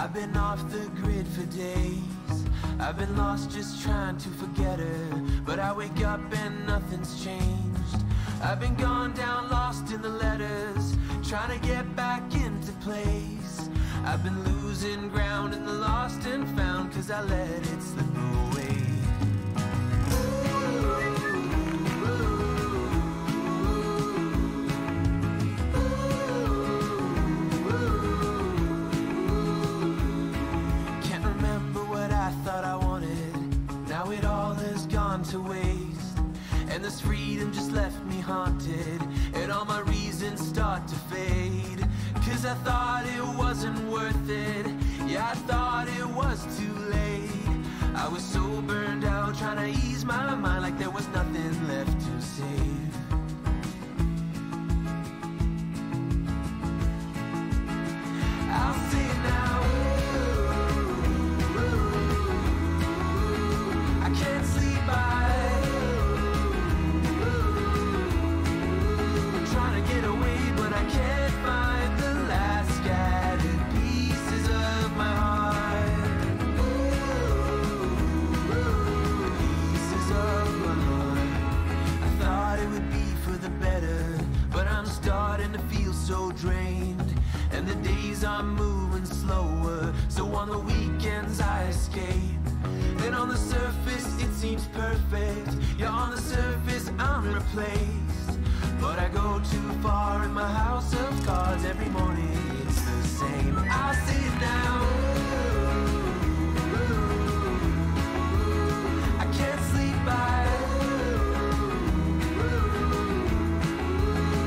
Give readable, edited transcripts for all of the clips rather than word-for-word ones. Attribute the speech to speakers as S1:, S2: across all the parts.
S1: I've been off the grid for days. I've been lost just trying to forget her, but I wake up and nothing's changed. I've been gone down, lost in the letters, trying to get back into place. I've been losing ground in the lost and found, 'cause I let it slip away. Can't remember what I thought I wanted. Now it all has gone to waste, and this freedom just left me haunted, and all my reasons start to fade. 'Cause I thought it wasn't worth it. Yeah, I thought it was too late. I was so burned out trying to ease my mind like there was nothing left to save. I'll say it now. I can't sleep I'm trying to get away, but I can't find the last scattered pieces of my heart. Pieces of my heart. I thought it would be for the better, but I'm starting to feel so drained, and the days are moving slower, so on the weekends I escape. And on the surface it seems perfect. Yeah, on the surface I'm replaced, but I go too far in my house of cards. Every morning it's the same. I'll see it now. I can't sleep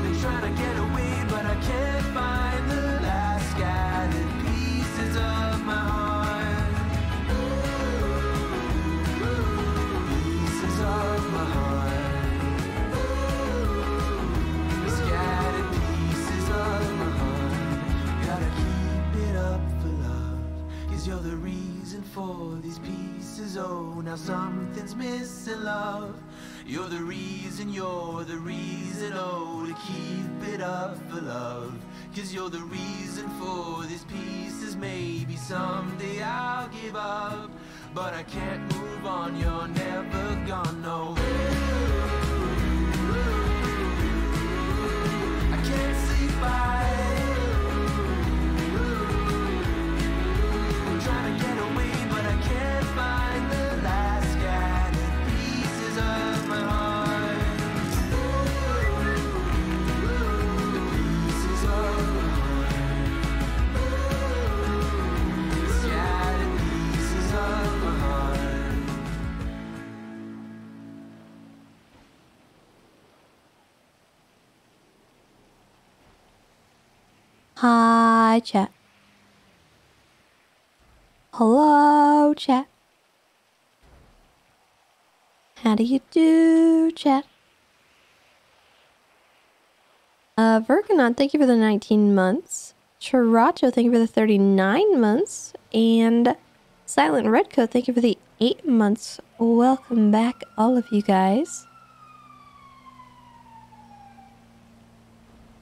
S1: been trying to get away, but I can't find the last scattered pieces of my heart. Pieces of my heart. The scattered pieces of my heart. Gotta keep it up for love, 'cause you're the reason for these pieces. Oh, now something's missing, love. You're the reason, oh, to keep it up for love. 'Cause you're the reason for these pieces. Maybe someday I'll give up, but I can't move on, you're never gone, no. I can't sleep I'm trying to get away, but I can't find the last scattered pieces of my heart. The pieces of my heart. The scattered pieces of my heart.
S2: Hi, chat. Hello, chat. How do you do, chat? Virgonaut, thank you for the 19 months. Chiracho, thank you for the 39 months. And Silent Redcoat, thank you for the 8 months. Welcome back, all of you guys.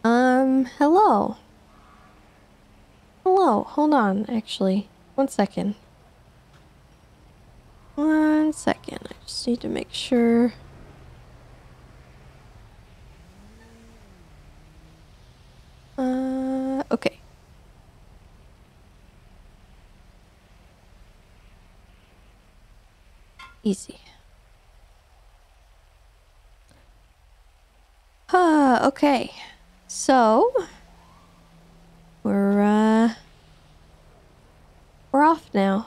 S2: Hello. Hello, hold on, actually. 1 second. 1 second, I just need to make sure. Okay. Easy. Okay. So, we're off now.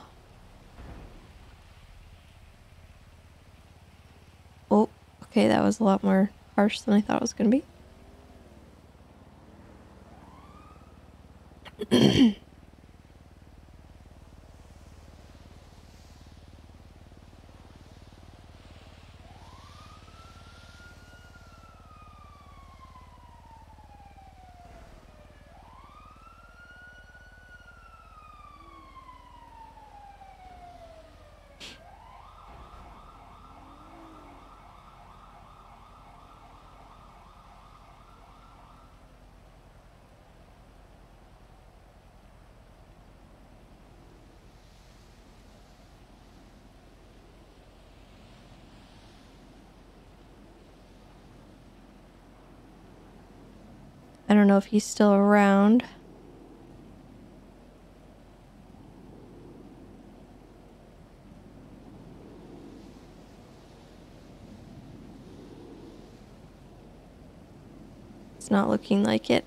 S2: Oh, okay, that was a lot more harsh than I thought it was gonna be. I don't know if he's still around. It's not looking like it.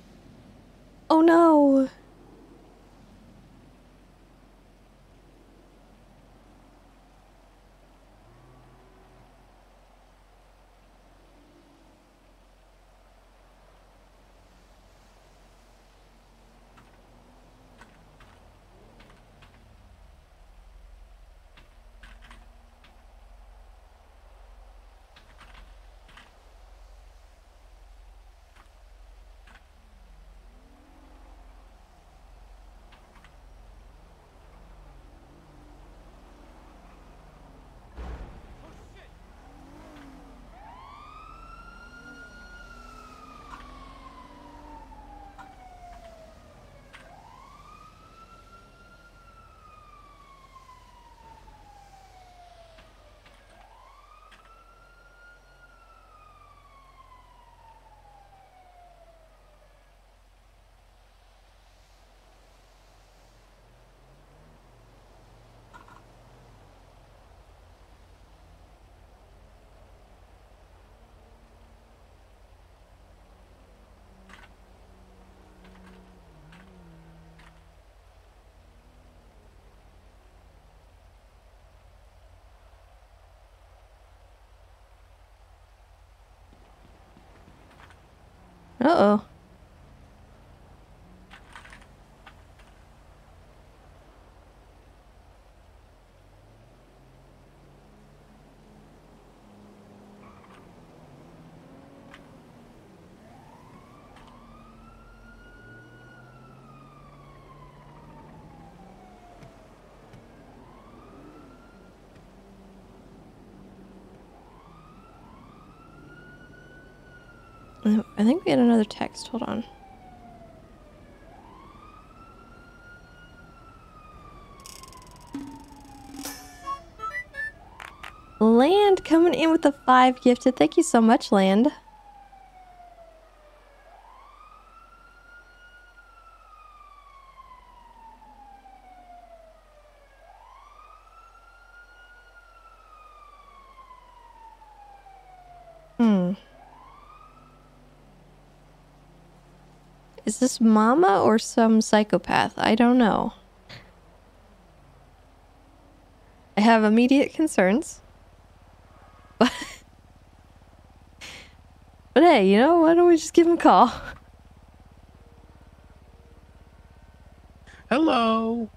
S2: Oh no! Uh-oh. I think we had another text. Hold on. Land coming in with the 5 gifted. Thank you so much, Land. Is this Mama or some psychopath? I don't know. I have immediate concerns. But hey, you know, why don't we just give him a call?
S3: Hello.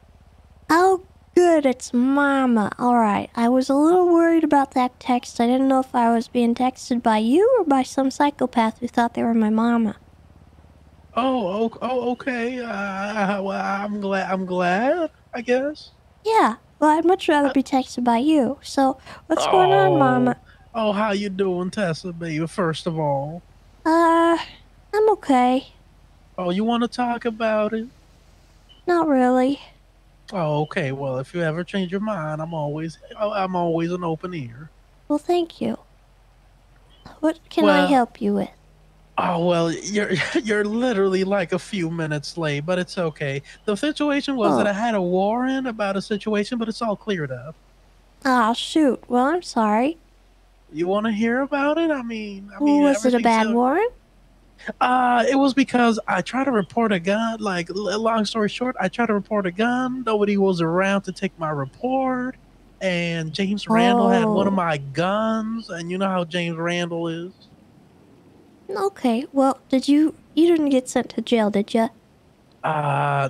S2: Oh, good, it's Mama. Alright, I was a little worried about that text. I didn't know if I was being texted by you or by some psychopath who thought they were my mama.
S3: Okay. Well, I'm glad, I guess.
S2: Yeah, well, I'd much rather be texted by you. So, what's going on, Mama?
S3: Oh, how you doing, Tessa, baby, first of all?
S2: I'm okay.
S3: Oh, you want to talk about it?
S2: Not really.
S3: Oh, okay. Well, if you ever change your mind, I'm always an open ear.
S2: Well, thank you. What can I
S3: Well,
S2: help you with?
S3: oh, well, you're literally like a few minutes late, but it's okay. The situation was that
S2: Oh.
S3: I had a warrant about a situation, but it's all cleared up.
S2: Oh, shoot. Well, I'm sorry.
S3: You want to hear about it? I mean,
S2: Was it a
S3: everything's
S2: bad warrant?
S3: It was because I tried to report a gun. Like, long story short, I tried to report a gun. Nobody was around to take my report. And James Randall had one of
S2: Oh.
S3: my guns. And you know how James Randall is.
S2: Okay, well, you didn't get sent to jail, did you?
S3: I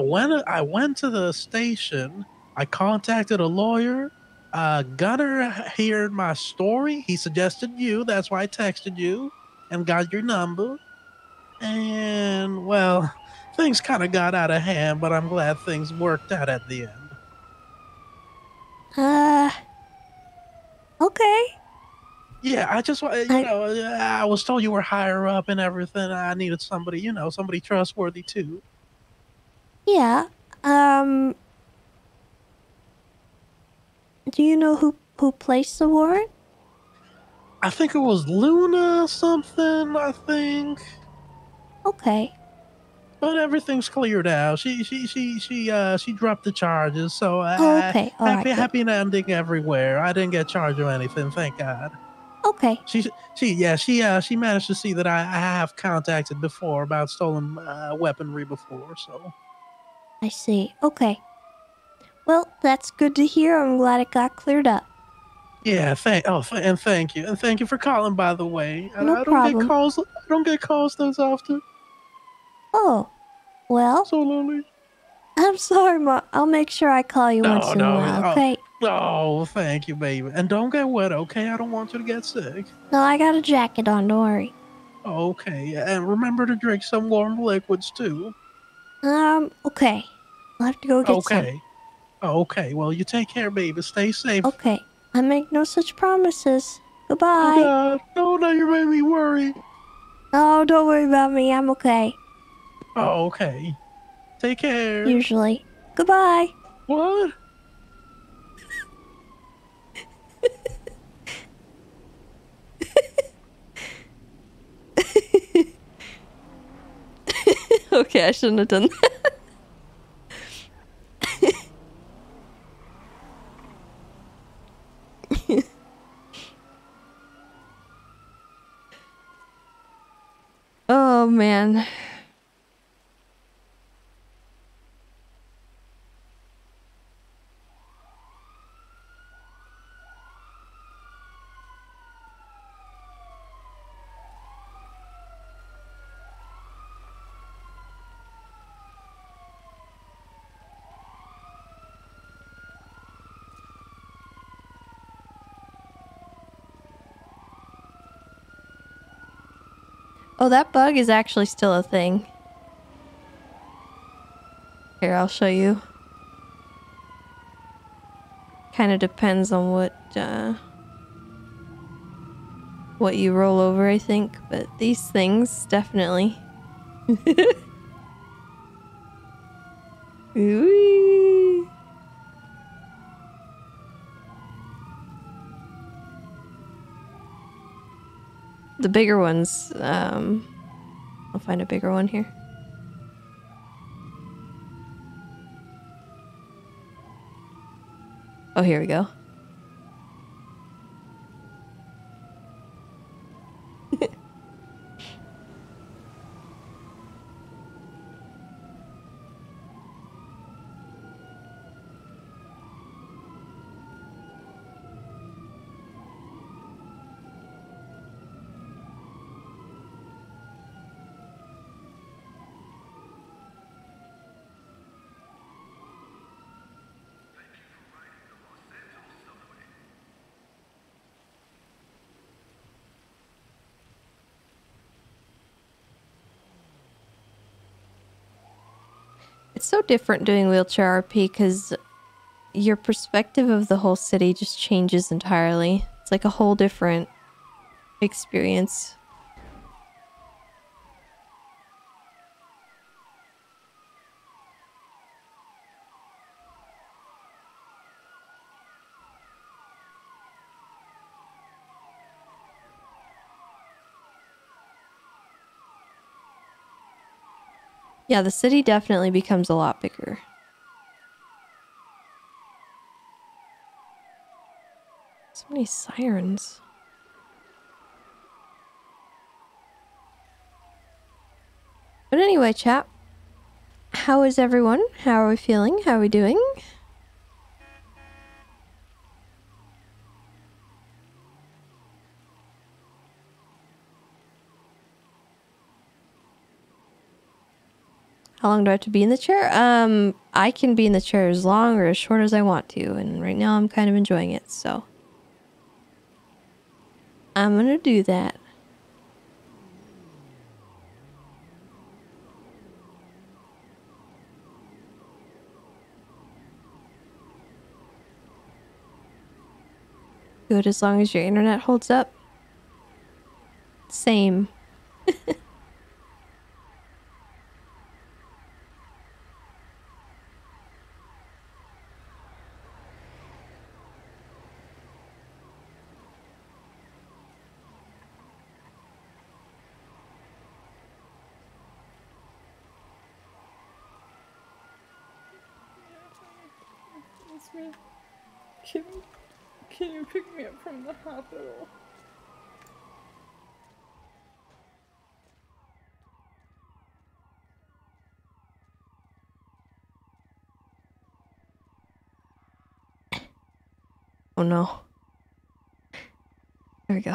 S3: went to the station. I contacted a lawyer. Gunner heard my story. He suggested you. That's why I texted you and got your number. And, well, things kind of got out of hand, but I'm glad things worked out at the end.
S2: Okay.
S3: Yeah, I just, I was told you were higher up and everything. I needed somebody, somebody trustworthy too.
S2: Yeah. Do you know who placed the warrant?
S3: I think it was Luna something, I think.
S2: Okay.
S3: But everything's cleared out. She dropped the charges. So
S2: Oh, okay. All right, good.
S3: happy ending everywhere. I didn't get charged or anything, thank God.
S2: Okay.
S3: She managed to see that I have contacted before about stolen weaponry before. So
S2: I see. Okay. Well, that's good to hear. I'm glad it got cleared up.
S3: yeah, and thank you for calling. By the way,
S2: No
S3: I don't get
S2: problem.
S3: calls. I don't get calls those often.
S2: Oh, well,
S3: So lonely.
S2: I'm sorry, Ma. I'll make sure I call you once
S3: No,
S2: in a
S3: no.
S2: while, okay?
S3: Oh, thank you, baby. And don't get wet, okay? I don't want you to get sick.
S2: No, I got a jacket on, don't worry.
S3: Okay, and remember to drink some warm liquids too.
S2: Okay. I'll have to go get some.
S3: Okay. Okay, well, you take care, baby. Stay safe.
S2: Okay. I make no such promises.
S3: Oh,
S2: Goodbye.
S3: God. No, now you made me worry.
S2: Oh, don't worry about me. I'm okay.
S3: Oh, okay. Take care.
S2: Usually. Goodbye.
S3: What?
S2: Okay, I shouldn't have done that. Oh, man. Oh, that bug is actually still a thing. Here, I'll show you. Kind of depends on what you roll over, I think. But these things, definitely. Ooh. The bigger ones, I'll find a bigger one here. Oh, here we go. It's so different doing wheelchair RP because your perspective of the whole city just changes entirely. It's like a whole different experience. Yeah, the city definitely becomes a lot bigger. So many sirens. But anyway, chat. How is everyone? How are we feeling? How are we doing? How long do I have to be in the chair? I can be in the chair as long or as short as I want to, and right now I'm kind of enjoying it, so I'm gonna do that. Good as long as your internet holds up. Same.
S4: me? Can you pick me up from the hospital?
S2: Oh no. There we go.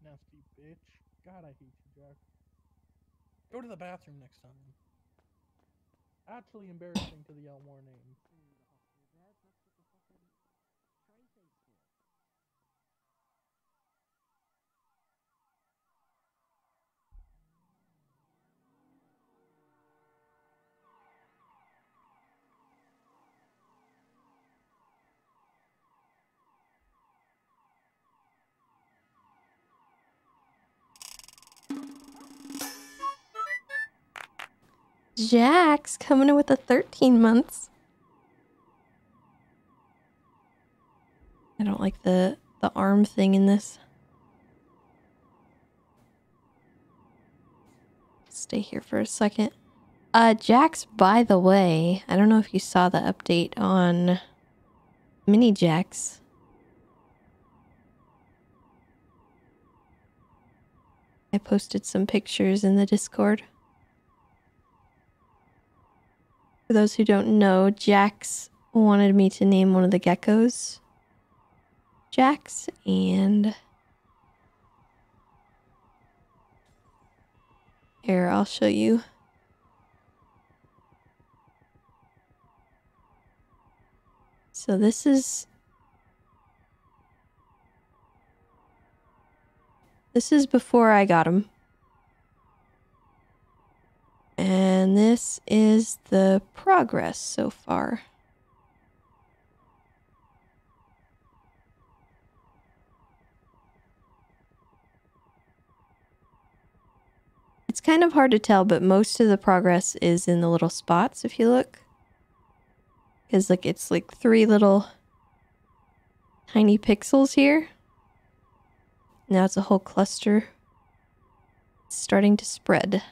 S3: Nasty bitch. God, I hate you, Jack. Go to the bathroom next time. Actually embarrassing to the Elmore name.
S2: Jack's coming in with the 13 months. I don't like the arm thing in this. Stay here for a second. Jax, by the way, I don't know if you saw the update on Mini Jax. I posted some pictures in the Discord. For those who don't know, Jax wanted me to name one of the geckos Jax, and here, I'll show you. So this is before I got him. And this is the progress so far. It's kind of hard to tell, but most of the progress is in the little spots if you look. Because like it's like 3 little tiny pixels here. Now it's a whole cluster. It's starting to spread.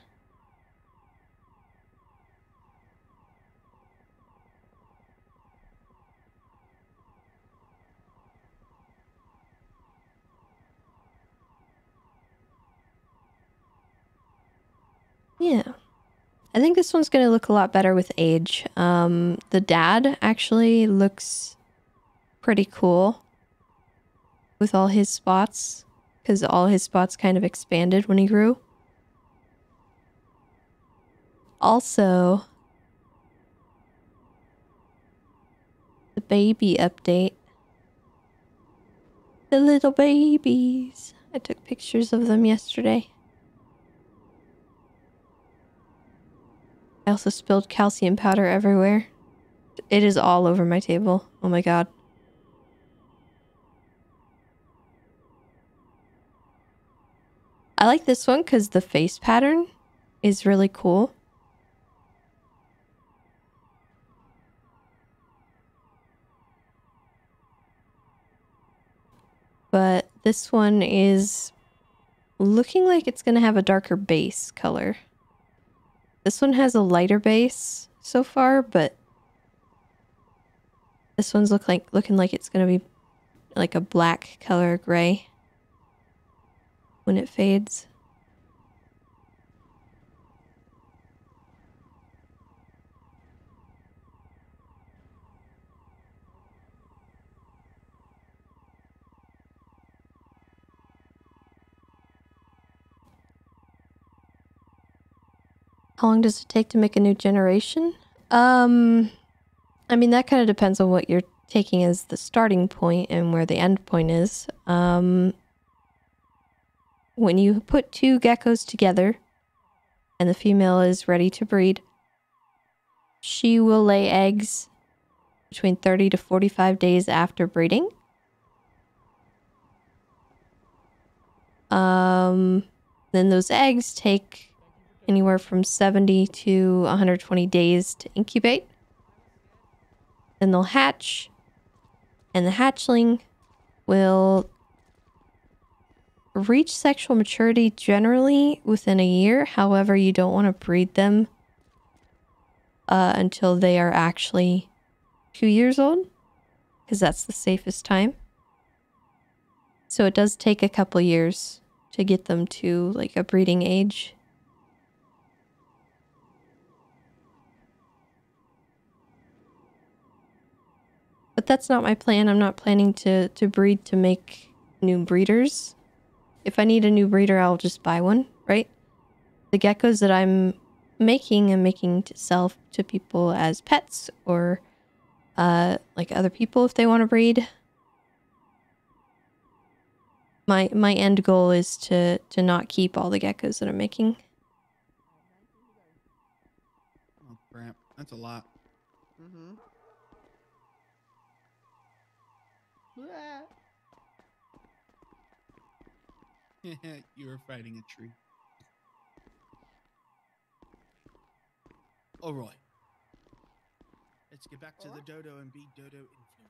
S2: Yeah. I think this one's going to look a lot better with age. The dad actually looks pretty cool with all his spots, because all his spots kind of expanded when he grew. Also, the baby update. The little babies. I took pictures of them yesterday. I also spilled calcium powder everywhere. It is all over my table. Oh my god. I like this one because the face pattern is really cool. But this one is looking like it's going to have a darker base color. This one has a lighter base so far, but this one's looking like it's going to be like a black color gray when it fades. How long does it take to make a new generation? I mean, that kind of depends on what you're taking as the starting point and where the end point is. When you put 2 geckos together and the female is ready to breed, she will lay eggs between 30 to 45 days after breeding. Then those eggs take anywhere from 70 to 120 days to incubate. Then they'll hatch, and the hatchling will reach sexual maturity generally within a year. However, you don't want to breed them until they are actually 2 years old, because that's the safest time. So it does take a couple years to get them to like a breeding age. But that's not my plan. I'm not planning to breed to make new breeders. If I need a new breeder, I'll just buy one, right? The geckos that I'm making to sell to people as pets or like other people if they want to breed. My end goal is to not keep all the geckos that I'm making.
S5: Oh crap, that's a lot.
S6: Mm-hmm.
S5: You were fighting a tree. All right. Let's get back to the dodo and be dodo influencers.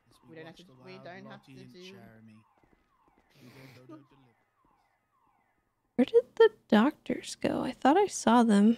S5: As
S6: We don't have
S5: watch
S6: to-
S5: the
S6: we
S5: wild
S6: don't have
S5: Lottie
S6: to
S5: and
S6: do-
S5: Jeremy do their dodo delivery.
S2: Where did the doctors go? I thought I saw them.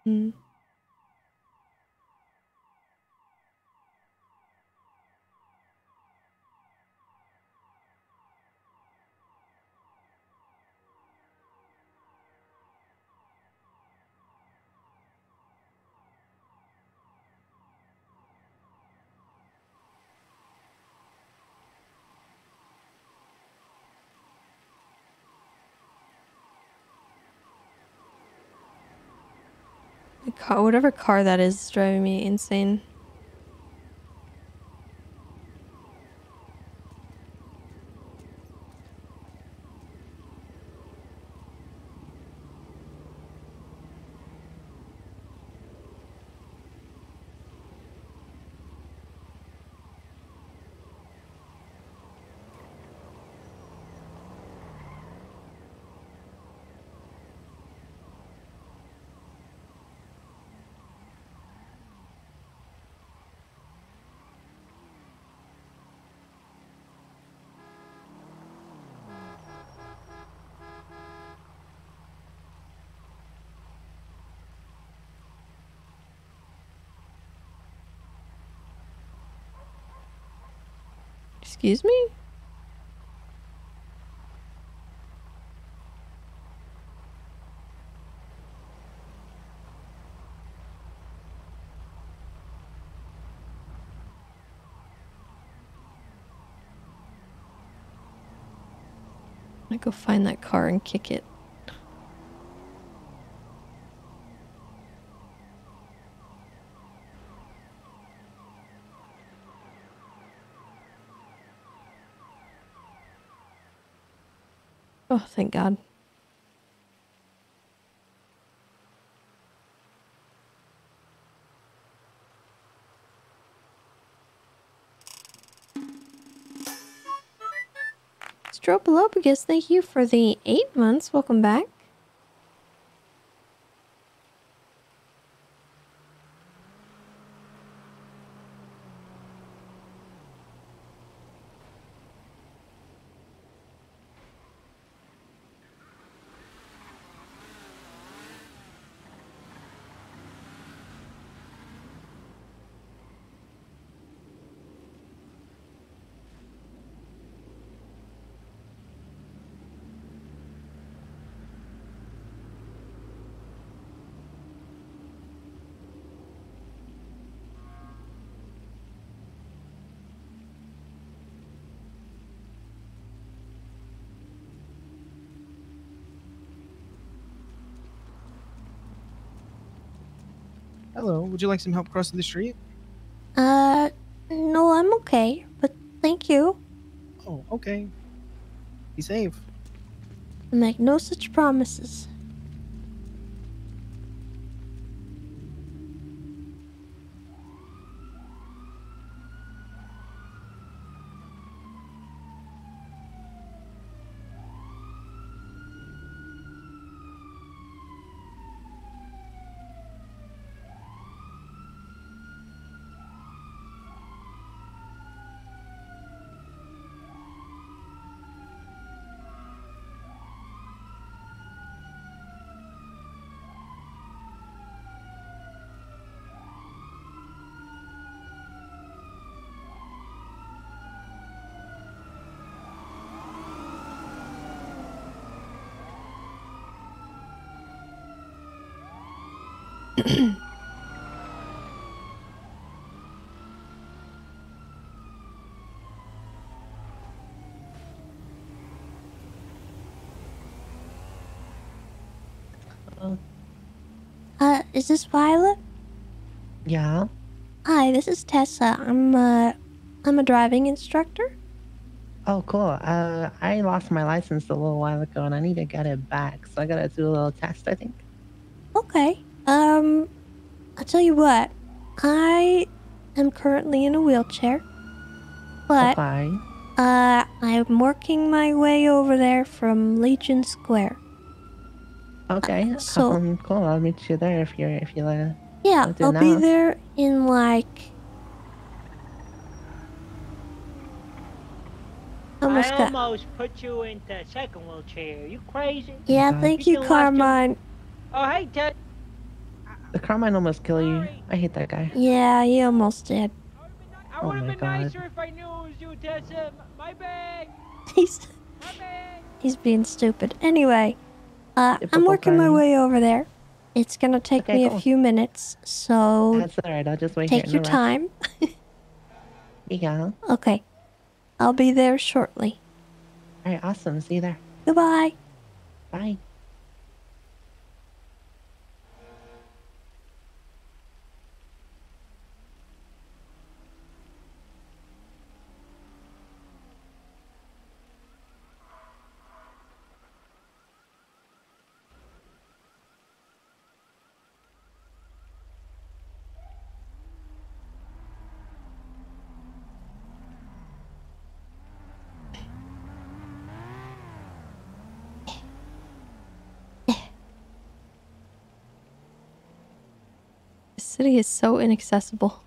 S2: Hmm. The car, whatever car that is driving me insane. Excuse me? I'm gonna go find that car and kick it. Oh, thank God. Stropalopagus, thank you for the 8 months. Welcome back.
S6: Hello. Would you like some help crossing the street?
S2: No, I'm okay, but thank you.
S6: Oh, okay. Be safe.
S2: I make no such promises. Is this Violet?
S7: Yeah.
S2: Hi, this is Tessa. I'm a driving instructor.
S7: Oh, cool. I lost my license a little while ago, and I need to get it back. So I gotta do a little test, I think.
S2: Okay. I'll tell you what. I am currently in a wheelchair, but
S7: Okay.
S2: I'm working my way over there from Legion Square.
S7: Okay.
S2: So
S7: Cool. I'll meet you there if you
S2: yeah,
S7: do
S2: I'll be
S7: now.
S2: there in like.
S8: I almost put you into second wheelchair. You crazy?
S2: Yeah,
S7: God.
S2: thank you, Carmine.
S8: Oh, hey, Ted.
S7: The Carmine almost kill you. I hate that guy.
S2: Yeah, he almost did.
S8: I
S7: Oh
S8: would have
S7: my
S8: been
S7: God.
S8: nicer if I knew it was you, Tessa. My bad.
S2: He's being stupid. Anyway, I'm
S7: Typical
S2: working my
S7: Carney.
S2: way over there. It's gonna take
S7: Okay,
S2: me
S7: cool.
S2: a few minutes, so
S7: That's alright. I'll just wait here
S2: take
S7: in
S2: your
S7: the rush.
S2: time.
S7: Yeah.
S2: Okay, I'll be there shortly.
S7: Alright, awesome. See you there.
S2: Goodbye.
S7: Bye.
S2: The city is so inaccessible.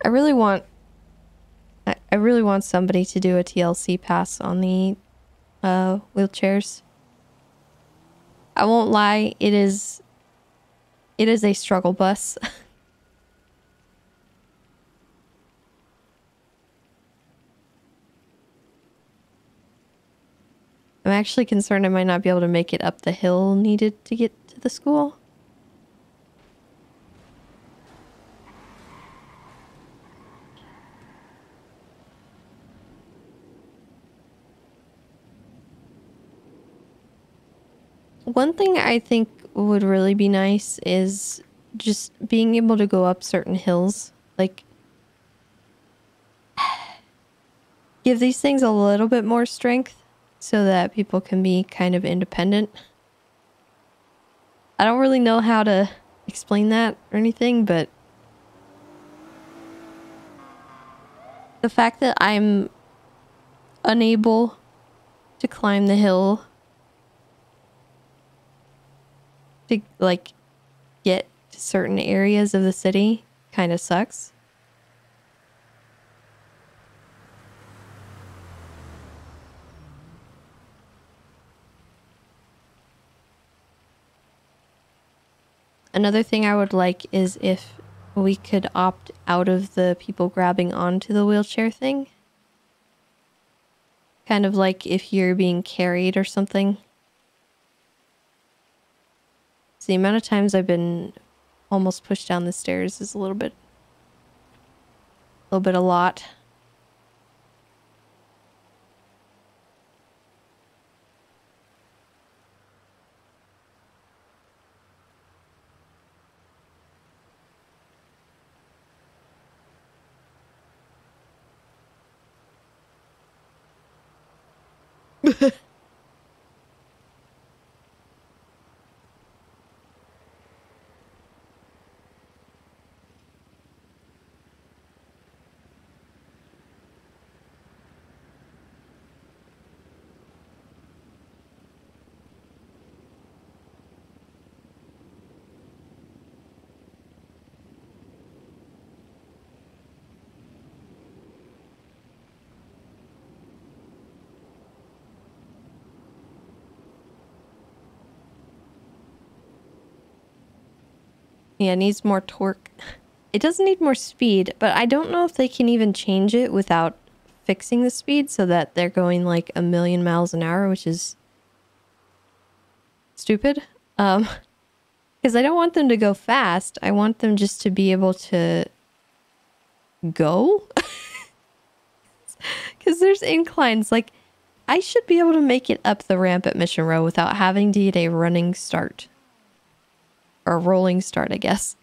S2: I really want somebody to do a TLC pass on the wheelchairs. I won't lie, it is a struggle bus. I'm actually concerned I might not be able to make it up the hill needed to get to the school. One thing I think would really be nice is just being able to go up certain hills. Like, give these things a little bit more strength so that people can be kind of independent. I don't really know how to explain that or anything, but the fact that I'm unable to climb the hill to, like, get to certain areas of the city kind of sucks. Another thing I would like is if we could opt out of the people grabbing onto the wheelchair thing. Kind of like if you're being carried or something. So the amount of times I've been almost pushed down the stairs is a little bit a lot. Yeah, it needs more torque. It doesn't need more speed, but I don't know if they can even change it without fixing the speed so that they're going like 1,000,000 miles an hour, which is stupid. Because I don't want them to go fast. I want them just to be able to go. Because there's inclines. Like, I should be able to make it up the ramp at Mission Row without having to get a running start. Or a rolling start, I guess.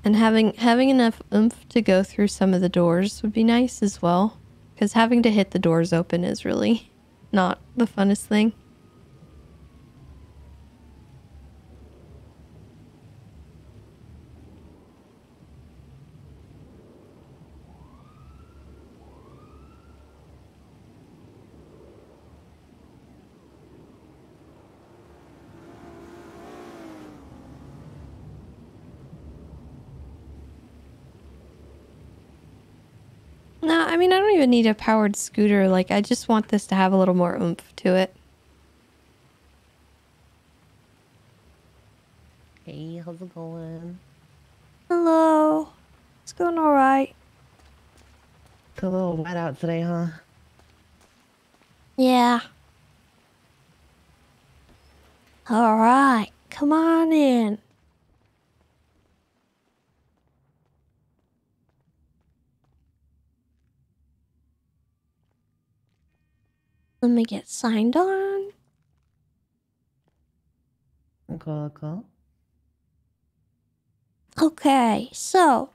S2: And having enough oomph to go through some of the doors would be nice as well. Because having to hit the doors open is really not the funnest thing. No, I mean, I don't even need a powered scooter. Like, I just want this to have a little more oomph to it.
S7: Hey, how's it going?
S2: Hello. It's going alright.
S7: It's a little wet out today, huh?
S2: Yeah. Alright. Come on in. Let me get signed on.
S7: Cool, cool.
S2: Okay, so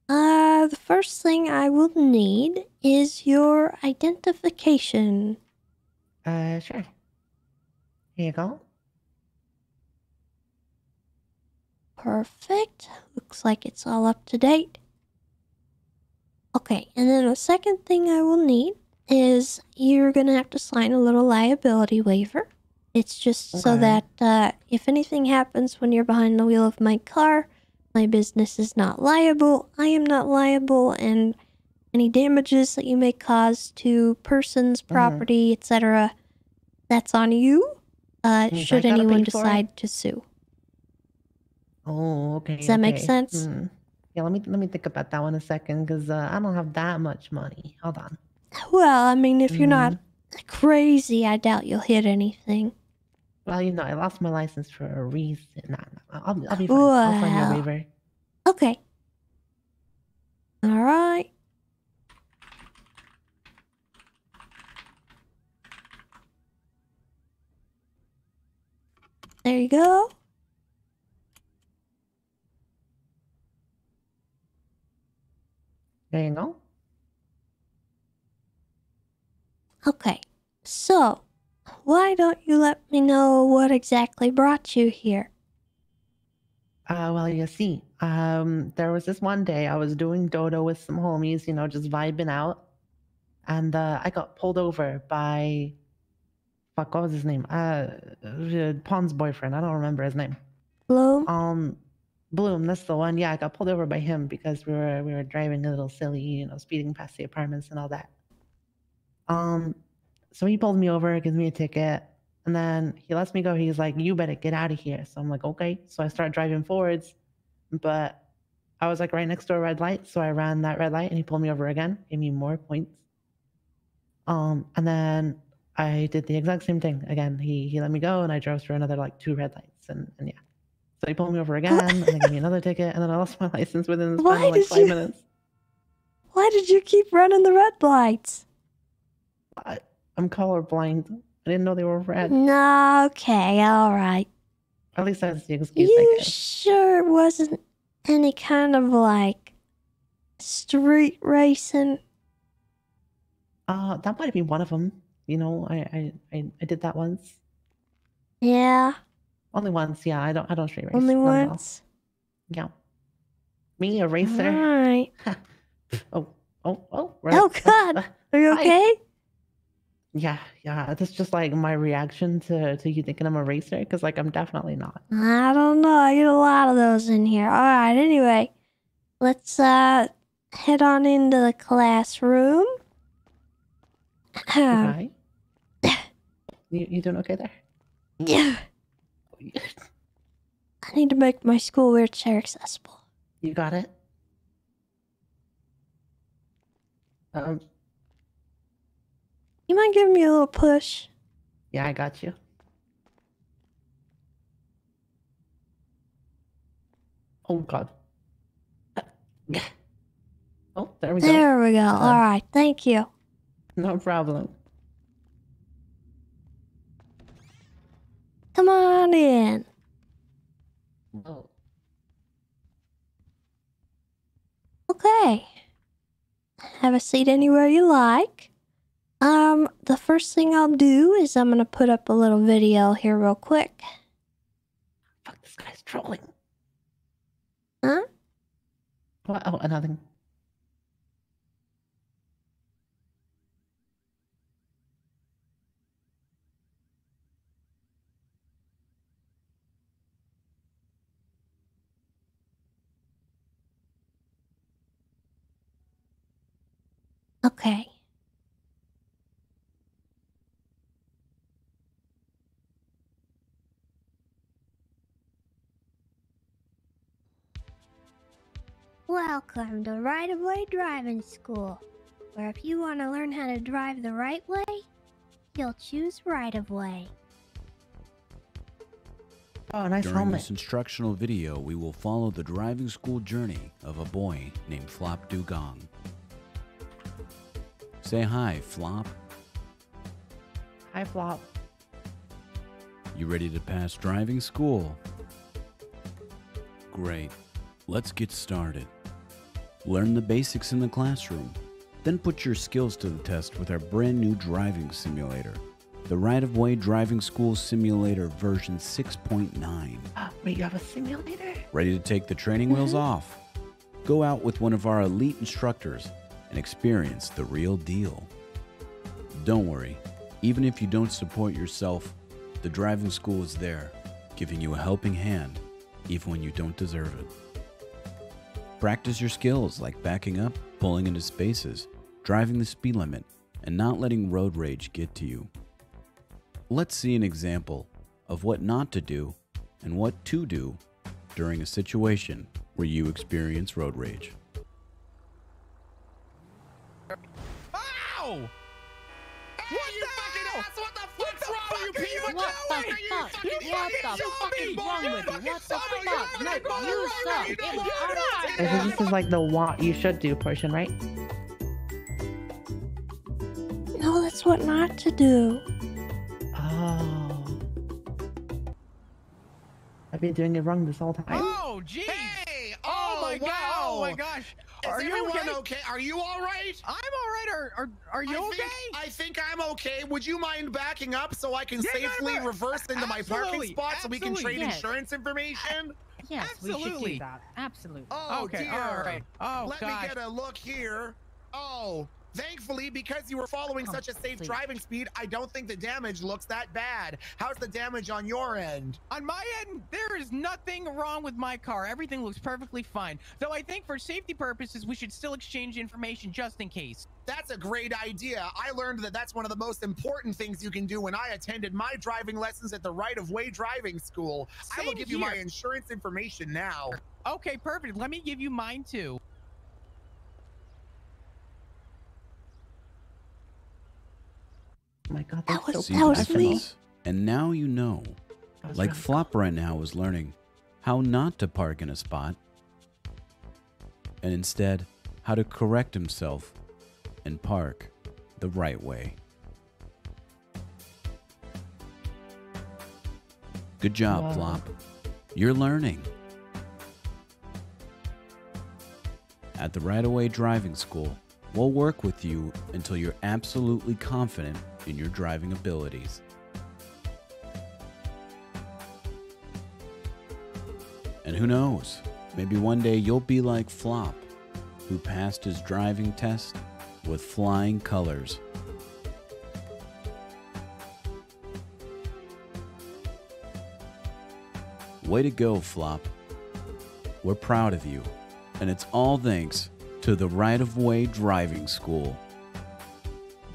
S2: the first thing I will need is your identification.
S7: Sure. Here you go.
S2: Perfect. Looks like it's all up to date. Okay, and then the second thing I will need is you're gonna have to sign a little liability waiver. It's just so
S7: Okay.
S2: that if anything happens when you're behind the wheel of my car, my business is not liable, I am not liable, and any damages that you may cause to persons, property, etc., that's on you,
S7: I
S2: should
S7: gotta
S2: anyone
S7: pay for it?
S2: decide to sue.
S7: Oh, okay.
S2: Does that make
S7: okay.
S2: sense?
S7: Yeah, let me think about that one a second, cause I don't have that much money. Hold on.
S2: Well, I mean, if you're not crazy, I doubt you'll hit anything.
S7: Well, you know, I lost my license for a reason. Nah, I'll be fine. I'll sign your
S2: Well,
S7: waiver.
S2: okay. Alright. There you go.
S7: There you go.
S2: Okay. So, why don't you let me know what exactly brought you here?
S7: Well, you see, there was this one day I was doing dodo with some homies, you know, just vibing out, and I got pulled over by Fuck, what was his name? Pawn's boyfriend. I don't remember his name.
S2: Bloom?
S7: Bloom, that's the one. Yeah, I got pulled over by him because we were driving a little silly, you know, speeding past the apartments and all that. So he pulled me over, gives me a ticket, and then he lets me go. He's like, "You better get out of here." So I'm like, "Okay." So I start driving forwards, but I was like right next to a red light, so I ran that red light, and he pulled me over again, gave me more points. And then I did the exact same thing again. He let me go, and I drove through another like 2 red lights, and yeah. So he pulled me over again, and they gave me another ticket, and then I lost my license within the span of like 5 minutes.
S2: Why did you keep running the red lights?
S7: I'm colorblind. I didn't know they were red.
S2: No, okay, all right.
S7: At least that's the excuse, I
S2: You
S7: guess.
S2: sure it wasn't any kind of like street racing?
S7: That might be one of them. You know, I did that once.
S2: Yeah.
S7: Only once, yeah. I don't street race.
S2: Only
S7: not at all.
S2: once?
S7: Yeah. Me, a racer.
S2: Alright.
S7: Oh,
S2: Right. Oh, God. Are you okay?
S7: Yeah. That's just like my reaction to you thinking I'm a racer, because like I'm definitely not.
S2: I don't know. I get a lot of those in here. Alright, anyway. Let's head on into the classroom.
S7: Okay. You doing okay there?
S2: Yeah. I need to make my school wheelchair accessible.
S7: You got it?
S2: You mind giving me a little push?
S7: Yeah, I got you. Oh, God. Oh, there we go.
S2: There we go. Alright, thank you.
S7: No problem.
S2: Come on in.
S7: Oh.
S2: Okay. Have a seat anywhere you like. The first thing I'll do is I'm gonna put up a little video here real quick.
S7: Fuck, this guy's trolling.
S2: Huh?
S7: What? Oh, nothing.
S2: Okay. Welcome to Right-of-Way Driving School, where if you want to learn how to drive the right way, you'll choose right-of-way.
S7: Oh, nice
S9: During
S7: helmet.
S9: this instructional video, we will follow the driving school journey of a boy named Flop Dugong. Say hi, Flop.
S7: Hi, Flop.
S9: You ready to pass driving school? Great. Let's get started. Learn the basics in the classroom, then put your skills to the test with our brand new driving simulator, the Right-of-Way Driving School Simulator version 6.9.
S7: Wait, you have a simulator?
S9: Ready to take the training wheels off? Go out with one of our elite instructors and experience the real deal. Don't worry, even if you don't support yourself, the driving school is there, giving you a helping hand, even when you don't deserve it. Practice your skills like backing up, pulling into spaces, driving the speed limit, and not letting road rage get to you. Let's see an example of what not to do and what to do during a situation where you experience road rage.
S5: Ow! What the hell? What the fuck's wrong with you people?
S10: What the fuck? What the fuck is wrong with you? What the fuck? Look, you suck. It was our
S7: This is like the what you should do portion, right?
S2: No, that's what not to do.
S7: Oh. I've been doing it wrong this whole time.
S5: Oh, jeez. Hey! Oh, my God. Oh, my gosh. Are you okay? Are you all right? I'm all right. Are you okay? I think I'm okay. Would you mind backing up so I can safely reverse into my parking spot so we can trade insurance information?
S10: Yes, we should do that. Absolutely.
S5: Oh, okay, dear. All right. Oh, let me get a look here. Oh, Thankfully, because you were following such a safe driving speed, I don't think the damage looks that bad. How's the damage on your end?
S11: On my end, there is nothing wrong with my car. Everything looks perfectly fine. Though I think for safety purposes, we should still exchange information just in case.
S5: That's a great idea. I learned that that's one of the most important things you can do when I attended my driving lessons at the right-of-way driving school. I will give you my insurance information now.
S11: Okay, perfect. Let me give you mine too.
S7: Oh my God,
S2: That
S7: that's
S2: was-
S7: so
S2: that was
S7: professional.
S2: me.
S9: And now you know.
S7: That was
S9: Like
S7: really
S9: Flop right now is learning how not to park in a spot, and instead how to correct himself and park the right way. Good job,
S7: Wow.
S9: Flop. You're learning. At the Right Away Driving School, we'll work with you until you're absolutely confident in your driving abilities. And who knows, maybe one day you'll be like Flop, who passed his driving test with flying colors. Way to go, Flop. We're proud of you, and it's all thanks to the Right of Way Driving School,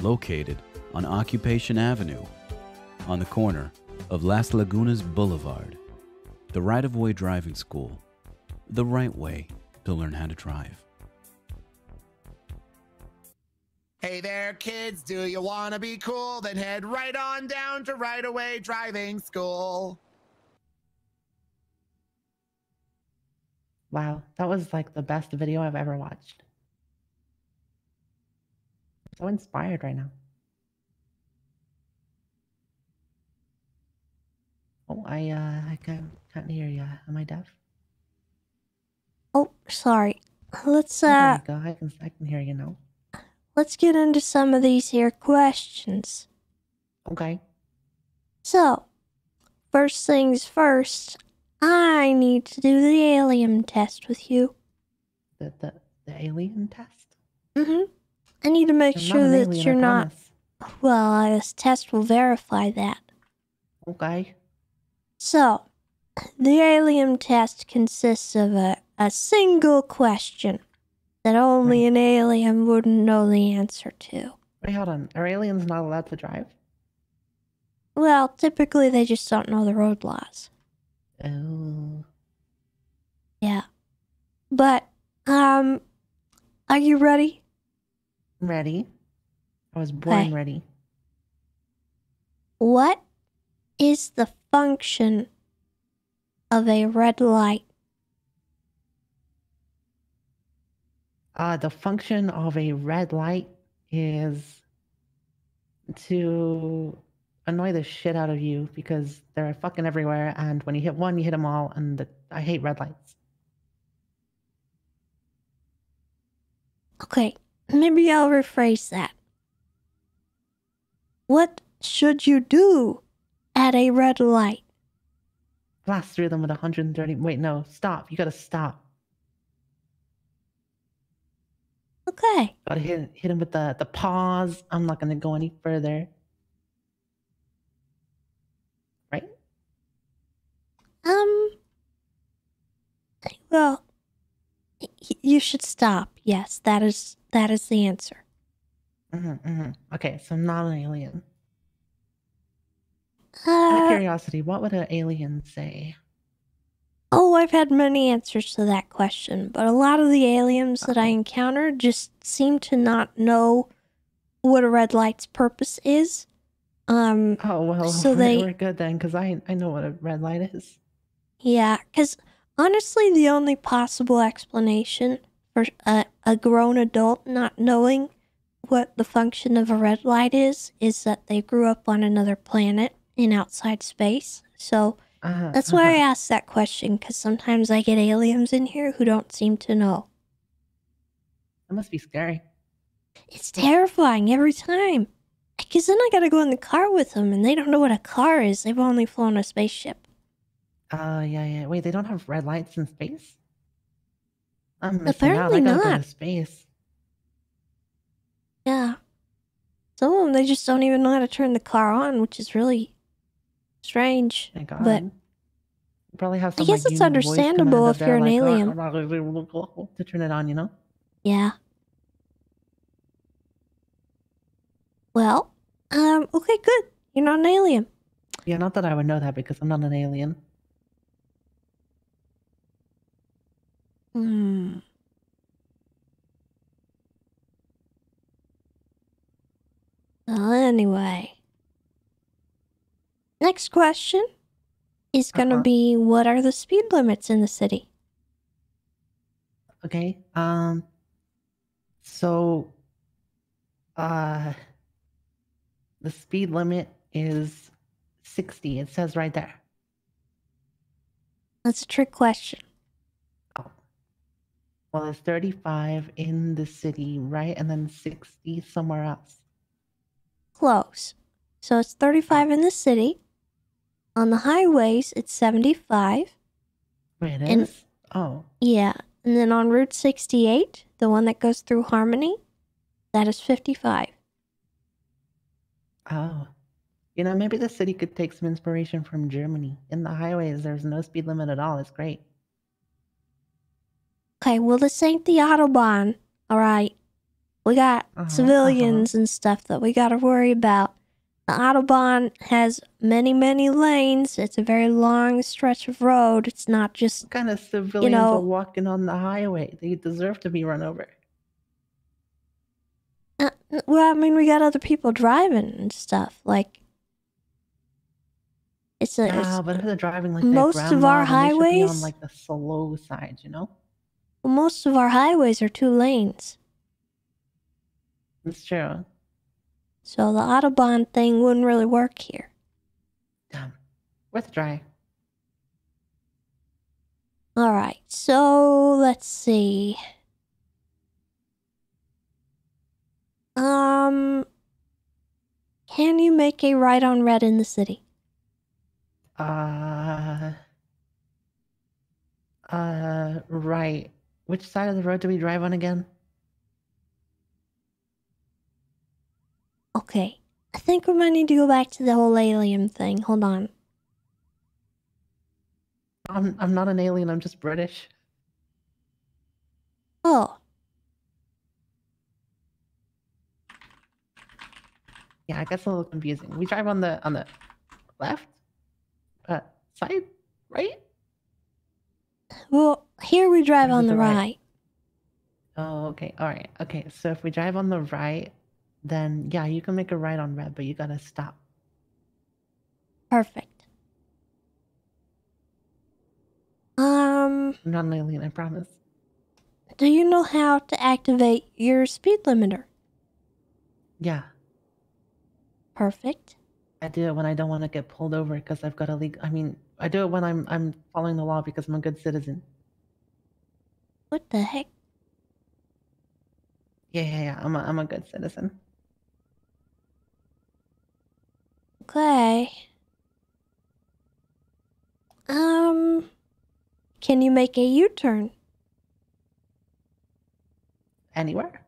S9: located on Occupation Avenue, on the corner of Las Lagunas Boulevard. The Right of Way Driving School, the right way to learn how to drive.
S5: Hey there, kids. Do you want to be cool? Then head right on down to Right Away Driving School.
S7: Wow, that was like the best video I've ever watched. I'm so inspired right now. Oh, I can't hear you. Am I deaf?
S2: Oh, sorry. Let's
S7: Oh, there we go. I can hear you now.
S2: let's get into some of these here questions.
S7: Okay.
S2: So, first things first, I need to do the alien test with you.
S7: The alien test?
S2: Mm-hmm. I need to make
S7: I'm not
S2: sure
S7: an
S2: that
S7: alien,
S2: you're
S7: I
S2: not.
S7: promise.
S2: Well, this test will verify that.
S7: Okay.
S2: So, the alien test consists of a single question that only an alien wouldn't know the answer to.
S7: Wait, hold on. Are aliens not allowed to drive?
S2: Well, typically they just don't know the road laws.
S7: Oh.
S2: Yeah. But, are you ready?
S7: Ready. I was born
S2: Okay.
S7: ready.
S2: What is the function of a red light?
S7: The function of a red light is to annoy the shit out of you because they're fucking everywhere, and when you hit one, you hit them all, and I hate red lights.
S2: Okay, maybe I'll rephrase that. What should you do at a red light?
S7: Blast through them with 130. Wait, no, stop. You gotta stop.
S2: Okay.
S7: Gotta hit him with the pause. I'm not gonna go any further. Right?
S2: Well, you should stop. Yes, that is the answer.
S7: Okay, so I'm not an alien. Out of curiosity, what would an alien say?
S2: Oh, I've had many answers to that question, but a lot of the aliens that I encountered just seem to not know what a red light's purpose is.
S7: Oh, well,
S2: so they,
S7: we're good then, because I know what a red light is.
S2: yeah, because honestly, the only possible explanation for a grown adult not knowing what the function of a red light is that they grew up on another planet in outside space. So that's why I asked that question, because sometimes I get aliens in here who don't seem to know.
S7: That must be scary.
S2: It's terrifying every time. Because then I gotta go in the car with them, and they don't know what a car is. They've only flown a spaceship.
S7: Yeah. Wait, they don't have red lights in space? I'm missing
S2: Apparently
S7: out. I gotta
S2: not.
S7: go to space.
S2: Yeah, Some of them, they just don't even know how to turn the car on, which is really strange.
S7: Thank God.
S2: But
S7: You probably have
S2: I
S7: some
S2: guess
S7: like
S2: it's
S7: human voice command
S2: understandable
S7: up
S2: if
S7: there,
S2: you're an
S7: like,
S2: alien.
S7: to turn it on, you know?
S2: Yeah. Well, okay, good. You're not an alien.
S7: Yeah, not that I would know that because I'm not an alien.
S2: Hmm. Well, anyway. Next question is gonna be, what are the speed limits in the city?
S7: Okay. So, the speed limit is 60. It says right there.
S2: That's a trick question.
S7: Well, there's 35 in the city, right? And then 60 somewhere else.
S2: Close. So it's 35 in the city. On the highways, it's 75.
S7: Wait, it
S2: And-
S7: is? Oh.
S2: Yeah. And then on Route 68, the one that goes through Harmony, that is 55.
S7: Oh. You know, maybe the city could take some inspiration from Germany. In the highways, there's no speed limit at all. It's great.
S2: Okay, well, this ain't the Autobahn, alright? We got civilians and stuff that we gotta worry about. The Autobahn has many, many lanes. It's a very long stretch of road. It's not just,
S7: What kind of civilians are walking on the highway? They deserve to be run over.
S2: well, I mean, we got other people driving and stuff. Like, it's a.
S7: Nah, but if they're driving like
S2: most
S7: their
S2: of our
S7: grandma, then they should be
S2: highways,
S7: on like the slow side, you know?
S2: well, most of our highways are 2 lanes.
S7: It's true.
S2: So the Autobahn thing wouldn't really work here.
S7: Damn. Worth a try.
S2: Alright, so let's see. Can you make a right on red in the city?
S7: Right. Which side of the road do we drive on again?
S2: Okay, I think we might need to go back to the whole alien thing. Hold on.
S7: I'm not an alien, I'm just British.
S2: Oh.
S7: Yeah, I guess a little confusing. We drive on the left? Side? Right?
S2: Well, here we drive
S7: Or is
S2: on
S7: it
S2: the
S7: the right?
S2: right.
S7: Oh, okay. Alright. Okay, so if we drive on the right, then yeah, you can make a right on red, but you gotta stop.
S2: Perfect.
S7: I'm not an alien, I promise.
S2: Do you know how to activate your speed limiter?
S7: Yeah.
S2: Perfect.
S7: I do it when I don't want to get pulled over because I've got a legal. I mean, I do it when I'm following the law because I'm a good citizen.
S2: What the heck?
S7: Yeah. I'm a good citizen.
S2: Okay. Can you make a U-turn?
S7: Anywhere?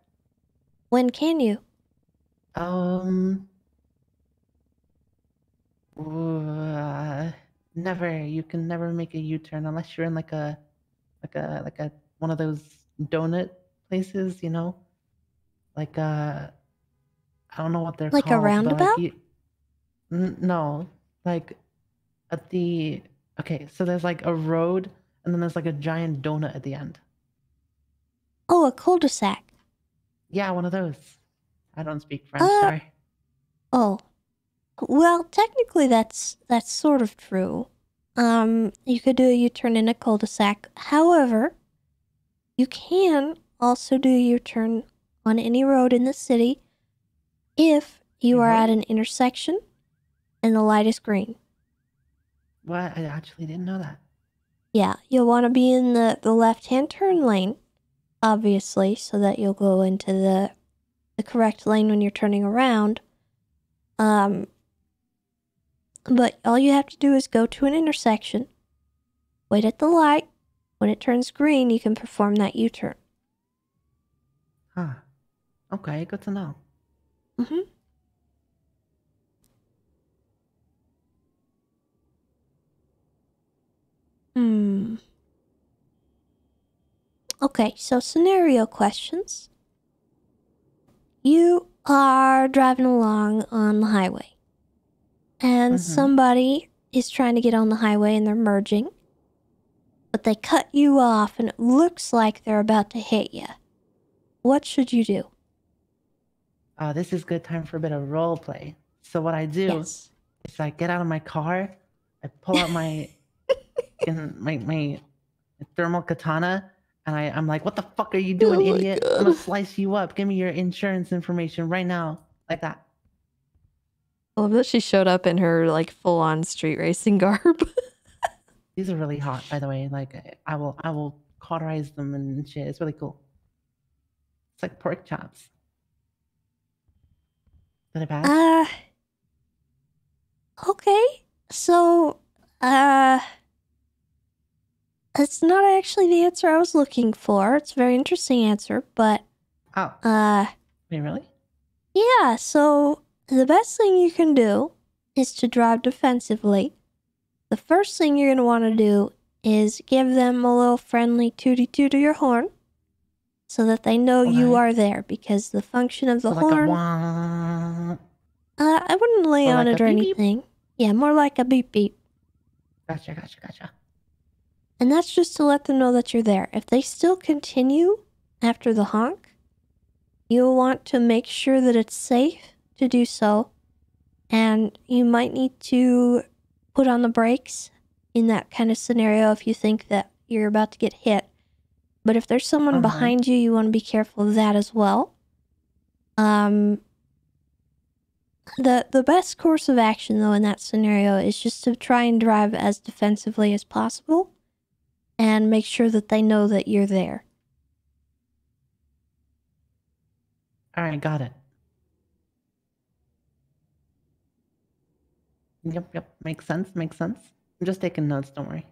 S2: When can you?
S7: Never. You can never make a U-turn unless you're in like a one of those donut places, you know? Like I don't know what they're
S2: Like a
S7: called.
S2: roundabout?
S7: But like no, like at the okay. So there's like a road, and then there's like a giant donut at the end.
S2: Oh, a cul-de-sac.
S7: Yeah, one of those. I don't speak French. Sorry.
S2: Oh. Well, technically that's sort of true. You could do a U-turn in a cul-de-sac. However, you can also do a U-turn on any road in the city if you are at an intersection and the light is green.
S7: What? I actually didn't know that.
S2: Yeah, you'll want to be in the left-hand turn lane, obviously, so that you'll go into the correct lane when you're turning around. But all you have to do is go to an intersection, wait at the light. When it turns green, you can perform that U-turn.
S7: Huh. Okay, good to know.
S2: Mm-hmm. Okay, so scenario questions. You are driving along on the highway, and somebody is trying to get on the highway and they're merging, but they cut you off and it looks like they're about to hit you. What should you do?
S7: Oh, this is good time for a bit of role play. So what I do is I get out of my car, I pull out my my thermal katana, and I'm like, "What the fuck are you doing, idiot? I'm gonna slice you up. Give me your insurance information right now," like that.
S2: I love that she showed up in her like full-on street racing garb.
S7: These are really hot, by the way. Like I will cauterize them and shit. It's really cool. It's like pork chops. Did I pass?
S2: Okay. So, it's not actually the answer I was looking for. It's a very interesting answer, but
S7: Wait, really?
S2: Yeah, so the best thing you can do is to drive defensively. The first thing you're going to want to do is give them a little friendly tooty toot of your horn so that they know you are there, because the function of the horn... I wouldn't lay
S7: Or
S2: on
S7: like
S2: it
S7: a
S2: or
S7: beep beep?
S2: anything. Yeah, more like a beep beep.
S7: Gotcha.
S2: And that's just to let them know that you're there. If they still continue after the honk, you'll want to make sure that it's safe to do so. And you might need to put on the brakes in that kind of scenario if you think that you're about to get hit. But if there's someone behind you, you want to be careful of that as well. The best course of action, though, in that scenario is just to try and drive as defensively as possible and make sure that they know that you're there.
S7: All right, got it. Yep. Makes sense. I'm just taking notes, don't worry.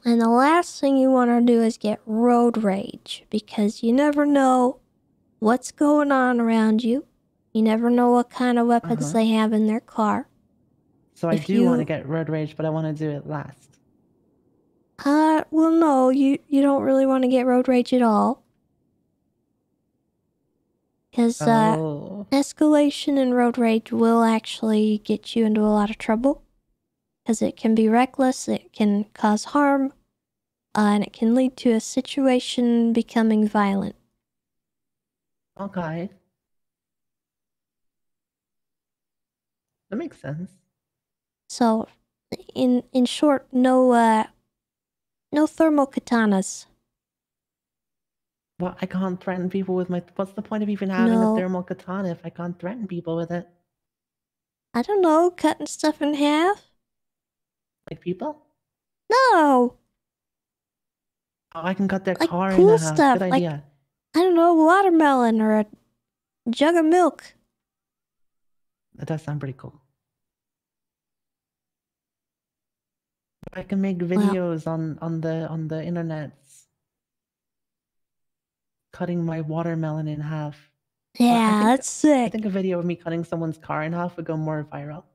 S2: And the last thing you want to do is get road rage, because you never know what's going on around you. You never know what kind of weapons they have in their car.
S7: So I do want to get road rage, but I want to do it last.
S2: Well, no, you don't really want to get road rage at all. Because escalation in road rage will actually get you into a lot of trouble. Because it can be reckless, it can cause harm, and it can lead to a situation becoming violent.
S7: Okay. That makes sense.
S2: So, in short, no thermal katanas.
S7: Well, I can't threaten people with my... What's the point of even having a thermal katana if I can't threaten people with it?
S2: I don't know, cutting stuff in half?
S7: Like people?
S2: No!
S7: Oh, I can cut their
S2: like
S7: car
S2: cool
S7: in half.
S2: stuff,
S7: Good
S2: like,
S7: idea.
S2: I don't know, watermelon or a jug of milk.
S7: That does sound pretty cool. I can make videos on the internet cutting my watermelon in half.
S2: Yeah, that's sick.
S7: I think a video of me cutting someone's car in half would go more viral.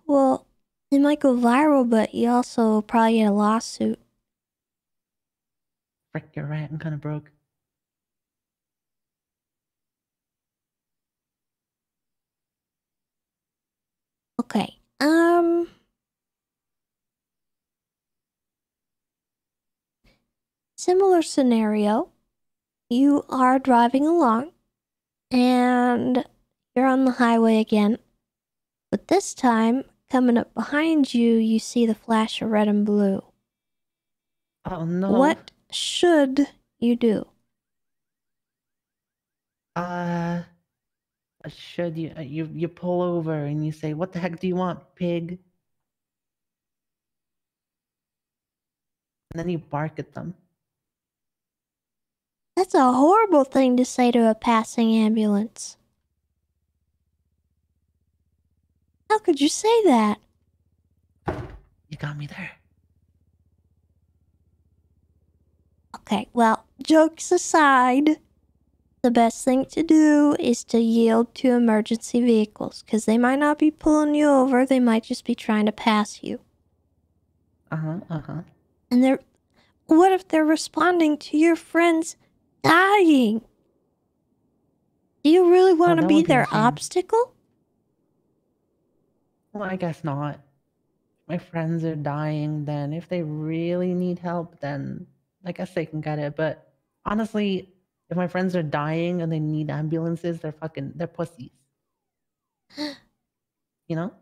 S2: Well, it might go viral, but you also probably get a lawsuit.
S7: Frick, you're right. I'm kind of broke.
S2: Okay. Similar scenario. You are driving along, and you're on the highway again. But this time, coming up behind you, you see the flash of red and blue.
S7: Oh no.
S2: What should you do?
S7: Should you you pull over and you say, "What the heck do you want, pig?" And then you bark at them.
S2: That's a horrible thing to say to a passing ambulance. How could you say that?
S7: You got me there.
S2: Okay, well, jokes aside, the best thing to do is to yield to emergency vehicles, because they might not be pulling you over, they might just be trying to pass you. And what if they're responding to your friends dying? Do you really want to be their obstacle?
S7: Well, I guess not. My friends are dying, then if they really need help, then I guess they can get it. But honestly, if my friends are dying and they need ambulances, they're pussies. You know?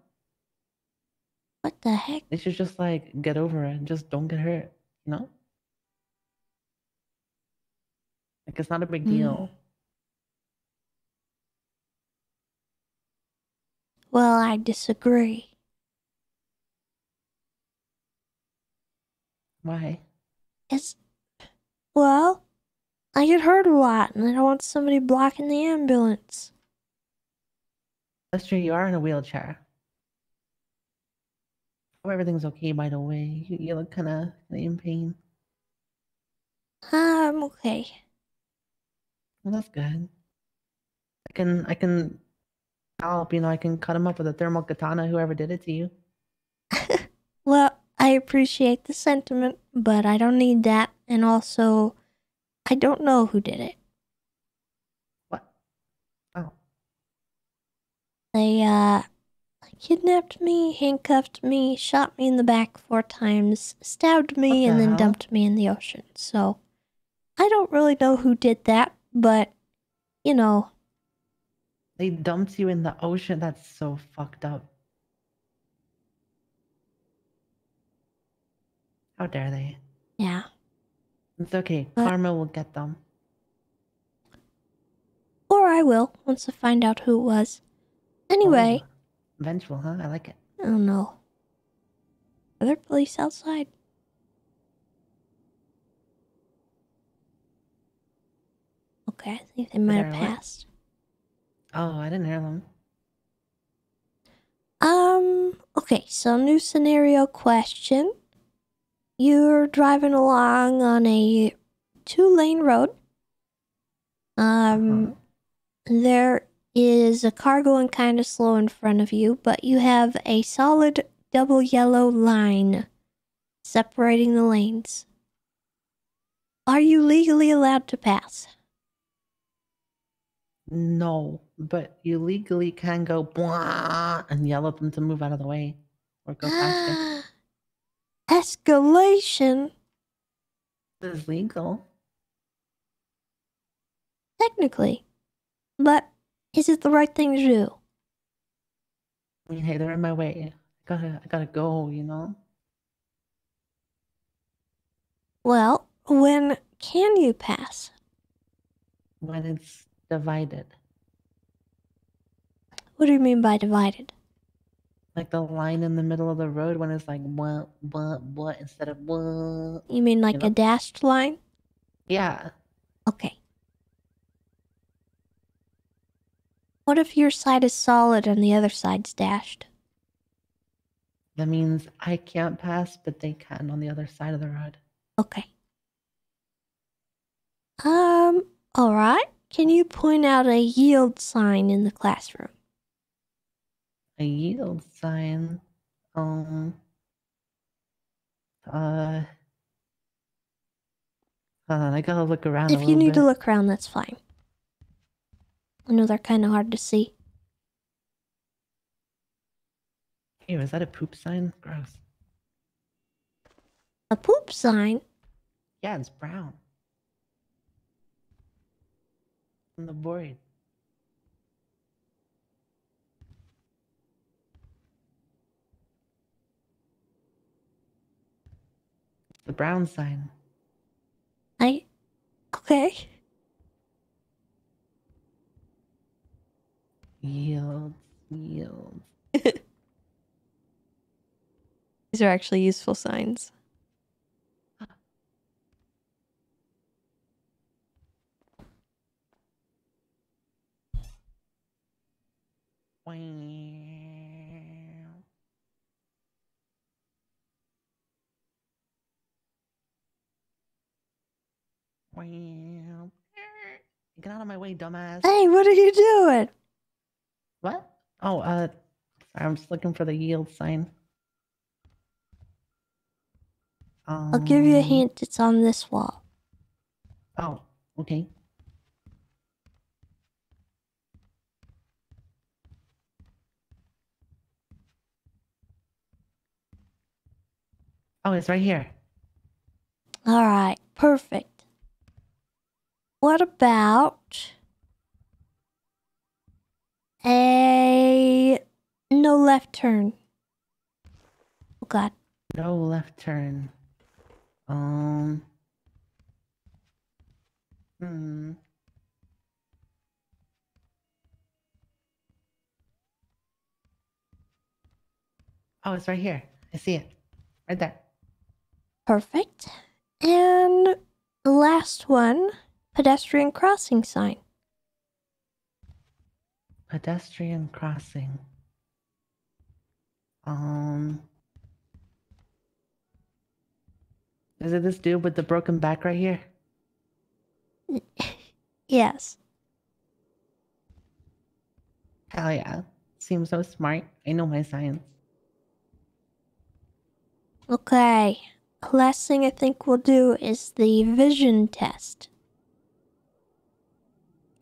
S2: What the heck?
S7: They should just like get over it. Just don't get hurt. You know? Like it's not a big deal.
S2: Well, I disagree.
S7: Why?
S2: Well, I get hurt a lot, and I don't want somebody blocking the ambulance.
S7: That's true. You are in a wheelchair. Oh, everything's okay, by the way. You look kind of in pain.
S2: I'm okay.
S7: Well, that's good. I can help. You know, I can cut him up with a thermal katana. Whoever did it to you.
S2: Well, I appreciate the sentiment, but I don't need that. And also, I don't know who did it.
S7: What? Oh.
S2: They kidnapped me, handcuffed me, shot me in the back 4 times, stabbed me, and then dumped me in the ocean. So, I don't really know who did that, but, you know.
S7: They dumped you in the ocean? That's so fucked up. How dare they?
S2: Yeah.
S7: It's okay. Karma will get them.
S2: Or I will, once I find out who it was. Anyway.
S7: Oh, vengeful, huh? I like it.
S2: I don't know. Are there police outside? Okay, I think they might have passed.
S7: Oh, I didn't hear them.
S2: Okay, so new scenario question. You're driving along on a 2-lane road. There is a car going kind of slow in front of you, but you have a solid double yellow line separating the lanes. Are you legally allowed to pass?
S7: No, but you legally can go blah and yell at them to move out of the way or go faster.
S2: Escalation?
S7: This is legal.
S2: Technically. But is it the right thing to do?
S7: I mean, hey, they're in my way. I gotta go, you know?
S2: Well, when can you pass?
S7: When it's divided.
S2: What do you mean by divided?
S7: Like the line in the middle of the road when it's like what instead of what.
S2: You mean like a dashed line?
S7: Yeah.
S2: Okay. What if your side is solid and the other side's dashed?
S7: That means I can't pass, but they can on the other side of the road.
S2: Okay. Alright. Can you point out a yield sign in the classroom?
S7: A yield sign. Hold on, I gotta look around a little bit.
S2: If you need to look around, that's fine. I know they're kind of hard to see.
S7: Hey, was that a poop sign? Gross.
S2: A poop sign?
S7: Yeah, it's brown. On the board. The brown sign.
S2: Okay.
S7: Yield.
S2: These are actually useful signs.
S7: Get out of my way, dumbass.
S2: Hey, what are you doing?
S7: What? Oh, sorry, I'm just looking for the yield sign.
S2: I'll give you a hint. It's on this wall.
S7: Oh, okay. Oh, it's right here.
S2: All right, perfect. What about a no left turn? Oh God.
S7: No left turn. Hmm. Oh, it's right here. I see it. Right there.
S2: Perfect. And the last one, pedestrian crossing sign.
S7: Pedestrian crossing. Is it this dude with the broken back right here?
S2: Yes.
S7: Hell yeah. Seems so smart. I know my science.
S2: Okay. Last thing I think we'll do is the vision test.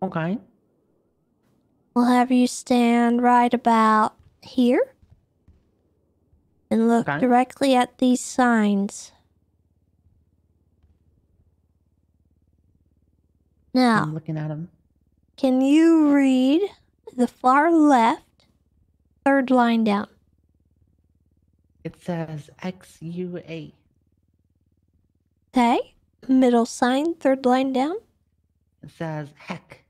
S7: Okay.
S2: We'll have you stand right about here and look directly at these signs. Now,
S7: I'm looking at him.
S2: can you read the far left, third line down?
S7: It says XUA.
S2: Okay. Middle sign, third line down.
S7: It says heck.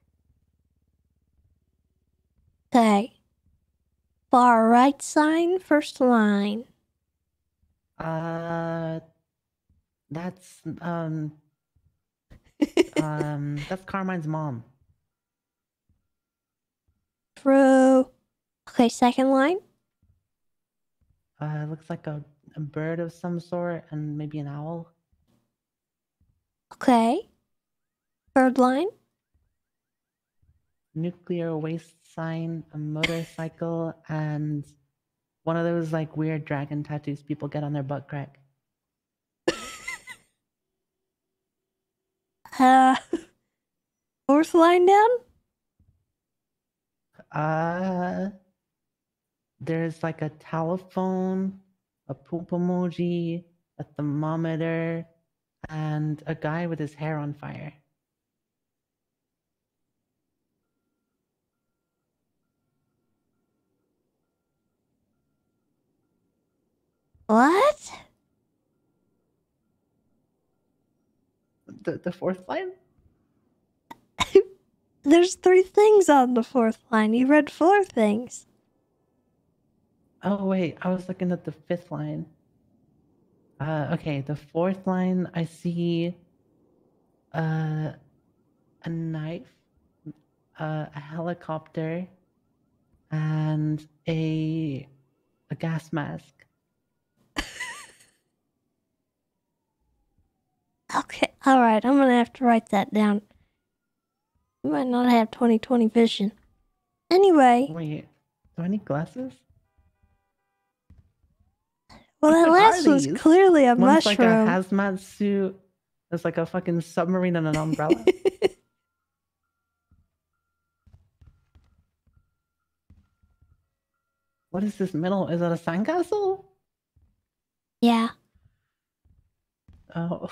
S2: Okay. Far right sign, first line.
S7: That's that's Carmine's mom.
S2: True. Okay, second line.
S7: It looks like a bird of some sort and maybe an owl.
S2: Okay. Third line.
S7: Nuclear waste sign, a motorcycle, and one of those like weird dragon tattoos people get on their butt crack.
S2: Fourth line down.
S7: There's like a telephone, a poop emoji, a thermometer, and a guy with his hair on fire.
S2: What?
S7: The fourth line?
S2: There's 3 things on the fourth line. You read 4 things.
S7: Oh wait, I was looking at the fifth line. Okay, the fourth line I see a knife, a helicopter, and a gas mask.
S2: Okay, alright, I'm gonna have to write that down. You might not have 20/20 vision. Anyway.
S7: Wait, do I need glasses?
S2: Well, that last one's clearly a
S7: One's
S2: mushroom.
S7: like a hazmat suit. There's like a fucking submarine and an umbrella. What is this middle? Is that a sandcastle?
S2: Yeah.
S7: Oh.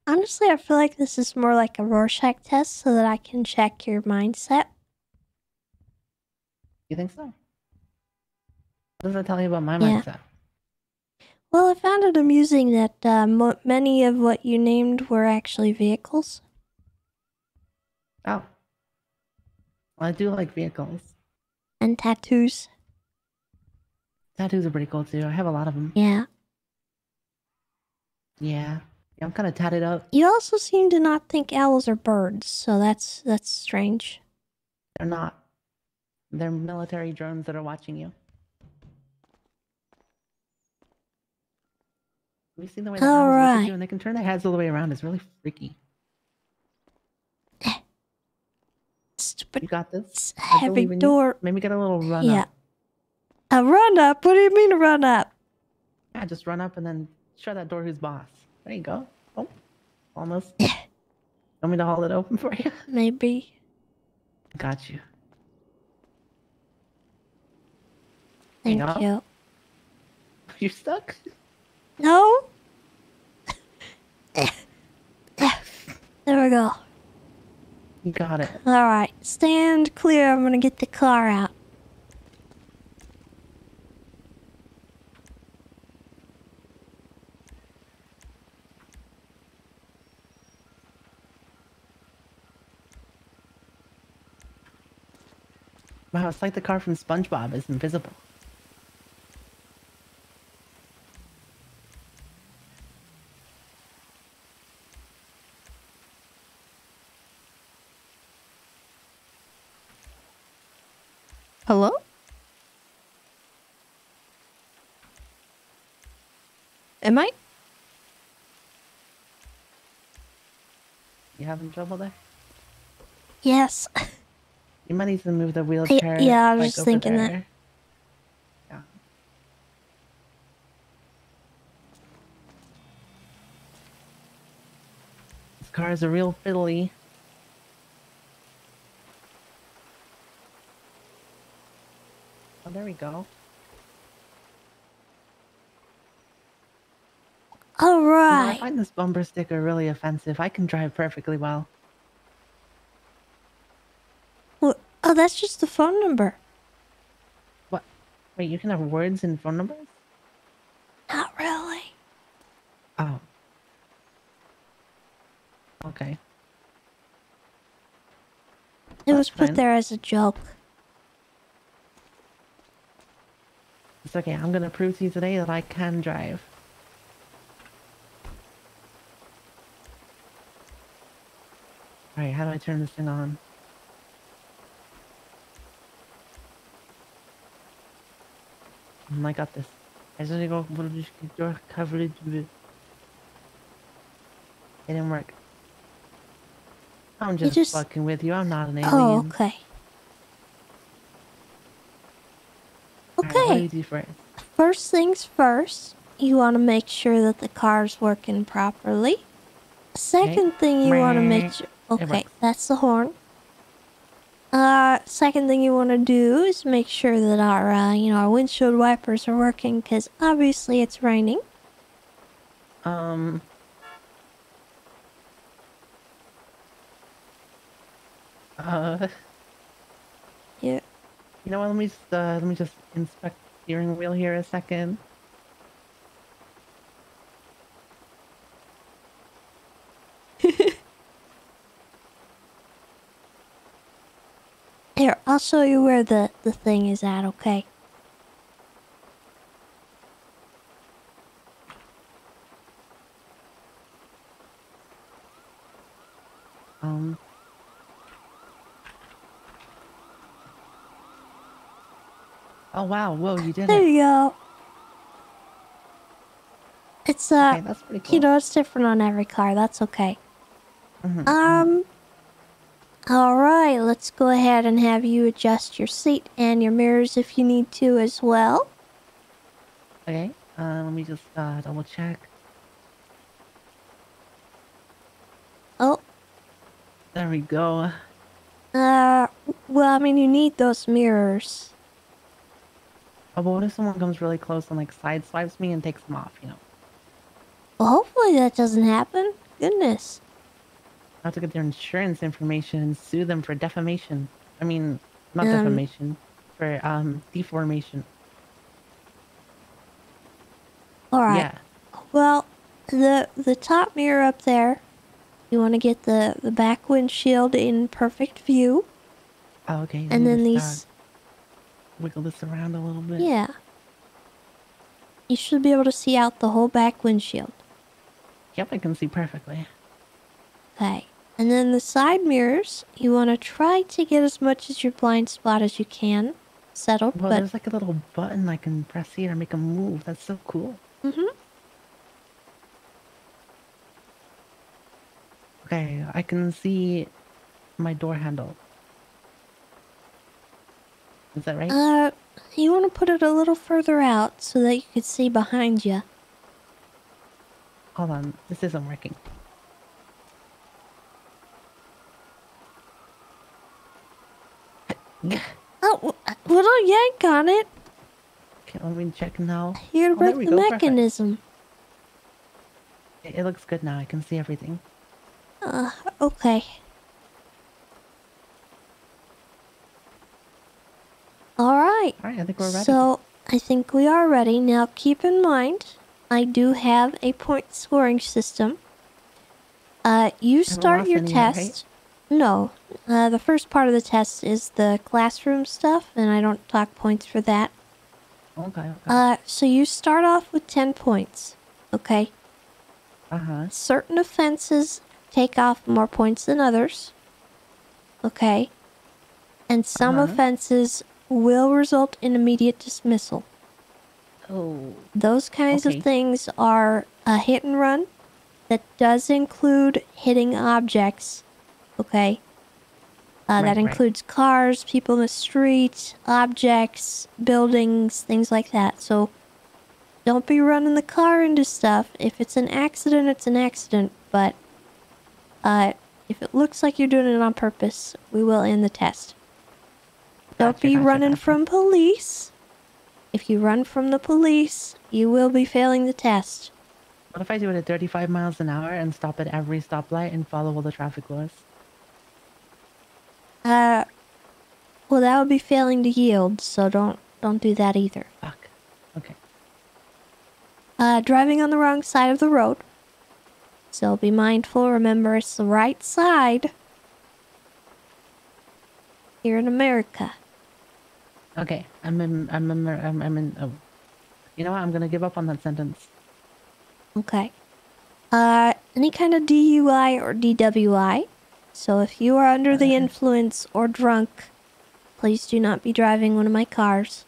S2: Honestly, I feel like this is more like a Rorschach test so that I can check your mindset.
S7: You think so? What does that tell you about my
S2: Yeah.
S7: mindset?
S2: Well, I found it amusing that many of what you named were actually vehicles.
S7: Oh. Well, I do like vehicles.
S2: And tattoos.
S7: Tattoos are pretty cool too. I have a lot of them.
S2: Yeah.
S7: Yeah. Yeah, I'm kind of tatted up.
S2: You also seem to not think owls are birds, so that's strange.
S7: They're not. They're military drones that are watching you. Have you seen the way the owls look at you and they can turn their heads all the way around? It's really freaky.
S2: Stupid.
S7: You got this.
S2: It's a
S7: I
S2: heavy
S7: believe in you.
S2: door.
S7: Maybe get a little run
S2: Yeah.
S7: up.
S2: A run up? What do you mean a run up?
S7: Yeah, just run up and then shut that door. Who's boss? There you go. Oh, almost. Want me to hold it open for you?
S2: Maybe.
S7: Got you.
S2: Thank
S7: Hang on.
S2: you.
S7: You stuck?
S2: No? There we go.
S7: You got it.
S2: Alright, stand clear. I'm gonna get the car out.
S7: Wow, it's like the car from SpongeBob is invisible.
S2: Hello? Am I?
S7: You having trouble there?
S2: Yes.
S7: You might need to move the wheelchair.
S2: Yeah, I was
S7: like,
S2: just
S7: over
S2: thinking that.
S7: there. Yeah. This car is a real fiddly. Oh, there we go. I
S2: Alright.
S7: find this bumper sticker really offensive. I can drive perfectly well.
S2: Oh, that's just the phone number.
S7: What? Wait, you can have words and phone numbers?
S2: Not really.
S7: Oh. Okay.
S2: It was put
S7: fine.
S2: there as a joke.
S7: It's okay. I'm gonna prove to you today that I can drive. Alright, how do I turn this thing on? I got this. I just need to go door coverage. It didn't work. I'm just fucking with you. I'm not an alien.
S2: Oh, okay.
S7: Alright, what do
S2: Okay.
S7: you do first?
S2: First things first, you want to make sure that the car's working properly. Second thing you want to make sure... Okay,
S7: works.
S2: that's the horn. Second thing you want to do is make sure that our, our windshield wipers are working, because obviously it's raining. Yeah.
S7: You know what? Let me just inspect the steering wheel here a second.
S2: Here, I'll show you where the thing is at, okay?
S7: Oh wow! Whoa, you did
S2: There
S7: it.
S2: you go. It's,
S7: Okay, that's pretty cool.
S2: it's different on every car. That's okay.
S7: Mhm,
S2: Alright, let's go ahead and have you adjust your seat and your mirrors if you need to as well.
S7: Okay, let me just double check.
S2: Oh,
S7: There we go.
S2: well, I mean, you need those mirrors.
S7: Oh, but what if someone comes really close and like side swipes me and takes them off, you know?
S2: Well, hopefully that doesn't happen. Goodness.
S7: I have to get their insurance information and sue them for defamation. I mean, not
S2: Um,
S7: defamation, for deformation.
S2: Alright.
S7: Yeah.
S2: Well, the top mirror up there, you want to get the back windshield in perfect view.
S7: Oh, okay.
S2: And then
S7: Let me
S2: these...
S7: just, wiggle this around a little bit.
S2: Yeah. You should be able to see out the whole back windshield.
S7: Yep, I can see perfectly.
S2: Okay. And then the side mirrors, you want to try to get as much as your blind spot as you can settled,
S7: Well,
S2: but...
S7: there's like a little button I can press here and make them move. That's so cool. Okay, I can see my door handle. Is that right?
S2: You want to put it a little further out so that you can see behind you.
S7: Hold on, this isn't working.
S2: Oh, little yank on it.
S7: Okay, let me check now.
S2: You're gonna break the mechanism.
S7: It looks good now. I can see everything.
S2: Okay. Alright.
S7: Alright, I think we're ready.
S2: So, I think we are ready. Now, keep in mind, I do have a point scoring system. You start your test. No. The first part of the test is the classroom stuff, and I don't talk points for that.
S7: Okay.
S2: So you start off with 10 points. Okay? Certain offenses take off more points than others. Okay? And some offenses will result in immediate dismissal.
S7: Oh.
S2: Those kinds of things are a hit and run that does include hitting objects. Okay? That includes cars, people in the street, objects, buildings, things like that. So don't be running the car into stuff. If it's an accident, it's an accident. But if it looks like you're doing it on purpose, we will end the test. Don't be running from police. If you run from the police, you will be failing the test.
S7: What if I do it at 35 miles an hour and stop at every stoplight and follow all the traffic laws?
S2: Well, that would be failing to yield, so don't do that either.
S7: Fuck. Okay.
S2: Driving on the wrong side of the road. So be mindful, remember it's the right side. Here in America.
S7: Okay, I'm in, oh. You know what, I'm gonna give up on that sentence.
S2: Okay. Any kind of DUI or DWI. So if you are under the influence or drunk, please do not be driving one of my cars.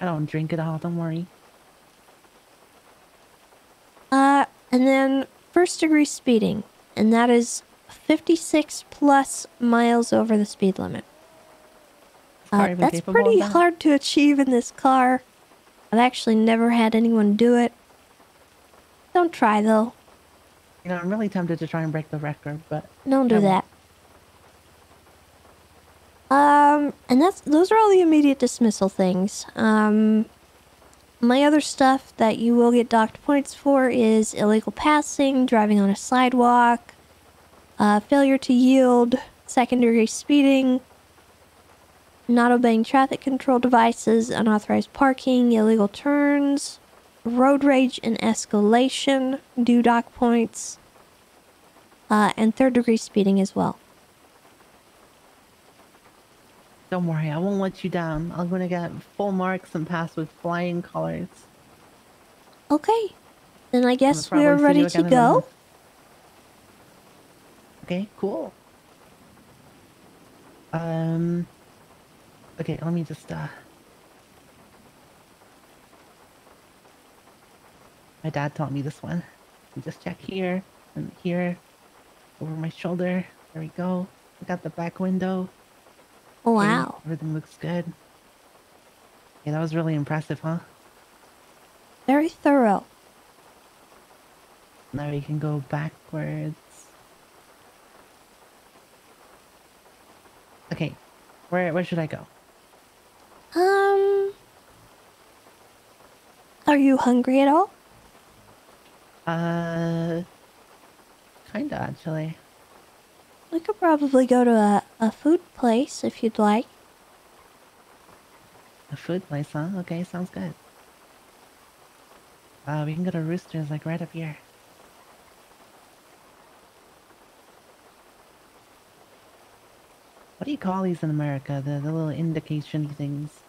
S7: I don't drink at all, don't worry.
S2: And then first degree speeding. And that is 56 plus miles over the speed limit. That's pretty hard to achieve in this car. I've actually never had anyone do it. Don't try though.
S7: You know, I'm really tempted to try and break the record, but...
S2: Don't do that. And those are all the immediate dismissal things. My other stuff that you will get docked points for is illegal passing, driving on a sidewalk, failure to yield, second-degree speeding, not obeying traffic control devices, unauthorized parking, illegal turns, road rage and escalation, do dock points, and third-degree speeding as well.
S7: Don't worry, I won't let you down. I'm gonna get full marks and pass with flying colors.
S2: Okay. Then I guess we are ready to go.
S7: Okay, cool. Okay, let me just, my dad taught me this one. Let me just check here and here. Over my shoulder. There we go. I got the back window.
S2: Oh, wow.
S7: Okay, everything looks good. Yeah, that was really impressive, huh?
S2: Very thorough.
S7: Now we can go backwards. Okay, where should I go?
S2: Are you hungry at all?
S7: Kinda, actually.
S2: We could probably go to a food place if you'd like.
S7: A food place, huh? Okay, sounds good. We can go to Roosters, like, right up here. What do you call these in America? The little indication things?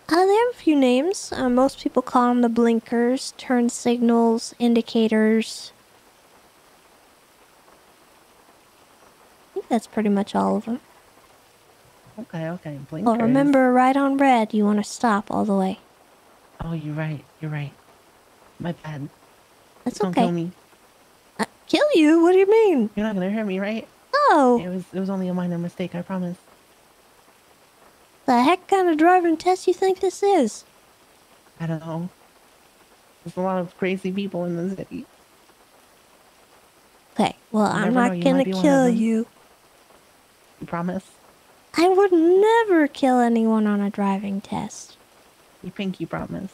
S2: They have a few names. Most people call them the blinkers, turn signals, indicators. I think that's pretty much all of them.
S7: Okay, blinkers.
S2: Oh, remember, right on red, you want to stop all the way.
S7: Oh, you're right. My bad.
S2: That's
S7: Don't
S2: okay.
S7: kill me.
S2: Kill you? What do you mean?
S7: You're not gonna hurt me, right?
S2: No.
S7: It was only a minor mistake, I promise.
S2: The heck kind of driving test you think this is?
S7: I don't know. There's a lot of crazy people in the city.
S2: Okay, well,
S7: You
S2: I'm
S7: never know,
S2: not
S7: you
S2: gonna
S7: might be one of
S2: kill
S7: them.
S2: you.
S7: You promise?
S2: I would never kill anyone on a driving test.
S7: You pinky promise.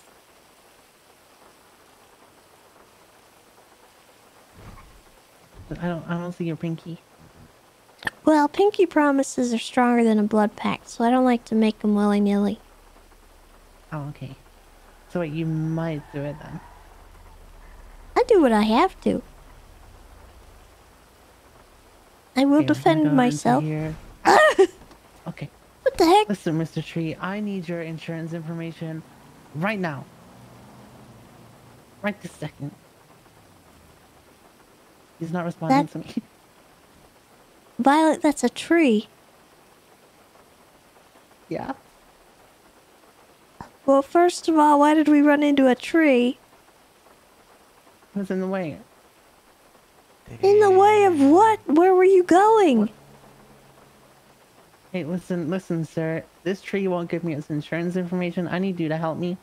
S7: I don't see your pinky.
S2: Well, pinky promises are stronger than a blood pact, so I don't like to make them willy-nilly.
S7: Oh, okay. So wait, you might do it then.
S2: I do what I have to. I will
S7: Okay, we're gonna
S2: defend
S7: go into
S2: myself.
S7: here. Okay.
S2: What the heck?
S7: Listen, Mr. Tree, I need your insurance information right now. Right this second. He's not responding to me.
S2: Violet, that's a tree.
S7: Yeah.
S2: Well, first of all, why did we run into a tree?
S7: What's in the way?
S2: In the way of what? Where were you going?
S7: Hey, listen, sir. This tree won't give me its insurance information. I need you to help me.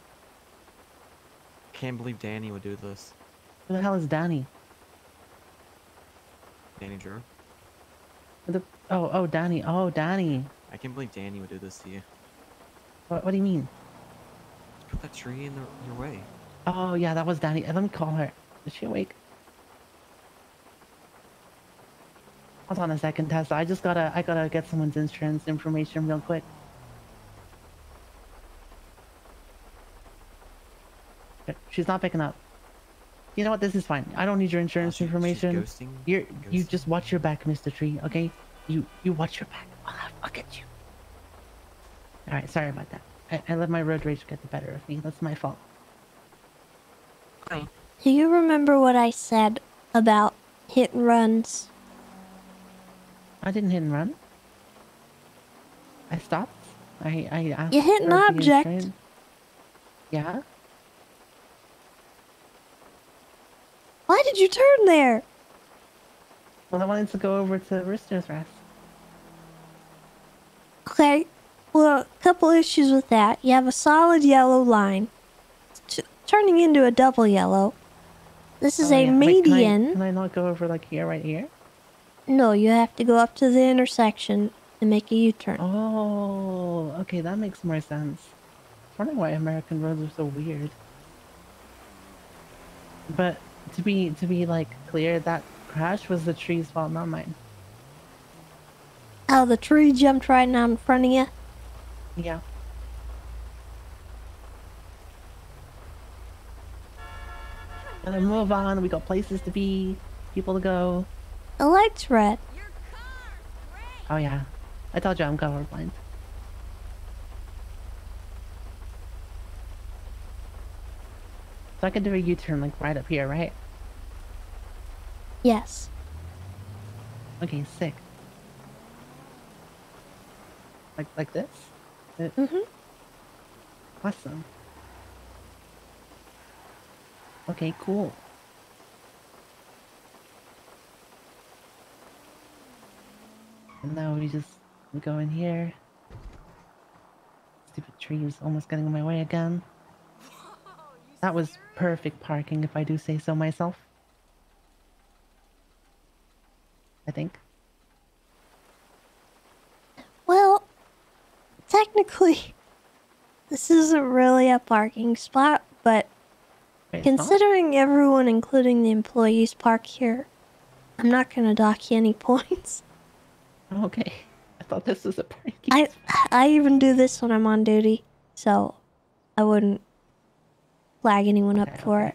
S12: Can't believe Danny would do this.
S7: Who the hell is Danny?
S12: Danny Drew.
S7: Oh, Danny. Oh, Danny.
S12: I can't believe Danny would do this to you.
S7: What do you mean?
S12: Put that tree in your way.
S7: Oh, yeah, that was Danny. Let me call her. Is she awake? Hold on a second, Tessa. I gotta get someone's insurance information real quick. She's not picking up. You know what? This is fine. I don't need your insurance information. You just watch your back, Mr. Tree. Okay? You watch your back. I'll get you. All right. Sorry about that. I let my road rage get the better of me. That's my fault.
S2: Do you remember what I said about hit and runs?
S7: I didn't hit and run. I stopped. I asked.
S2: You hit an
S7: for the
S2: object.
S7: insurance. Yeah.
S2: Why did you turn there?
S7: Well, I wanted to go over to Rooster's Rest.
S2: Okay, well, a couple issues with that. You have a solid yellow line. It's turning into a double yellow. This is
S7: Oh,
S2: a
S7: yeah. Wait,
S2: median.
S7: can I not go over like here, right here?
S2: No, you have to go up to the intersection and make a U-turn.
S7: Oh, okay, that makes more sense. I wonder why American roads are so weird. But to be like clear, that crash was the tree's fault, not mine.
S2: Oh, the tree jumped right now in front of you?
S7: Yeah. Gotta move on. We got places to be, people to go.
S2: The light's red.
S7: Oh yeah, I told you I'm colorblind. So I could do a U-turn like right up here, right?
S2: Yes.
S7: Okay, sick. Like this?
S2: Mm-hmm.
S7: Awesome. Okay, cool. And now we just go in here. Stupid tree is almost getting in my way again. That was perfect parking, if I do say so myself. I think.
S2: Well, technically, this isn't really a parking spot, but
S7: Wait,
S2: considering everyone, including the employees, park here, I'm not gonna dock you any points.
S7: Okay. I thought this was a parking.
S2: I even do this when I'm on duty, so I wouldn't flag anyone up for it.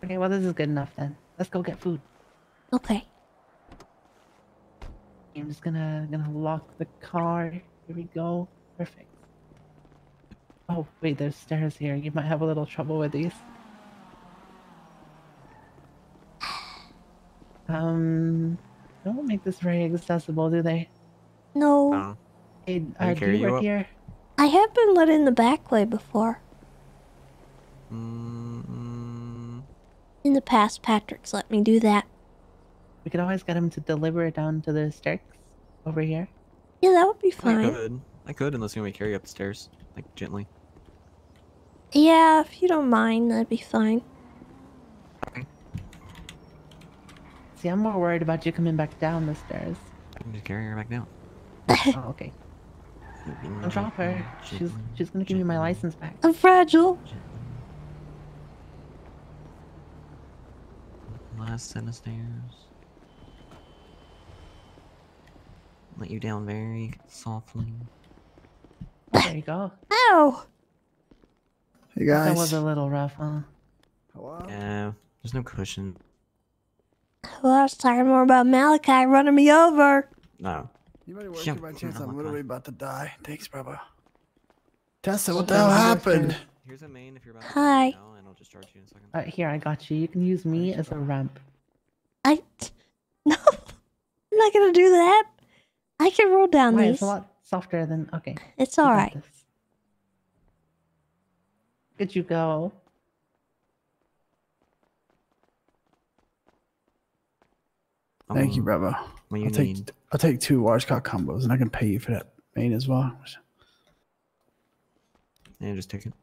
S7: Okay, well this is good enough then. Let's go get food.
S2: Okay.
S7: I'm just gonna lock the car. Here we go. Perfect. Oh wait, there's stairs here. You might have a little trouble with these. They don't make this very accessible, do they?
S2: No.
S7: Hey,
S12: Can
S7: do you work here?
S2: I have been let in the back way before.
S12: Mm-mm.
S2: In the past, Patrick's let me do that.
S7: We could always get him to deliver it down to the stairs over here.
S2: Yeah, that would be
S12: I
S2: fine.
S12: could. I could, unless you want me to carry you up the stairs, like gently.
S2: Yeah, if you don't mind, that'd be fine.
S7: See, I'm more worried about you coming back down the stairs.
S12: I can just carry her back down.
S7: Oh, okay. Don't drop her. She's gonna give me my license back.
S2: I'm fragile.
S12: Last set of stairs. Let you down very softly.
S7: There you go.
S2: Ow!
S13: Hey
S7: That was
S13: guys.
S7: a little rough, huh?
S13: Hello?
S12: Yeah, there's no cushion.
S2: Well, I was talking more about Malachi running me over.
S12: No.
S13: Anybody work
S12: Yeah,
S13: here by chance? I'm
S12: Malachi.
S13: literally about to die. Thanks, brother. Tessa, what the hell happened?
S12: Here's a main if you're about to
S2: Hi.
S12: die now, and I'll just charge you in a second.
S7: Here, I got you. You can use me as a ramp.
S2: No, I'm not gonna do that. I can roll down
S7: Why?
S2: these.
S7: It's a lot softer than. Okay.
S2: It's
S7: You got
S2: alright.
S7: this. Could you go?
S13: Thank you, brother.
S12: What you
S13: I'll take 2 large cock combos, and I can pay you for that main as well.
S12: Yeah, just take it.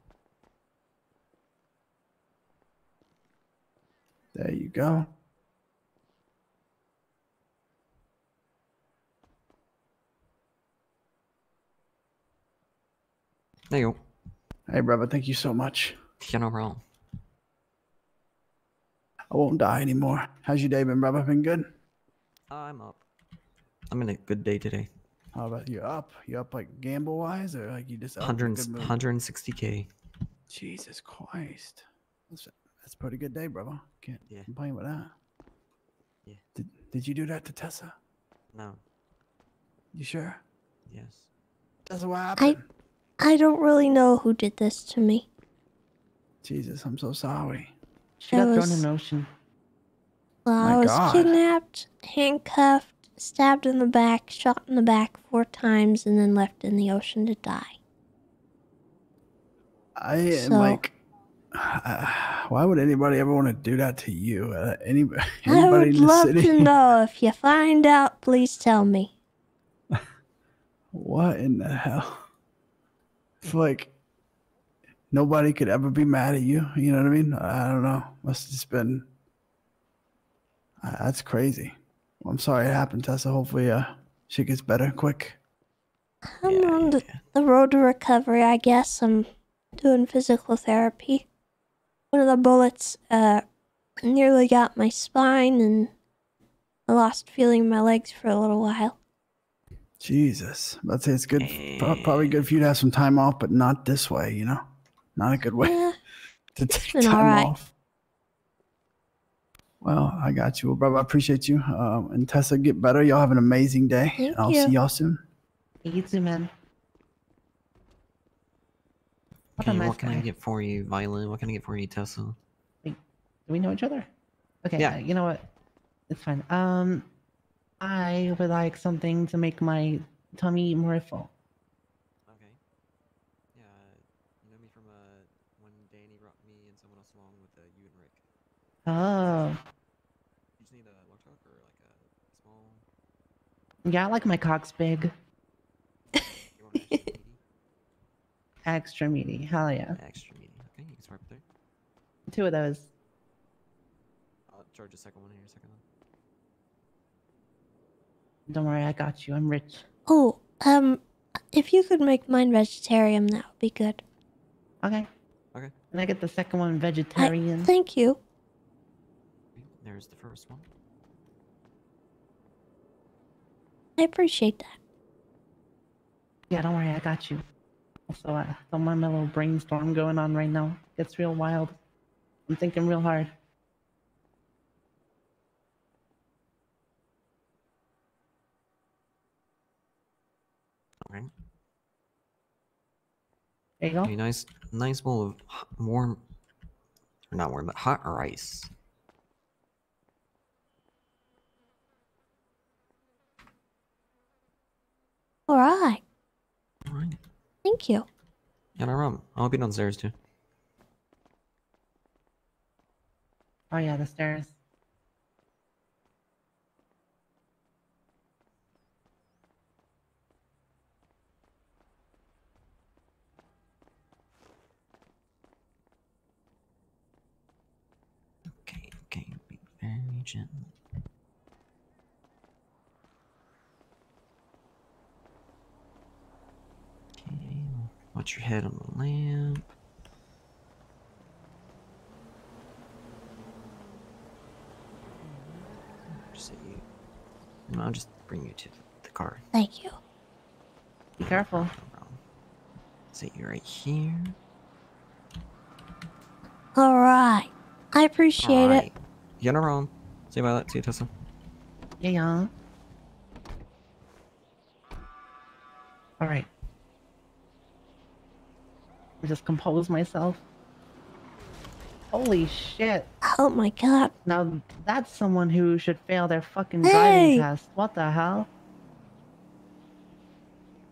S13: There you go.
S12: There you go.
S13: Hey, brother, thank you so much.
S12: Yeah, no problem.
S13: I won't die anymore. How's your day been, brother? Been good?
S12: I'm up. I'm in a good day today.
S13: How about you up? You up like gamble wise, or like you just up in a
S12: 100,
S13: good mood?
S12: 160K.
S13: Jesus Christ, that's a pretty good day, brother. Can't complain with that.
S12: Yeah.
S13: Did you do that to Tessa?
S12: No.
S13: You sure?
S12: Yes.
S13: Tessa, what happened?
S2: I don't really know who did this to me.
S13: Jesus, I'm so sorry.
S7: She got thrown in the ocean.
S2: Well,
S13: My
S2: I was
S13: God.
S2: kidnapped, handcuffed, stabbed in the back, shot in the back 4 times, and then left in the ocean to die.
S13: I am like, why would anybody ever want to do that to you? Anybody
S2: I would
S13: in the
S2: love
S13: city?
S2: to know. If you find out, please tell me.
S13: What in the hell? It's like nobody could ever be mad at you. You know what I mean? I don't know. Must have just been. That's crazy. Well, I'm sorry it happened, Tessa. Hopefully, she gets better quick.
S2: I'm on the road to recovery, I guess. I'm doing physical therapy. One of the bullets nearly got my spine, and I lost feeling in my legs for a little while.
S13: Jesus, I'd say it's good. Probably good for you to have some time off, but not this way. You know, not a good way to take
S2: been
S13: time
S2: alright.
S13: off. Well, I got you, well, brother. I appreciate you. And Tessa, get better. Y'all have an amazing day.
S2: Thank
S13: I'll
S2: you.
S13: see y'all soon.
S7: You too, man.
S12: Okay,
S7: a nice
S12: what can I
S7: guy.
S12: get for you, Violet? What can I get for you, Tessa?
S7: Do we know each other? Okay,
S12: Yeah.
S7: you know what? It's fine. I would like something to make my tummy more full.
S12: Okay. Yeah, you know me from when Danny brought me and someone else along with you and Rick.
S7: Oh.
S12: You just need a large cock or like a small?
S7: Yeah, I like my cocks big.
S12: You want an extra meaty?
S7: Extra meaty. Hell yeah.
S12: Extra meaty. Okay, you can swipe it there.
S7: 2 of those.
S12: I'll charge a second one here in a second.
S7: Don't worry, I got you. I'm rich.
S2: Oh, if you could make mine vegetarian, that would be good.
S7: Okay.
S12: Okay.
S7: And I get the second one vegetarian.
S2: Thank you.
S12: There's the first one.
S2: I appreciate that.
S7: Yeah, don't worry, I got you. Also, I'm on my little brainstorm going on right now. It's real wild. I'm thinking real hard.
S12: Alright.
S7: There you go.
S12: A nice bowl of warm, or not warm, but hot rice.
S2: Alright.
S12: Alright.
S2: Thank you.
S12: Yeah, no problem. I'll be downstairs too.
S7: Oh yeah, the stairs.
S12: gently. Okay, watch your head on the lamp. Just set you. And I'll just bring you to the car.
S2: Thank you.
S7: Be careful.
S12: No problem. Set you right here.
S2: All right. I appreciate it.
S12: You're not wrong. See you, Violet. See you, Tessa.
S7: Yeah. All right. I just compose myself. Holy shit.
S2: Oh my god.
S7: Now that's someone who should fail their fucking
S2: Hey!
S7: driving test. What the hell?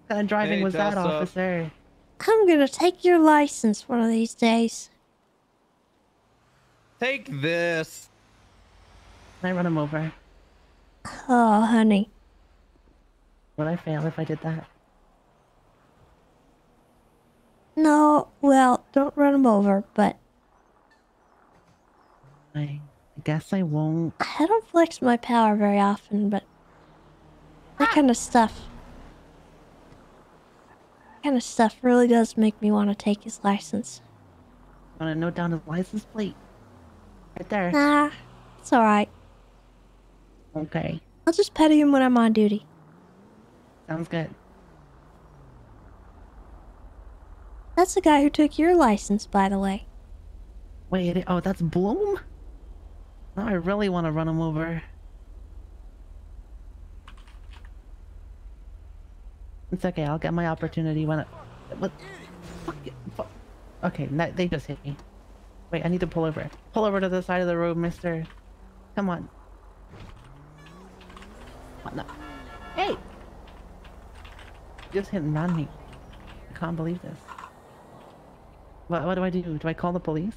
S7: What kind of driving was that,
S14: Tessa.
S7: officer?
S2: I'm gonna take your license one of these days.
S14: Take this.
S7: Can I run him over?
S2: Oh, honey.
S7: Would I fail if I did that?
S2: No, well, don't run him over, but
S7: I guess I won't.
S2: I don't flex my power very often, but that kind of stuff really does make me want to take his license.
S7: Want to note down his license plate? Right there.
S2: Nah, it's alright.
S7: Okay.
S2: I'll just petty him when I'm on duty.
S7: Sounds good.
S2: That's the guy who took your license, by the way.
S7: Wait, oh, that's Bloom? Now I really want to run him over. It's okay, I'll get my opportunity when it... What? Fuck. Okay, they just hit me. Wait, I need to pull over. Pull over to the side of the road, mister. Come on. What the? Hey! Just hit and ran me. I can't believe this. What do I do? Do I call the police?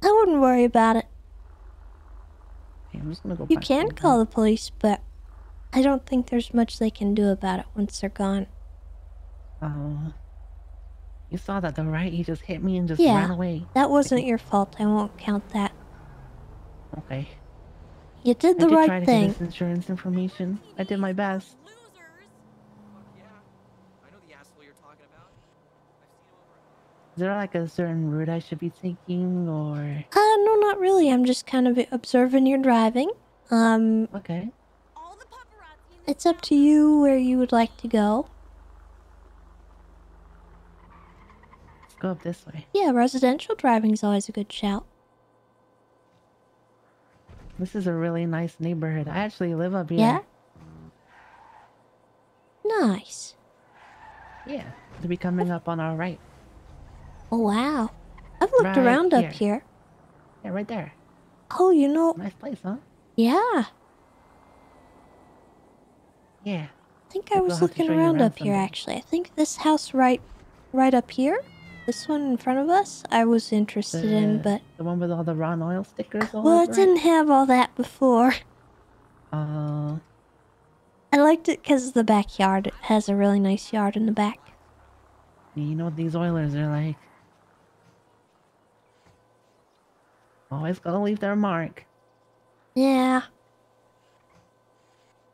S2: I wouldn't worry about it.
S7: Okay, I'm just gonna go
S2: You
S7: back
S2: can
S7: over.
S2: call the police, but I don't think there's much they can do about it once they're gone.
S7: Oh. You saw that though, right? He just hit me and just
S2: Yeah,
S7: ran away.
S2: that wasn't your fault. I won't count that.
S7: Okay.
S2: You did the
S7: I did
S2: right
S7: try to
S2: thing.
S7: get his insurance information. I did my best. Is there like a certain route I should be taking, or?
S2: No, not really. I'm just kind of observing your driving.
S7: Okay.
S2: It's up to you where you would like to go.
S7: Let's go up this way.
S2: Yeah, residential driving's always a good shout.
S7: This is a really nice neighborhood. I actually live up here.
S2: Yeah? Nice.
S7: Yeah. To be coming up on our right.
S2: Oh, wow. I've looked
S7: Right
S2: around
S7: here.
S2: up here.
S7: Yeah, right there.
S2: Oh, you know...
S7: Nice place, huh?
S2: Yeah.
S7: Yeah.
S2: I think I
S7: We'll
S2: was
S7: have to
S2: looking
S7: show you
S2: around
S7: around
S2: up here,
S7: someday.
S2: actually. I think this house right up here, this one in front of us, I was interested in, but...
S7: The one with all the Ron Oil stickers all
S2: Well,
S7: over
S2: it didn't have all that before.
S7: Uh,
S2: I liked it because of the backyard. It has a really nice yard in the back.
S7: you know what these Oilers are like. Always gotta leave their mark.
S2: Yeah.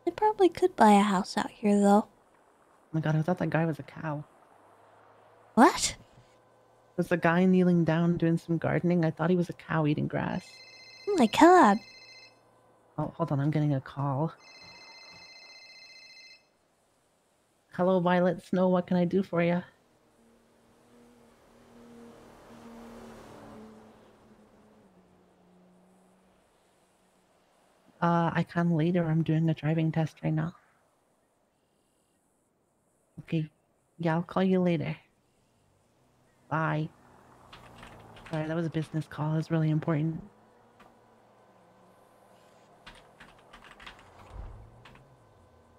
S2: They probably could buy a house out here, though.
S7: Oh my god, I thought that guy was a cow.
S2: What?
S7: Was a guy kneeling down doing some gardening? I thought he was a cow eating grass.
S2: Oh my god.
S7: Oh, hold on, I'm getting a call. Hello, Violet Snow, what can I do for you? I can later. I'm doing a driving test right now. Okay. Yeah, I'll call you later. Bye. Sorry, that was a business call. It's really important.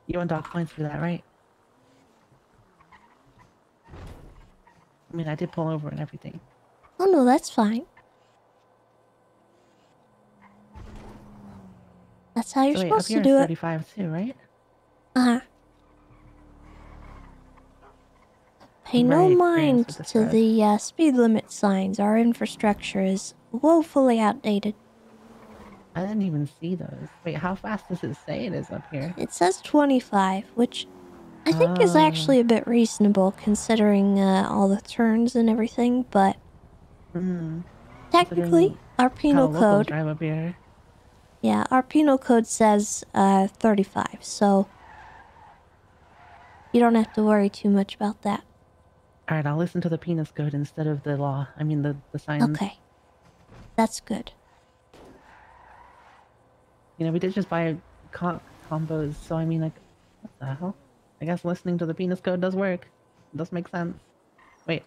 S7: You want dock points for that, right? I mean, I did pull over and everything.
S2: Oh no, that's fine. That's how you're
S7: So wait,
S2: supposed
S7: up here
S2: to do
S7: is
S2: it.
S7: 35 too, right?
S2: Uh-huh. Pay no
S7: very
S2: mind
S7: experienced with this
S2: to
S7: road.
S2: the speed limit signs. Our infrastructure is woefully outdated.
S7: I didn't even see those. Wait, how fast does it say it is up here?
S2: It says 25, which I think is actually a bit reasonable considering all the turns and everything, but technically, our penal
S7: how locals
S2: code...
S7: drive up here.
S2: Yeah, our penal code says 35, so you don't have to worry too much about that.
S7: Alright, I'll listen to the penis code instead of the law. I mean, the signs.
S2: Okay. That's good.
S7: You know, we did just buy combos, so I mean, like, what the hell? I guess listening to the penis code does work. It does make sense. Wait,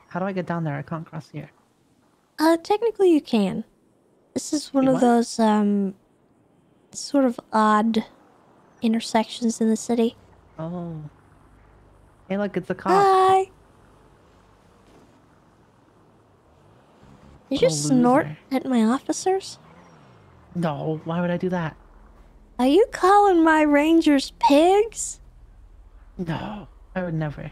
S7: how do I get down there? I can't cross here.
S2: Technically you can. This is one of those, sort of odd intersections in the city.
S7: Oh. Hey, look, it's a cop.
S2: Hi! Did you
S7: Oh,
S2: snort
S7: loser.
S2: at my officers?
S7: No, why would I do that?
S2: Are you calling my rangers pigs?
S7: No, I would never.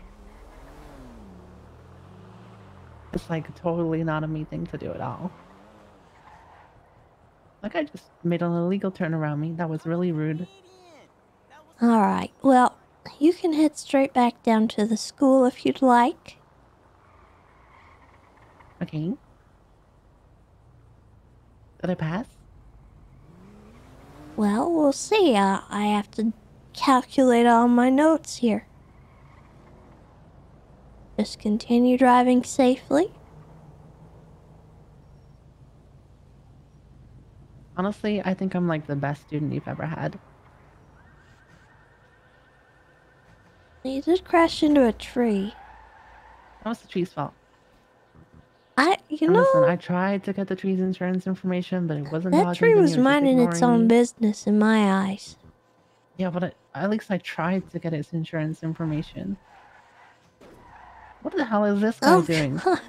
S7: It's like totally not a me thing to do at all. Like I just made an illegal turn around me. That was really rude.
S2: Alright, well, you can head straight back down to the school if you'd like.
S7: Okay. Did I pass?
S2: Well, we'll see. I have to calculate all my notes here. Just continue driving safely.
S7: Honestly, I think I'm like the best student you've ever had.
S2: You did crash into a tree.
S7: That was the tree's fault.
S2: You
S7: And
S2: know...
S7: listen, I tried to get the tree's insurance information, but it wasn't
S2: That
S7: dodging
S2: tree
S7: me,
S2: was
S7: it just
S2: minding its
S7: ignoring
S2: own
S7: me.
S2: business in my eyes.
S7: Yeah, but at least I tried to get its insurance information. What the hell is this guy doing?
S2: God.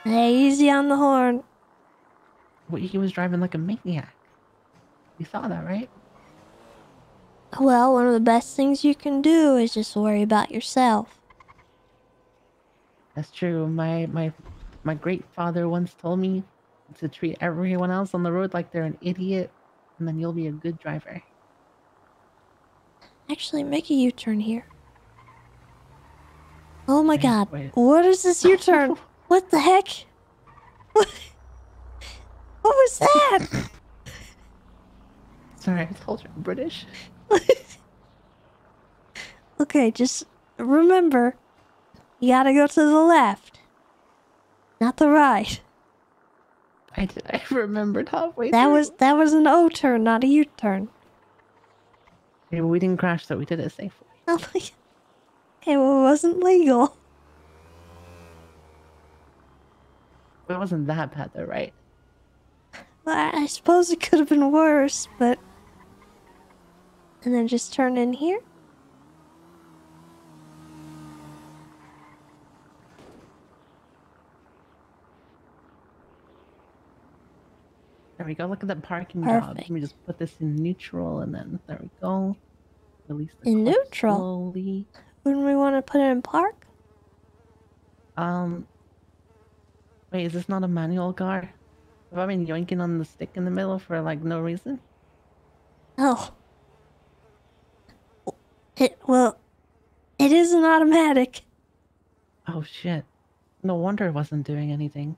S2: Hey, easy on the horn.
S7: Well, he was driving like a maniac. You saw that, right?
S2: Well, one of the best things you can do is just worry about yourself.
S7: That's true. My great father once told me to treat everyone else on the road like they're an idiot, and then you'll be a good driver.
S2: Actually, make a U-turn here. Oh my
S7: Okay,
S2: god.
S7: wait.
S2: What is this U-turn? What the heck? What was that?
S7: Sorry, I told you I'm British.
S2: Okay, just remember, you gotta go to the left, not the right.
S7: I remembered halfway
S2: That
S7: through.
S2: that was an O-turn, not a U-turn.
S7: Okay, well, we didn't crash, so we did it safely.
S2: Oh my god. Okay, well, it wasn't legal.
S7: It wasn't that bad, though, right?
S2: Well, I suppose it could have been worse, but... And then just turn in here.
S7: There we go. Look at that parking
S2: Perfect.
S7: job. Let me just put this in neutral, and then there we go. Release the
S2: In
S7: clutch
S2: neutral?
S7: slowly.
S2: Wouldn't we want to put it in park?
S7: Wait, is this not a manual car? Have I been yoinking on the stick in the middle for like no reason?
S2: Oh. Well, it is an automatic.
S7: Oh shit. No wonder it wasn't doing anything.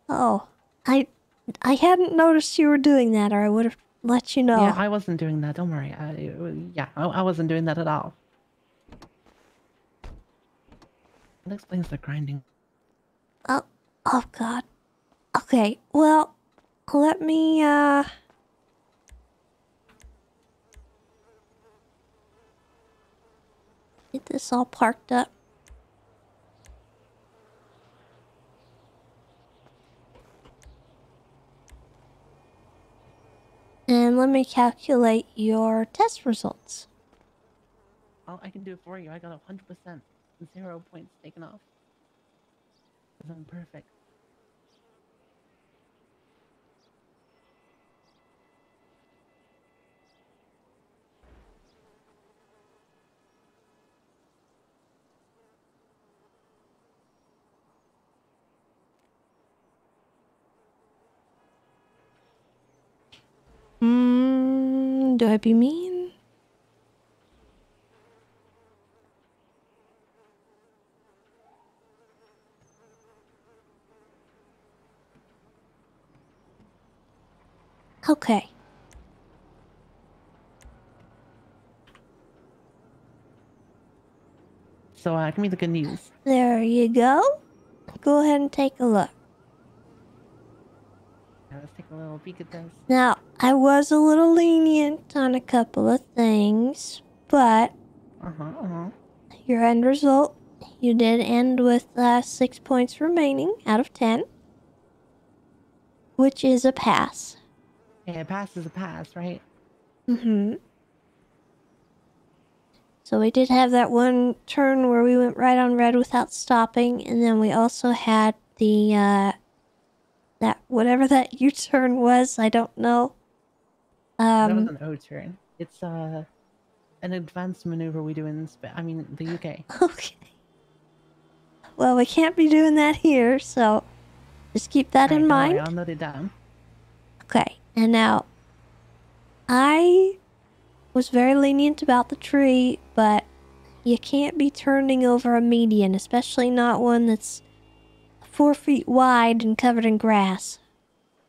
S2: Oh. I hadn't noticed you were doing that, or I would have let you know.
S7: Yeah, I wasn't doing that. Don't worry. I wasn't doing that at all. That explains the grinding.
S2: Oh god. Okay, well, let me, get this all parked up. And let me calculate your test results.
S7: I can do it for you. I got 100%. 0 points taken off. 'Cause I'm perfect.
S2: Do I be mean? Okay.
S7: So, give me the good news.
S2: There you go. Go ahead and take a look.
S7: Let's take a little peek at this.
S2: Now, I was a little lenient on a couple of things, but your end result, you did end with 6 points remaining out of 10, which is a pass.
S7: Yeah, a pass is a pass, right?
S2: Mm-hmm. So we did have that one turn where we went right on red without stopping, and then we also had the, that whatever that U-turn was, I don't know.
S7: That was an O turn. It's an advanced maneuver we do in the UK.
S2: Okay. Well, we can't be doing that here, so just keep that in mind.
S7: I'll note it down.
S2: Okay, and now I was very lenient about the tree, but you can't be turning over a median, especially not one that's 4 feet wide and covered in grass.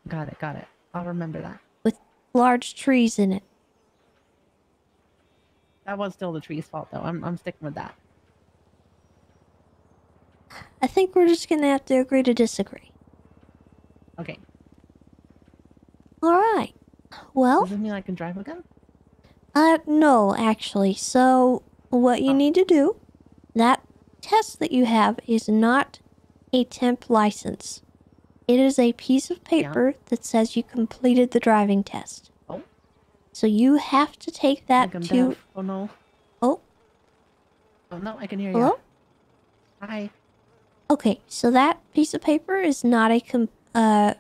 S7: Got it. I'll remember that.
S2: With large trees in it.
S7: That was still the tree's fault, though. I'm sticking with that.
S2: I think we're just gonna have to agree to disagree.
S7: Okay.
S2: Alright. Well...
S7: Does this mean I can drive again?
S2: No, actually. So, what you need to do, that test that you have is not a temp license. It is a piece of paper that says you completed the driving test.
S7: Oh.
S2: So you have to take that
S7: I'm
S2: to...
S7: deaf. Oh, no.
S2: Oh.
S7: Oh, no, I can hear
S2: Hello?
S7: you. Hi.
S2: Okay, so that piece of paper is not a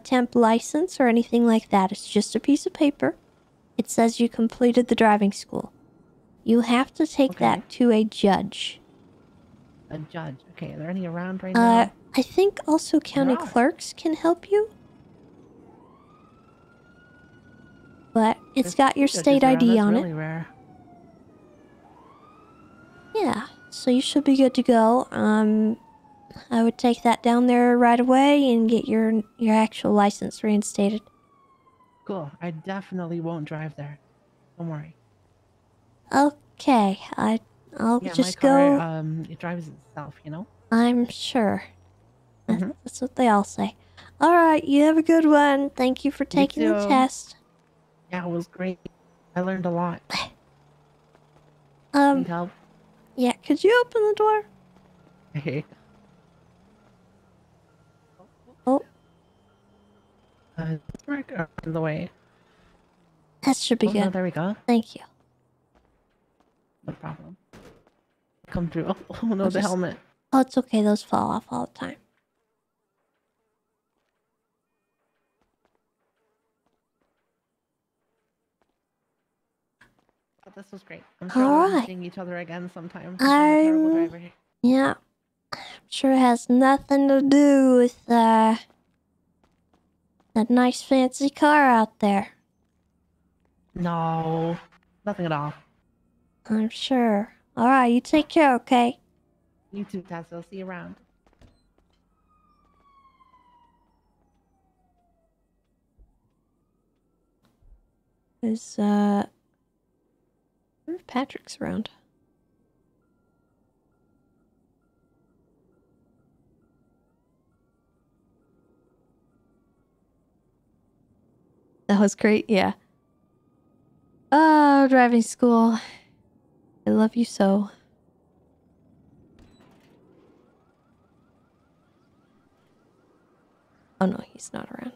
S2: temp license or anything like that. It's just a piece of paper. It says you completed the driving school. You have to take that to a judge.
S7: A judge. Okay, are there any around right now?
S2: I think also county clerks can help you. But it's got your state ID on it.
S7: Really rare.
S2: Yeah, so you should be good to go. I would take that down there right away and get your actual license reinstated.
S7: Cool. I definitely won't drive there. Don't worry.
S2: Okay, I'll just
S7: my car,
S2: go.
S7: it drives itself, you know?
S2: I'm sure. That's what they all say. Alright, you have a good one. Thank you for taking the test.
S7: Yeah, it was great. I learned a lot. Need help?
S2: Yeah, could you open the door?
S7: Hey.
S2: Oh.
S7: Out of the way.
S2: That should be good.
S7: No, there we go.
S2: Thank you.
S7: No problem. Come through. Oh no, the helmet.
S2: Oh, it's okay. Those fall off all the time.
S7: Oh, this was great. I'm sure we'll be seeing each other again sometime. I'm a terrible driver here.
S2: Yeah. I'm sure it has nothing to do with that nice fancy car out there.
S7: No, nothing at all.
S2: I'm sure. Alright, you take care, okay?
S7: You too, Tessa. I'll see you around.
S2: Is, I wonder if Patrick's around. That was great, yeah. Oh, driving school. I love you so. Oh no, he's not around.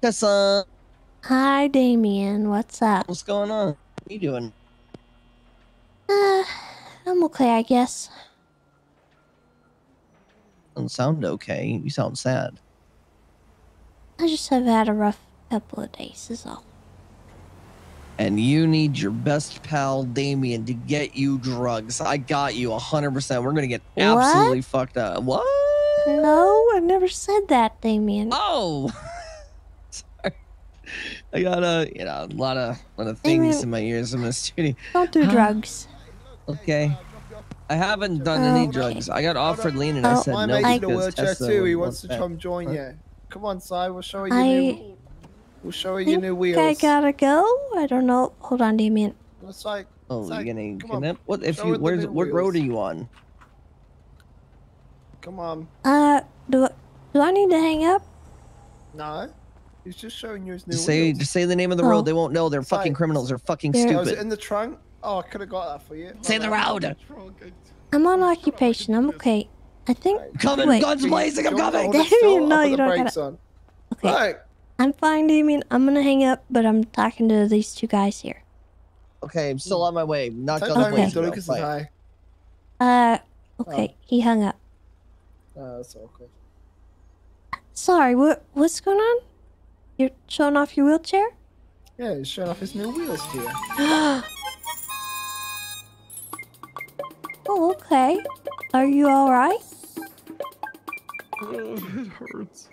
S14: Tessa.
S2: Hi, Damien. What's up?
S14: What's going on? What are you doing?
S2: I'm okay, I guess.
S14: Don't sound okay. You sound sad.
S2: I just have had a rough couple of days, is all.
S14: And you need your best pal, Damien, to get you drugs. I got you 100%. We're going to get absolutely fucked up. What?
S2: No, I never said that, Damien.
S14: Oh! Sorry. I got a lot of things in my ears in the studio.
S2: Don't do drugs.
S14: Okay. I haven't done any drugs. I got offered lean and I said
S15: My
S14: no
S15: mate's in a
S14: because
S15: wheelchair
S14: Tessa
S15: too. He
S14: would
S15: wants to
S14: want
S15: come
S14: that.
S15: join you. Come on, Si. We'll show you We'll show
S2: I
S15: you your new
S2: think
S15: wheels.
S2: I gotta go. I don't know. Hold on, Damien.
S15: It's like,
S14: Oh,
S15: it's
S14: you're
S15: like,
S14: getting
S15: come on.
S14: kidnapped? What if
S15: Show
S14: you?
S15: her the
S14: Where's
S15: new
S14: what road
S15: wheels.
S14: are you on?
S15: Come on.
S2: Do I need to hang up?
S15: No. He's just showing you his new
S14: Just
S15: wheels.
S14: say the name of the road. They won't know. They're fucking criminals. They're fucking
S15: Oh, is
S14: stupid.
S15: it in the trunk? Oh, I could have got that for you.
S14: Say the road.
S2: I'm on occupation. I'm okay. I think.
S14: Coming,
S2: wait.
S14: guns blazing. I'm coming.
S2: Damien, no, you don't gotta.
S15: On.
S2: Okay.
S15: Right.
S2: I'm fine, Damien. I'm gonna hang up, but I'm talking to these two guys here.
S14: Okay, I'm still on my way. Not
S15: Tell
S14: guns
S15: Damien
S14: blazing.
S15: Lucas is
S14: Bye.
S15: high.
S2: Okay. He hung up.
S15: That's awkward.
S2: Sorry. What's going on? You're showing off your wheelchair?
S15: Yeah, he's showing off his new wheels to you.
S2: Oh, okay. Are you all right?
S16: Oh, it hurts.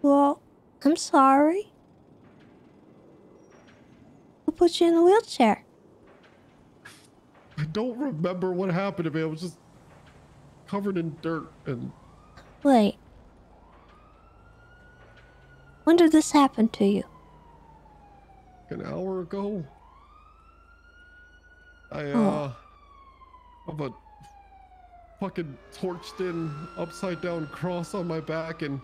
S2: Well, I'm sorry. Who put you in the wheelchair?
S16: I don't remember what happened to me. I was just covered in dirt and...
S2: Wait. When did this happen to you?
S16: An hour ago. I have a fucking torched in upside down cross on my back and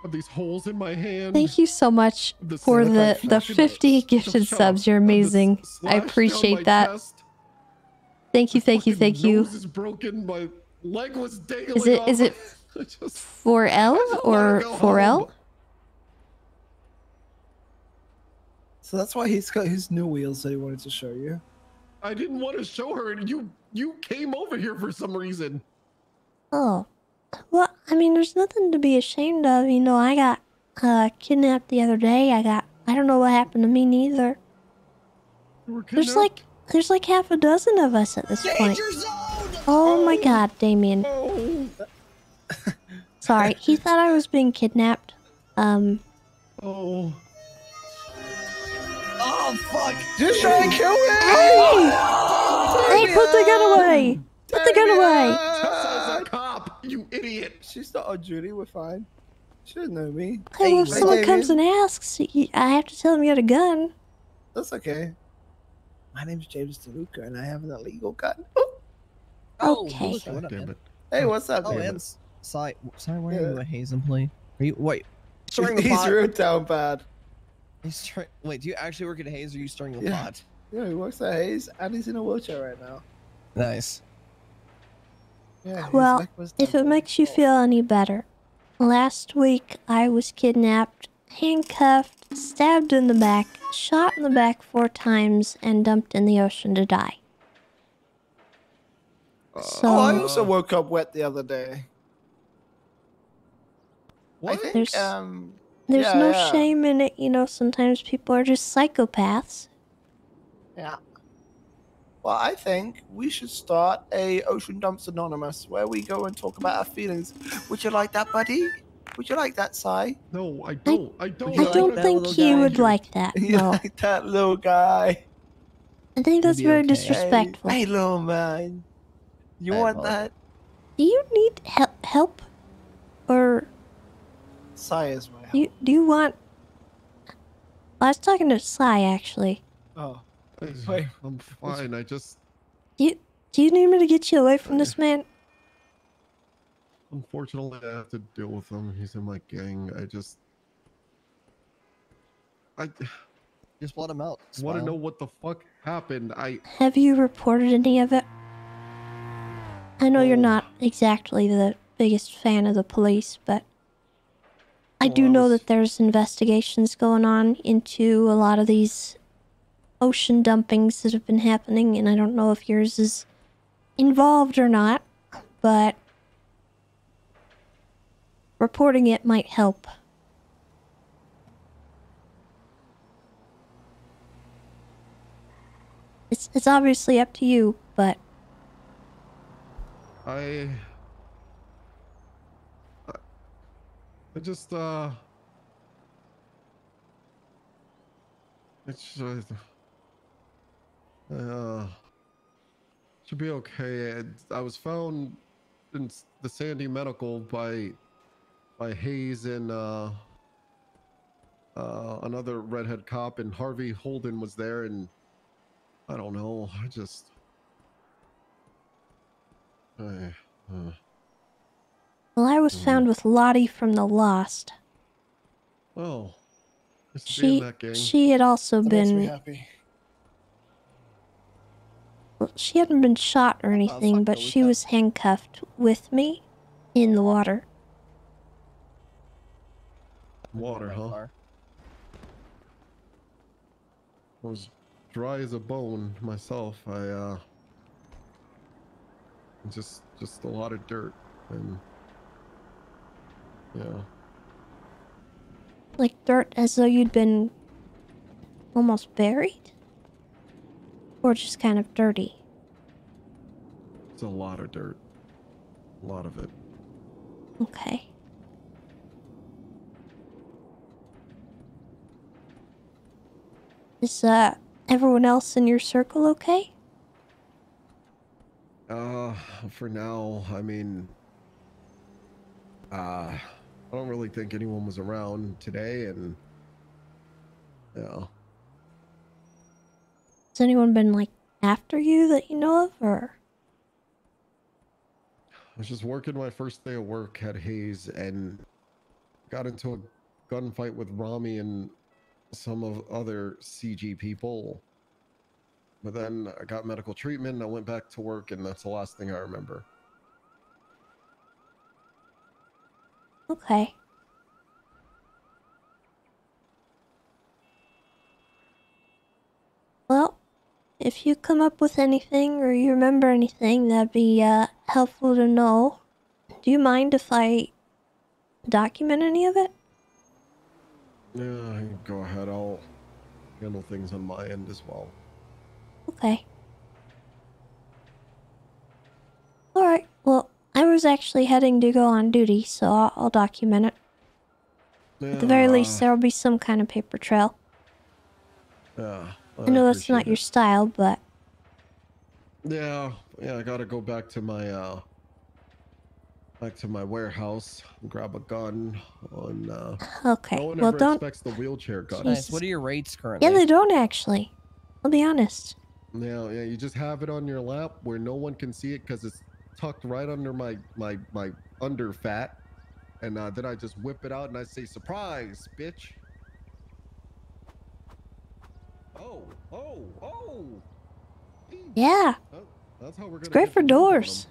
S16: have these holes in my hand.
S2: Thank you so much for the 50 gifted subs. You're amazing. I appreciate that. Thank you, thank you, thank you.
S16: Nose is broken. My leg was dangling off.
S2: Is it 4L or 4L?
S15: So that's why he's got his new wheels that he wanted to show you.
S16: I didn't want to show her, and you came over here for some reason.
S2: Oh. Well, I mean, there's nothing to be ashamed of. You know, I got kidnapped the other day. I don't know what happened to me neither. There's like half a dozen of us at this point. Oh my god, Damien. Sorry, he thought I was being kidnapped.
S16: Oh.
S14: Oh fuck!
S15: Just try to kill him!
S2: Hey, put the gun away! Put the gun away!
S16: Tessa's a cop, you idiot!
S15: She's not on duty. We're fine. She doesn't know me.
S2: Hey, well, if someone comes and asks, I have to tell them you got a gun.
S15: That's okay. My name's James DeLuca, and I have an illegal gun.
S2: Okay.
S16: Damn it.
S15: Hey, what's up,
S14: Oh,
S15: David?
S14: and sorry, why are you a haze employee? Are you wait? Stirring the
S15: He's
S14: pot.
S15: rude down bad.
S14: Wait, do you actually work at Hayes or are you stirring the
S15: Yeah.
S14: pot?
S15: Yeah, he works at Hayes, and he's in a wheelchair right now.
S14: Nice.
S15: Yeah. his
S2: Well,
S15: leg was
S2: if it makes you feel any better, last week I was kidnapped, handcuffed, stabbed in the back, shot in the back 4 times, and dumped in the ocean to die. So
S15: I also woke up wet the other day.
S16: What?
S15: I think,
S2: There's
S15: yeah,
S2: no
S15: yeah.
S2: shame in it, you know, sometimes people are just psychopaths.
S15: Yeah. Well, I think we should start a Ocean Dumps Anonymous where we go and talk about our feelings. Would you like that, buddy? Would you like that, Si?
S16: No, I don't. I don't.
S2: I don't think he would like that,
S15: You
S2: no.
S15: like that little guy?
S2: I think that's very disrespectful.
S15: Hey, little man. You want that?
S2: Do you need help? Or
S15: Si is my help.
S2: do you want... I was talking to Sai, actually.
S15: Oh.
S16: Wait, I'm fine. I just
S2: Do you need me to get you away from this man?
S16: unfortunately I have to deal with him. He's in my gang. I just
S14: let him out.
S16: want to know what the fuck happened.
S2: Have you reported any of it? I know you're not exactly the biggest fan of the police, but I do know that there's investigations going on into a lot of these ocean dumpings that have been happening, and I don't know if yours is involved or not, but reporting it might help. It's obviously up to you, but
S16: I just it's should be okay. I was found in the Sandy Medical by Hayes and another redhead cop, and Harvey Holden was there, and I don't know. I just
S2: well, I was found with Lottie from the Lost.
S16: Oh, nice to be in that gang.
S2: She had also
S15: That makes me
S2: been.
S15: happy.
S2: Well, she hadn't been shot or anything, but she was handcuffed with me in the water.
S16: Water, huh? I was dry as a bone myself. Just a lot of dirt, and yeah.
S2: Like dirt, as though you'd been almost buried? Or just kind of dirty?
S16: It's a lot of dirt. A lot of it.
S2: Okay. Is everyone else in your circle okay?
S16: For now, I mean, I don't really think anyone was around today, and yeah.
S2: Has anyone been, like, after you that you know of, or?
S16: I was just working my first day of work at Hayes and got into a gunfight with Rami and some of other CG people. But then I got medical treatment and I went back to work, and that's the last thing I remember.
S2: Okay. Well, if you come up with anything or you remember anything, that'd be helpful to know. Do you mind if I document any of it?
S16: Yeah, go ahead. I'll handle things on my end as well.
S2: Okay. Alright, well, I was actually heading to go on duty, so I'll document it. At the very least, there'll be some kind of paper trail.
S16: Yeah.
S2: I know that's not your style, but...
S16: Yeah, I gotta go back to my warehouse and grab a gun on
S2: Okay,
S16: no one
S2: well,
S16: ever
S2: don't...
S16: expects the wheelchair gun.
S14: Nice. What are your rates currently?
S2: Yeah, they don't actually. I'll be honest.
S16: Yeah, you just have it on your lap where no one can see it because it's tucked right under my under fat, and then I just whip it out and I say, "Surprise, bitch!" Oh!
S2: Yeah.
S16: That's how we're gonna.
S2: It's great
S16: get
S2: for
S16: the move on
S2: doors.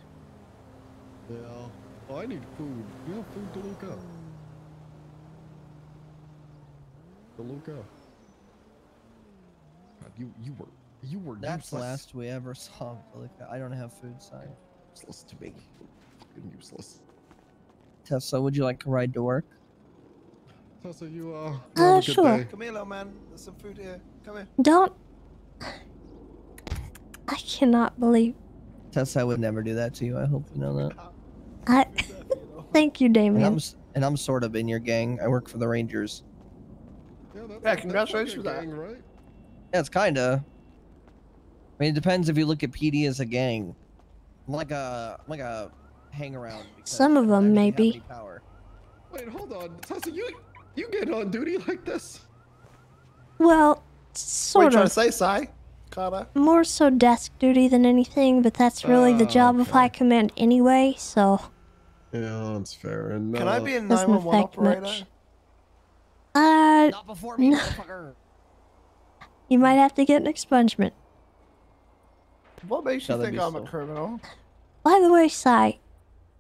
S16: 'em. Yeah. Oh, I need food. You have food, DeLuca? DeLuca. God, you were
S14: That's the
S16: useless.
S14: last we ever saw. Like, I don't have food sign.
S16: Useless to me. Fucking useless.
S14: Tessa, would you like to ride to work?
S16: Tessa, you have a good
S2: sure.
S16: day.
S15: Come here, little man. There's some food here. Come here.
S2: Don't... I cannot believe...
S14: Tessa, I would never do that to you. I hope you know that.
S2: Thank you, Damien.
S14: And I'm sort of in your gang. I work for the Rangers.
S15: Yeah, congratulations for that.
S16: Right?
S14: Yeah, it's kinda. I mean, it depends if you look at PD as a gang. I'm like a hang around.
S2: Some of them, maybe.
S16: Wait, hold on, Tessa, you get on duty like this?
S2: Well,
S15: What are
S2: sort
S15: you trying to
S2: of.
S15: say, Sai? Carter?
S2: More so desk duty than anything, but that's really the job of High Command anyway, so...
S16: Yeah, that's fair. And
S15: Can I be a
S2: doesn't
S15: 911
S2: affect
S15: operator?
S2: much.
S14: Not before me,
S2: no.
S14: motherfucker.
S2: You might have to get an expungement.
S15: What makes you
S14: That'd
S15: think
S14: be
S15: I'm
S14: so-
S15: a criminal?
S2: By the way, Sai,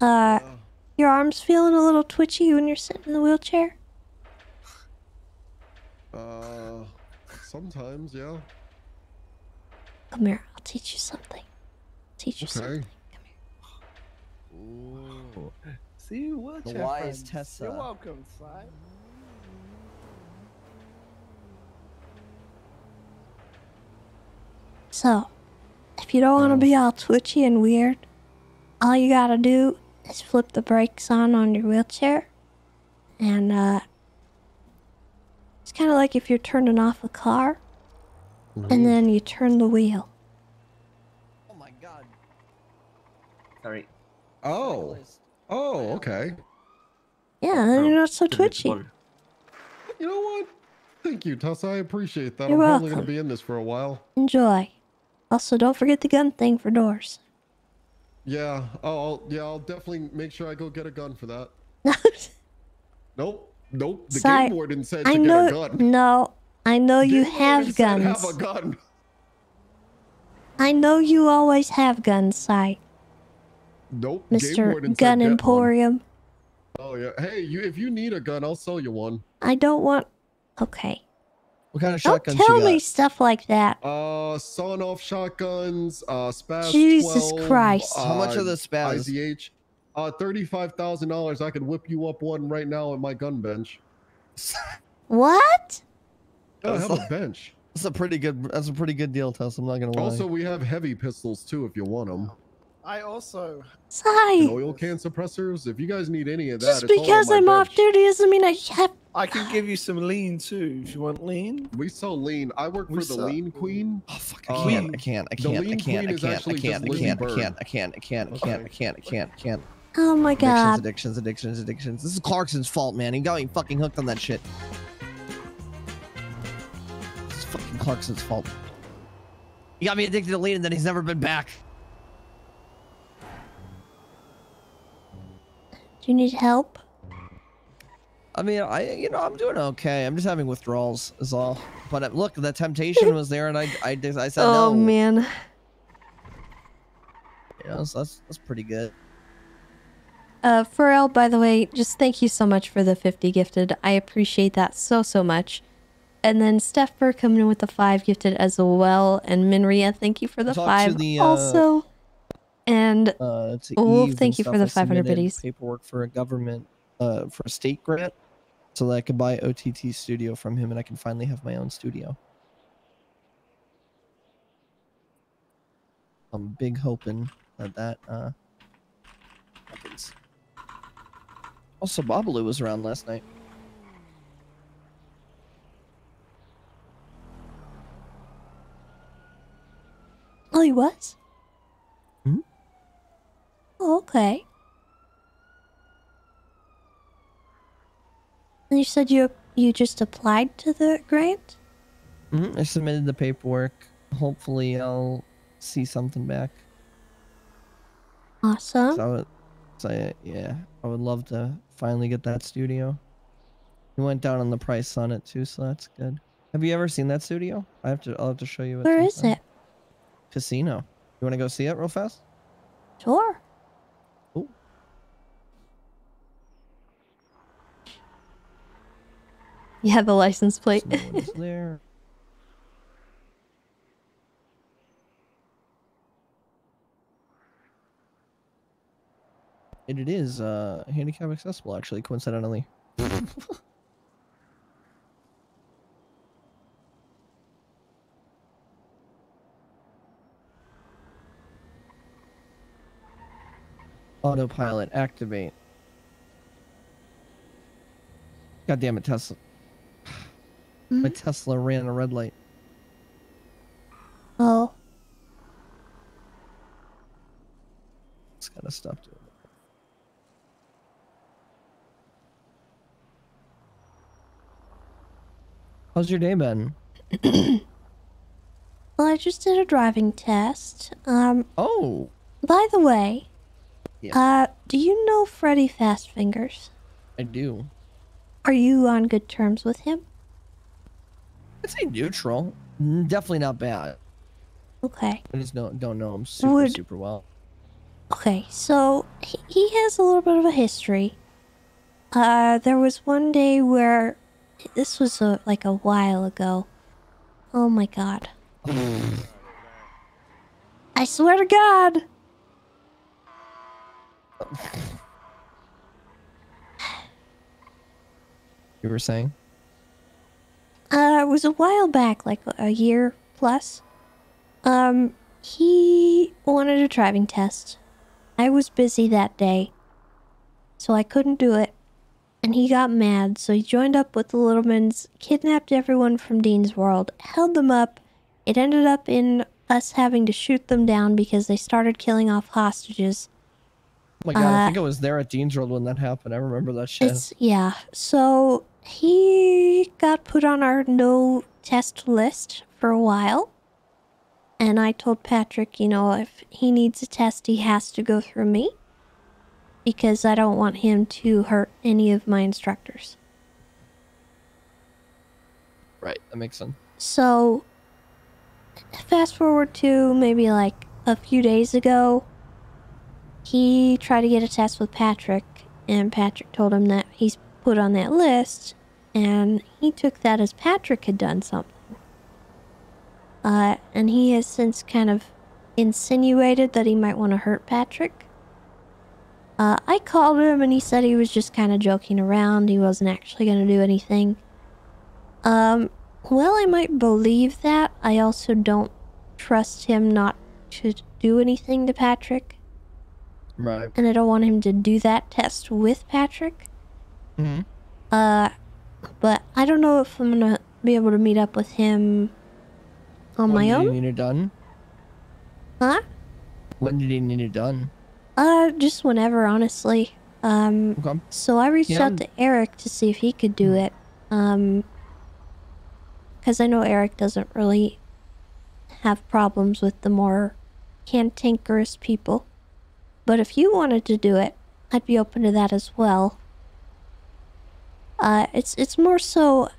S2: your arm's feeling a little twitchy when you're sitting in the wheelchair?
S16: Sometimes, yeah.
S2: Come here, I'll teach you something. Teach you something.
S15: Ooh. See, what
S14: The
S15: your
S14: wise
S15: friends.
S14: Tessa.
S15: You're welcome, Si.
S2: So, if you don't want to be all twitchy and weird, all you gotta do is flip the brakes on your wheelchair. And, it's kind of like if you're turning off a car, and then you turn the wheel.
S14: Oh my god.
S16: Sorry. Oh. Oh, okay.
S2: Yeah, then you're not so twitchy.
S16: You know what? Thank you, Tessa. I appreciate that.
S2: You're
S16: I'm probably
S2: welcome.
S16: going to be in this for a while.
S2: Enjoy. Also, don't forget the gun thing for doors.
S16: Yeah. Oh, I'll definitely make sure I go get a gun for that. Nope. The
S2: Sorry,
S16: game warden said
S2: I
S16: to
S2: know,
S16: get a gun.
S2: No, I know you
S16: Game
S2: have
S16: warden said
S2: guns.
S16: have a gun.
S2: I know you always have guns, Si.
S16: Nope. Game
S2: Mr.
S16: warden said
S2: Gun
S16: get one.
S2: Emporium.
S16: Oh yeah. Hey, if you need a gun, I'll sell you one.
S2: I don't want... Okay.
S14: What kind of
S2: Don't
S14: shotguns
S2: tell
S14: you got?
S2: me stuff like that.
S16: Sawn-off shotguns, Spaz
S2: Jesus
S16: 12,
S2: Christ.
S14: How much are the Spaz?
S16: IZH. $35,000. I could whip you up one right now at my gun bench.
S2: What?
S16: I have a bench.
S14: That's a pretty good deal, Tess. I'm not gonna lie.
S16: Also, we have heavy pistols too if you want them.
S15: I also.
S16: And oil can suppressors. If you guys need any of that,
S2: Just
S16: it's all
S2: because
S16: on my
S2: I'm
S16: bench.
S2: off duty doesn't mean I have...
S15: I can give you some lean too if you want lean.
S16: We sell lean. I work for the Lean Queen.
S14: Oh fuck! I can't.
S2: Oh my god.
S14: Addictions. This is Clarkson's fault, man. He got me fucking hooked on that shit. This is fucking Clarkson's fault. He got me addicted to lean and then he's never been back.
S2: Do you need help?
S14: I mean, I'm doing okay. I'm just having withdrawals is all. But look, the temptation was there and I said no.
S2: Oh man.
S14: You know, so that's pretty good.
S2: Pharrell, by the way, just thank you so much for the 50 gifted. I appreciate that so much. And then Steph Burr coming in with the 5 gifted as well. And Minria, thank you for the 5 also. And Wolf, thank you for the 500 biddies.
S14: Paperwork for a government, for a state grant, so that I could buy OTT studio from him and I can finally have my own studio. I'm big hoping that happens. Also, Babalu was around last night.
S2: Oh, he was?
S14: Hmm?
S2: Oh, okay. And you said you just applied to the grant?
S14: I submitted the paperwork. Hopefully, I'll see something back.
S2: Awesome.
S14: I would love to finally get that studio. We went down on the price on it too, so that's good. Have you ever seen that studio? I'll have to show you it.
S2: Where is it?
S14: Casino. You want to go see it real fast?
S2: Sure.
S14: Ooh.
S2: You have the license plate.
S14: It's there. And it is handicap accessible, actually, coincidentally. Autopilot activate. God damn it, Tesla. My Tesla ran a red light.
S2: Oh.
S14: It's gotta stop doing it. How's your day been?
S2: Well, I just did a driving test.
S14: Oh.
S2: By the way,
S14: Yeah.
S2: do you know Freddy Fastfingers?
S14: I do.
S2: Are you on good terms with him?
S14: I'd say neutral. Definitely not bad.
S2: Okay.
S14: I just don't know him super well.
S2: Okay, so he has a little bit of a history. There was one day where This was like a while ago. Oh my god. I swear to God.
S14: You were saying?
S2: It was a while back, like a year plus. He wanted a driving test. I was busy that day, so I couldn't do it. And he got mad, so he joined up with the Littlemans, kidnapped everyone from Dean's World, held them up. It ended up in us having to shoot them down because they started killing off hostages.
S14: Oh my god, I think I was there at Dean's World when that happened. I remember that shit.
S2: Yeah. So he got put on our no test list for a while. And I told Patrick, you know, if he needs a test, he has to go through me. Because I don't want him to hurt any of my instructors.
S14: Right, that makes sense.
S2: So, fast forward to maybe like a few days ago, he tried to get a test with Patrick, and Patrick told him that he's put on that list, and he took that as Patrick had done something. And he has since kind of insinuated that he might want to hurt Patrick. I called him and he said he was just kind of joking around. He wasn't actually going to do anything. Well, I might believe that. I also don't trust him not to do anything to Patrick.
S14: Right.
S2: And I don't want him to do that test with Patrick.
S14: Mm-hmm.
S2: But I don't know if I'm going to be able to meet up with him on my own.
S14: When did he need it done?
S2: Huh?
S14: When did he need it done?
S2: Just whenever, honestly.
S14: Okay.
S2: So I reached out to Eric to see if he could do it. Because I know Eric doesn't really have problems with the more cantankerous people. But if you wanted to do it, I'd be open to that as well. It's more so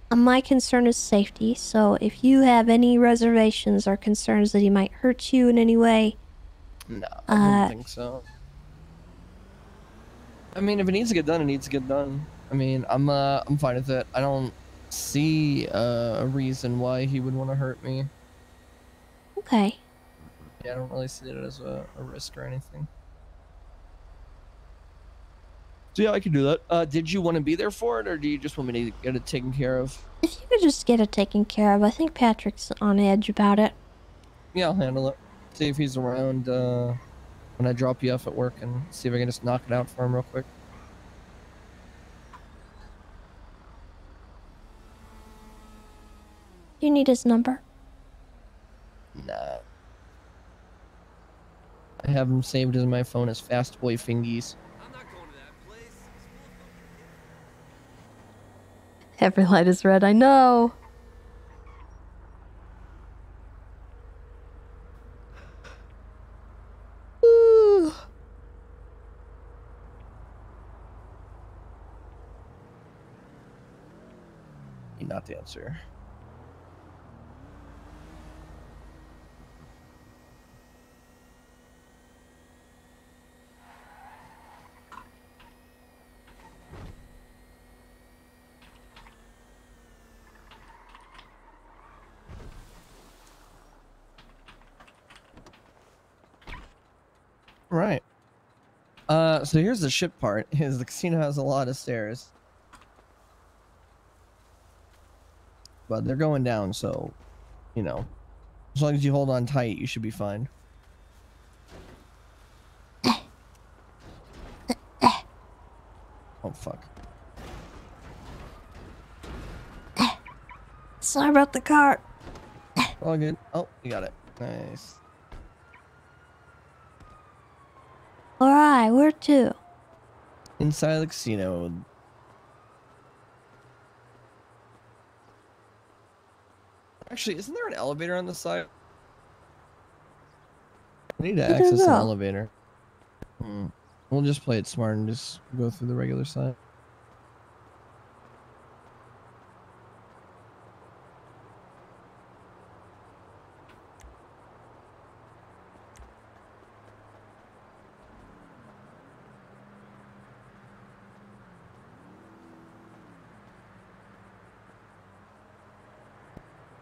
S2: my concern is safety. So if you have any reservations or concerns that he might hurt you in any way,
S14: no, I don't think so. I mean, if it needs to get done, it needs to get done. I mean, I'm fine with it. I don't see a reason why he would want to hurt me.
S2: Okay.
S14: Yeah, I don't really see it as a risk or anything. So yeah, I can do that. Did you want to be there for it, or do you just want me to get it taken care of?
S2: If you could just get it taken care of, I think Patrick's on edge about it.
S14: Yeah, I'll handle it. See if he's around when I drop you off at work, and see if I can just knock it out for him real quick.
S2: You need his number?
S14: Nah. I have him saved in my phone as Fast Boy Fingies.
S2: Every light is red, I know. Ooh.
S14: Not the answer. Right. So here's the ship part, is the casino has a lot of stairs. But they're going down, so, you know, as long as you hold on tight, you should be fine. Oh, fuck.
S2: Sorry about the cart.
S14: All good. Oh, you got it. Nice.
S2: Alright, where to?
S14: Inside the casino. Actually, isn't there an elevator on the side? I need to access an elevator. We'll just play it smart and just go through the regular side.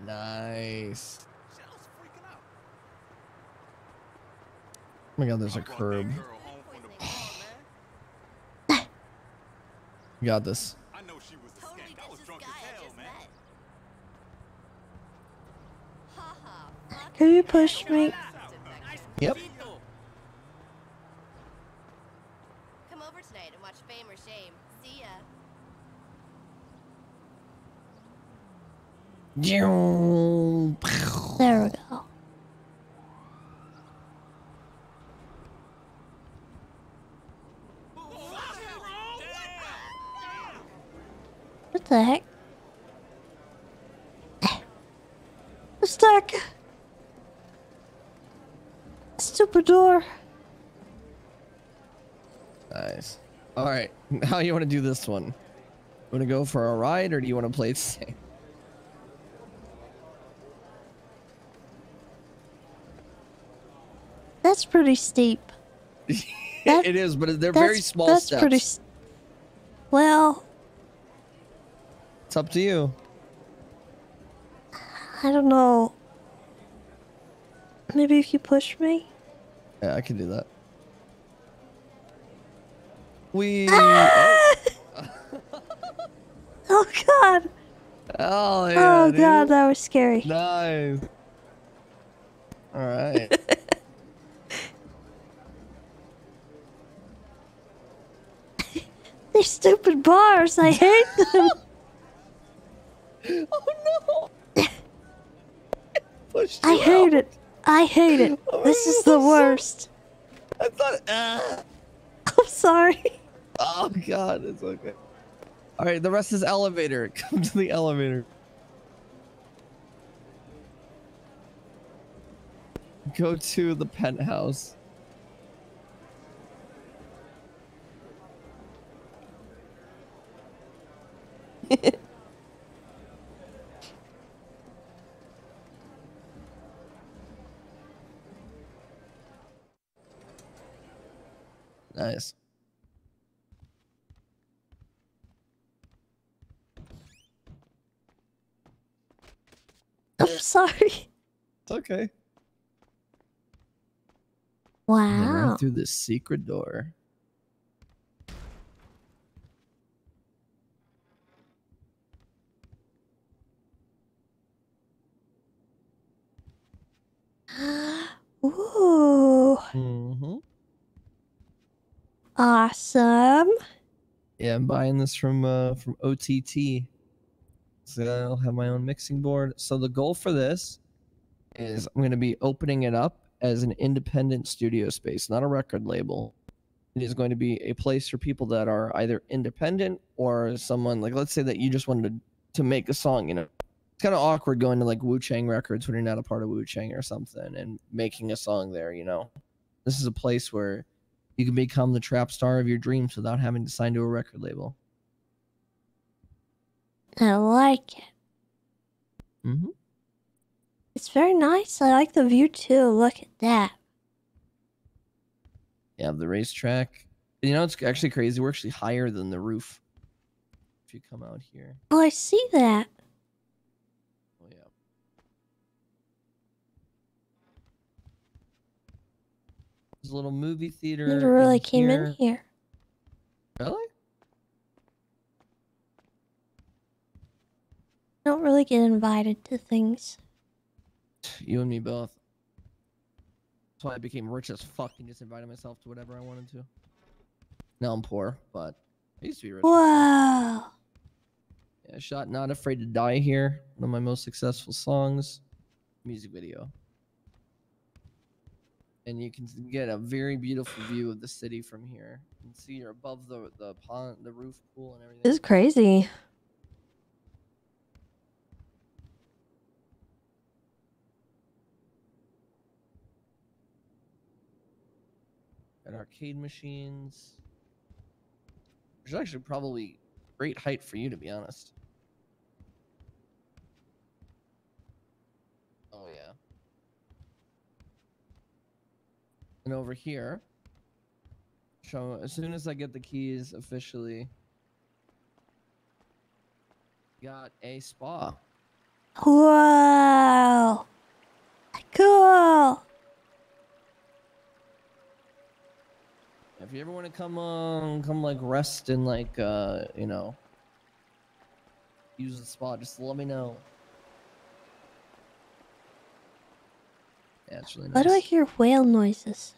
S14: Nice. Oh my god, there's a curb. You got this.
S2: Can you push me?
S14: Yep.
S17: Come over tonight and watch Fame or Shame. See ya.
S2: There we go. What the heck? Stuck. Stupid door.
S14: Nice. All right. How you want to do this one? Want to go for a ride or do you want to play it safe?
S2: That's pretty steep.
S14: It is, but they're very small
S2: that's
S14: steps.
S2: Pretty well,
S14: it's up to you.
S2: I don't know. Maybe if you push me?
S14: Yeah, I can do that. We.
S2: Ah! Oh god.
S14: Oh yeah.
S2: Oh god, that was scary.
S14: Nice. All right.
S2: These stupid bars, I hate them.
S14: Oh no.
S2: I hate it. I hate it. This is the worst.
S14: I thought.
S2: I'm sorry.
S14: Oh god, it's okay. All right, the rest is elevator. Come to the elevator. Go to the penthouse. Nice.
S2: I'm sorry.
S14: It's okay. And then
S2: Wow.
S14: right through this secret door.
S2: Ooh.
S14: Mm-hmm.
S2: Awesome.
S14: Yeah, I'm buying this from OTT. So I'll have my own mixing board. So the goal for this is I'm going to be opening it up as an independent studio space, not a record label. It is going to be a place for people that are either independent or someone like, let's say that you just wanted to make a song, you know. It's kind of awkward going to like Wu Chang Records when you're not a part of Wu Chang or something and making a song there, you know. This is a place where you can become the trap star of your dreams without having to sign to a record label.
S2: I like it.
S14: Mm-hmm.
S2: It's very nice. I like the view too. Look at that.
S14: You have the racetrack. You know, it's actually crazy. We're actually higher than the roof. If you come out here.
S2: Oh, I see that.
S14: Oh, yeah. There's a little movie theater.
S2: Never really came in here.
S14: Really?
S2: I don't really get invited to things.
S14: You and me both. That's why I became rich as fuck and just invited myself to whatever I wanted to. Now I'm poor, but I used to be rich.
S2: Wow.
S14: Yeah, I shot Not Afraid to Die here. One of my most successful songs. Music video. And you can get a very beautiful view of the city from here. You can see you're above the pond, the roof pool and everything.
S2: This is crazy.
S14: Got arcade machines. Which is actually probably great height for you, to be honest. Oh, yeah. And over here, so as soon as I get the keys officially, got a spa.
S2: Whoa. Cool.
S14: If you ever want to come like rest and like you know, use the spot, just let me know. Yeah, it's really nice.
S2: Why do I hear whale noises?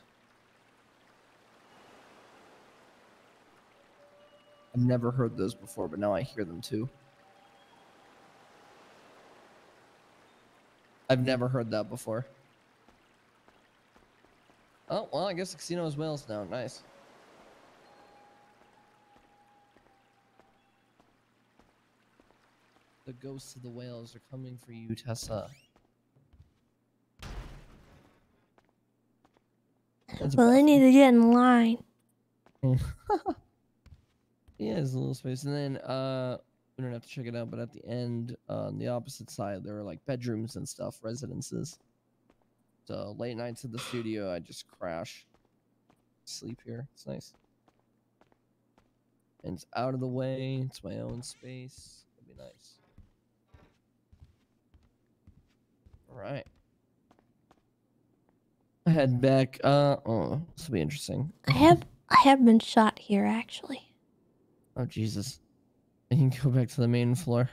S14: I've never heard those before, but now I hear them too. I've never heard that before. Oh, well, I guess the casino has whales now. Nice. The ghosts of the whales are coming for you, Tessa.
S2: Well, I need to get in line.
S14: Yeah, there's a little space. And then, we don't have to check it out, but at the end, on the opposite side, there are like bedrooms and stuff, residences. So late nights at the studio, I just crash. Sleep here. It's nice. And it's out of the way. It's my own space. It'll be nice. Alright. Head back. Oh, this will be interesting.
S2: I have been shot here actually.
S14: Oh Jesus. I can go back to the main floor.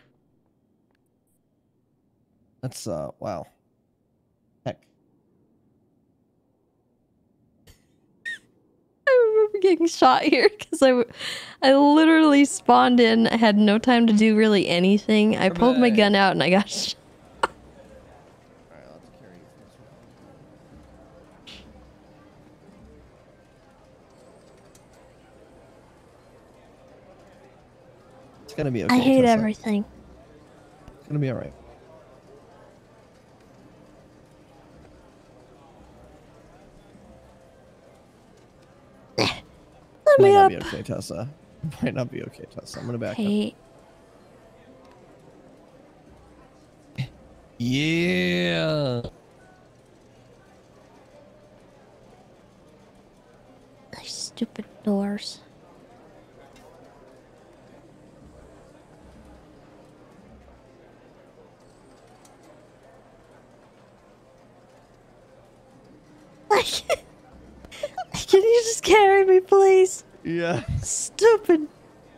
S14: That's wow. Heck.
S2: I remember getting shot here because I literally spawned in. I had no time to do really anything. I pulled my gun out and I got shot.
S14: It's gonna be okay.
S2: I hate
S14: Tessa.
S2: everything.
S14: It's gonna be alright.
S2: Let me
S14: Might not
S2: up.
S14: be okay, Tessa. Might not be okay, Tessa. I'm gonna back
S2: Hey.
S14: up. Yeah.
S2: These stupid doors. Can you just carry me, please?
S14: Yeah.
S2: Stupid,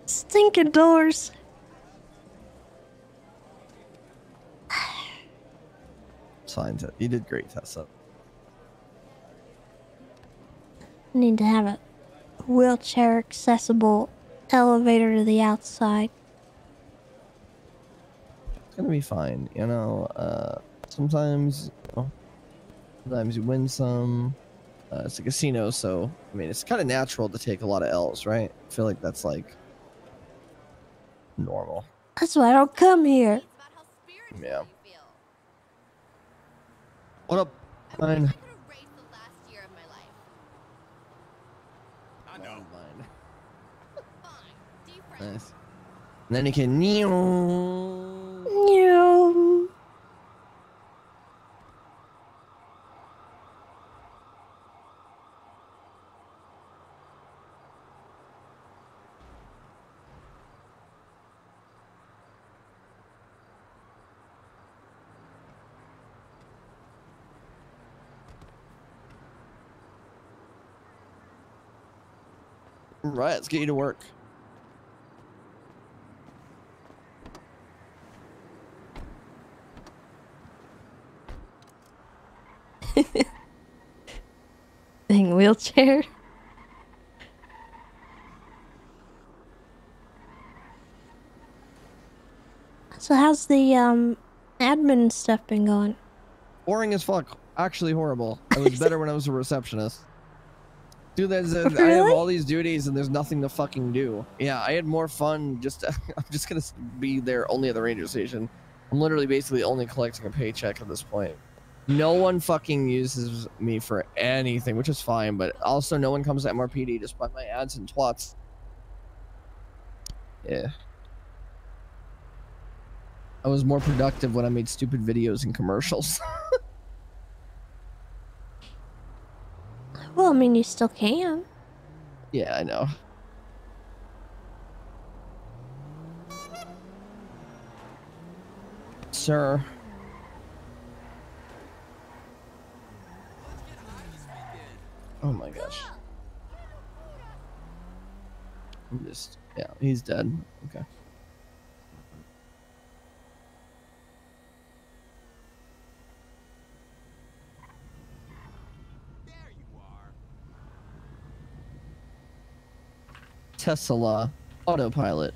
S2: stinking doors.
S14: It's fine. You did great, Tessa.
S2: Need to have a wheelchair accessible elevator to the outside.
S14: It's gonna be fine. You know, sometimes you win some. It's a casino, so I mean, it's kind of natural to take a lot of L's, right? I feel like that's like normal.
S2: That's why I don't come here.
S14: Yeah. What up? Mine.
S5: I know.
S14: Nice. And then you can.
S2: No.
S14: Right, let's get you to work.
S2: Dang wheelchair. So how's the admin stuff been going?
S14: Boring as fuck. Actually horrible. It was better when I was a receptionist. Dude, I have
S2: Really?
S14: all these duties and there's nothing to fucking do. Yeah, I had more fun just I'm just gonna be there only at the ranger station. I'm literally basically only collecting a paycheck at this point. No one fucking uses me for anything, which is fine, but also no one comes to MRPD despite my ads and twats. Yeah. I was more productive when I made stupid videos and commercials.
S2: Well, I mean, you still can.
S14: Yeah, I know. Sir. Oh my gosh. I'm just, yeah, he's dead. Okay. Tessa autopilot.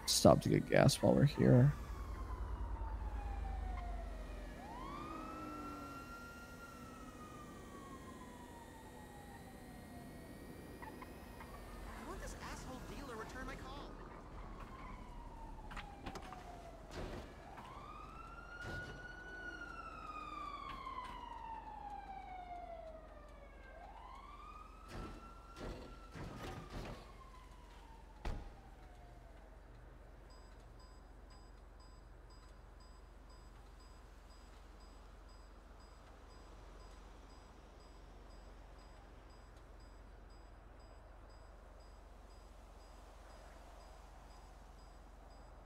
S14: Stop to get gas while we're here.
S5: I want this asshole dealer return my call.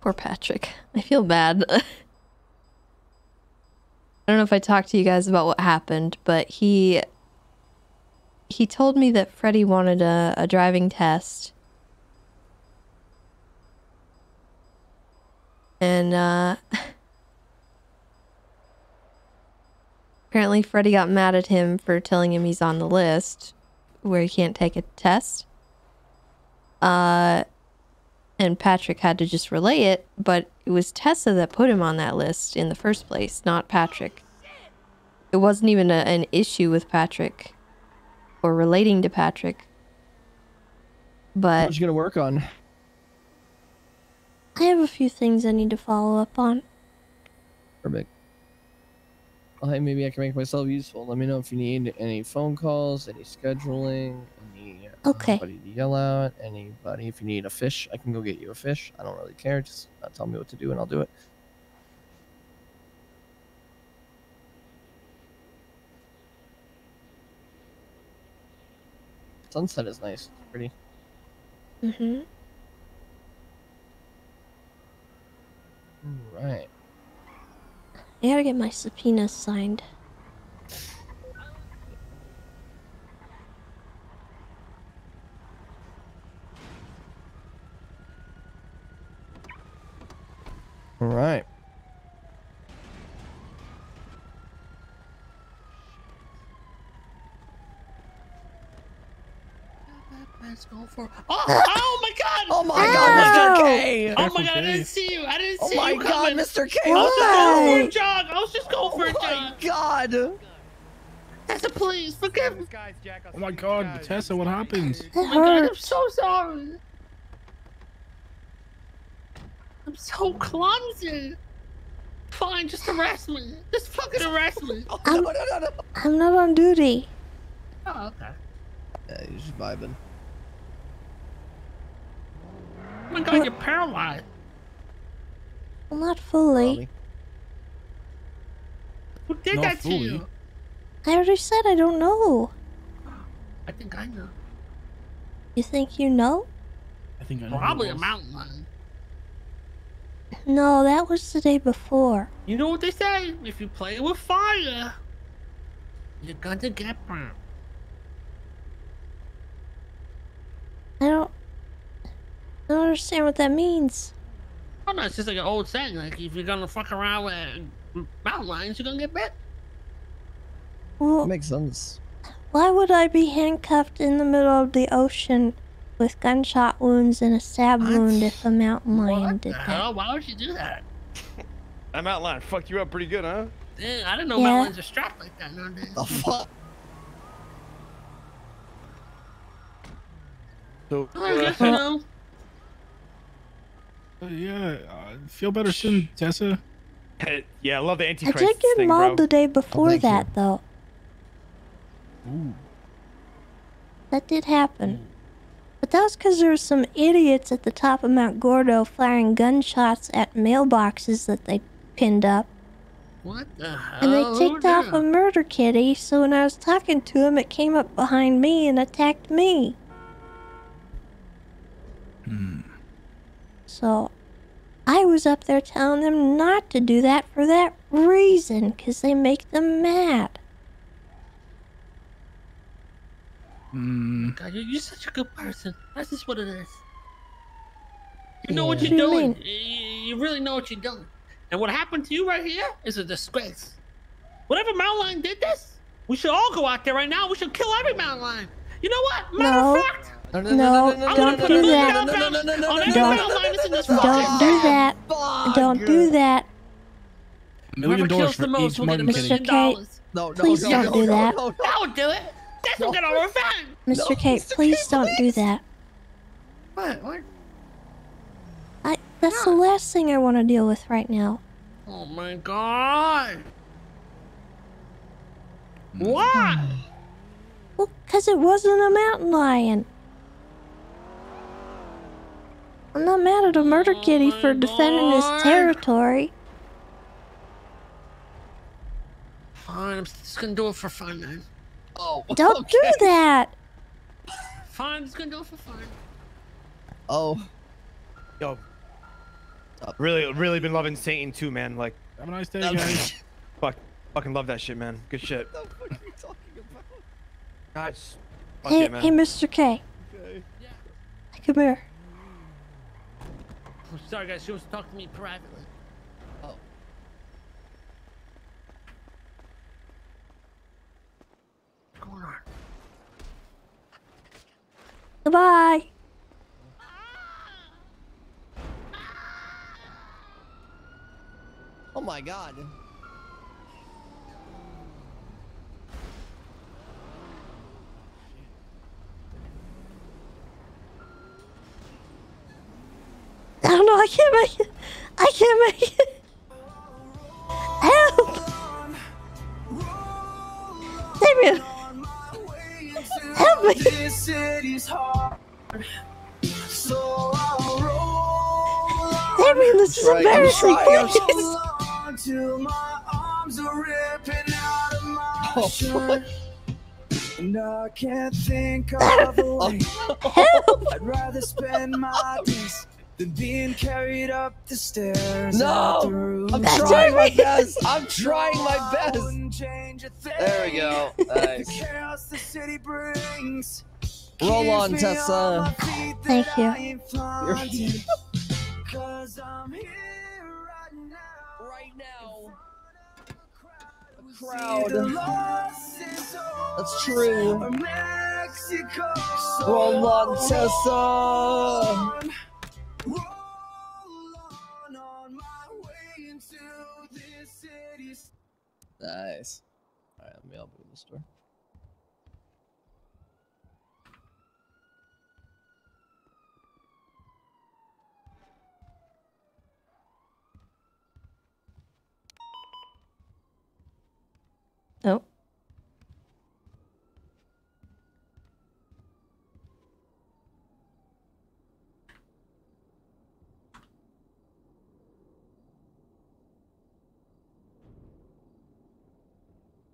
S2: Poor Patrick. I feel bad. I don't know if I talked to you guys about what happened, but he told me that Freddie wanted a driving test. And apparently Freddie got mad at him for telling him he's on the list where he can't take a test. And Patrick had to just relay it, but it was Tessa that put him on that list in the first place, not Patrick. It wasn't even an issue with Patrick or relating to Patrick. But
S14: What you gonna work on?
S2: I have a few things I need to follow up on.
S14: Perfect. Well, hey, maybe I can make myself useful. Let me know if you need any phone calls, any scheduling, anybody to yell at, anybody. If you need a fish, I can go get you a fish. I don't really care. Just tell me what to do and I'll do it. Sunset is nice. It's pretty.
S2: Mm-hmm.
S14: Right.
S2: I gotta get my subpoenas signed.
S14: All right.
S18: Let's go for. Oh my God!
S14: Oh my God, Mr. K!
S18: Oh my God! I didn't see you. I didn't see you.
S14: Oh my God,
S18: coming.
S14: Mr. K!
S18: I was just going for a
S14: Why?
S18: jog. I was just going for a jog.
S14: Oh my God!
S18: Tessa, please forgive me.
S3: Oh my God, Tessa, what happened?
S18: Oh my God, I'm so sorry. I'm so clumsy. Fine, just arrest me. Just fucking arrest me.
S2: I'm not on duty.
S18: Oh, okay.
S14: Yeah, he's just vibing.
S18: Oh my God, you're paralyzed.
S2: Well, not fully.
S18: Who did that to you?
S2: I already said I don't know.
S18: I think I know.
S2: You think you know?
S3: I think I know.
S18: Probably a mountain lion.
S2: No, that was the day before.
S18: You know what they say? If you play with fire, you're gonna get burned.
S2: I don't understand what that means.
S18: Oh no, it's just like an old saying. Like if you're gonna fuck around with mountain lions, you're gonna get bit.
S2: Well,
S14: That makes sense.
S2: why would I be handcuffed in the middle of the ocean with gunshot wounds and a stab wound if a mountain lion did that?
S18: Hell, why would you do that?
S19: That mountain lion fucked you up pretty good, huh?
S18: Yeah, I didn't know
S2: Yeah.
S18: mountain lions are strapped like that nowadays.
S14: The fuck?
S19: So,
S18: I guess you know.
S13: Yeah, feel better soon, Tessa.
S19: yeah, I love the
S2: I
S19: Antichrist
S2: did get
S19: thing,
S2: mauled
S19: bro.
S2: the day before
S19: thank you.
S2: that, though.
S13: Ooh.
S2: That did happen. But that was because there were some idiots at the top of Mount Gordo firing gunshots at mailboxes that they pinned up.
S18: What the hell?
S2: And they ticked off a murder kitty, so when I was talking to him, it came up behind me and attacked me. So, I was up there telling them not to do that for that reason, because they make them mad.
S18: God, you're such a good person. That's just what it is. You know what
S2: What
S18: you're
S2: do you
S18: doing.
S2: mean?
S18: You really know what you're doing. And what happened to you right here is a disgrace. Whatever mountain lion did this, we should all go out there right now. We should kill every mountain lion. You know what? Matter of fact,
S2: No, don't do that. Don't do that. Don't do that.
S13: $1 million for each Martin
S2: Mr.
S13: kitty.
S2: K, please don't do that.
S18: Don't do it. This will get our revenge.
S2: Mr. K, please don't do that.
S18: What?
S2: That's the last thing I want to deal with right now.
S18: Oh my God. Why?
S2: Well, because it wasn't a mountain lion. I'm not mad at a murder kitty for defending his territory.
S18: Fine, I'm just gonna do it for fun, man. Oh,
S2: Don't do that.
S18: Fine, I'm just gonna do it for fun.
S14: Oh.
S19: Yo. Really been loving Satan too, man. Like,
S13: have a nice day, guys.
S19: Fucking love that shit, man. Good shit.
S14: What the fuck are you talking about?
S19: Gosh.
S2: Hey,
S19: man.
S2: hey, Mr. K.
S14: Okay.
S2: Come here.
S18: Oh, sorry, guys. She wants to talk to me privately. Oh. What's going on?
S2: Goodbye.
S14: Oh my God.
S2: I don't know. I can't make it. I can't make it. Help! Damien! Help me!
S1: This city's hard, so I'll roll on.
S2: Damien, this is embarrassing. Please.
S1: Till my arms are ripping out of my shirt. And I can't think of a way I'd rather spend my days than being carried up the stairs.
S14: No! I'm trying my best. I'm trying my best. There we go. Nice.
S1: Chaos the city brings.
S14: Roll on, Tessa.
S2: Thank you.
S1: Cause I'm here
S14: right now. A crowd. That's true. Roll on, Tessa. Nice. Alright, let me open the store.
S2: Oh.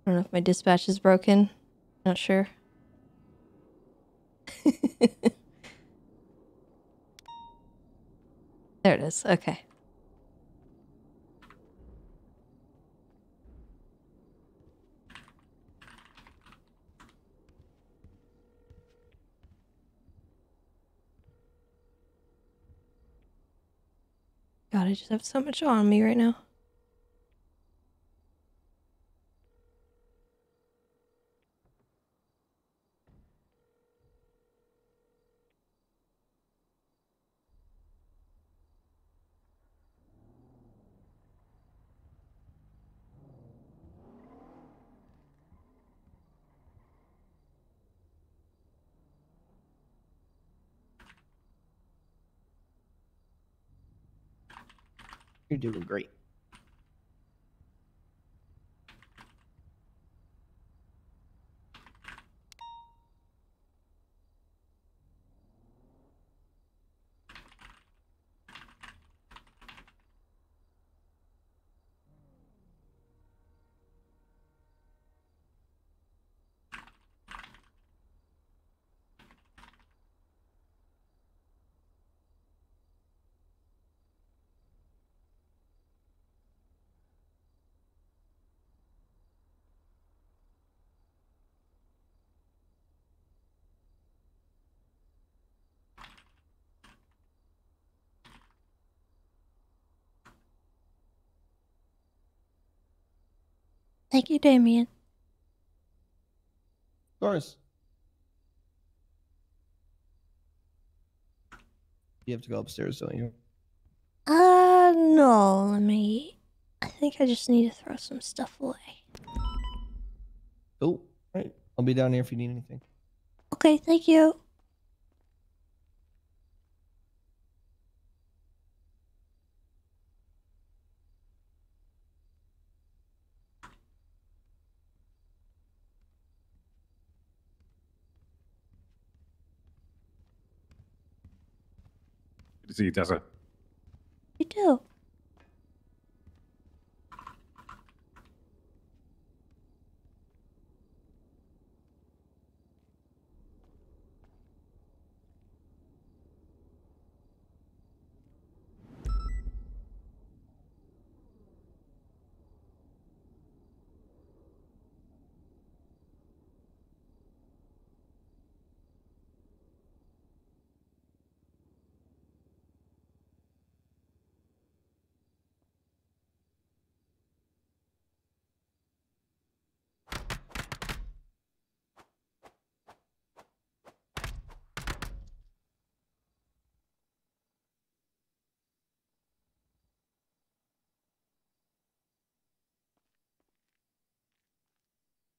S2: I don't know if my dispatch is broken. Not sure. There it is. Okay. God, I just have so much on me right now.
S14: You're doing great.
S2: Thank you, Damien.
S14: Of course. You have to go upstairs, don't you?
S2: No, I think I just need to throw some stuff away.
S14: Oh, right. I'll be down here if you need anything.
S2: Okay, thank you.
S20: Good to see you, Tessa.
S2: You too.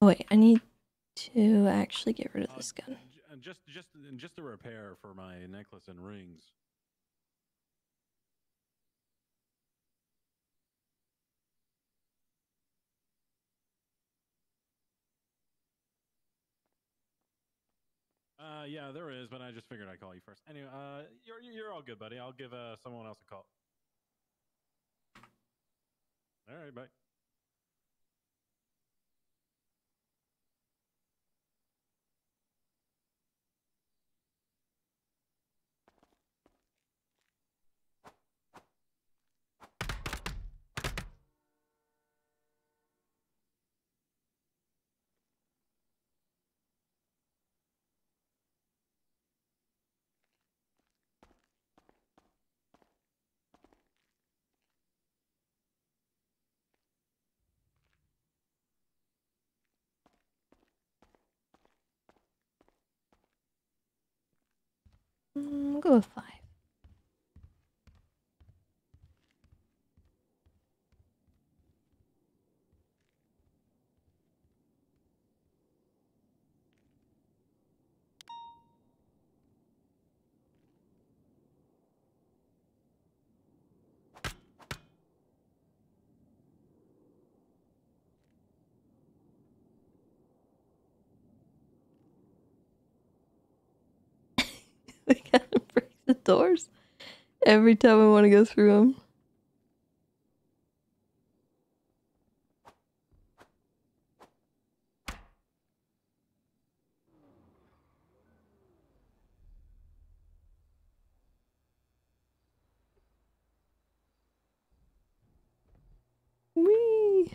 S2: Wait, I need to actually get rid of this gun.
S20: Just a repair for my necklace and rings. Yeah, there is, but I just figured I'd call you first. Anyway, you're all good, buddy. I'll give someone else a call. All right, bye.
S2: I'll go with 5. We gotta break the doors every time I want to go through them. Whee!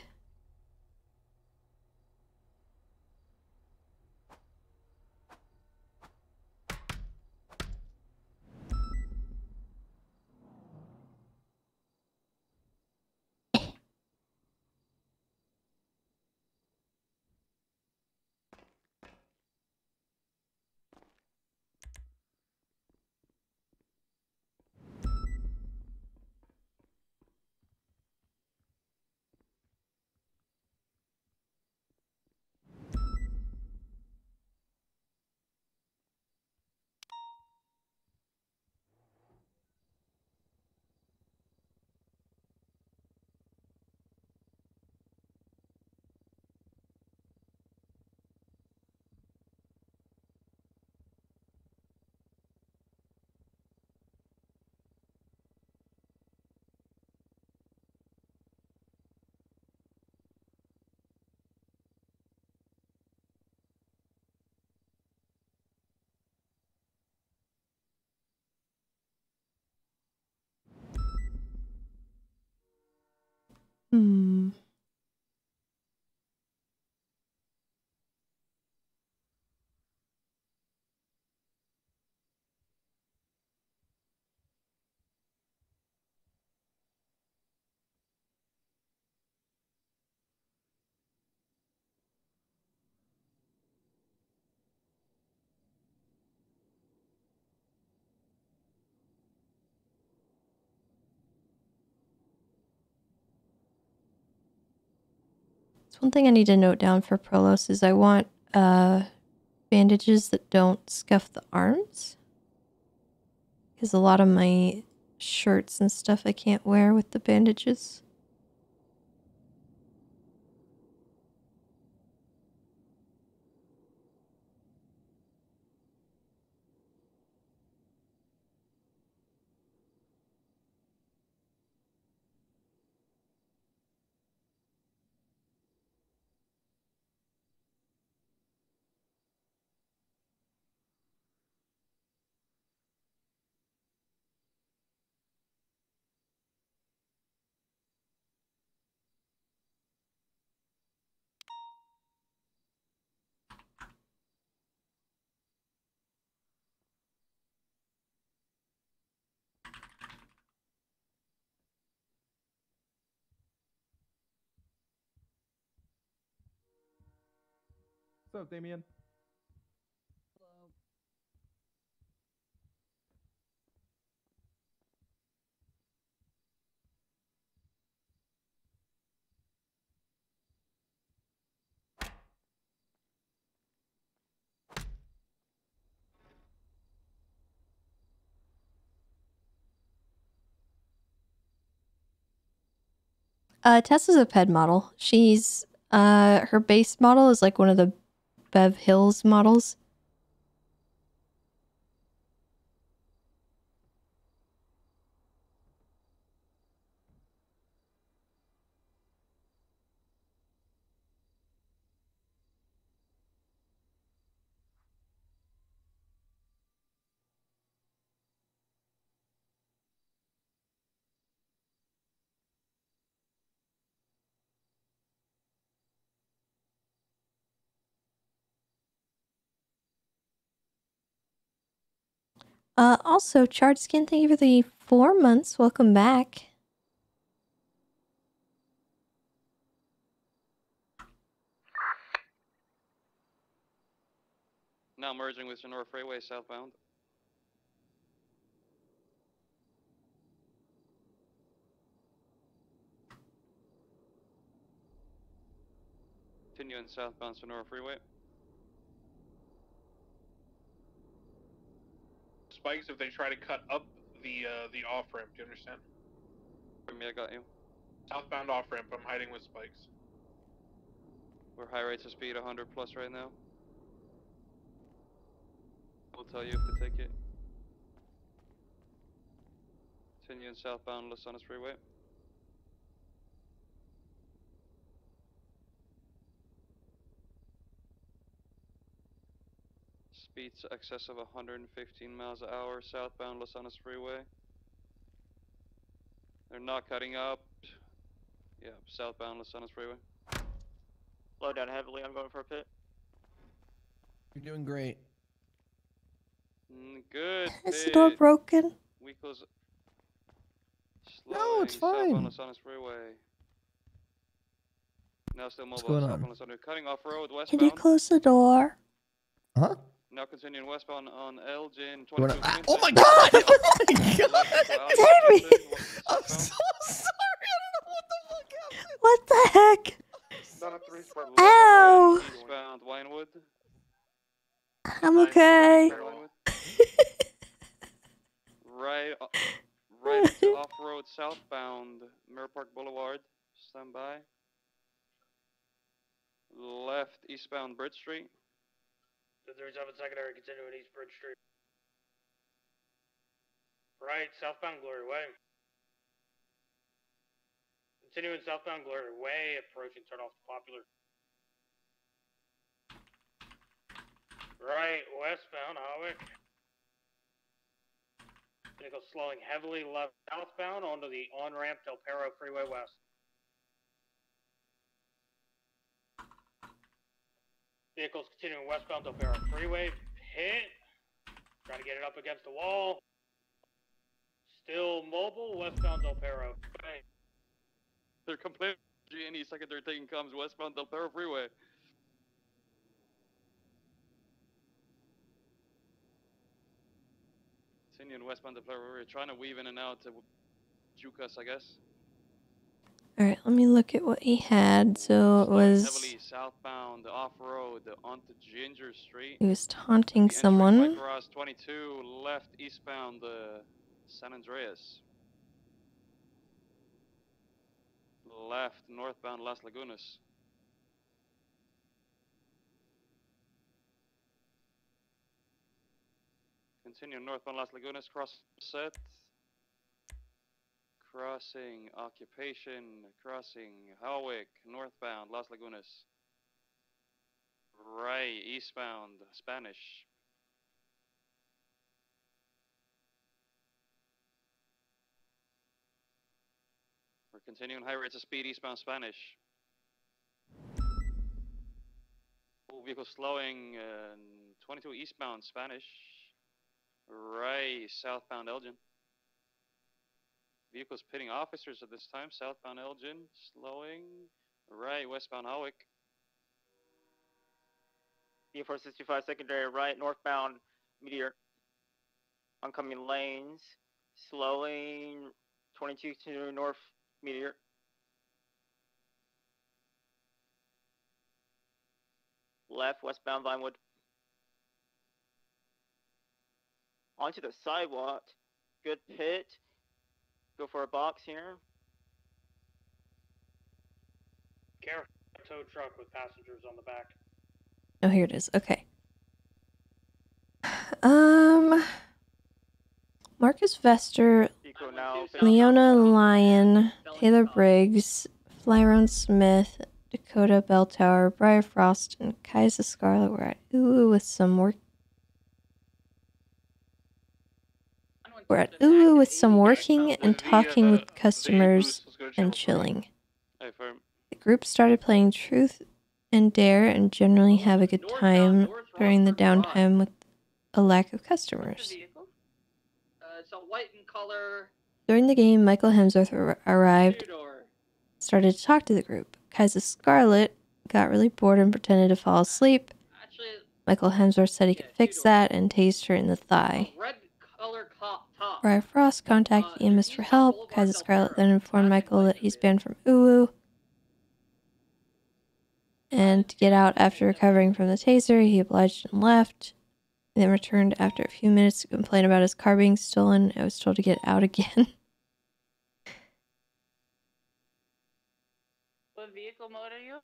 S2: Hmm. It's one thing I need to note down for Prolos is I want bandages that don't scuff the arms. Because a lot of my shirts and stuff I can't wear with the bandages.
S21: What's up, Damien?
S2: Tessa's a ped model. She's her base model is like one of the Bev Hills models. Also, Charred Skin, thank you for the 4 months. Welcome back.
S22: Now merging with Sonora Freeway southbound. Continuing southbound Sonora Freeway.
S23: Spikes if they try to cut up the off ramp. Do you understand?
S22: For me, I got you.
S23: Southbound off ramp. I'm hiding with spikes.
S22: We're high rates of speed, 100 plus right now. We'll tell you if to take it. Continuing southbound Los Angeles Freeway. Speeds excess of 115 miles an hour southbound Los Angeles Freeway. They're not cutting up. Yeah, southbound Los Angeles Freeway.
S24: Slow down heavily. I'm going for a pit.
S14: You're doing great.
S22: Good.
S2: Is the door broken?
S22: We close.
S14: No, it's
S22: Southbound
S14: fine.
S22: Los Angeles Freeway. Now still mobile.
S14: going on?
S22: Southbound Los Angeles. Cutting off road
S2: Can
S22: westbound.
S2: you close the door?
S14: Huh?
S22: Now continuing westbound on Elgin.
S14: You wanna-
S22: 22
S14: oh my god! Oh my god!
S2: Damn it!
S14: I'm so sorry. I don't know what the fuck happened.
S2: What the heck?
S22: Ow!
S2: Ow!
S22: Eastbound Winewood.
S2: I'm okay.
S22: Right into off-road southbound Mirror Park Boulevard. Stand by. Left eastbound Bridge Street.
S18: 37 secondary, continuing East Bridge Street. Right, southbound Glory Way. Continuing southbound Glory Way, approaching turn off Popular. Right, westbound Highway. Vehicle slowing heavily left southbound onto the on-ramp Del Perro Freeway West.
S4: Vehicles continuing westbound Del Perro Freeway. Hit. Trying to get it up against the wall. Still mobile, westbound Del Perro. Hey.
S22: They're comparing any second they're taking comms westbound Del Perro Freeway. Continuing westbound Del Perro Freeway, trying to weave in and out to juke us, I guess.
S2: Alright, let me look at what he had. So it was...
S22: Heavily southbound, off-road, onto Ginger Street.
S2: He was taunting someone.
S22: Cross 22, left eastbound, San Andreas. Left northbound Las Lagunas. Continue northbound Las Lagunas, cross set. Crossing Occupation, crossing Howick, northbound Las Lagunas. Right, eastbound Spanish. We're continuing high rates of speed eastbound Spanish. Vehicle slowing 22 eastbound Spanish. Right, southbound Elgin. Vehicles pitting officers at this time. Southbound Elgin, slowing. Right, westbound Howick.
S24: E465 secondary right, northbound Meteor. Oncoming lanes, slowing 22 to north Meteor. Left, westbound Vinewood. Onto the sidewalk. Good pit. Go for a box here.
S4: Careful, tow truck with passengers on the back.
S2: Oh, here it is. Okay. Marcus Vester, Leona Lyon, Taylor Briggs, Flyron Smith, Dakota Belltower, Briar Frost, and Kaisa Scarlet were at Uwu with some work. We're at Uwu with some working and talking with customers and chilling. The group started playing Truth and Dare and generally have a good time during the downtime with a lack of customers.
S24: It's a white in color.
S2: During the game, Michael Hemsworth arrived, started to talk to the group. Kaisa Scarlet got really bored and pretended to fall asleep. Michael Hemsworth said he could fix that and tased her in the thigh.
S24: Red color top.
S2: Briar Frost contacted EMS for help. Kaisa Scarlet then informed Michael that he's banned from Uwu. And to get out after recovering from the taser, he obliged and left. He then returned after a few minutes to complain about his car being stolen. I was told to get out again.
S24: What vehicle mode are you?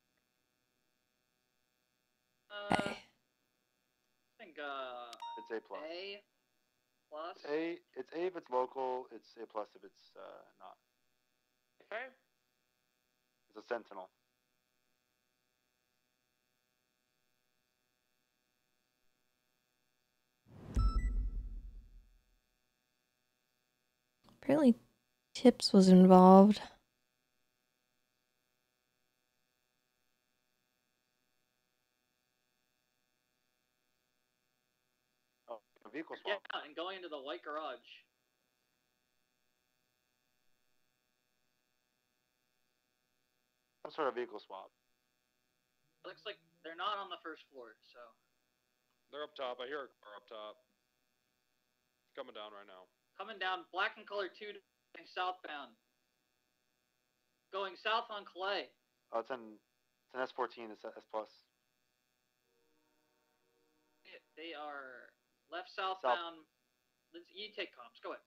S2: Okay.
S24: I think
S6: It's A plus.
S24: A plus.
S6: It's A if it's local. It's A plus if it's not.
S24: Okay.
S6: It's a Sentinel.
S2: Apparently Tips was involved.
S6: Oh, a vehicle swap.
S24: Yeah, and going into the white garage.
S6: Some sort of vehicle swap.
S24: Looks like they're not on the first floor, so.
S8: They're up top. I hear a car up top. Coming down right now.
S24: Coming down, black and color 2 going southbound. Going south on Clay.
S6: Oh, it's an S14. It's S plus.
S24: They are left southbound. You take comms. Go ahead.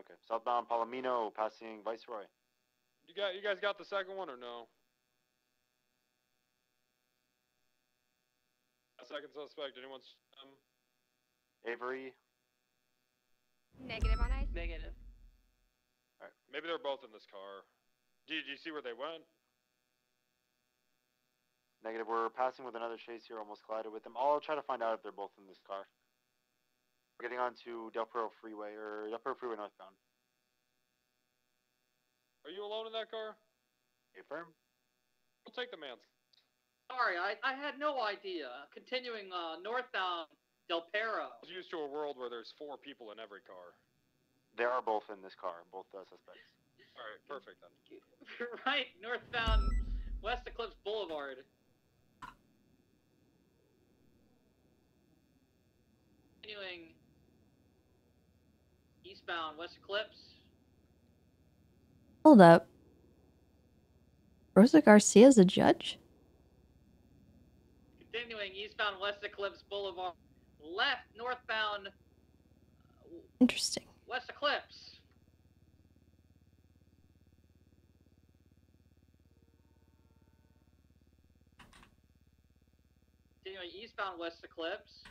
S6: Okay. Southbound Palomino, passing Viceroy.
S8: You guys got the second one or no? Second suspect. Anyone?
S6: Avery.
S17: Negative on ice.
S24: Negative.
S8: All right. Maybe they're both in this car. Did you see where they went?
S6: Negative. We're passing with another chase here. Almost collided with them. I'll try to find out if they're both in this car. We're getting onto Del Perro Freeway or Del Perro Freeway northbound.
S8: Are you alone in that car?
S6: Affirm.
S8: We'll take the man.
S24: Sorry, I had no idea. Continuing northbound Del Perro.
S8: I was used to a world where there's 4 people in every car.
S6: They are both in this car, both suspects.
S8: All right, perfect then.
S24: Right, northbound West Eclipse Boulevard. Continuing eastbound West Eclipse.
S2: Hold up. Rosa Garcia's a judge?
S24: Continuing eastbound West Eclipse Boulevard. Left northbound
S2: Interesting.
S24: West Eclipse. Continuing eastbound West Eclipse.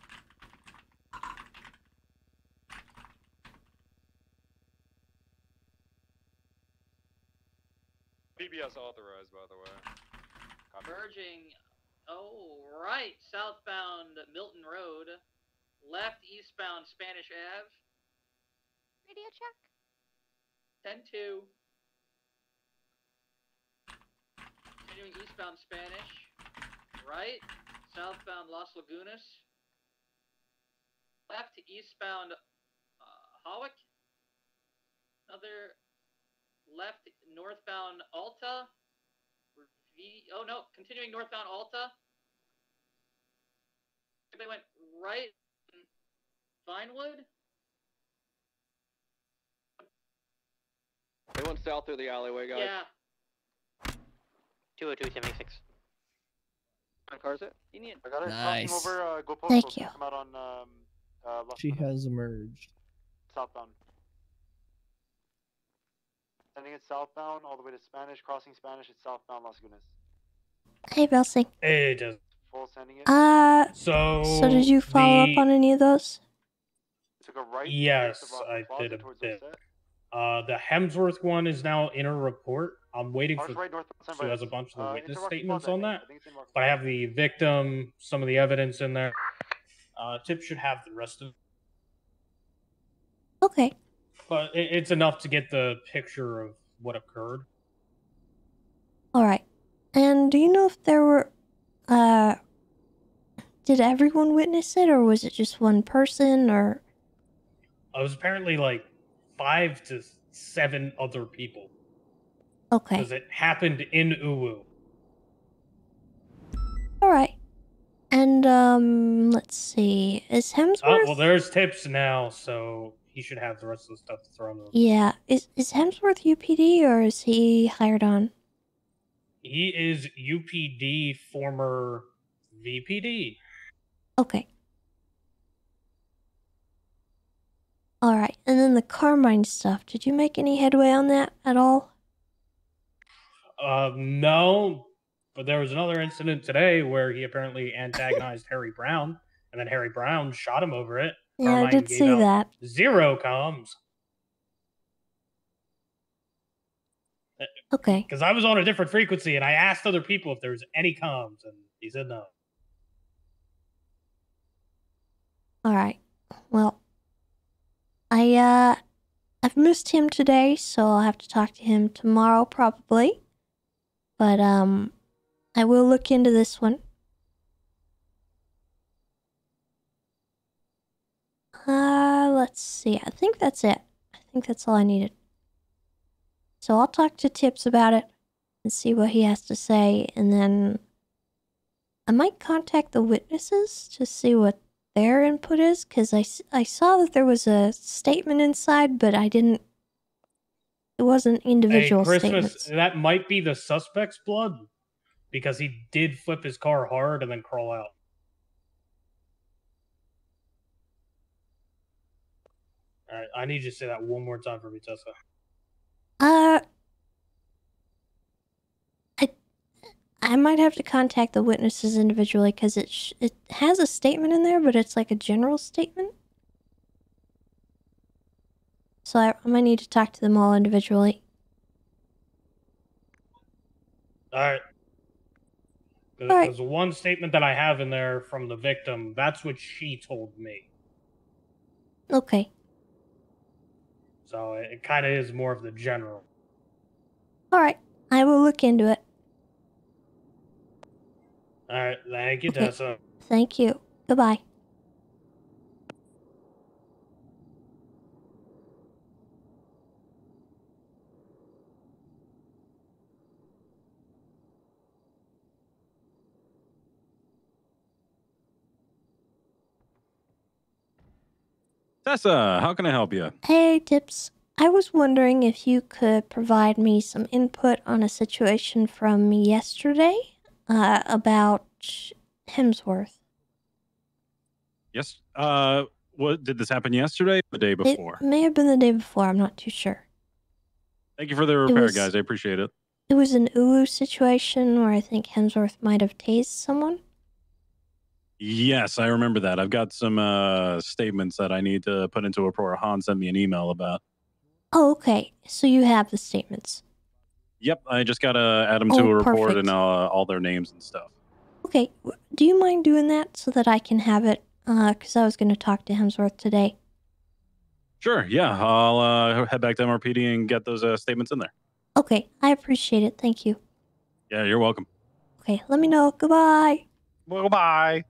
S8: PBS authorized, by the way.
S24: Merging, right, southbound Milton Road. Left eastbound Spanish Ave.
S17: Radio check.
S24: 10-2. Continuing eastbound Spanish. Right, southbound Las Lagunas. Left eastbound Hawick. Another left northbound Alta. Continuing northbound Alta. They went right Vinewood.
S9: They went south through the alleyway, guys.
S24: Yeah.
S9: 202 76. On cars it?
S6: I got it.
S14: Nice.
S6: Crossing over, go postal.
S2: Thank you.
S6: Come out on Las
S14: She
S6: Vegas.
S14: has emerged.
S6: Southbound. Sending it southbound all the way to Spanish. Crossing Spanish, it's southbound Las Vegas.
S2: Hey, Belsi.
S20: It does.
S6: Full sending it.
S20: So
S2: did you follow up on any of those?
S6: Took a right.
S20: Yes, I did a bit. The Hemsworth one is now in a report. I'm waiting for Sue has a bunch of the witness statements on that. But I have the victim, some of the evidence in there. Tip should have the rest of it.
S2: Okay.
S20: But it's enough to get the picture of what occurred.
S2: Alright. And do you know if there were, did everyone witness it, or was it just one person, or?
S20: It was apparently like 5 to 7 other people.
S2: Okay.
S20: Because it happened in Uwu.
S2: Alright. And, let's see. Is Hemsworth?
S20: Oh, well, there's tips now, so he should have the rest of the stuff to throw in the...
S2: Yeah. Is Hemsworth UPD, or is he hired on?
S20: He is UPD, former VPD.
S2: Okay. Alright. And then the Carmine stuff. Did you make any headway on that at all?
S20: No, but there was another incident today where he apparently antagonized Harry Brown, and then Harry Brown shot him over it.
S2: Yeah,
S20: Carmine
S2: I did
S20: gave
S2: see
S20: out
S2: that.
S20: 0 comms.
S2: Okay.
S20: Because I was on a different frequency, and I asked other people if there was any comms, and he said no.
S2: Alright. Well, I've missed him today, so I'll have to talk to him tomorrow probably. But, I will look into this one. Let's see. I think that's it. I think that's all I needed. So I'll talk to Tips about it and see what he has to say, and then I might contact the witnesses to see what their input is, because I saw that there was a statement inside, but it wasn't individual
S20: Hey, Christmas,
S2: statements.
S20: that might be the suspect's blood, because he did flip his car hard and then crawl out. Alright, I need you to say that one more time for me, Tessa.
S2: I might have to contact the witnesses individually, because it has a statement in there, but it's like a general statement. So I might need to talk to them all individually.
S20: Alright. There's one statement that I have in there from the victim. That's what she told me.
S2: Okay.
S20: So it kind of is more of the general.
S2: Alright. I will look into it.
S20: All right, thank you, Tessa.
S2: Thank you. Goodbye.
S10: Tessa, how can I help you?
S2: Hey, Tips. I was wondering if you could provide me some input on a situation from yesterday about Hemsworth.
S10: Yes. What did this happen yesterday or the day before?
S2: It may have been the day before. I'm not too sure.
S10: Thank you for the repair, guys. I appreciate it.
S2: It was an Ulu situation where I think Hemsworth might have tased someone.
S10: Yes, I remember that. I've got some statements that I need to put into a report. Han sent me an email about.
S2: Oh, okay. So you have the statements.
S10: Yep, I just gotta add them to a report
S2: perfect.
S10: and all their names and stuff.
S2: Okay. Do you mind doing that so that I can have it? Because I was going to talk to Hemsworth today.
S10: Sure. Yeah, I'll head back to MRPD and get those statements in there.
S2: Okay. I appreciate it. Thank you.
S10: Yeah, you're welcome.
S2: Okay. Let me know. Goodbye.
S10: Well, bye.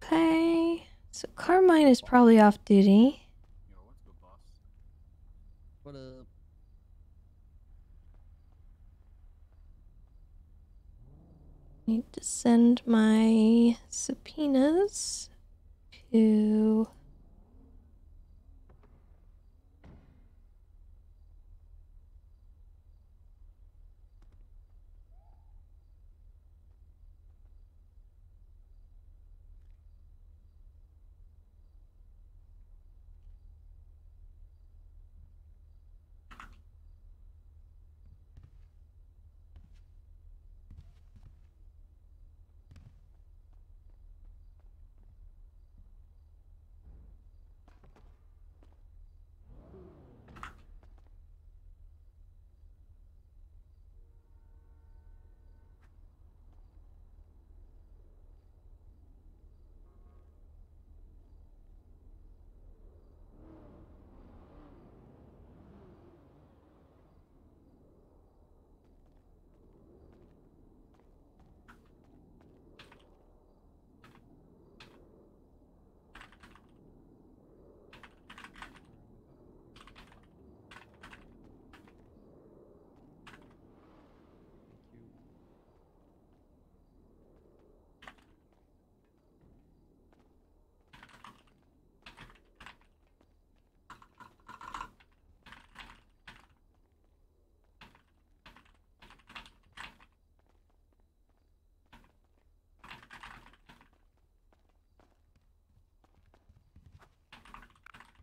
S2: Okay. So Carmine is probably off duty.
S14: What up?
S2: Need to send my subpoenas to...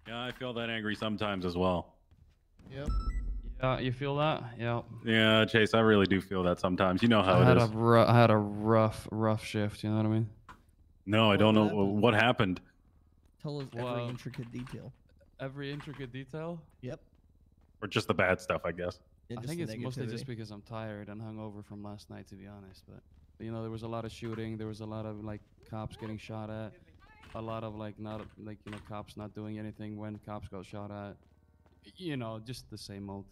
S10: Yeah, I feel that angry sometimes as well.
S11: Yep. Yeah, you feel that? Yep.
S10: Yeah, Chase, I really do feel that sometimes. You know how it is.
S11: I had a rough shift. You know what I mean?
S10: No, I don't know what happened.
S14: Tell us every intricate detail.
S11: Every intricate detail?
S14: Yep.
S10: Or just the bad stuff, I guess.
S11: I think it's mostly just because I'm tired and hungover from last night, to be honest. But you know, there was a lot of shooting. There was a lot of like cops getting shot at. A lot of like not like cops not doing anything when cops got shot at. You know, just the same old.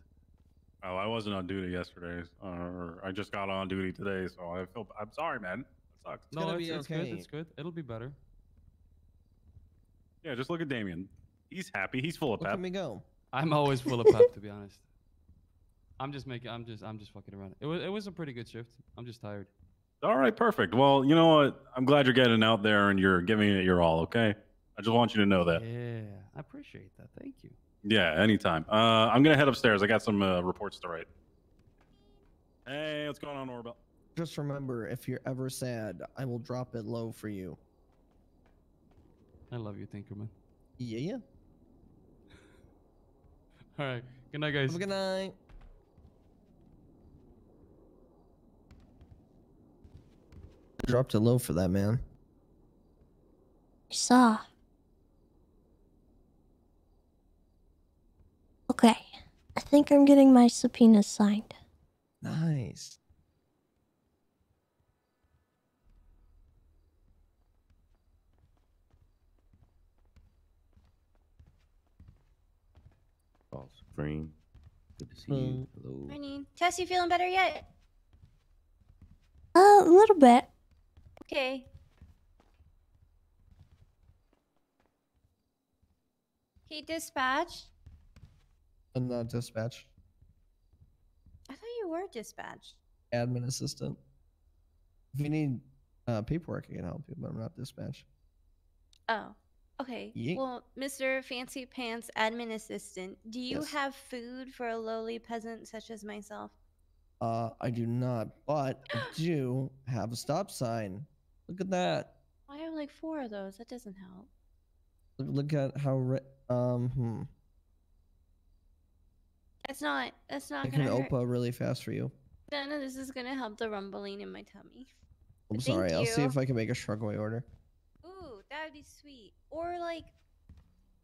S10: Oh, I wasn't on duty yesterday, or I just got on duty today, so I'm sorry, man. That sucks.
S11: No, it's good. It's good. It'll be better.
S10: Yeah, just look at Damien. He's happy. He's full of pep.
S14: Look at me go.
S11: I'm always full of pep, to be honest. I'm just fucking around. It was a pretty good shift. I'm just tired.
S10: All right, perfect. Well, you know what? I'm glad you're getting out there and you're giving it your all, okay? I just want you to know that.
S11: Yeah, I appreciate that. Thank you.
S10: Yeah, anytime. I'm going to head upstairs. I got some reports to write. Hey, what's going on, Orbel?
S14: Just remember, if you're ever sad, I will drop it low for you.
S11: I love you, Tinkerman.
S14: Yeah.
S11: All right. Good night, guys.
S14: Have a good night. Dropped it low for that, man.
S2: I saw. Okay. I think I'm getting my subpoenas signed.
S14: Nice.
S11: Oh,
S7: Green. Good to see you. Hello.
S17: Morning. Tess, you feeling better yet?
S2: A little bit.
S17: Okay. He dispatched.
S14: I'm not dispatch.
S17: I thought you were dispatched.
S14: Admin assistant. If you need paperwork, I can help you, but I'm not dispatch.
S17: Oh, okay.
S14: Yeet.
S17: Well, Mr. Fancy Pants Admin Assistant, do you
S14: Yes.
S17: have food for a lowly peasant such as myself?
S14: I do not, but I do have a stop sign. Look at that.
S17: I have like 4 of those. That doesn't help.
S14: Look at how
S17: That's not
S14: I can
S17: gonna hurt.
S14: OPA really fast for you.
S17: None of this is gonna help the rumbling in my tummy.
S14: I'm
S17: But
S14: sorry.
S17: thank
S14: I'll see
S17: you.
S14: if I can make a shrug away order.
S17: Ooh, that would be sweet. Or like,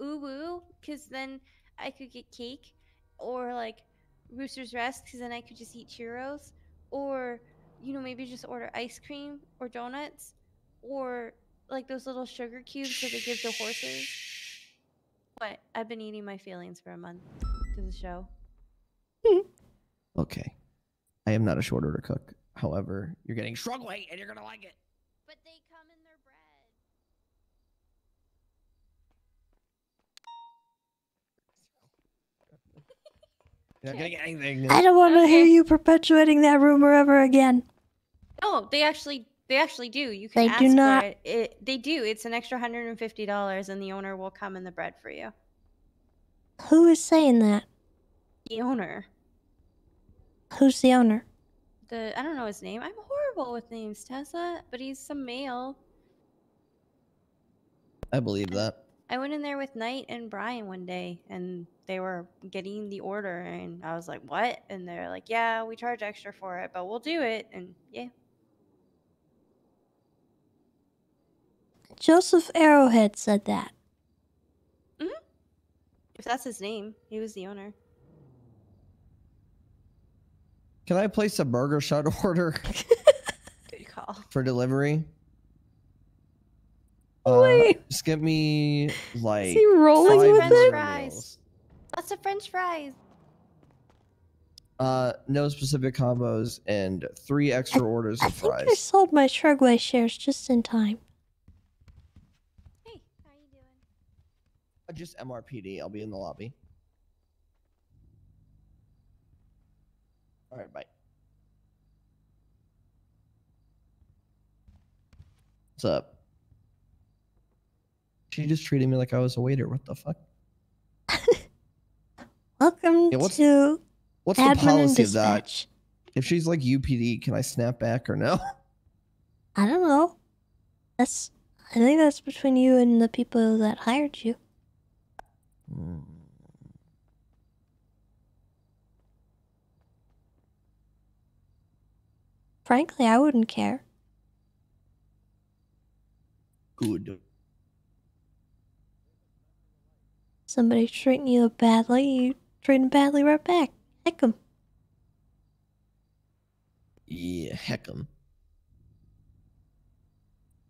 S17: ooh woo, because then I could get cake. Or like, Rooster's Rest, because then I could just eat churros. Or, maybe just order ice cream or donuts. Or like those little sugar cubes that they give to horses. But I've been eating my feelings for a month to the show.
S14: Okay. I am not a short order cook. However, you're getting shrug weight and you're gonna like it.
S17: But they come in their bread.
S14: You're not getting anything.
S2: I don't want to hear you perpetuating that rumor ever again.
S17: Oh, they actually do. You
S2: They
S17: can
S2: do
S17: ask
S2: not.
S17: for it. They do. It's an extra $150, and the owner will come in the bread for you.
S2: Who is saying that?
S17: The owner.
S2: Who's the owner?
S17: I don't know his name. I'm horrible with names, Tessa, but he's some male.
S14: I believe that.
S17: I went in there with Knight and Brian one day, and they were getting the order, and I was like, "What?" And they're like, "Yeah, we charge extra for it, but we'll do it." And yeah.
S2: Joseph Arrowhead said that.
S17: If that's his name, he was the owner.
S14: Can I place a burger shot order
S17: Good call.
S14: for delivery?
S2: Wait.
S14: Just get me like
S2: Is he rolling
S14: 5
S2: with
S17: French
S2: it?
S17: fries. Lots of French fries.
S14: No specific combos and 3 extra orders
S2: I
S14: of
S2: think
S14: fries.
S2: I sold my Shrugway shares just in time.
S14: Just MRPD. I'll be in the lobby. All right, bye. What's up? She just treated me like I was a waiter. What the fuck?
S2: Welcome
S14: Yeah,
S2: to
S14: What's the
S2: Admin and
S14: policy of that?
S2: Dispatch.
S14: If she's like UPD, can I snap back or no?
S2: I don't know. I think that's between you and the people that hired you. Frankly, I wouldn't care.
S14: Good.
S2: Somebody treating you badly, you treat them badly right back. Heck 'em.
S14: Yeah, heck 'em.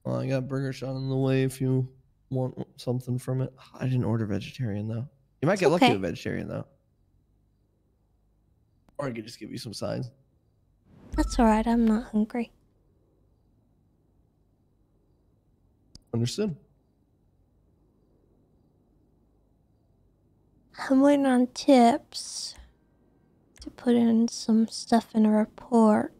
S14: Well, I got burger shot in the way if you want something from it. I didn't order vegetarian though. You might get lucky with vegetarian though. Or I could just give you some signs.
S2: That's alright, I'm not hungry.
S14: Understood.
S2: I'm waiting on tips to put in some stuff in a report.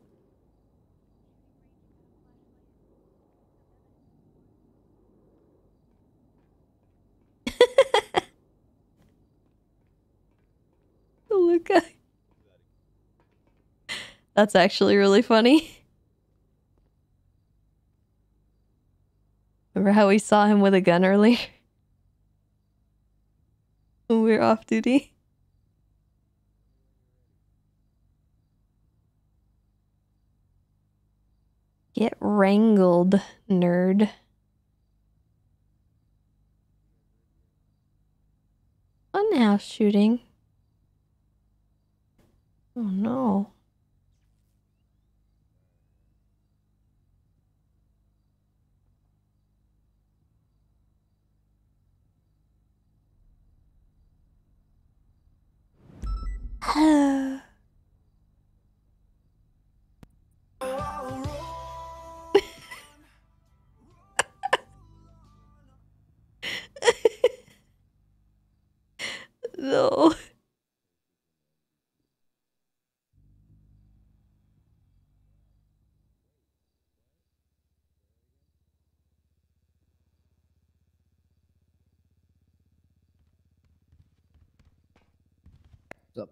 S2: Luca. That's actually really funny. Remember how we saw him with a gun earlier? When we were off duty? Get wrangled, nerd. Funhouse shooting. Oh no. No.
S14: What's up?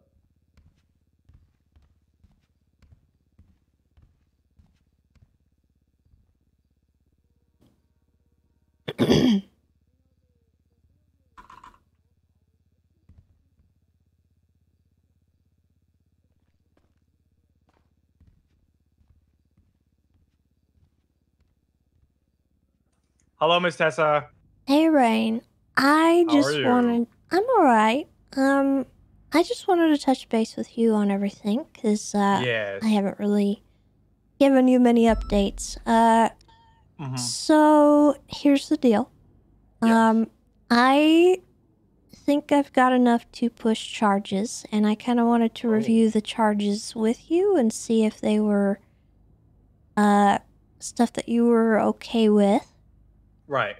S12: Hello, Miss Tessa.
S2: Hey, Rain. I
S12: How are
S2: just
S12: you?
S2: wanted. I'm alright. I just wanted to touch base with you on everything, because,
S12: Yes.
S2: I haven't really given you many updates. So, here's the deal. I think I've got enough to push charges, and I kind of wanted to review the charges with you and see if they were, stuff that you were okay with.
S12: Right.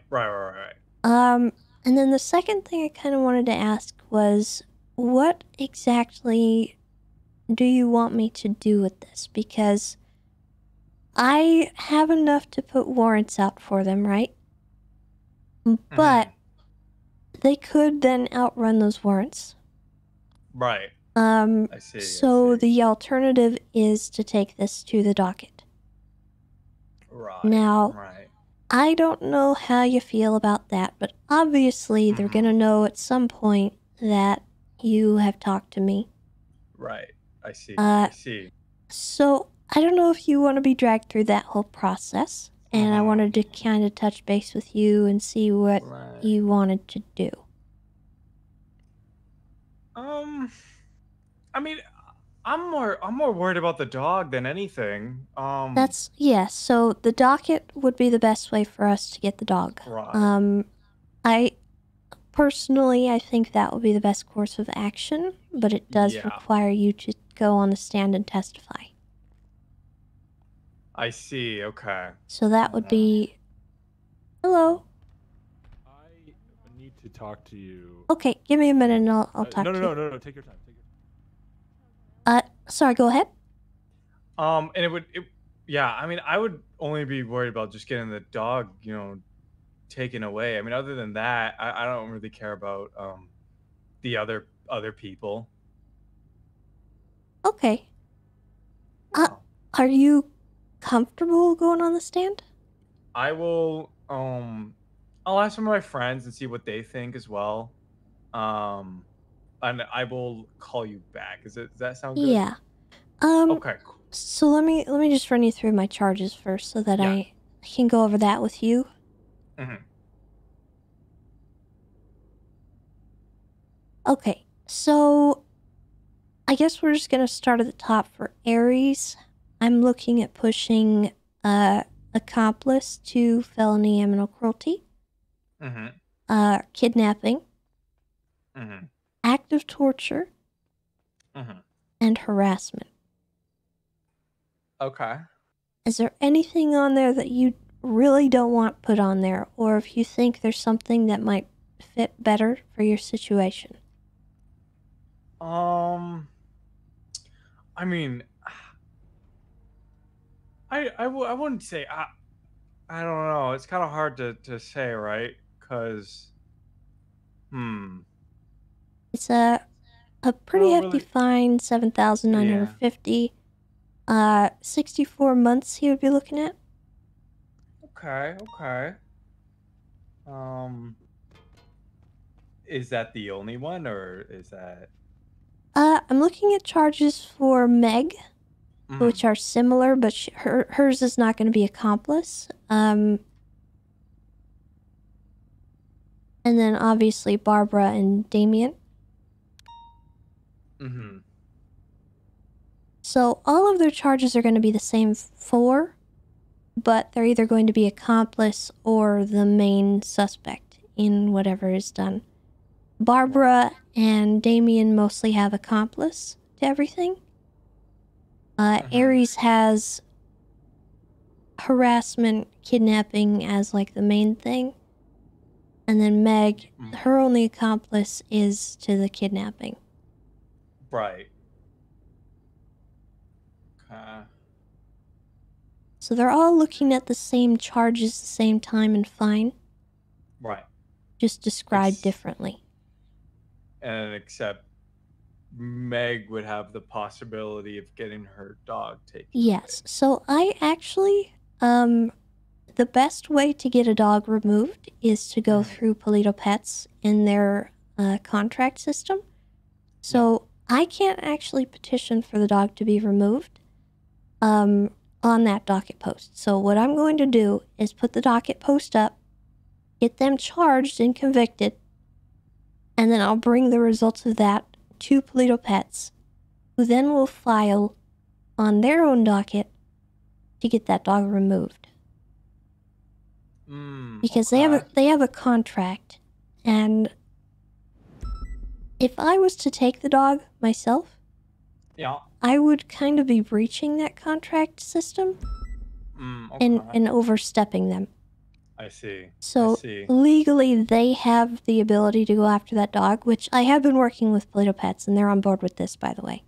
S2: And then the second thing I kind of wanted to ask was, what exactly do you want me to do with this? Because I have enough to put warrants out for them, right? But they could then outrun those warrants.
S12: Right.
S2: I
S12: see.
S2: So the alternative is to take this to the docket.
S12: Right.
S2: Now,
S12: Right.
S2: I don't know how you feel about that, but obviously they're gonna know at some point that you have talked to me.
S12: Right. I see.
S2: So I don't know if you want to be dragged through that whole process, and I wanted to kind of touch base with you and see what you wanted to do.
S12: I mean, I'm more worried about the dog than anything.
S2: Yes. So the docket would be the best way for us to get the dog.
S12: Right.
S2: I personally, I think that would be the best course of action, but it does
S12: Yeah.
S2: require you to go on the stand and testify.
S12: I see. Okay.
S2: So that would be. Hello.
S15: I need to talk to you.
S2: Okay, give me a minute and I'll talk to you.
S15: No. Take your time.
S2: Sorry, go ahead.
S12: And yeah. I mean, I would only be worried about just getting the dog, taken away. I mean, other than that, I don't really care about the other people.
S2: Okay. Are you comfortable going on the stand?
S12: I will. I'll ask some of my friends and see what they think as well. And I will call you back. Does that sound good?
S2: Yeah.
S12: Okay. Cool.
S2: So let me just run you through my charges first, so that I can go over that with you. Okay. So I guess we're just gonna start at the top for Aries. I'm looking at pushing accomplice to felony animal cruelty, kidnapping, active torture, and harassment.
S12: Okay.
S2: Is there anything on there that you really don't want put on there, or if you think there's something that might fit better for your situation?
S12: I mean, I wouldn't say I don't know. It's kind of hard to say, right? Because
S2: It's a pretty
S12: Well,
S2: hefty
S12: really-
S2: fine, 7,950. 64 months he would be looking at.
S12: Okay. Is that the only one, or is that?
S2: I'm looking at charges for Meg, which are similar, but hers is not going to be accomplice. And then obviously Barbara and Damien. So all of their charges are going to be the same 4, but they're either going to be accomplice or the main suspect in whatever is done. Barbara and Damien mostly have accomplice, to everything. Aries has harassment, kidnapping as like the main thing. And then Meg, her only accomplice is to the kidnapping.
S12: Right. Okay.
S2: So they're all looking at the same charges the same time and fine.
S12: Right.
S2: Just described differently.
S12: And except Meg would have the possibility of getting her dog taken.
S2: Yes. So I actually, the best way to get a dog removed is to go through Polito Pets in their contract system. So I can't actually petition for the dog to be removed on that docket post. So what I'm going to do is put the docket post up, get them charged and convicted, and then I'll bring the results of that to Polito Pets, who then will file on their own docket to get that dog removed. Because they have a contract, and if I was to take the dog myself, I would kind of be breaching that contract system and overstepping them.
S12: I see.
S2: So legally, they have the ability to go after that dog, which I have been working with Polito Pets, and they're on board with this, by the way.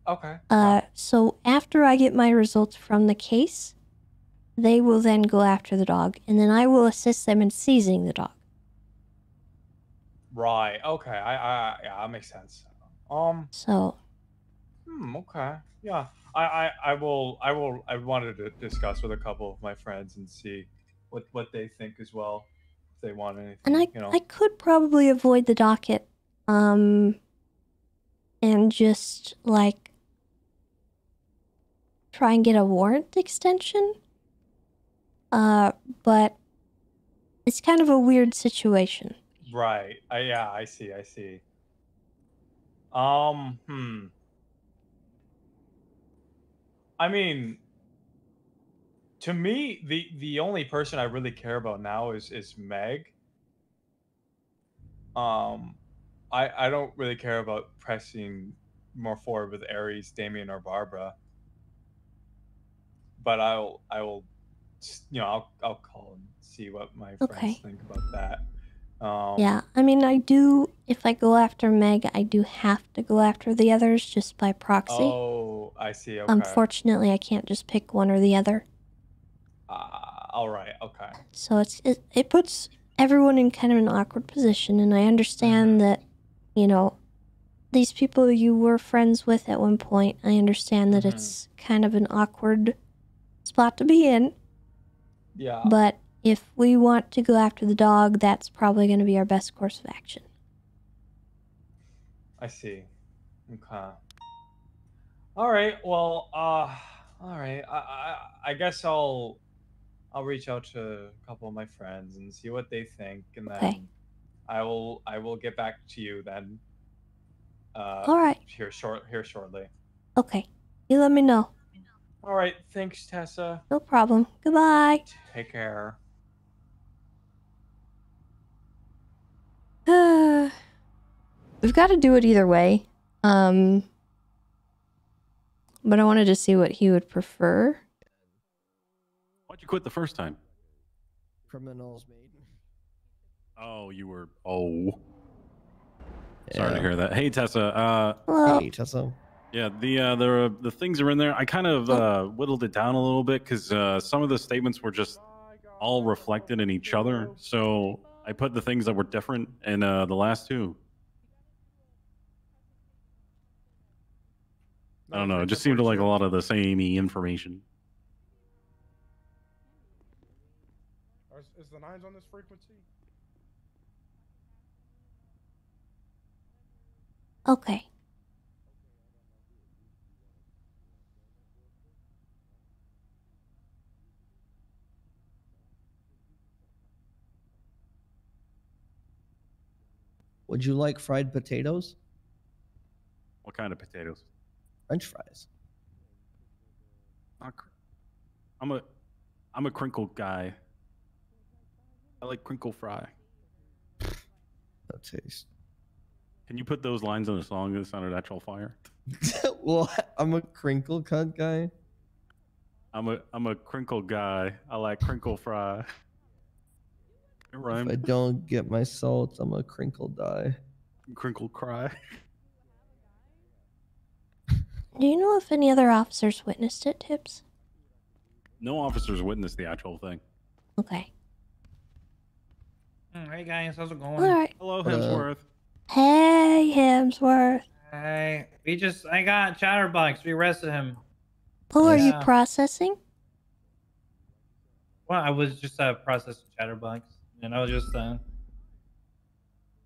S12: Okay.
S2: So after I get my results from the case, they will then go after the dog, and then I will assist them in seizing the dog.
S12: Right. Okay. Yeah, that makes sense.
S2: So.
S12: Okay. Yeah. I wanted to discuss with a couple of my friends and see what they think as well, if they want anything.
S2: And I could probably avoid the docket, and just like try and get a warrant extension. But it's kind of a weird situation.
S12: Right. Yeah, I see. I mean, to me, the only person I really care about now is Meg. I don't really care about pressing more forward with Aries, Damien, or Barbara. But I will, I'll call and see what my friends think about that.
S2: Yeah, I mean, if I go after Meg, I do have to go after the others just by proxy.
S12: Oh, I see. Okay.
S2: Unfortunately, I can't just pick one or the other.
S12: All right. Okay.
S2: So it puts everyone in kind of an awkward position, and I understand that, these people you were friends with at one point, I understand that it's kind of an awkward spot to be in.
S12: Yeah.
S2: But if we want to go after the dog, that's probably going to be our best course of action.
S12: I see. Okay. All right. Well, all right. I guess I'll reach out to a couple of my friends and see what they think, and then I will get back to you then.
S2: All right.
S12: Here shortly.
S2: Okay. You let me know.
S12: All right. Thanks, Tessa.
S2: No problem. Goodbye.
S12: Take care.
S2: We've got to do it either way. But I wanted to see what he would prefer.
S10: Why'd you quit the first time?
S14: Criminals made.
S10: Oh, you were. Oh. Sorry to hear that. Hey, Tessa.
S14: Hey, Tessa.
S10: Yeah, the things are in there. I kind of whittled it down a little bit because some of the statements were just all reflected in each other. So I put the things that were different in the last two. I don't know. It just seemed like a lot of the samey information.
S15: Is the 9s on this frequency?
S2: Okay.
S14: Would you like fried potatoes?
S10: What kind of potatoes?
S14: French fries.
S10: I'm a crinkle guy. I like crinkle fry.
S14: No taste.
S10: Can you put those lines in a song that sounded actual fire?
S14: Well, I'm a crinkle cut guy.
S10: I'm a crinkle guy. I like crinkle fry. It
S14: If
S10: rhymed.
S14: I don't get my salt, I'm a crinkle die.
S10: Crinkle cry.
S2: Do you know if any other officers witnessed it, Tips?
S10: No officers witnessed the actual thing.
S2: Okay.
S3: Hey guys, how's it going?
S2: All right.
S10: Hello, Hemsworth.
S2: Hey, Hemsworth.
S3: Hey, I got Chatterbox. We arrested him.
S2: Oh, are you
S3: Yeah.
S2: processing?
S3: Well, I was just processing Chatterbox, and I was just
S14: Oh,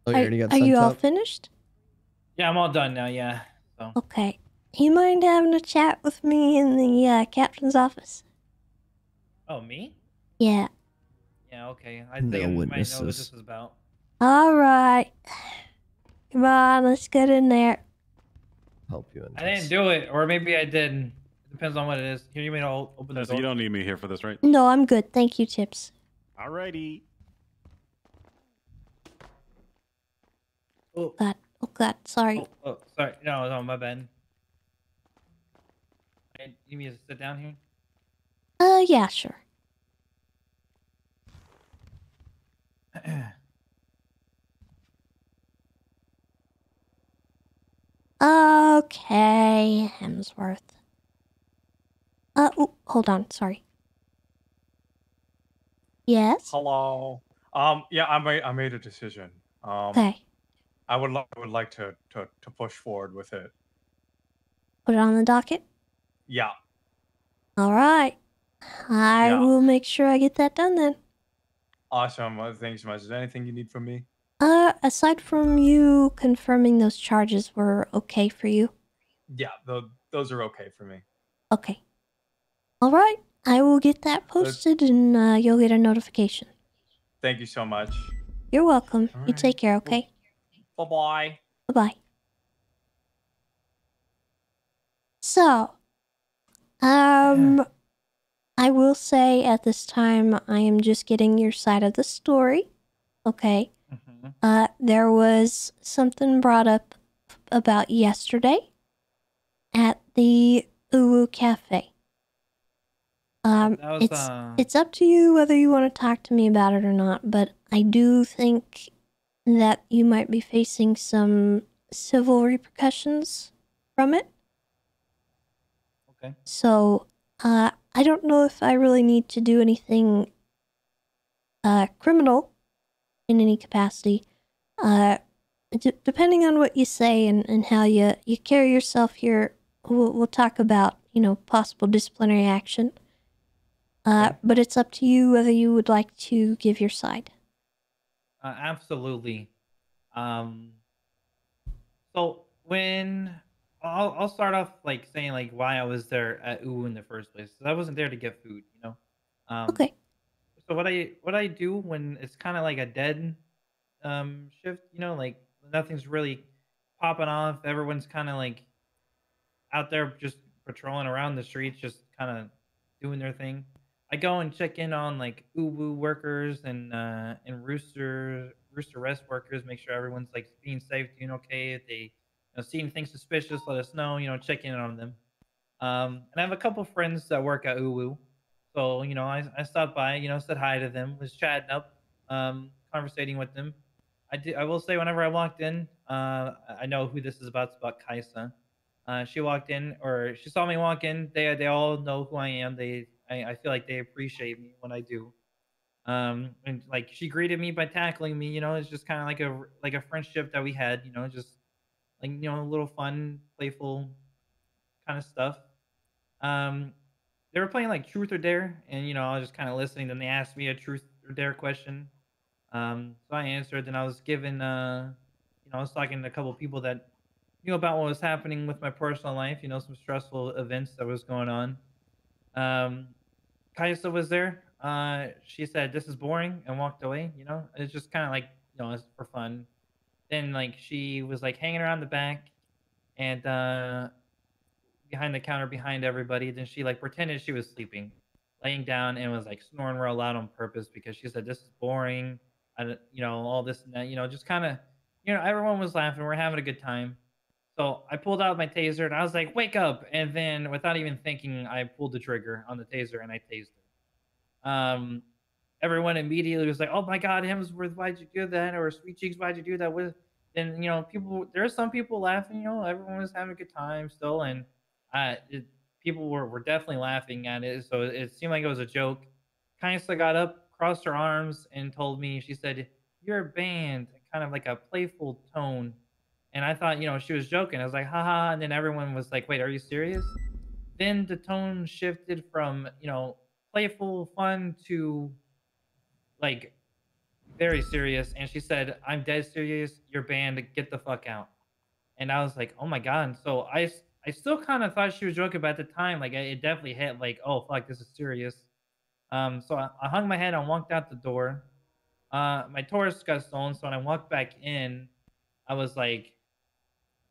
S14: you already got sent
S2: you all
S14: up?
S2: finished?
S3: yeah, I'm all done now. Yeah. So
S2: Okay. You mind having a chat with me in the captain's office?
S3: oh, me?
S2: Yeah.
S3: Yeah, okay. I
S14: No
S3: think I might know what
S14: witnesses.
S3: this is about.
S2: All right. Come on, let's get in there.
S14: Help you in
S3: I didn't do it, or maybe I did. It depends on what it is. Here, you may all open the
S10: Tessa,
S3: door.
S10: you don't need me here for this, right?
S2: No, I'm good. Thank you, Tips.
S10: Alrighty.
S3: Oh.
S2: God. Sorry.
S3: Oh, sorry. No, my bad. Hey, you need me to sit down here?
S2: Yeah, sure. Okay, Hemsworth. Ooh, hold on. Sorry. Yes?
S12: Hello. Yeah, I made a decision.
S2: Okay.
S12: I would like to push forward with it.
S2: Put it on the docket?
S12: Yeah.
S2: All right. I will make sure I get that done then.
S12: Awesome. Thanks so much. Is there anything you need from me?
S2: Aside from you confirming those charges were okay for you?
S12: Yeah, those are okay for me.
S2: Okay. All right. I will get that posted and you'll get a notification.
S12: Thank you so much.
S2: You're welcome. You take care, okay?
S12: Bye-bye.
S2: Bye-bye. So, I will say at this time I am just getting your side of the story. Okay. There was something brought up about yesterday at the Uwu Cafe.
S3: That was,
S2: It's up to you whether you want to talk to me about it or not, but I do think that you might be facing some civil repercussions from it.
S3: Okay.
S2: So, I don't know if I really need to do anything criminal in any capacity. Depending on what you say and how you carry yourself here, we'll talk about, possible disciplinary action. But it's up to you whether you would like to give your side.
S3: Absolutely. So when I'll start off like saying like why I was there at UU in the first place. 'Cause I wasn't there to get food,
S2: Okay.
S3: So what I do when it's kind of like a dead shift, like nothing's really popping off. Everyone's kind of like out there just patrolling around the streets, just kind of doing their thing. I go and check in on like Uwu workers and Rooster Rest workers, make sure everyone's like being safe, doing okay. If they see anything suspicious, let us know. Check in on them. And I have a couple friends that work at Uwu, so I stopped by, said hi to them, was chatting up, conversating with them. I will say whenever I walked in, I know who this is about. It's about Kaisa. She walked in, or she saw me walk in. They all know who I am. I feel like they appreciate me when I do. And like she greeted me by tackling me. It's just kind of like a friendship that we had. Just like a little fun, playful kind of stuff. They were playing like Truth or Dare, and I was just kind of listening. Then they asked me a Truth or Dare question. So I answered, and I was given, I was talking to a couple people that knew about what was happening with my personal life, some stressful events that was going on. Kaisa was there. She said, "This is boring," and walked away. It's just kind of like, it's for fun. Then like she was like hanging around the back and behind the counter behind everybody. Then she like pretended she was sleeping, laying down, and was like snoring real loud on purpose because she said, "This is boring." All this and that, just kind of you know, everyone was laughing. We're having a good time. So I pulled out my taser and I was like, "Wake up!" And then, without even thinking, I pulled the trigger on the taser and I tased her. Everyone immediately was like, "Oh my God, Hemsworth, why'd you do that?" Or "Sweet Cheeks, why'd you do that?" With and people, there are some people laughing. Everyone was having a good time still, and people were definitely laughing at it. So it seemed like it was a joke. Kaisa got up, crossed her arms, and told me. She said, "You're banned," kind of like a playful tone. And I thought, she was joking. I was like, haha. And then everyone was like, "Wait, are you serious?" Then the tone shifted from, playful fun to like very serious. And she said, "I'm dead serious. You're banned. Get the fuck out." And I was like, "Oh my God." And so I still kind of thought she was joking, but at the time, like, it definitely hit like, "Oh fuck, this is serious." So I hung my head and walked out the door. My Taurus got stolen. So when I walked back in, I was like,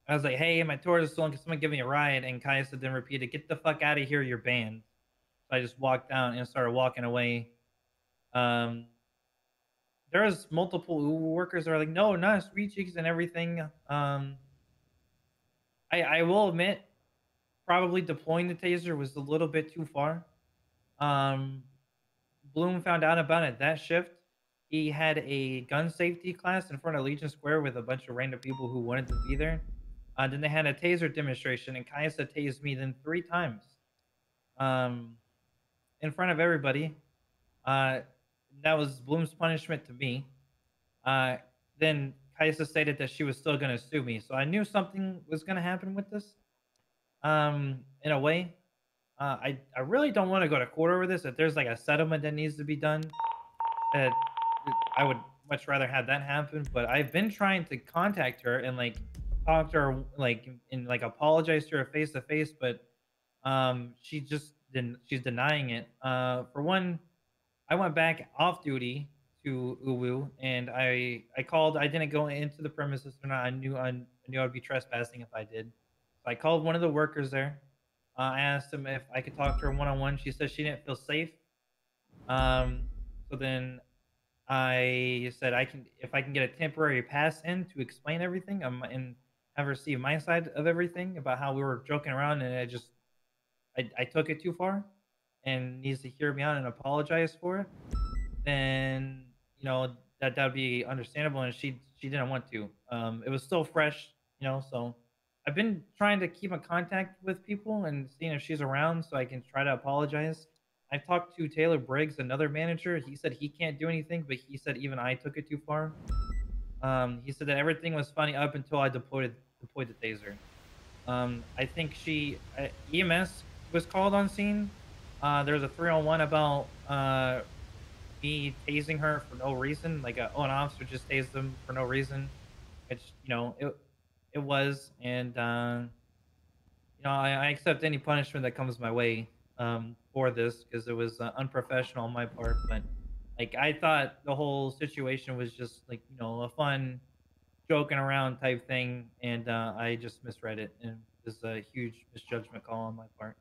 S3: "Hey, my Taurus is stolen. Can someone give me a ride?" And Kaisa then repeated, "Get the fuck out of here. You're banned." So I just walked down and started walking away. Um, there was multiple Uber workers that are like, "No, not Sweet Cheeks," and everything. I will admit, probably deploying the taser was a little bit too far. Bloom found out about it that shift. He had a gun safety class in front of Legion Square with a bunch of random people who wanted to be there. Then they had a taser demonstration, and Kaisa tased me then 3 times, um, in front of everybody. Uh, that was Bloom's punishment to me. Uh, then Kaisa stated that she was still going to sue me, so I knew something was going to happen with this. In a way, I really don't want to go to court over this. If there's like a settlement that needs to be done, that I would much rather have that happen. But I've been trying to contact her and like talk to her, like, and like apologize to her face to face, but she just didn't. She's denying it. For one, I went back off duty to Uwu, and I called. I didn't go into the premises or not. I knew I'd be trespassing if I did. So I called one of the workers there. I asked him if I could talk to her one on one. She said she didn't feel safe. So then I said if I can get a temporary pass in to explain everything, and have her see my side of everything about how we were joking around, and I took it too far, and needs to hear me out and apologize for it. Then that would be understandable, and she didn't want to. It was still fresh, so I've been trying to keep in contact with people and seeing if she's around so I can try to apologize. I talked to Taylor Briggs, another manager. He said he can't do anything, but he said even I took it too far. He said that everything was funny up until I deployed the taser. I think EMS was called on scene. There was a 3-on-1 about me tasing her for no reason. Like, an officer just tased them for no reason. Which, it was. And I accept any punishment that comes my way for this, because it was unprofessional on my part. But like, I thought the whole situation was just like, a fun joking around type thing, and I just misread it, and this is a huge misjudgment call on my part.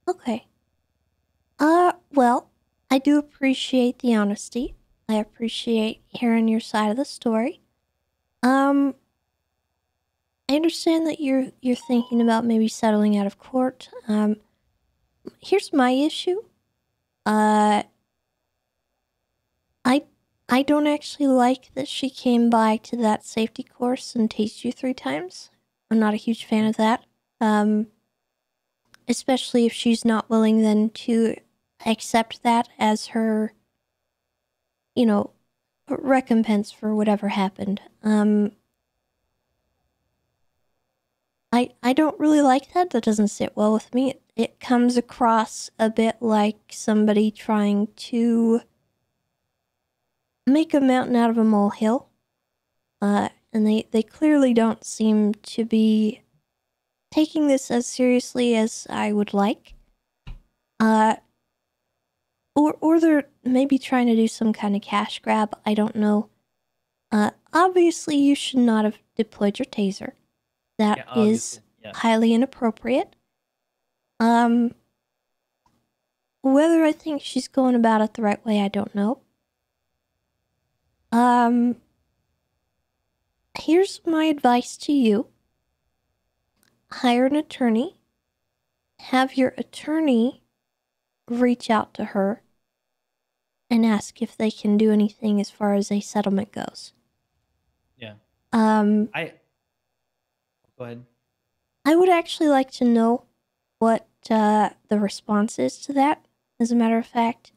S2: Okay. Well, I do appreciate the honesty. I appreciate hearing your side of the story. I understand that you're thinking about maybe settling out of court. Here's my issue. I don't actually like that she came by to that safety course and tased you 3 times. I'm not a huge fan of that. Especially if she's not willing then to accept that as her, recompense for whatever happened. I don't really like that. That doesn't sit well with me. It comes across a bit like somebody trying to make a mountain out of a molehill. And they clearly don't seem to be taking this as seriously as I would like. Or they're maybe trying to do some kind of cash grab. I don't know. Obviously, you should not have deployed your taser. That is highly inappropriate. Whether I think she's going about it the right way, I don't know. here's my advice to you. Hire an attorney. Have your attorney reach out to her and ask if they can do anything as far as a settlement goes.
S3: Yeah.
S2: Go
S3: ahead.
S2: I would actually like to know what the response is to that, as a matter of fact.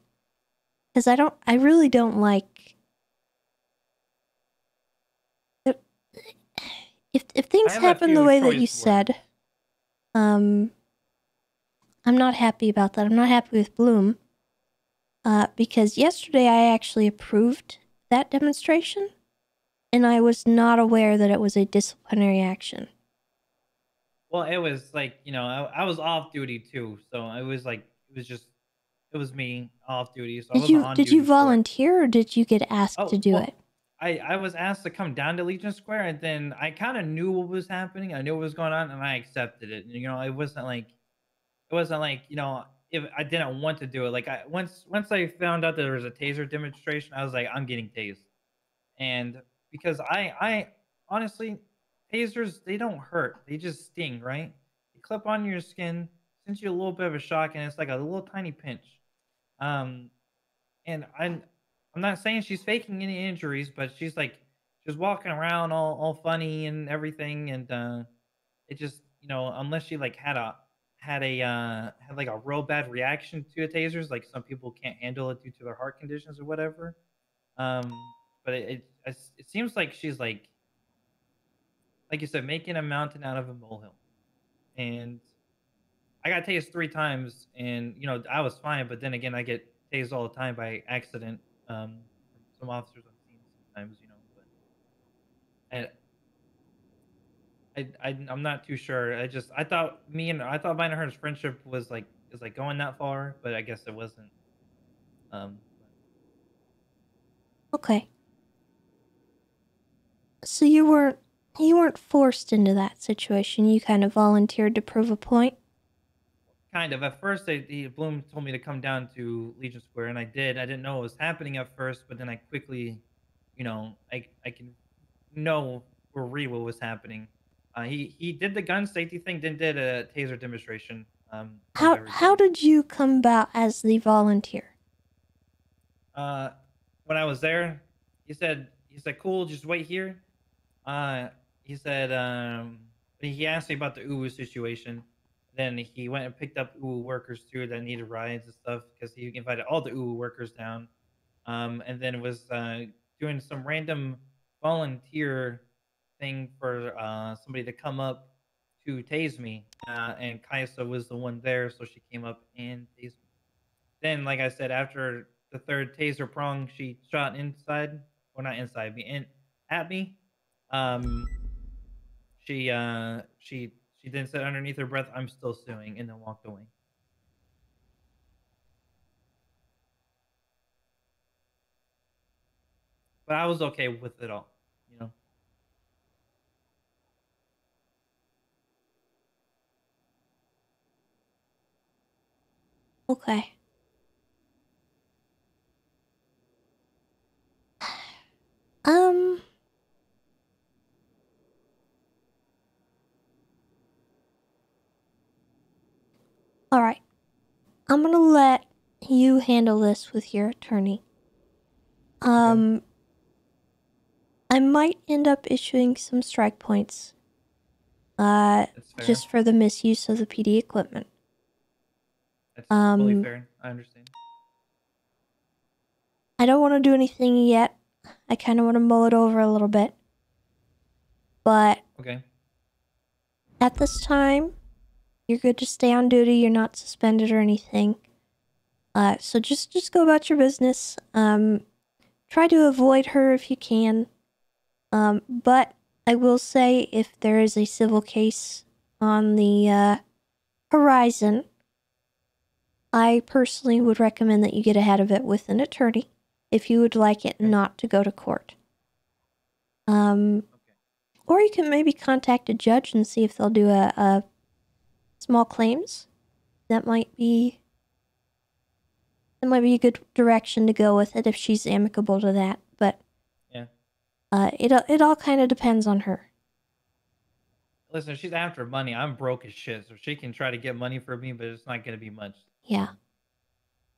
S2: Because I really don't like... If things happen the way that you said, I'm not happy about that. I'm not happy with Bloom. Because yesterday I actually approved that demonstration, and I was not aware that it was a disciplinary action.
S3: Well, it was like, I was off duty too, so it was me off duty. So I wasn't on
S2: Did
S3: duty
S2: you volunteer, or did you get asked to do it?
S3: I was asked to come down to Legion Square, and then I kind of knew what was happening. I knew what was going on, and I accepted it. And, it wasn't like, if I didn't want to do it. Like, once I found out that there was a taser demonstration, I was like, I'm getting tased. And because I honestly, tasers, they don't hurt. They just sting, right? They clip on your skin, sends you a little bit of a shock, and it's like a little tiny pinch. And I'm not saying she's faking any injuries, but she's walking around all funny and everything, and it just, unless she like had like a real bad reaction to a tasers, like some people can't handle it due to their heart conditions or whatever. But it seems like she's like you said, making a mountain out of a molehill. And I got tased 3 times, and I was fine, but then again, I get tased all the time by accident. From some officers on scene sometimes, but I'm not too sure. I thought mine and her's friendship was going that far, but I guess it wasn't.
S2: Okay. So you weren't forced into that situation. You kind of volunteered to prove a point.
S3: Kind of. At first, Bloom told me to come down to Legion Square, and I did. I didn't know what was happening at first, but then I quickly, I can know or read what was happening. He did the gun safety thing, then did a taser demonstration.
S2: How did you come about as the volunteer?
S3: When I was there, he said, cool, just wait here. He said, he asked me about the UWU situation. Then he went and picked up UWU workers too that needed rides and stuff, because he invited all the UWU workers down. And then was doing some random volunteer thing for somebody to come up to tase me. And Kaisa was the one there, so she came up and tased me. Then, like I said, after the 3rd taser prong, she shot inside, or not inside me, at me. She then said underneath her breath, "I'm still suing," and then walked away. But I was okay with it all,
S2: Okay. All right. I'm gonna let you handle this with your attorney. I might end up issuing some strike points. Just for the misuse of the PD equipment.
S3: That's fully fair. I understand.
S2: I don't want to do anything yet. I kind of want to mull it over a little bit. But
S3: okay.
S2: At this time, you're good to stay on duty. You're not suspended or anything. So just go about your business. Try to avoid her if you can. But I will say, if there is a civil case on the horizon, I personally would recommend that you get ahead of it with an attorney if you would like it not to go to court. Or you can maybe contact a judge and see if they'll do a small claims. That might be a good direction to go with it if she's amicable to that. But
S3: yeah,
S2: It all kind of depends on her.
S3: Listen, she's after money. I'm broke as shit, so she can try to get money from me, but it's not gonna be much.
S2: Yeah.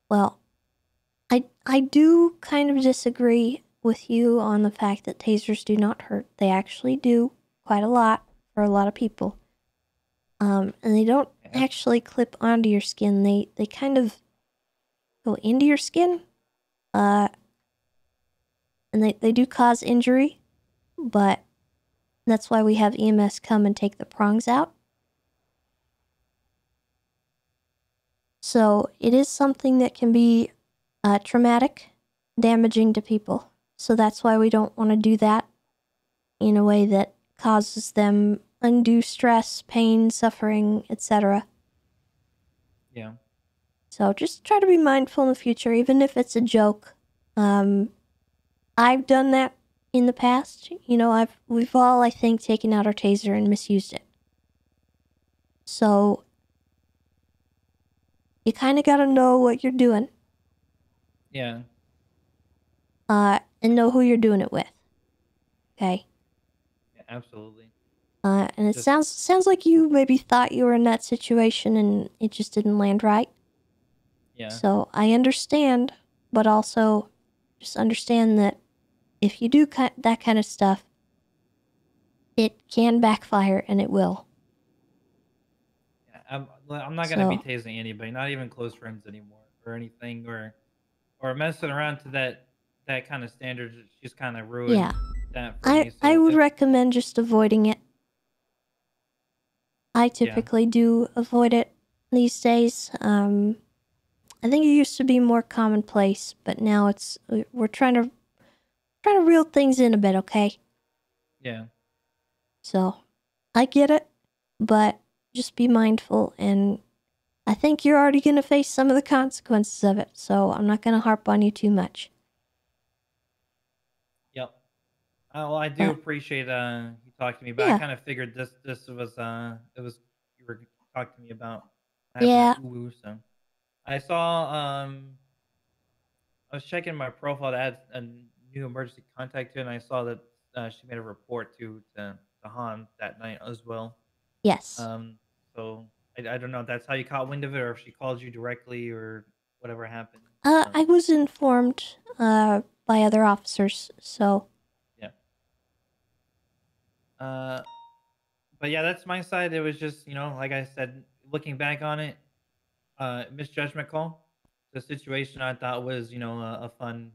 S2: Well, I do kind of disagree with you on the fact that tasers do not hurt. They actually do quite a lot for a lot of people. And they don't actually clip onto your skin. They kind of go into your skin. And they do cause injury, but that's why we have EMS come and take the prongs out. So it is something that can be traumatic, damaging to people. So that's why we don't want to do that in a way that causes them undue stress, pain, suffering, etc.
S3: Yeah.
S2: So just try to be mindful in the future, even if it's a joke. I've done that in the past. You know, we've all, I think, taken out our taser and misused it. So you kind of got to know what you're doing.
S3: Yeah.
S2: And know who you're doing it with. Okay.
S3: Yeah, absolutely.
S2: And it sounds like you maybe thought you were in that situation and it just didn't land right.
S3: Yeah.
S2: So I understand, but also just understand that if you do that kind of stuff, it can backfire, and it will.
S3: Yeah, I'm not gonna be tasing anybody, not even close friends anymore, or anything, or messing around to that kind of standard. She's kind of ruined that for me. So
S2: I would recommend just avoiding it. I typically do avoid it these days. I think it used to be more commonplace, but now we're trying to reel things in a bit, okay?
S3: Yeah.
S2: So, I get it, but just be mindful, and I think you're already going to face some of the consequences of it, so I'm not going to harp on you too much.
S3: Yep. Well, I do appreciate you talking to me, but I kind of figured this was you were talking to me about.
S2: Yeah.
S3: So I saw I was checking my profile to add a new emergency contact to it, and I saw that she made a report to Han that night as well.
S2: Yes.
S3: So I don't know if that's how you caught wind of it, or if she called you directly, or whatever happened.
S2: I was informed by other officers, so.
S3: Yeah. But yeah, that's my side. It was just, like I said, looking back on it, misjudgment call. The situation I thought was, a fun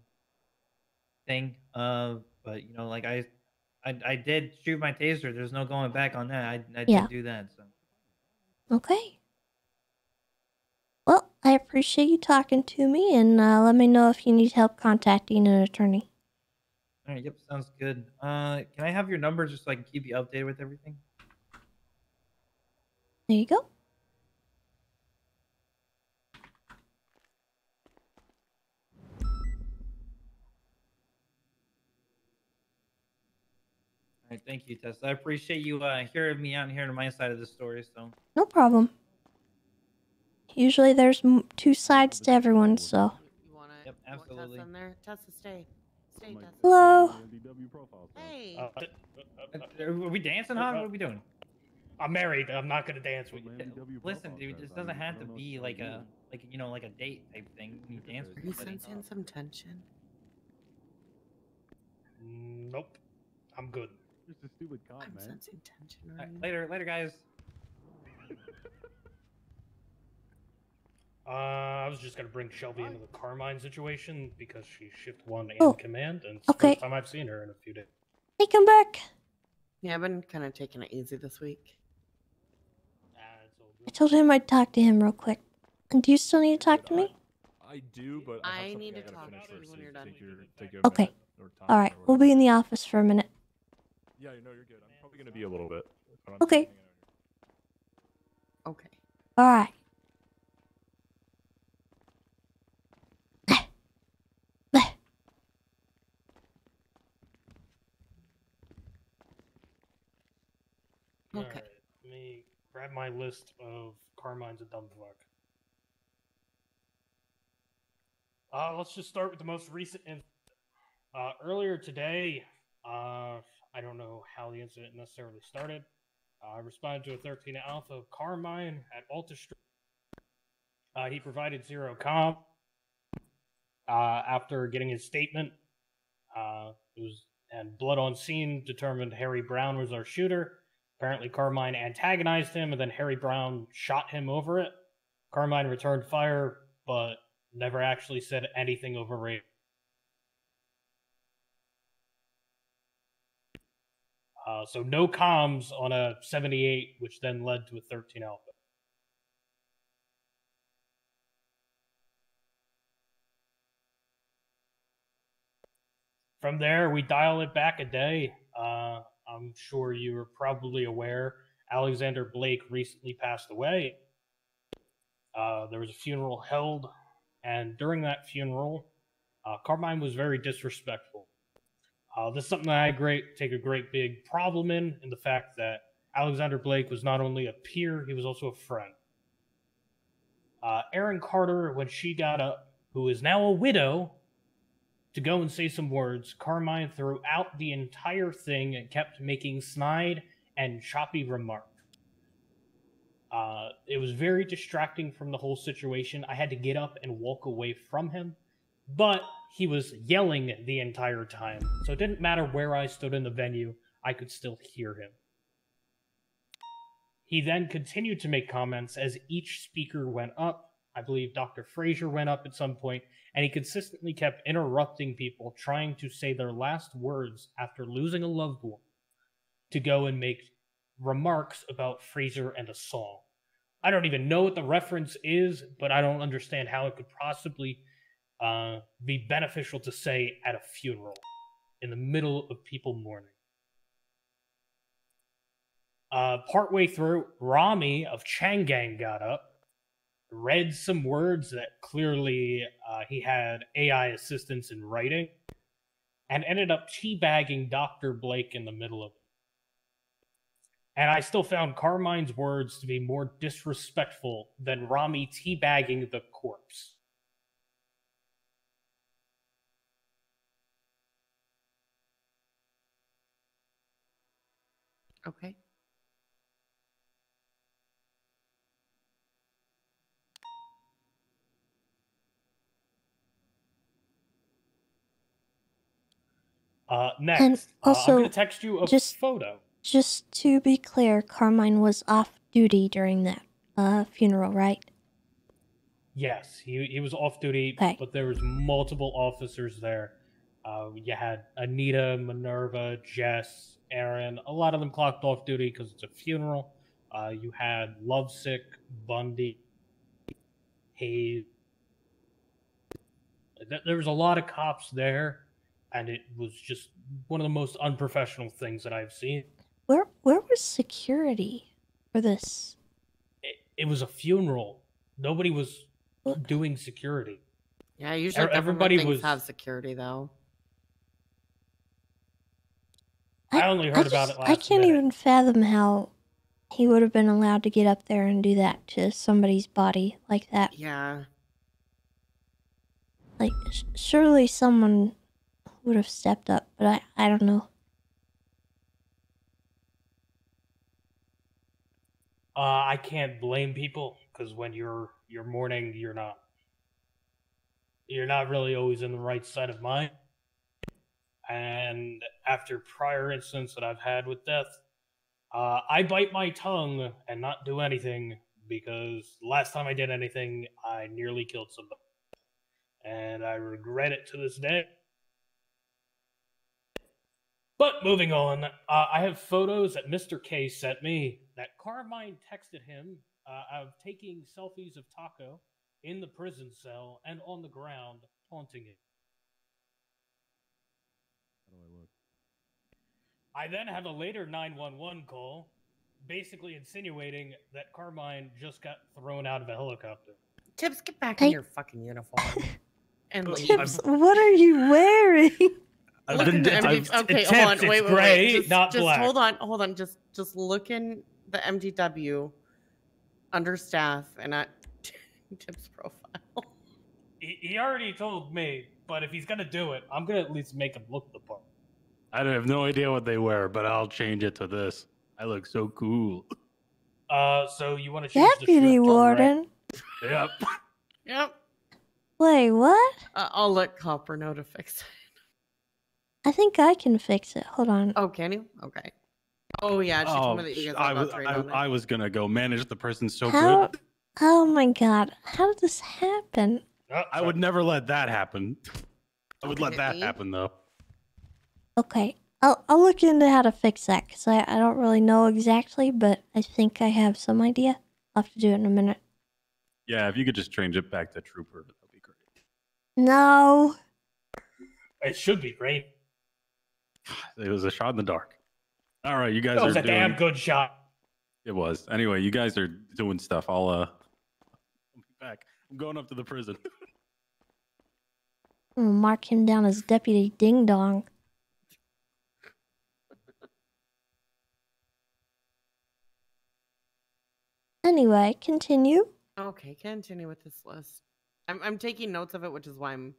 S3: thing. But like I did shoot my taser. There's no going back on that. I did do that. So.
S2: Okay. Well, I appreciate you talking to me, and let me know if you need help contacting an attorney.
S3: All right. Yep. Sounds good. Can I have your number just so I can keep you updated with everything?
S2: There you go.
S3: All right, thank you, Tessa. I appreciate you hearing me out and hearing my side of the story. So
S2: No problem. Usually there's two sides to everyone, so.
S3: Yep, absolutely.
S5: Tessa, stay. Stay, Tessa.
S2: Hello.
S5: Hey.
S3: Are we dancing, huh? What are we doing?
S20: I'm married. I'm not gonna dance with you.
S3: Listen, dude, this doesn't have to be like a date type thing. You dance with
S5: Are you
S3: somebody.
S5: sensing some tension?
S20: Nope. I'm good.
S15: Just a stupid cop,
S5: I'm
S15: man.
S5: sensing tension right now.
S3: Later, guys.
S20: I was just gonna bring Shelby into the Carmine situation because she's shift 1 in command, and it's the first time I've seen her in a few days.
S2: Hey, come back.
S5: Yeah, I've been kind of taking it easy this week.
S2: I told him I'd talk to him real quick. And do you still need to talk to me?
S15: I do, but
S5: I need to talk to you when you're done.
S2: Okay. All right, we'll be in the office for a minute.
S15: Yeah, no, you're good. I'm probably gonna be a little bit.
S2: Okay.
S5: Okay.
S2: All right.
S20: Okay. Right, let me grab my list of Carmine's a dumb fuck. Let's just start with the most recent incident. Earlier today, I don't know how the incident necessarily started. I responded to a 13 Alpha Carmine at Alta Street. He provided 0 comp. After getting his statement, and blood on scene determined Harry Brown was our shooter. Apparently, Carmine antagonized him, and then Harry Brown shot him over it. Carmine returned fire, but never actually said anything over rape. So no comms on a 78, which then led to a 13 Alpha. From there, we dial it back a day. I'm sure you are probably aware Alexander Blake recently passed away. There was a funeral held, and during that funeral, Carmine was very disrespectful. This is something that I take a great big problem in the fact that Alexander Blake was not only a peer, he was also a friend. Erin Carter, when she got up, who is now a widow, to go and say some words, Carmine throughout the entire thing and kept making snide and choppy remarks. It was very distracting from the whole situation. I had to get up and walk away from him, but he was yelling the entire time, so it didn't matter where I stood in the venue, I could still hear him. He then continued to make comments as each speaker went up. I believe Dr. Frazier went up at some point, and he consistently kept interrupting people trying to say their last words after losing a loved one to go and make remarks about Frazier and a song. I don't even know what the reference is, but I don't understand how it could possibly be beneficial to say at a funeral in the middle of people mourning. Partway through, Rami of Changang got up, read some words that clearly he had AI assistance in writing, and ended up teabagging Dr. Blake in the middle of it. And I still found Carmine's words to be more disrespectful than Rami teabagging the corpse.
S5: Okay.
S20: Next,
S2: And also,
S20: I'm going to text you a photo.
S2: Just to be clear, Carmine was off duty during that funeral, right?
S20: Yes, he was off duty,
S2: Okay.
S20: but there was multiple officers there. You had Anita, Minerva, Jess, Aaron. A lot of them clocked off duty because it's a funeral. You had Lovesick, Bundy, Hayes. There was a lot of cops there, and it was just one of the most unprofessional things that I've seen.
S2: Where was security for this?
S20: It was a funeral. Nobody was doing security.
S5: Yeah, usually
S20: everybody
S5: things
S20: was
S5: have security though.
S20: I only heard about it last
S2: I can't
S20: minute.
S2: even fathom how he would have been allowed to get up there and do that to somebody's body like that.
S5: Yeah.
S2: Like, surely someone would have stepped up, but I don't know.
S20: I can't blame people because when you're mourning, you're not really always in the right side of mind. And after prior incidents that I've had with death, I bite my tongue and not do anything because last time I did anything, I nearly killed somebody. And I regret it to this day. But moving on, I have photos that Mr. K sent me that Carmine texted him of taking selfies of Taco in the prison cell and on the ground, taunting him.
S15: How do I look?
S20: I then have a later 911 call, basically insinuating that Carmine just got thrown out of a helicopter.
S5: Tips, get back in your fucking uniform. And leave.
S2: Tips, what are you wearing?
S5: Look in the MD okay, hold on. Wait. Just,
S20: not
S5: just
S20: black.
S5: hold on. Just look in the MDW under staff and at Tips profile.
S20: He already told me, but if he's gonna do it, I'm gonna at least make him look the part.
S10: I have no idea what they wear, but I'll change it to this. I look so cool.
S20: So you want to change
S2: Deputy
S20: the shirt to
S2: Warden.
S10: Yep.
S5: Yep.
S2: Wait, what?
S5: I'll let Copper know to fix it.
S2: I think I can fix it. Hold on.
S5: Oh, can you? Okay. Oh yeah, she told me that you guys all got trained on it.
S10: I was gonna go manage the person so
S2: How?
S10: good.
S2: Oh my god. How did this happen?
S10: I would never let that happen. I would let that happen though.
S2: Okay. I'll look into how to fix that because I don't really know exactly, but I think I have some idea. I'll have to do it in a minute.
S10: Yeah, if you could just change it back to Trooper, that'd be great.
S2: No.
S20: It should be great.
S10: It was a shot in the dark. All right, you guys
S20: That was
S10: are
S20: a damn good shot.
S10: It was. Anyway, you guys are doing stuff. I'll be back. I'm going up to the prison.
S2: I'm gonna mark him down as Deputy Ding Dong. Anyway, continue.
S5: Okay, continue with this list. I'm taking notes of it, which is why I'm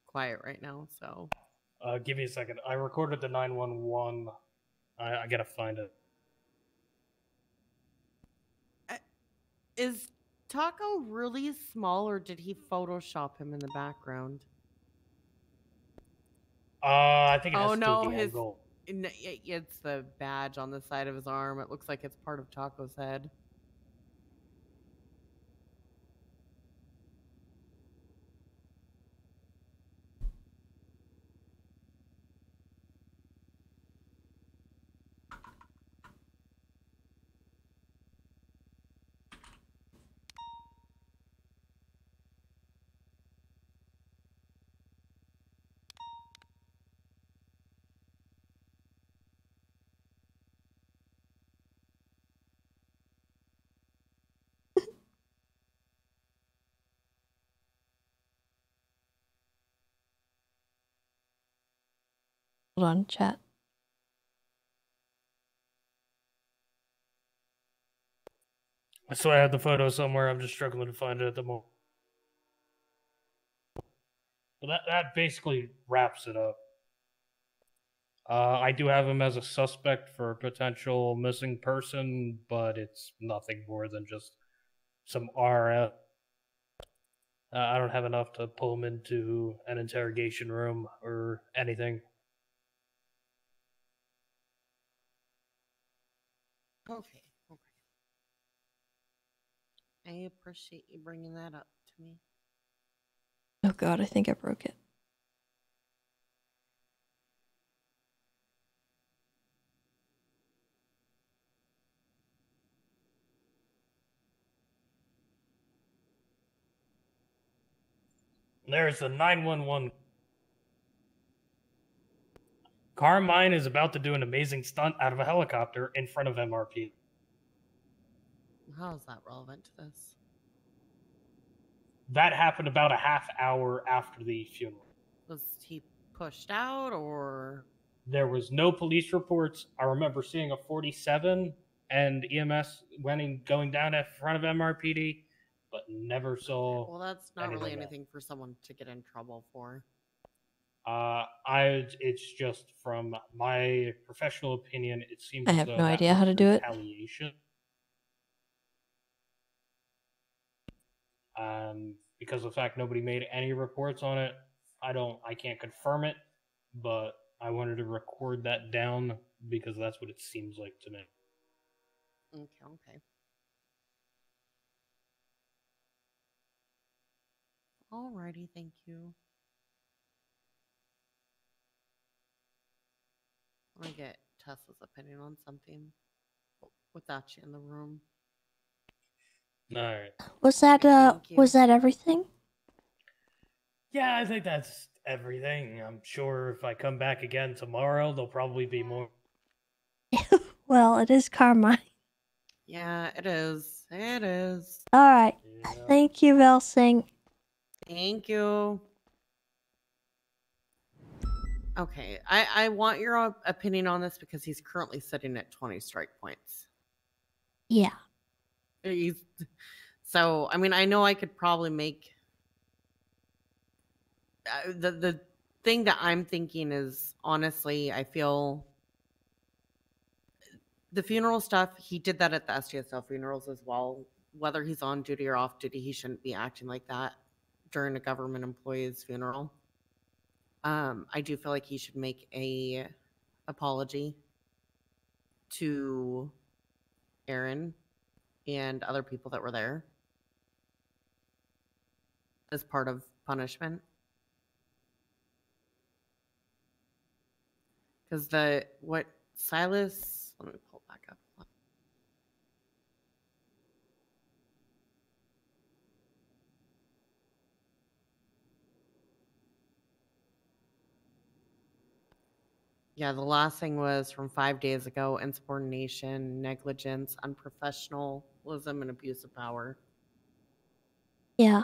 S5: quiet right now. So.
S20: Give me a second. I recorded the 911. I gotta find it.
S5: Is Taco really small, or did he Photoshop him in the background?
S20: I think it has
S5: Oh
S20: to do
S5: no,
S20: with the
S5: his
S20: angle.
S5: it's the badge on the side of his arm. It looks like it's part of Taco's head.
S2: Hold on, chat.
S20: I swear I had the photo somewhere. I'm just struggling to find it at the moment. But that basically wraps it up. I do have him as a suspect for a potential missing person, but it's nothing more than just some RF. I don't have enough to pull him into an interrogation room or anything.
S5: Okay. I appreciate you bringing that up to me.
S2: Oh god, I think I broke it.
S20: There's the 911. Carmine is about to do an amazing stunt out of a helicopter in front of MRP.
S5: How is that relevant to this?
S20: That happened about a half hour after the funeral.
S5: Was he pushed out, or?
S20: There was no police reports. I remember seeing a 47 and EMS going down in front of MRPD, but never saw.
S5: Well, that's not really
S20: else.
S5: anything for someone to get in trouble for.
S20: It's just from my professional opinion. It seems
S2: I
S20: as
S2: have
S20: though
S2: no
S20: that
S2: idea how
S20: was
S2: to do it.
S20: retaliation. Because of the fact nobody made any reports on it, I can't confirm it, but I wanted to record that down because that's what it seems like to me.
S5: Okay. Alrighty, thank you. I'm gonna get Tessa's opinion on something without you in the room.
S20: All right.
S2: Was that everything?
S20: Yeah, I think that's everything. I'm sure if I come back again tomorrow, there'll probably be more.
S2: Well, it is Carmine.
S5: Yeah, it is. It is.
S2: Alright. Thank you, Velsing.
S5: Thank you. Okay, I want your opinion on this because he's currently sitting at 20 strike points.
S2: Yeah.
S5: So, I mean, I know I could probably make the thing that I'm thinking is, honestly, I feel the funeral stuff, he did that at the STSL funerals as well. Whether he's on duty or off duty, he shouldn't be acting like that during a government employee's funeral. I do feel like he should make a apology to Aaron and other people that were there as part of punishment. Because Silas, let me pull back up. Yeah, the last thing was from 5 days ago: insubordination, negligence, unprofessionalism, and abuse of power.
S2: Yeah.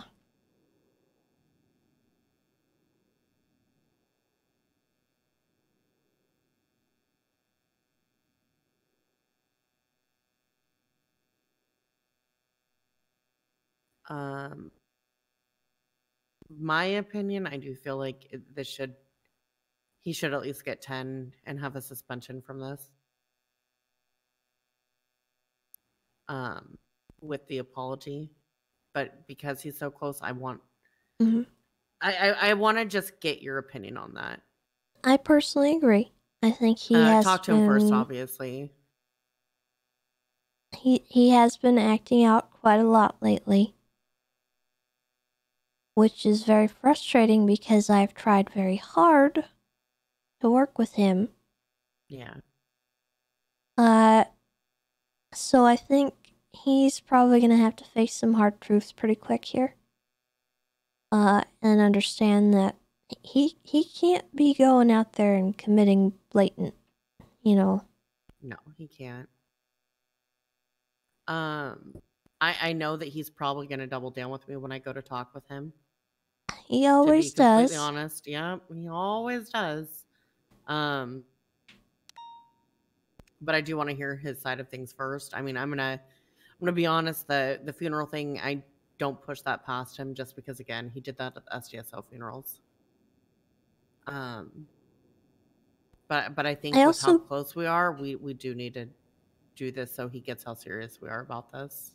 S5: My opinion, I do feel like he should at least get 10 and have a suspension from this. With the apology, but because he's so close, I want I want to just get your opinion on that.
S2: I personally agree. I think he has
S5: talk to him first, obviously.
S2: He has been acting out quite a lot lately, which is very frustrating because I've tried very hard to work with him.
S5: Yeah.
S2: So I think he's probably gonna have to face some hard truths pretty quick here. And understand that he can't be going out there and committing blatant,
S5: No, he can't. I know that he's probably gonna double down with me when I go to talk with him.
S2: He always does.
S5: To be completely honest, yeah, he always does. But I do want to hear his side of things first. I mean, I'm gonna be honest. The funeral thing, I don't push that past him just because, again, he did that at the SDSL funerals. But I think with how close we are, we do need to do this so he gets how serious we are about this.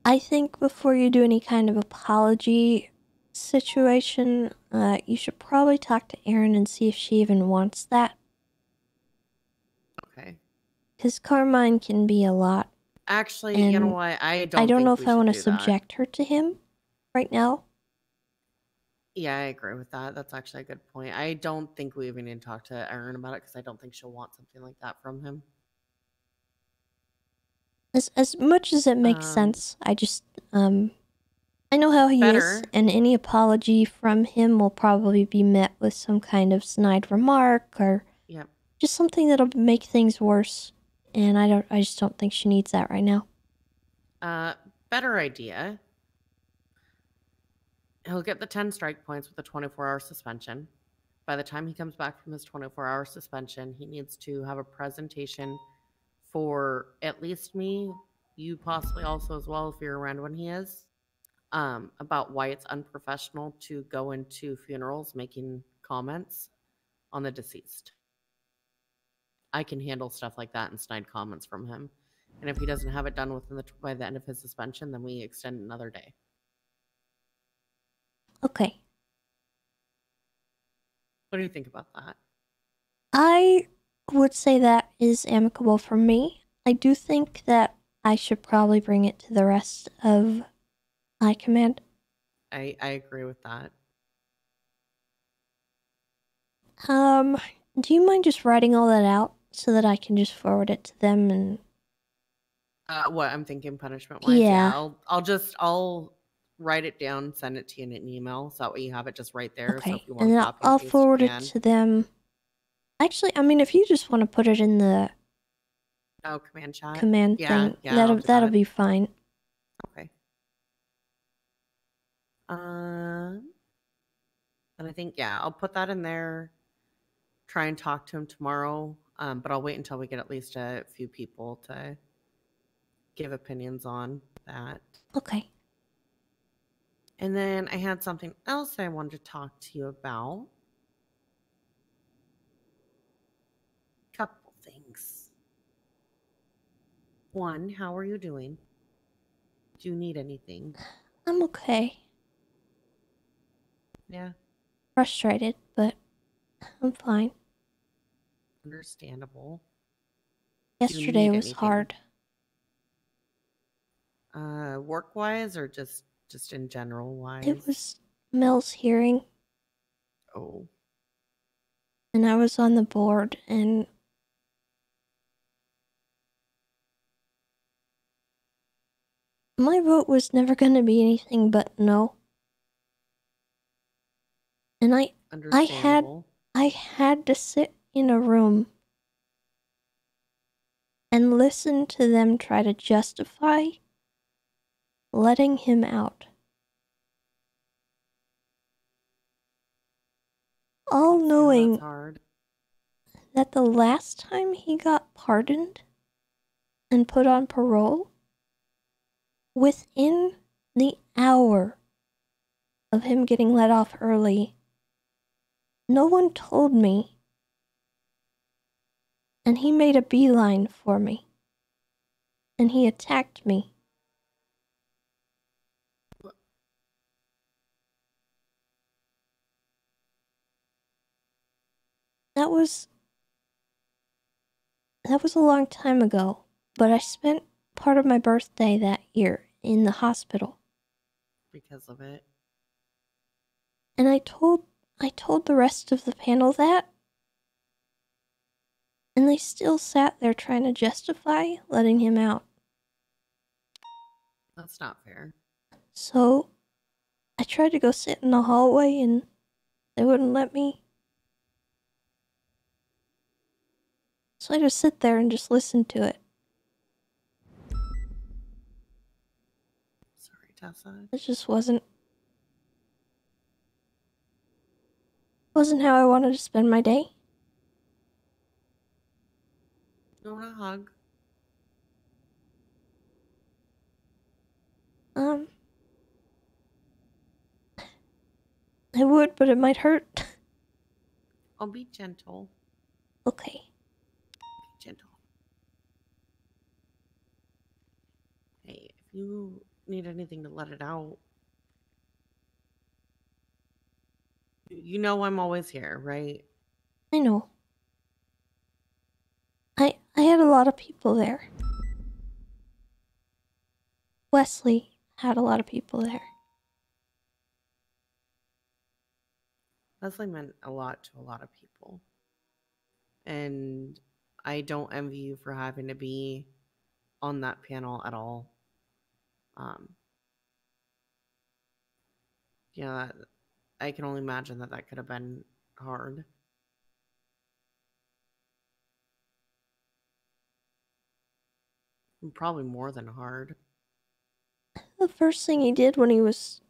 S2: I think before you do any kind of apology situation, you should probably talk to Erin and see if she even wants that.
S5: Okay.
S2: Because Carmine can be a lot.
S5: Actually, you know what? I don't
S2: know if I want to subject her to him right now.
S5: Yeah, I agree with that. That's actually a good point. I don't think we even need to talk to Erin about it because I don't think she'll want something like that from him.
S2: As much as it makes sense, I just I know how he is, and any apology from him will probably be met with some kind of snide remark or just something that'll make things worse. And I just don't think she needs that right now.
S5: Better idea. He'll get the 10 strike points with a 24-hour suspension. By the time he comes back from his 24-hour suspension, he needs to have a presentation for at least me, you possibly also as well if you're around when he is, about why it's unprofessional to go into funerals making comments on the deceased. I can handle stuff like that and snide comments from him. And if he doesn't have it done by the end of his suspension, then we extend another day.
S2: Okay.
S5: What do you think about that?
S2: I would say that is amicable for me. I do think that I should probably bring it to the rest of High Command.
S5: I agree with that.
S2: Do you mind just writing all that out so that I can just forward it to them and...
S5: What I'm thinking punishment-wise?
S2: Yeah.
S5: I'll write it down, send it to you in an email, so that way you have it just right there.
S2: Okay,
S5: So if you want
S2: and
S5: to copy
S2: I'll
S5: paste,
S2: forward
S5: you
S2: it
S5: can.
S2: to them. Actually, I mean, if you just want to put it in the
S5: command chat,
S2: thing, that'll
S5: that.
S2: be fine.
S5: Okay. And I think I'll put that in there. Try and talk to him tomorrow, but I'll wait until we get at least a few people to give opinions on that.
S2: Okay.
S5: And then I had something else I wanted to talk to you about. things. One, how are you doing? Do you need anything?
S2: I'm okay.
S5: Yeah.
S2: Frustrated, but I'm fine.
S5: Understandable. Do you
S2: Yesterday
S5: need
S2: was
S5: anything?
S2: hard.
S5: Work wise or just in general wise?
S2: It was Mel's hearing.
S5: Oh.
S2: And I was on the board, and my vote was never going to be anything but no. And I
S5: Understandable.
S2: had to sit in a room and listen to them try to justify letting him out. All knowing
S5: That's hard.
S2: that the last time he got pardoned and put on parole, within the hour of him getting let off early, no one told me, and he made a beeline for me, and he attacked me. That was a long time ago, but I spent part of my birthday that year in the hospital.
S5: Because of it.
S2: And I told the rest of the panel that, and they still sat there trying to justify letting him out.
S5: That's not fair.
S2: So I tried to go sit in the hallway and they wouldn't let me. So I just sit there and just listen to it.
S5: Sorry, Tessa.
S2: It just wasn't how I wanted to spend my day.
S5: You want a hug?
S2: I would, but it might hurt.
S5: I'll be gentle.
S2: Okay.
S5: Be gentle. Hey, if you need anything to let it out, you know I'm always here, right?
S2: I know. I had a lot of people there. Wesley had a lot of people there.
S5: Leslie meant a lot to a lot of people. And I don't envy you for having to be on that panel at all. Yeah, I can only imagine that could have been hard. Probably more than hard.
S2: The first thing he did when he was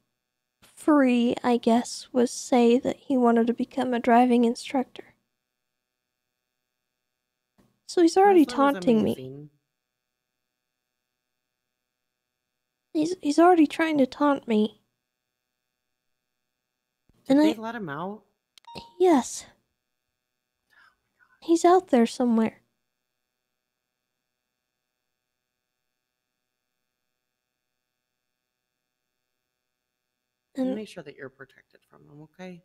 S2: free, I guess, was say that he wanted to become a driving instructor. So he's already taunting me. He's already trying to taunt me.
S5: Did they let him out?
S2: Yes. He's out there somewhere.
S5: And make sure that you're protected from him, okay?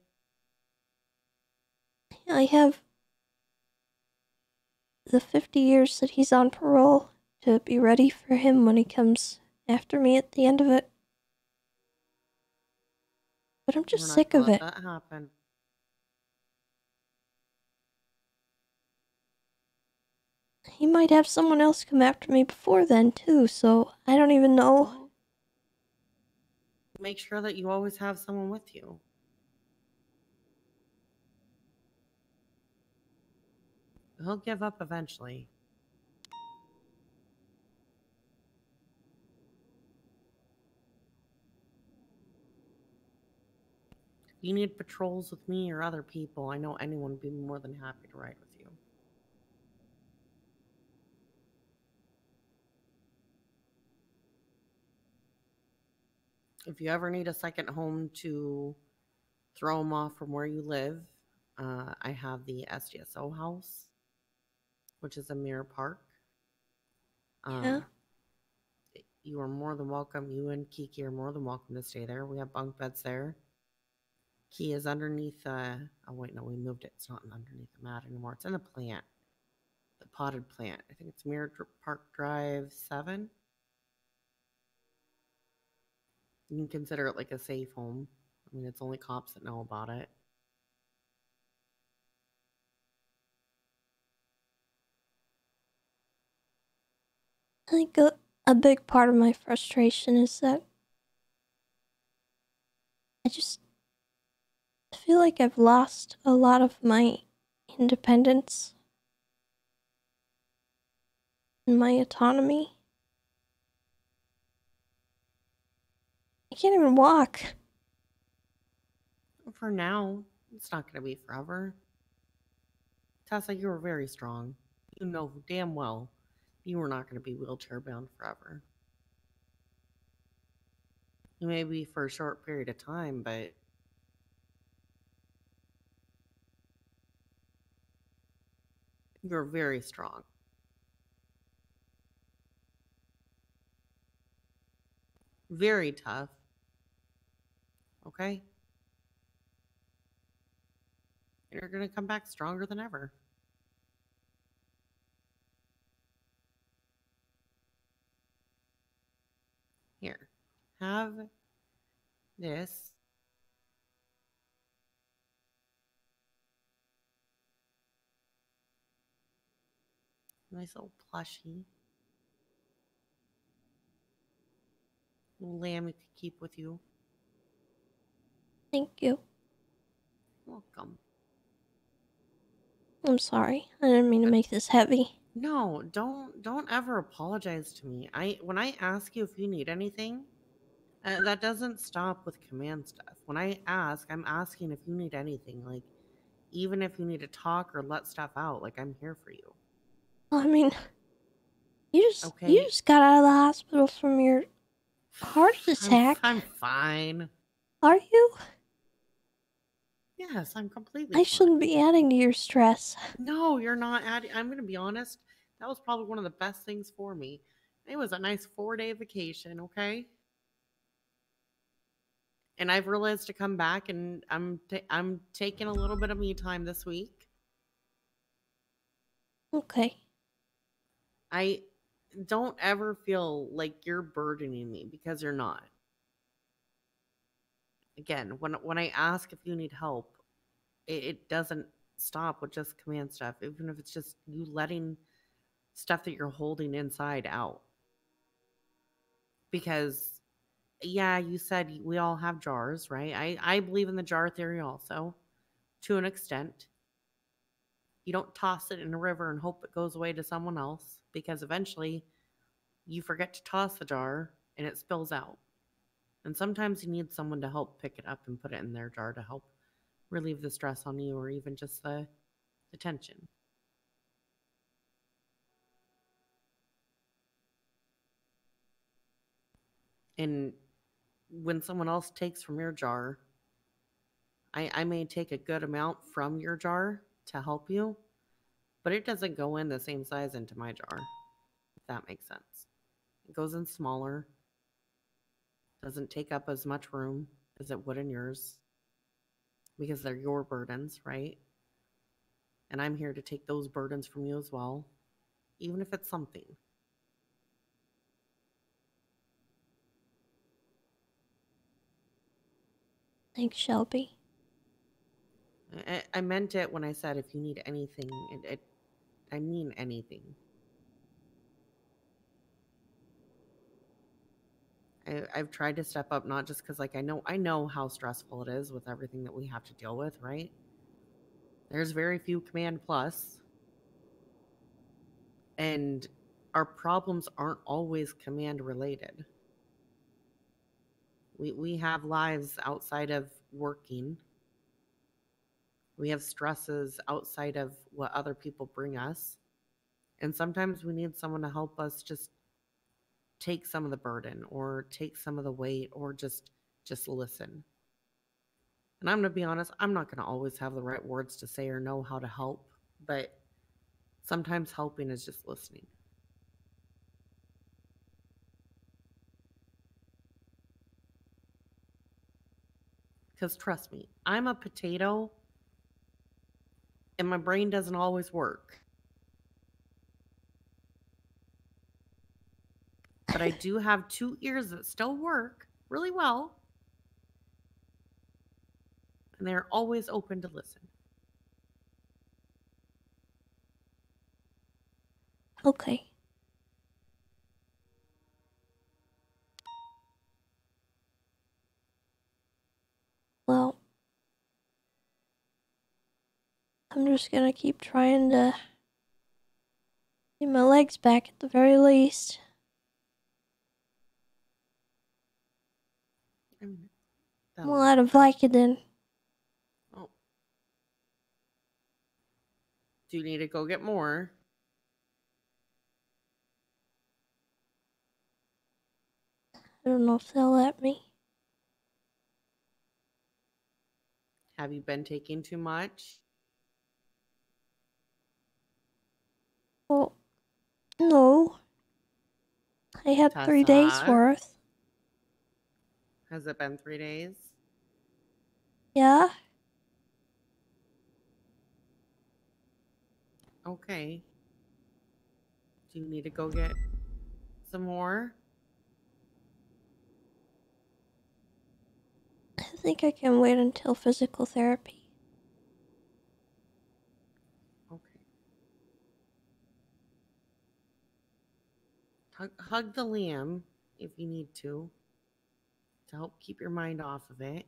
S2: I have the 50 years that he's on parole to be ready for him when he comes after me at the end of it. But I'm just sick of it.
S5: Let that happen.
S2: He might have someone else come after me before then, too, so I don't even know.
S5: Make sure that you always have someone with you. He'll give up eventually. If you need patrols with me or other people, I know anyone would be more than happy to ride with you. If you ever need a second home to throw them off from where you live, I have the SDSO house, which is a mirror park.
S2: Yeah.
S5: You are more than welcome. You and Kiki are more than welcome to stay there. We have bunk beds there. Key is underneath. Oh wait, no, we moved it. It's not underneath the mat anymore. It's in the plant, the potted plant. I think it's Mirror Park Drive 7. You can consider it like a safe home. I mean, it's only cops that know about it.
S2: I think a big part of my frustration is that I feel like I've lost a lot of my independence and my autonomy. I can't even walk.
S5: For now, it's not going to be forever. Tessa, you are very strong. You know damn well you are not going to be wheelchair bound forever. You may be for a short period of time, but you're very strong. Very tough. Okay? And you're going to come back stronger than ever. Here, have this. Nice little plushie. Little lamb you could keep with you.
S2: Thank you.
S5: Welcome.
S2: I'm sorry. I didn't mean to make this heavy.
S5: No, don't ever apologize to me. When I ask you if you need anything, that doesn't stop with command stuff. When I ask, I'm asking if you need anything, like even if you need to talk or let stuff out, like I'm here for you.
S2: I mean, you just got out of the hospital from your heart attack.
S5: I'm fine.
S2: Are you?
S5: Yes, I'm completely
S2: I
S5: fine.
S2: shouldn't be adding to your stress.
S5: No, you're not adding. I'm going to be honest. That was probably one of the best things for me. It was a nice 4-day vacation, okay? And I've realized to come back, and I'm taking a little bit of me time this week.
S2: Okay.
S5: I don't ever feel like you're burdening me, because you're not. Again, when I ask if you need help, it doesn't stop with just command stuff, even if it's just you letting stuff that you're holding inside out. Because, yeah, you said we all have jars, right? I believe in the jar theory also, to an extent. You don't toss it in a river and hope it goes away to someone else, because eventually you forget to toss the jar and it spills out. And sometimes you need someone to help pick it up and put it in their jar to help relieve the stress on you, or even just the tension. And when someone else takes from your jar, I may take a good amount from your jar to help you, but it doesn't go in the same size into my jar, if that makes sense. It goes in smaller, doesn't take up as much room as it would in yours, because they're your burdens, right? And I'm here to take those burdens from you as well, even if it's something.
S2: Thanks, Shelby.
S5: I meant it when I said if you need anything. I mean anything. I've tried to step up, not just because like I know how stressful it is with everything that we have to deal with, right? There's very few Command Plus, and our problems aren't always Command related. We have lives outside of working. We have stresses outside of what other people bring us. And sometimes we need someone to help us just take some of the burden, or take some of the weight, or just listen. And I'm going to be honest, I'm not going to always have the right words to say or know how to help, but Sometimes helping is just listening. Because trust me, I'm a potato and my brain doesn't always work. But I do have 2 ears that still work really well. And they're always open to listen.
S2: Okay. Well, I'm just gonna keep trying to get my legs back at the very least. Well, out of Vicodin.
S5: Oh. Do you need to go get more?
S2: I don't know if they'll let me.
S5: Have you been taking too much?
S2: Well, no. I had 3 days
S5: Tessa?
S2: worth.
S5: Has it been 3 days?
S2: Yeah.
S5: Okay. Do you need to go get some more?
S2: I think I can wait until physical therapy.
S5: Okay. Hug the lamb if you need to help keep your mind off of it.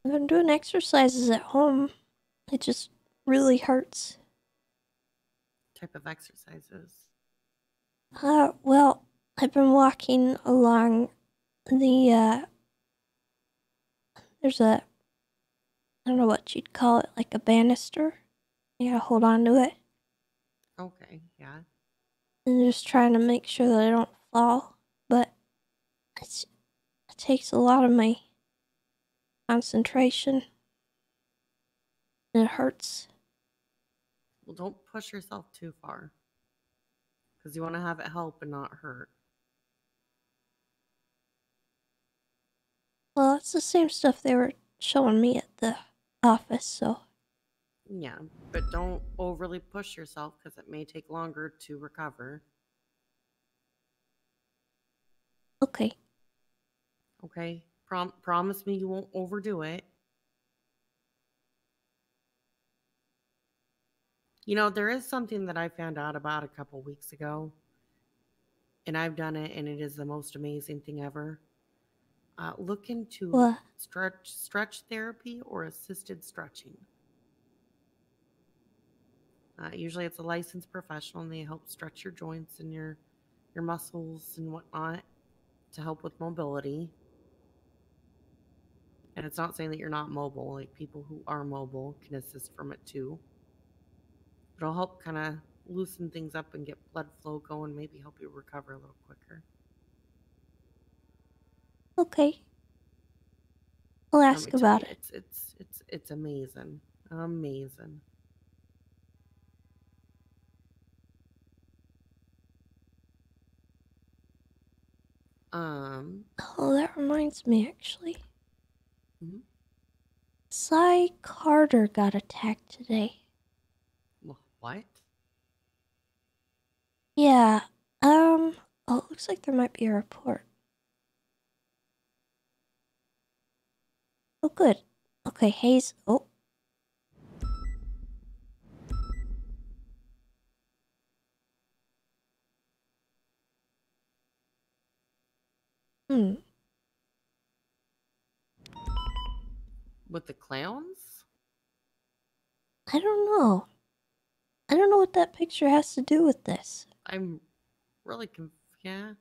S2: I've been doing exercises at home. It just really hurts.
S5: Type of exercises.
S2: Well, I've been walking along the, there's a, I don't know what you'd call it, like a banister. You gotta hold on to it.
S5: Okay, yeah.
S2: And just trying to make sure that I don't fall. But it takes a lot of my concentration. And it hurts.
S5: Well, don't push yourself too far. Because you want to have it help and not hurt.
S2: Well, it's the same stuff they were showing me at the office, so.
S5: Yeah, but don't overly push yourself because it may take longer to recover.
S2: Okay.
S5: Okay? Promise me you won't overdo it. You know, there is something that I found out about a couple weeks ago, and I've done it, and it is the most amazing thing ever. Look into
S2: What?
S5: stretch therapy or assisted stretching. Usually it's a licensed professional, and they help stretch your joints and your muscles and whatnot to help with mobility. And it's not saying that you're not mobile. Like, people who are mobile can assist from it too. It'll help kind of loosen things up and get blood flow going, maybe help you recover a little quicker.
S2: Okay. I'll ask about it.
S5: It's amazing. Amazing.
S2: Oh, that reminds me, actually.
S5: Mhm.
S2: Cy Carter got attacked today.
S5: What?
S2: Yeah. Oh, it looks like there might be a report. Oh, good. Okay, Hayes. Oh. Hmm.
S5: With the clowns?
S2: I don't know. I don't know what that picture has to do with this.
S5: I'm really yeah.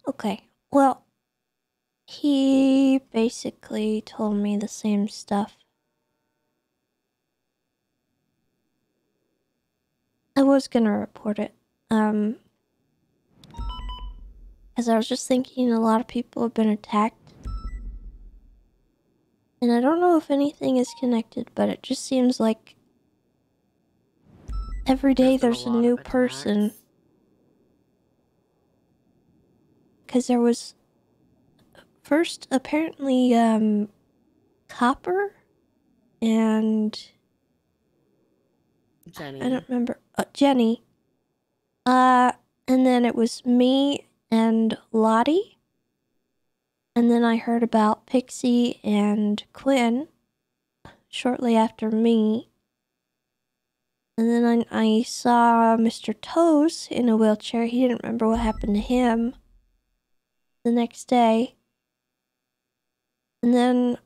S2: Okay, well, He basically told me the same stuff. I was gonna report it. As I was just thinking, a lot of people have been attacked. And I don't know if anything is connected, but it just seems like every day there's a new person. Because there was first apparently Copper and
S5: Jenny.
S2: I don't remember Jenny. And then it was me and Lottie. And then I heard about Pixie and Quinn shortly after me. And then I saw Mr. Toes in a wheelchair. He didn't remember what happened to him the next day. And then,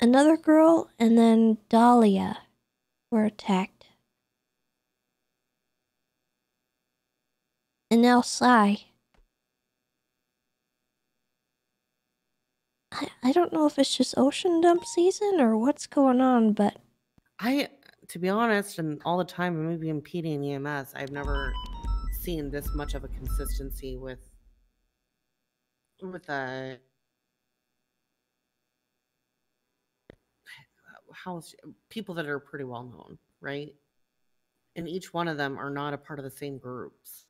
S2: another girl and then Dahlia were attacked. And now Sai. I don't know if it's just ocean dump season or what's going on, but
S5: To be honest, and all the time maybe in PD and EMS, I've never seen this much of a consistency with people that are pretty well known, right? And each one of them are not a part of the same groups.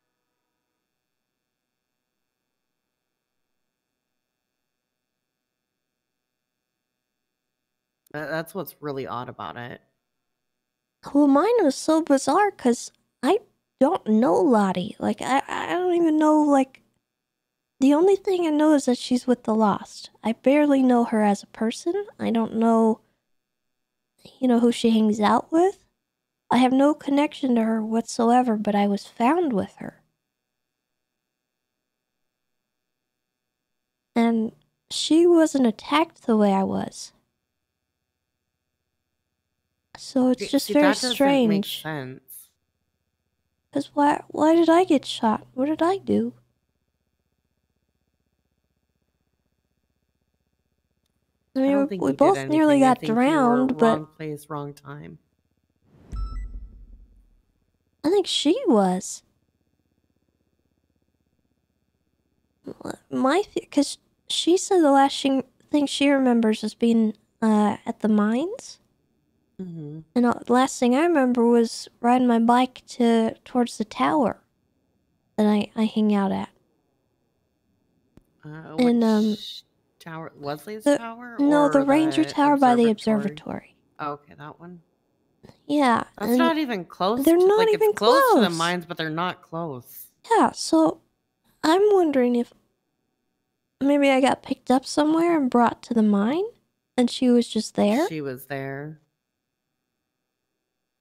S5: That's what's really odd about it.
S2: well, mine was so bizarre because I don't know Lottie. Like, I don't even know, like, the only thing I know is that she's with the Lost. I barely know her as a person. I don't know, who she hangs out with. I have no connection to her whatsoever, but I was found with her. And she wasn't attacked the way I was. So it's just very strange.
S5: Make sense.
S2: Because why did I get shot? What did I do? I mean, we both nearly got drowned, but
S5: wrong place, wrong time.
S2: I think she was. Because she said the last thing she remembers is being at the mines.
S5: Mm-hmm.
S2: And the last thing I remember was riding my bike towards the tower that I hang out at.
S5: Which tower? Leslie's tower?
S2: No, the
S5: or
S2: Ranger Tower by the observatory.
S5: Oh, okay, that one.
S2: Yeah.
S5: That's not even close.
S2: They're not
S5: like,
S2: even
S5: it's close to the mines, but they're not close.
S2: Yeah, so I'm wondering if maybe I got picked up somewhere and brought to the mine and she was just there.
S5: She was there.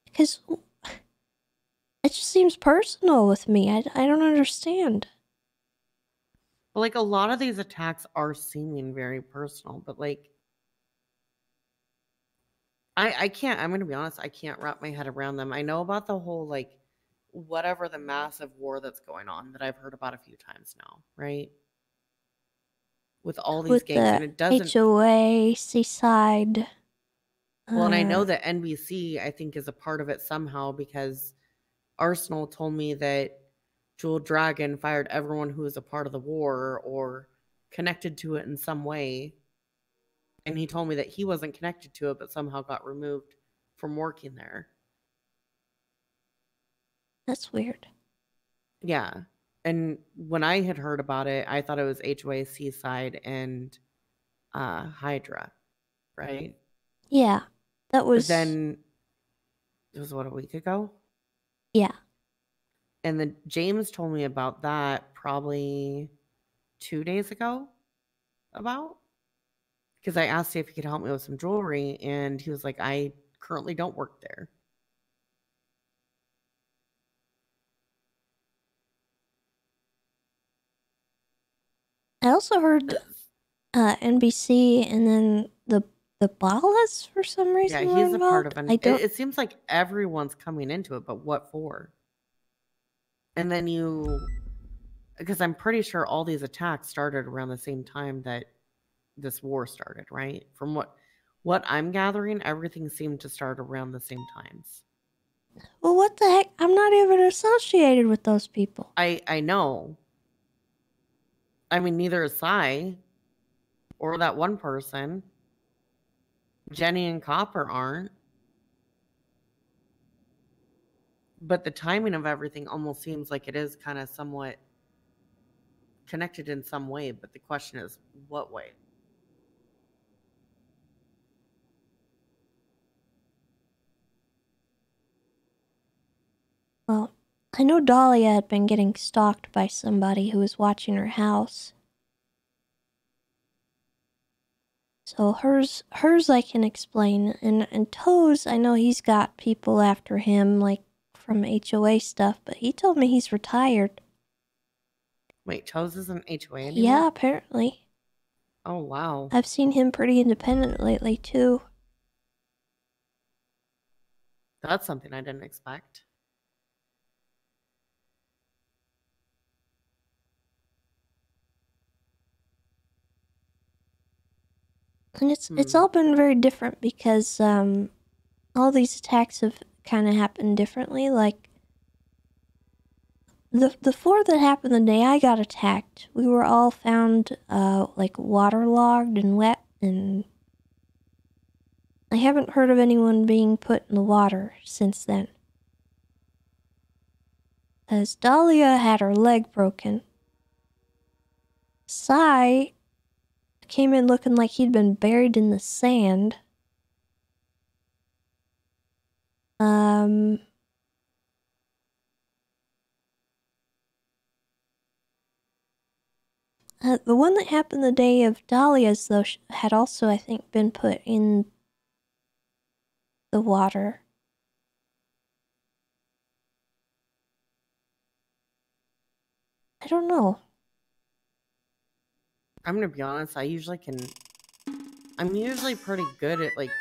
S2: Because it just seems personal with me. I don't understand.
S5: But like a lot of these attacks are seeming very personal, but like I can't, I'm gonna be honest, I can't wrap my head around them. I know about the whole like whatever the massive war that's going on that I've heard about a few times now, right? With all these gangs, and it doesn't
S2: HOA, Seaside.
S5: Well, and I know that NBC, I think, is a part of it somehow because Arsenal told me that Jewel Dragon fired everyone who was a part of the war or connected to it in some way. And he told me that he wasn't connected to it, but somehow got removed from working there.
S2: That's weird.
S5: Yeah. And when I had heard about it, I thought it was HOA, Seaside, and Hydra, right?
S2: Yeah. That was...
S5: But then, it was what, a week ago?
S2: Yeah.
S5: And then James told me about that probably 2 days ago, because I asked if he could help me with some jewelry, and he was like, I currently don't work there.
S2: I also heard NBC and then the Ballas for some reason.
S5: Yeah,
S2: were
S5: he's a part
S2: involved.
S5: of it. It seems like everyone's coming into it, but what for? And then Because I'm pretty sure all these attacks started around the same time that this war started, right? From what I'm gathering, everything seemed to start around the same times.
S2: Well, what the heck? I'm not even associated with those people.
S5: I know. I mean, neither is Sai or that one person. Jenny and Copper aren't. But the timing of everything almost seems like it is kind of somewhat connected in some way. But the question is, what way?
S2: Well, I know Dahlia had been getting stalked by somebody who was watching her house. So hers I can explain, and Toes, I know he's got people after him, like from HOA stuff, but he told me he's retired.
S5: Wait, Toes isn't HOA anymore?
S2: Yeah, apparently.
S5: Oh, wow.
S2: I've seen him pretty independent lately, too.
S5: That's something I didn't expect.
S2: And it's all been very different because all these attacks have kind of happened differently. Like the 4 that happened the day I got attacked, we were all found like waterlogged and wet, and I haven't heard of anyone being put in the water since then. As Dahlia had her leg broken, Sai came in looking like he'd been buried in the sand. The one that happened the day of Dahlia's, though, had also, I think, been put in the water. I don't know.
S5: I'm gonna be honest, I'm usually pretty good at, like,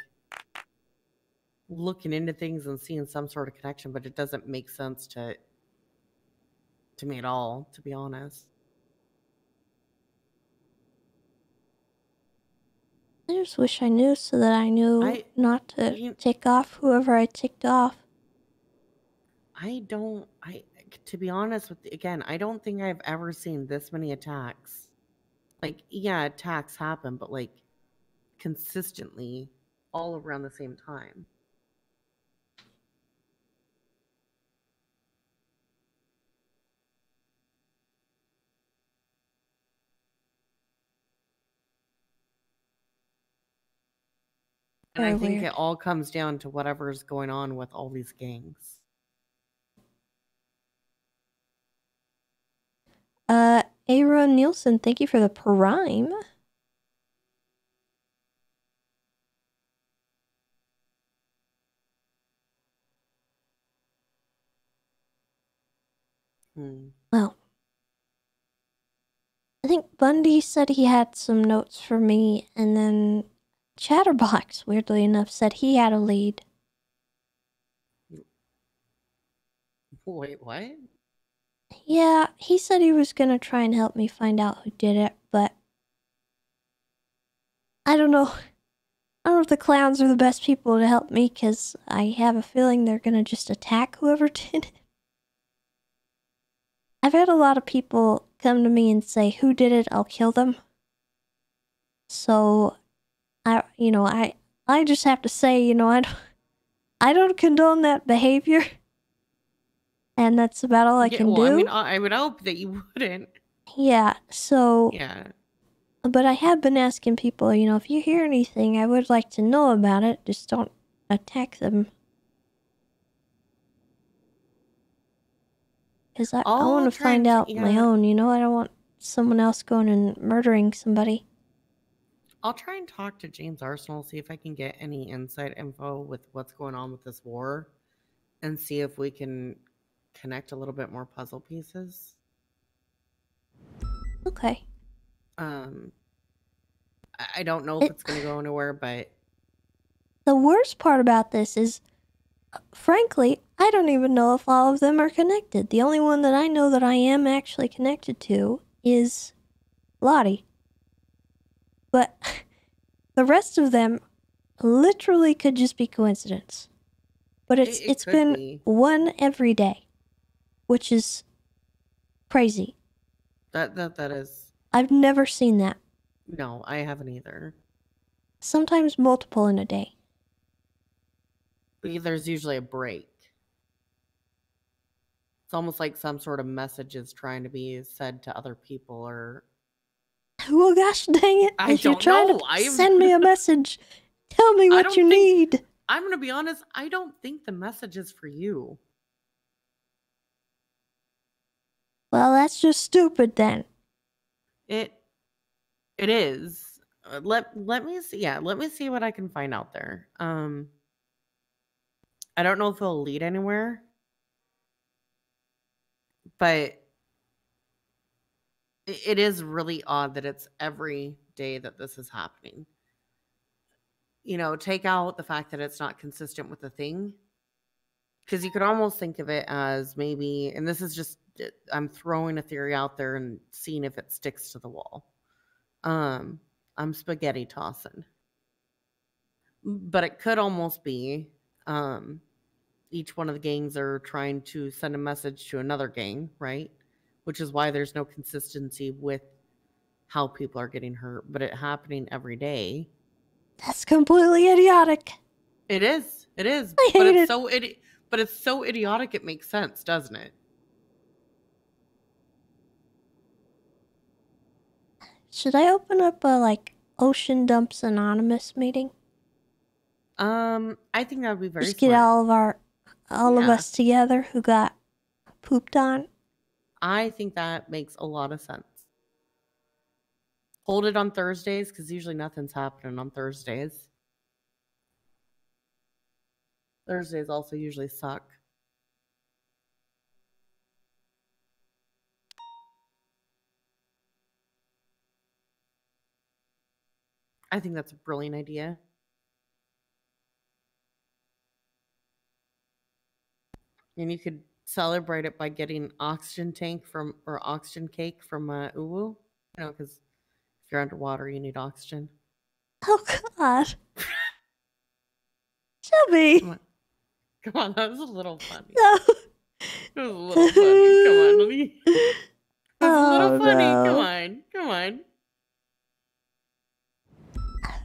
S5: looking into things and seeing some sort of connection, but it doesn't make sense to me at all, to be honest.
S2: I just wish I knew so that I knew not to tick off whoever I ticked off.
S5: To be honest with you, again, I don't think I've ever seen this many attacks. Like, yeah, attacks happen, but like consistently all around the same time. And I think it all comes down to whatever's going on with all these gangs.
S2: Aaron Nielsen, thank you for the prime. Well, I think Bundy said he had some notes for me, and then Chatterbox, weirdly enough, said he had a lead.
S5: Wait, what?
S2: Yeah, he said he was gonna try and help me find out who did it, but I don't know. I don't know if the clowns are the best people to help me, because I have a feeling they're gonna just attack whoever did it. I've had a lot of people come to me and say, who did it, I'll kill them. So, I just have to say, I don't condone that behavior. And that's about all I can do.
S5: I mean, I would hope that you wouldn't.
S2: Yeah, so...
S5: Yeah.
S2: But I have been asking people, if you hear anything, I would like to know about it. Just don't attack them. Because I want to find out my own, I don't want someone else going and murdering somebody.
S5: I'll try and talk to James Arsenal, see if I can get any inside info with what's going on with this war, and see if we can connect a little bit more puzzle pieces.
S2: Okay.
S5: I don't know if it's going to go anywhere, but...
S2: The worst part about this is frankly, I don't even know if all of them are connected. The only one that I know that I am actually connected to is Lottie. But the rest of them literally could just be coincidence. But it's
S5: could
S2: been
S5: be.
S2: one every day, which is crazy.
S5: That is.
S2: I've never seen that.
S5: No, I haven't either.
S2: Sometimes multiple in a day.
S5: But there's usually a break. It's almost like some sort of message is trying to be said to other people, or
S2: Well, gosh dang it.
S5: I
S2: If you're
S5: don't
S2: trying
S5: know.
S2: to send me a message, tell me
S5: I
S2: what
S5: don't
S2: you
S5: think-
S2: need.
S5: I'm gonna be honest. I don't think the message is for you.
S2: Well, that's just stupid then.
S5: It is. Let me see. Yeah, let me see what I can find out there. I don't know if it'll lead anywhere, but it is really odd that it's every day that this is happening. You know, take out the fact that it's not consistent with the thing, because you could almost think of it as maybe, and this is just, I'm throwing a theory out there and seeing if it sticks to the wall. I'm spaghetti tossing, but it could almost be each one of the gangs are trying to send a message to another gang, right? Which is why there's no consistency with how people are getting hurt, but it happening every day.
S2: That's completely idiotic.
S5: It is. It is.
S2: I
S5: but
S2: hate
S5: it's
S2: it.
S5: but it's so idiotic it makes sense, doesn't it?
S2: Should I open up a Ocean Dumps Anonymous meeting?
S5: I think that would be very
S2: Just get
S5: smart.
S2: all of
S5: Yeah.
S2: us together who got pooped on.
S5: I think that makes a lot of sense. Hold it on Thursdays, because usually nothing's happening on Thursdays. Thursdays also usually suck. I think that's a brilliant idea. And you could celebrate it by getting oxygen cake from Uwu. You know, because if you're underwater, you need oxygen.
S2: Oh, God. Shelby.
S5: Come on, that was a little funny.
S2: No.
S5: It was a little funny. Come on, let me. It was a little
S2: Oh,
S5: funny.
S2: no.
S5: Come on.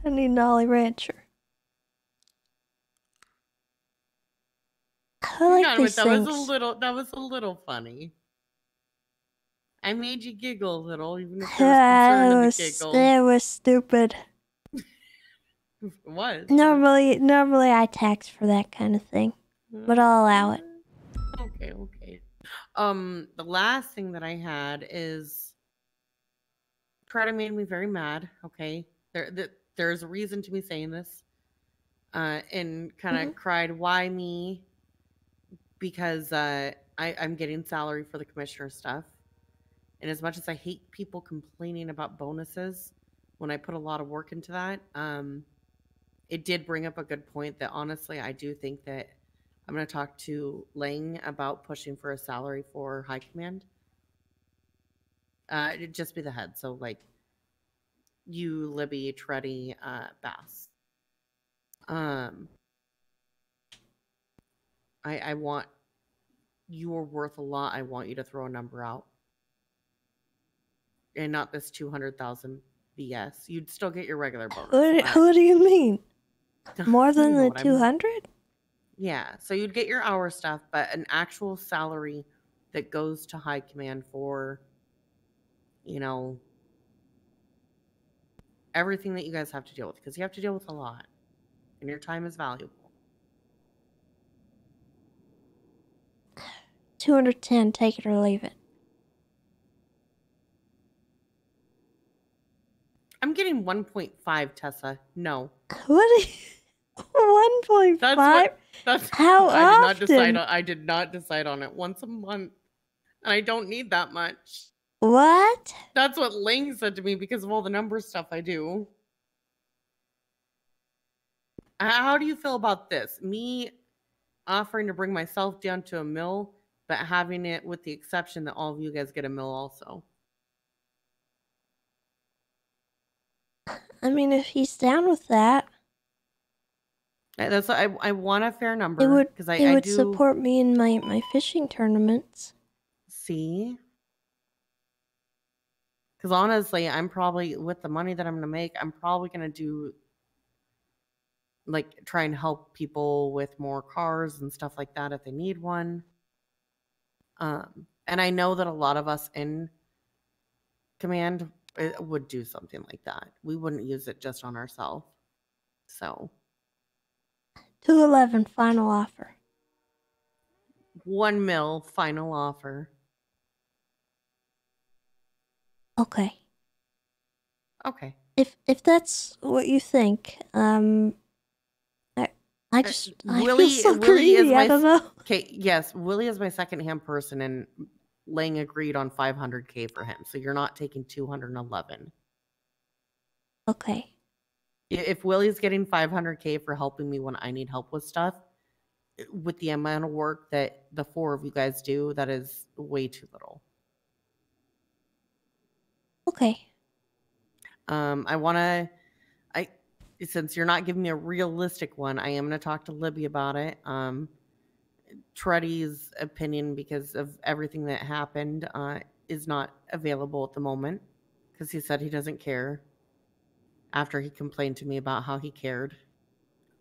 S2: I need an Ollie Rancher. I like
S5: God,
S2: these
S5: that
S2: things.
S5: That was a little funny. I made you giggle a little, even if there was
S2: That
S5: concern in the
S2: was,
S5: giggle.
S2: that was stupid.
S5: It was.
S2: Normally I tax for that kind of thing, but I'll allow it.
S5: Okay. The last thing that I had is Crowder made me very mad. Okay, there's a reason to me saying this, and kind of cried, "Why me?" Because I'm getting salary for the commissioner stuff, and as much as I hate people complaining about bonuses, when I put a lot of work into that, it did bring up a good point that honestly I do think that I'm going to talk to Lang about pushing for a salary for high command. It'd just be the head. So like you, Libby, Treddy, Bass. I want, you're worth a lot. I want you to throw a number out. And not this 200,000 BS. You'd still get your regular bonus.
S2: What do you mean? More than
S5: You know
S2: the
S5: what I mean.
S2: 200?
S5: Yeah, so you'd get your hour stuff, but an actual salary that goes to high command for, you know, everything that you guys have to deal with, because you have to deal with a lot, and your time is valuable.
S2: 210, take it or leave it.
S5: I'm getting 1.5, Tessa. No.
S2: What? 1.5?
S5: That's
S2: How often?
S5: I did not decide on it. Once a month, and I don't need that much.
S2: What?
S5: That's what Ling said to me because of all the number stuff I do. How do you feel about this? Me offering to bring myself down to a mill, but having it with the exception that all of you guys get a mill also.
S2: I mean, if he's down with that,
S5: That's I want a fair number
S2: it would
S5: because
S2: it
S5: I
S2: would
S5: do
S2: support me in my fishing tournaments.
S5: see. Because honestly, I'm probably with the money that I'm gonna make, I'm probably gonna do like try and help people with more cars and stuff like that if they need one. And I know that a lot of us in command would do something like that. We wouldn't use it just on ourselves. So
S2: 211 final offer.
S5: 1 mil final offer.
S2: Okay.
S5: Okay.
S2: If that's what you think, I just I
S5: Willie,
S2: feel so
S5: Willie is
S2: greedy.
S5: my
S2: I don't know.
S5: Okay, yes, Willie is my second-hand person, and Lang agreed on 500K for him. So you're not taking 211.
S2: Okay.
S5: If Willie's getting 500K for helping me when I need help with stuff, with the amount of work that the 4 of you guys do, that is way too little.
S2: Okay.
S5: Since you're not giving me a realistic one, I am going to talk to Libby about it. Treddy's opinion, because of everything that happened, is not available at the moment because he said he doesn't care after he complained to me about how he cared.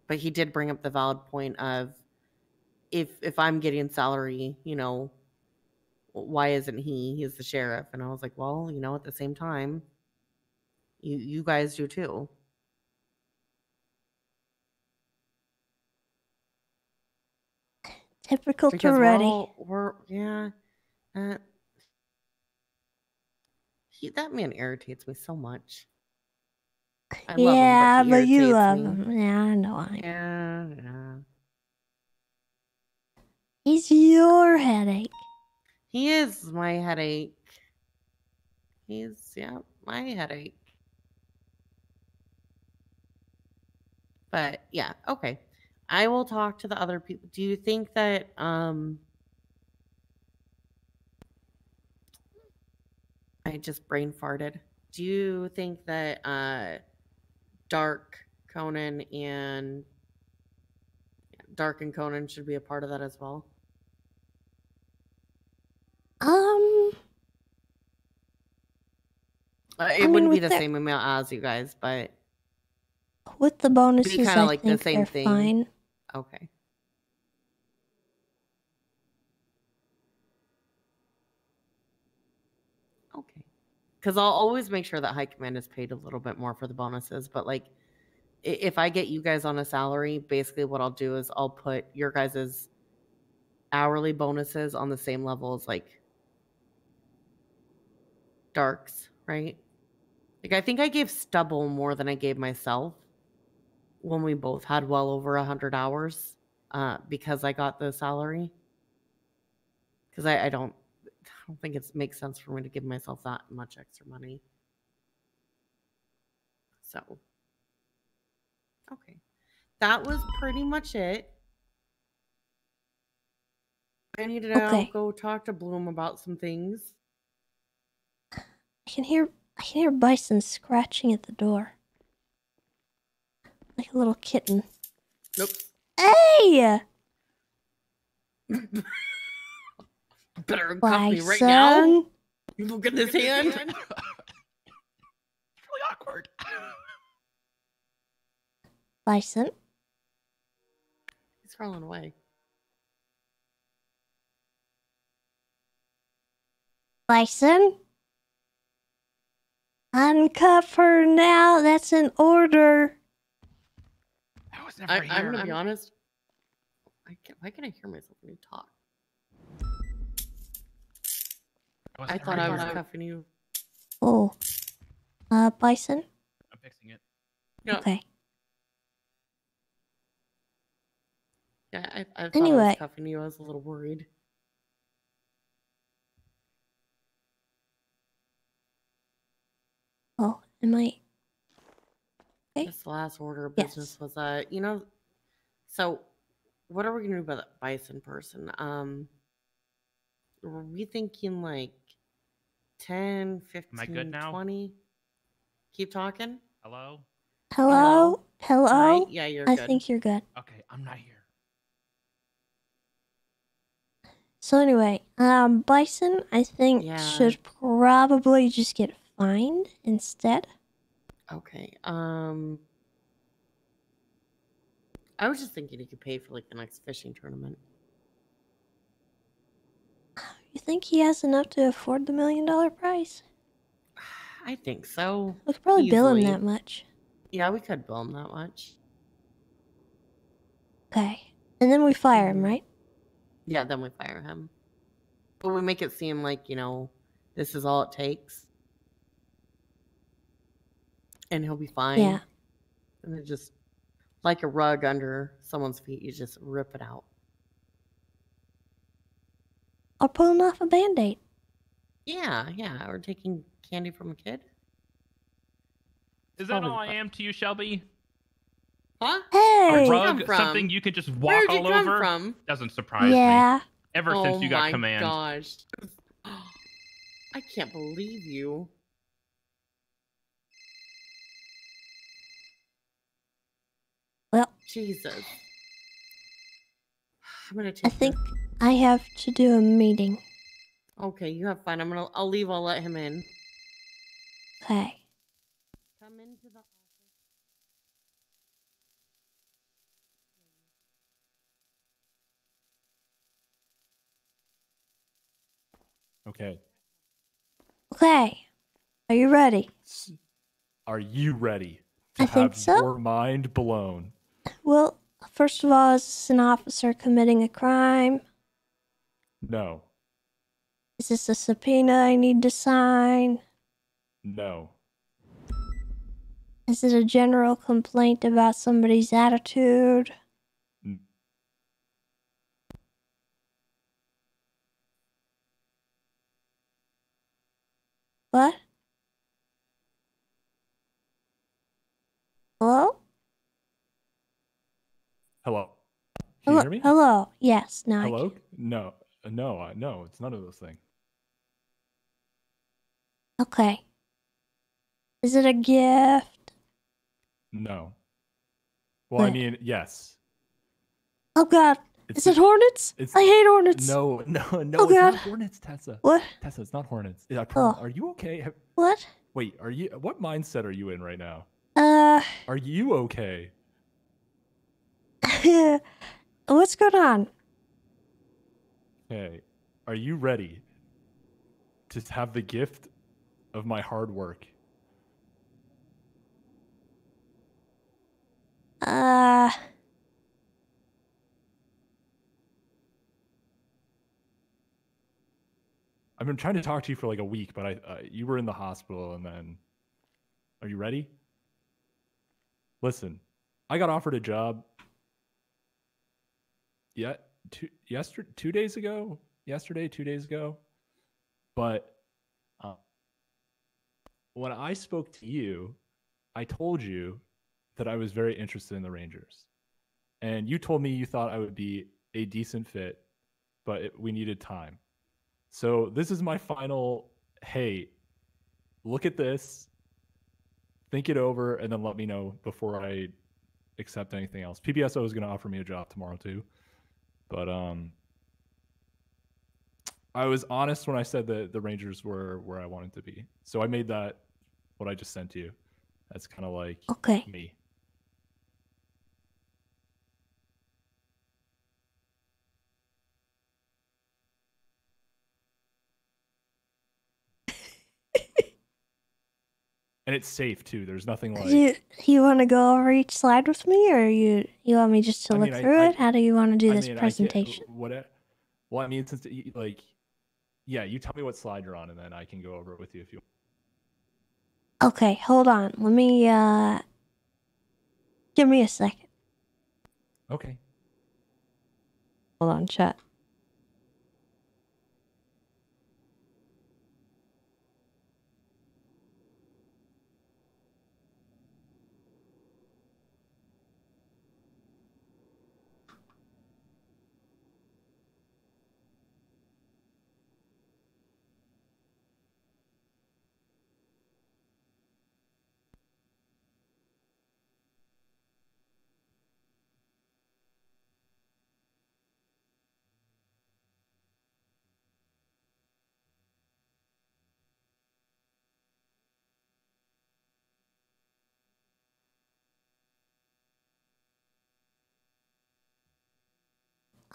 S5: But he did bring up the valid point of if I'm getting salary, why isn't he? He's the sheriff. And I was like, well, at the same time, you guys do too.
S2: Typical
S5: Because
S2: Toretti.
S5: That man irritates me so much. I
S2: Yeah,
S5: love him,
S2: but you love
S5: me.
S2: him. Yeah, I know.
S5: Yeah.
S2: He's your headache.
S5: He is my headache. He's my headache. But yeah, okay. I will talk to the other people. Do you think that I just brain farted. Do you think that Dark, Conan, and Conan should be a part of that as well? It wouldn't be the same amount as you guys, but
S2: with the bonuses,
S5: kind of
S2: I
S5: like
S2: think
S5: the same
S2: they're
S5: thing.
S2: fine.
S5: Okay. Okay. Because I'll always make sure that High Command is paid a little bit more for the bonuses, but like, if I get you guys on a salary, basically what I'll do is I'll put your guys' hourly bonuses on the same level as like Dark's, right? Like, I think I gave Stubble more than I gave myself when we both had well over 100 hours because I got the salary. Because I don't think it makes sense for me to give myself that much extra money. So, okay. That was pretty much it. I need to now go talk to Bloom about some things.
S2: I can hear Bison scratching at the door. Like a little kitten.
S5: Nope.
S2: Hey!
S5: Better cuff me right now.
S2: Bison.
S5: You look at this hand.
S18: It's really awkward.
S2: Bison.
S5: He's crawling away.
S2: Bison. Uncuff her now. That's an order.
S5: I'm going to be honest. Why can I hear myself when you talk? I thought I was cuffing you.
S2: Oh. Bison?
S18: I'm fixing it.
S5: Yeah.
S2: Okay.
S5: Yeah, I thought I
S2: Anyway.
S5: was cuffing you. I was a little worried.
S2: Oh, am I? Okay.
S5: This last order of business was, so What are we gonna do about that bison person? Were we thinking like 10, 15,
S13: Am I good now?
S5: 20? Keep talking.
S13: Hello?
S2: Hello? Hello?
S5: Hi. Yeah, you're
S2: I
S5: good.
S2: think you're good.
S13: Okay, I'm not here.
S2: So anyway, Bison, I think,
S5: Yeah.
S2: should probably just get fined instead.
S5: Okay. I was just thinking he could pay for like the next fishing tournament.
S2: You think he has enough to afford the $1 million prize?
S5: I think so.
S2: We could probably bill him
S5: Easily.
S2: that much.
S5: Yeah, we could bill him that much.
S2: Okay. And then we fire him, right?
S5: Yeah, then we fire him. But we make it seem like, this is all it takes. And he'll be fine.
S2: Yeah.
S5: And then just like a rug under someone's feet, you just rip it out.
S2: Or pulling off a Band-Aid.
S5: Yeah. Or taking candy from a kid.
S13: Is that all I am to you, Shelby?
S5: Huh?
S2: Hey!
S13: A rug, something you can just walk
S5: Where'd you
S13: all
S5: come
S13: over?
S5: from?
S13: Doesn't surprise
S2: Yeah.
S13: me. Ever since you got command.
S5: Oh my gosh. I can't believe you.
S2: Well,
S5: Jesus. I'm gonna
S2: I
S5: take
S2: think I have to do a meeting.
S5: Okay, you have fun. I'll leave, I'll let him in.
S2: Okay.
S5: Come into the
S15: Okay.
S2: Okay. Are you ready?
S15: Are you ready to
S2: I think
S15: have
S2: so.
S15: your mind blown?
S2: Well, first of all, is this an officer committing a crime?
S15: No.
S2: Is this a subpoena I need to sign?
S15: No.
S2: Is it a general complaint about somebody's attitude? What? Hello?
S15: Hello. Can
S2: Hello?
S15: you hear me?
S2: Hello? Yes, now I
S15: Hello?
S2: can.
S15: No. No, it's none of those things.
S2: Okay. Is it a gift?
S15: No. Well, I
S2: Good.
S15: mean, yes.
S2: Oh God.
S15: It's-
S2: Is it hornets? I hate hornets.
S15: No,
S2: Oh,
S15: it's
S2: God.
S15: not hornets, Tessa.
S2: What?
S15: Tessa, it's not hornets. I
S2: Oh.
S15: Are you okay?
S2: What?
S15: Wait, what mindset are you in right now?
S2: Uh,
S15: Are you okay?
S2: what's going on?
S15: Okay. Are you ready to have the gift of my hard work? I've been trying to talk to you for like a week, but you were in the hospital, and then, are you ready? Listen, I got offered a job. Yeah, 2 days ago. Yesterday, 2 days ago. But when I spoke to you, I told you that I was very interested in the Rangers, and you told me you thought I would be a decent fit, but we needed time. So this is my final, hey, look at this, think it over, and then let me know before I accept anything else. PBSO is going to offer me a job tomorrow too. But I was honest when I said that the Rangers were where I wanted to be. So I made that what I just sent to you. That's kind of like me. And it's safe too. There's nothing like.
S2: You want to go over each slide with me, or you want me just to look through it? How do you want to do this presentation?
S15: Well, I mean, since yeah, you tell me what slide you're on, and then I can go over it with you if you.
S2: Okay, hold on. Let me give me a second.
S15: Okay.
S2: Hold on, chat.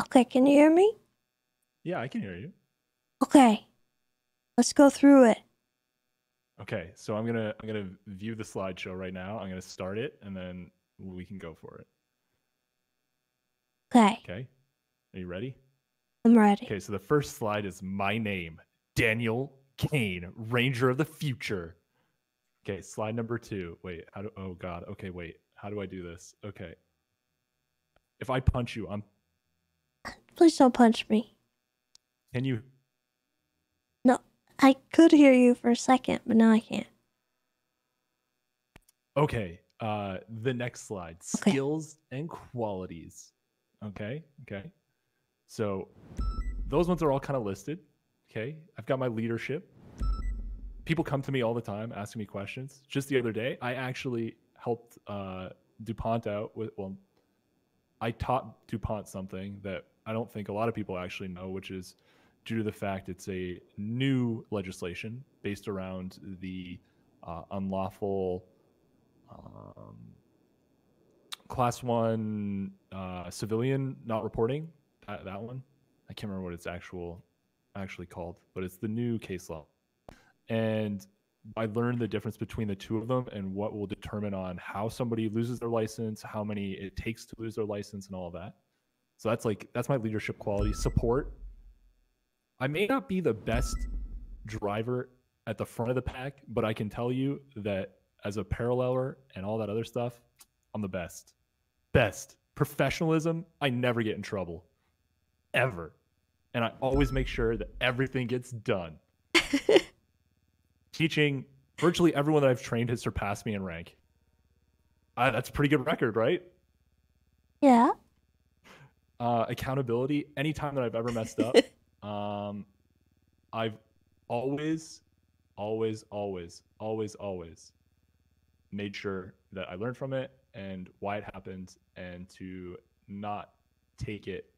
S2: Okay, can you hear me?
S15: Yeah, I can hear you.
S2: Okay. Let's go through it.
S15: Okay, so I'm gonna view the slideshow right now. I'm gonna start it, and then we can go for it.
S2: Okay.
S15: Okay. Are you ready?
S2: I'm ready.
S15: Okay, so the first slide is my name, Daniel Kane, Ranger of the Future. Okay, slide number 2. Wait, oh God. Okay, wait. How do I do this? Okay. If I punch you,
S2: Please don't punch me.
S15: can you?
S2: No, I could hear you for a second, but now I can't.
S15: Okay. The next slide, skills and qualities. Okay. So those ones are all kind of listed. Okay. I've got my leadership. People come to me all the time asking me questions. Just the other day, I actually helped DuPont out with, I taught DuPont something that I don't think a lot of people actually know, which is due to the fact it's a new legislation based around the unlawful class 1 civilian not reporting. That one. I can't remember what it's actually called, but it's the new case law. And I learned the difference between the two of them and what will determine on how somebody loses their license, how many it takes to lose their license, and all of that. So that's my leadership quality. Support. I may not be the best driver at the front of the pack, but I can tell you that as a paralleler and all that other stuff, I'm the best. Best. Professionalism, I never get in trouble. Ever. And I always make sure that everything gets done. Teaching, virtually everyone that I've trained has surpassed me in rank. That's a pretty good record, right?
S2: Yeah.
S15: Accountability, anytime that I've ever messed up, I've always made sure that I learned from it and why it happened, and to not take it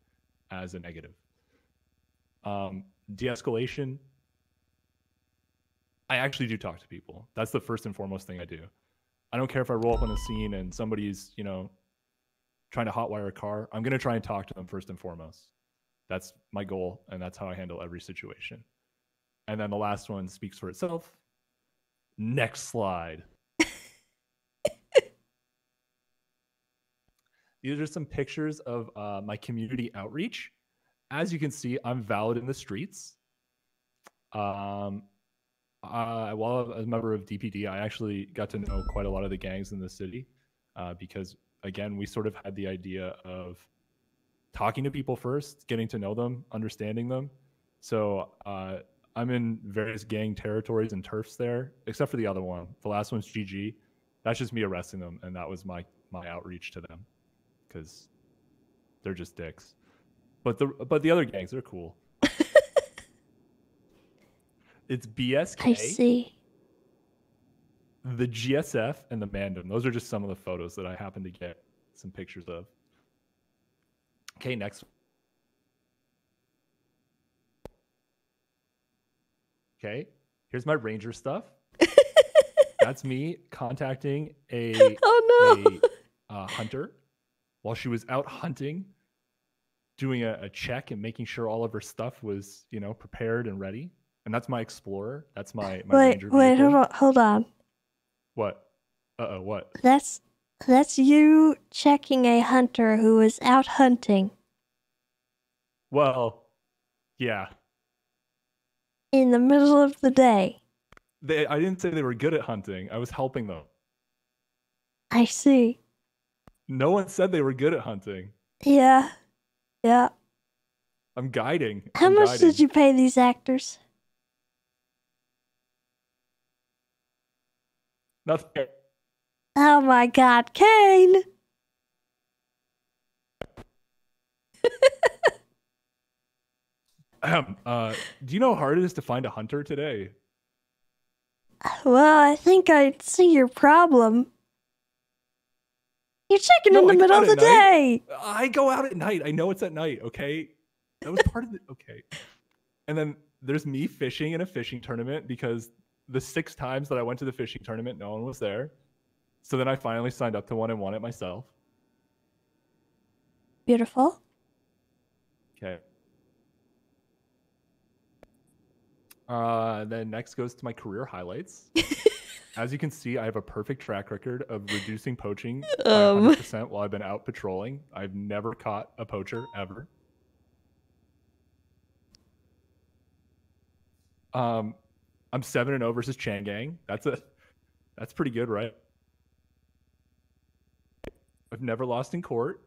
S15: as a negative. De-escalation, I actually do talk to people. That's the first and foremost thing I do. I don't care if I roll up on a scene and somebody's, trying to hotwire a car. I'm going to try and talk to them first and foremost. That's my goal, and that's how I handle every situation. And then the last one speaks for itself. Next slide. These are some pictures of my community outreach. As you can see, I'm valid in the streets. While I was a member of DPD, I actually got to know quite a lot of the gangs in the city because, again, we sort of had the idea of talking to people first, getting to know them, understanding them. So I'm in various gang territories and turfs there, except for the other one. The last one's GG. That's just me arresting them, and that was my outreach to them because they're just dicks. But the other gangs, they're cool. It's BSK.
S2: I see.
S15: The GSF and the Mandem. Those are just some of the photos that I happen to get some pictures of. Okay, next. Okay, here's my Ranger stuff. That's me contacting a hunter while she was out hunting, doing a check and making sure all of her stuff was, prepared and ready. And that's my Explorer. That's my Ranger vehicle.
S2: Wait, hold on.
S15: What? What?
S2: That's you checking a hunter who was out hunting.
S15: Well, yeah.
S2: In the middle of the day.
S15: I didn't say they were good at hunting. I was helping them.
S2: I see.
S15: No one said they were good at hunting.
S2: Yeah.
S15: I'm guiding.
S2: How much did you pay these actors?
S15: Nothing.
S2: Oh my God, Kane!
S15: Do you know how hard it is to find a hunter today?
S2: Well, I think I see your problem. You're checking in the middle of the day.
S15: I go out at night. I know it's at night, okay? That was part of the... Okay. And then there's me fishing in a fishing tournament because the 6 times that I went to the fishing tournament, no one was there. So then I finally signed up to one and won it myself.
S2: Beautiful.
S15: Okay. Then next goes to my career highlights. As you can see, I have a perfect track record of reducing poaching by 100% while I've been out patrolling. I've never caught a poacher ever. I'm 7-0 versus Changang. That's pretty good, right? I've never lost in court.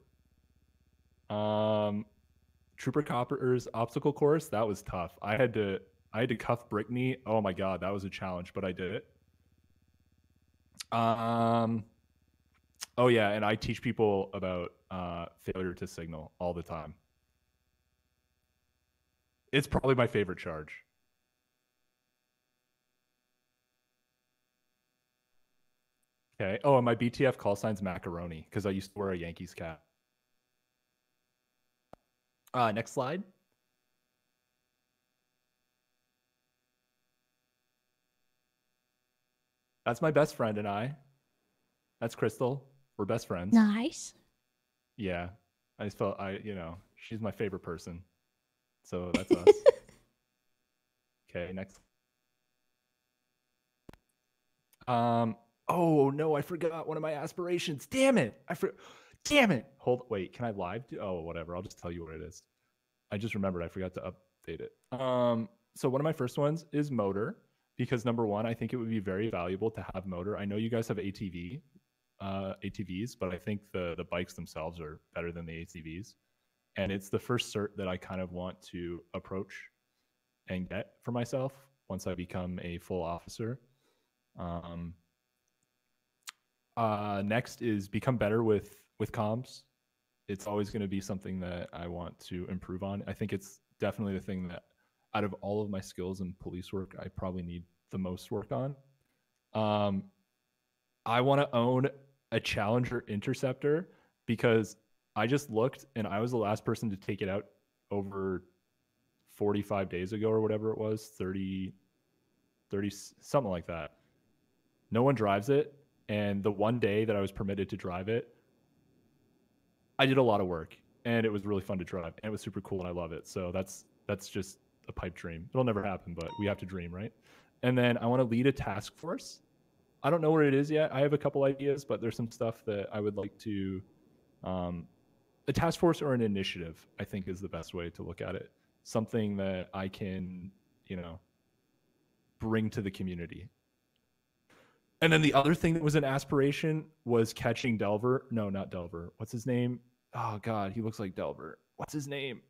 S15: Trooper Copper's obstacle course, that was tough. I had to cuff Brickney. Oh my god, that was a challenge, but I did it. Oh yeah, and I teach people about failure to signal all the time. It's probably my favorite charge. Okay. Oh, and my BTF call sign's macaroni because I used to wear a Yankees cap. Next slide. That's my best friend and I. That's Crystal. We're best friends.
S2: Nice.
S15: Yeah. I just felt she's my favorite person. So that's us. Okay, next. Oh no, I forgot one of my aspirations. Damn it. Damn it. Wait, can I live do? Oh, whatever. I'll just tell you what it is. I just remembered I forgot to update it. So one of my first ones is motor, because number one, I think it would be very valuable to have motor. I know you guys have ATVs, but I think the bikes themselves are better than the ATVs. And it's the first cert that I kind of want to approach and get for myself once I become a full officer. Next is become better with comms. It's always going to be something that I want to improve on. I think it's definitely the thing that out of all of my skills in police work, I probably need the most work on. I want to own a Challenger Interceptor because I just looked and I was the last person to take it out over 45 days ago or whatever it was, 30, something like that. No one drives it. And the one day that I was permitted to drive it, I did a lot of work and it was really fun to drive and it was super cool and I love it. So that's just a pipe dream. It'll never happen, but we have to dream, right? And then I want to lead a task force. I don't know what it is yet. I have a couple ideas, but there's some stuff that I would like to, a task force or an initiative, I think is the best way to look at it. Something that I can, bring to the community. And then the other thing that was an aspiration was catching Delver. No, not Delver. What's his name? Oh God, he looks like Delver. What's his name?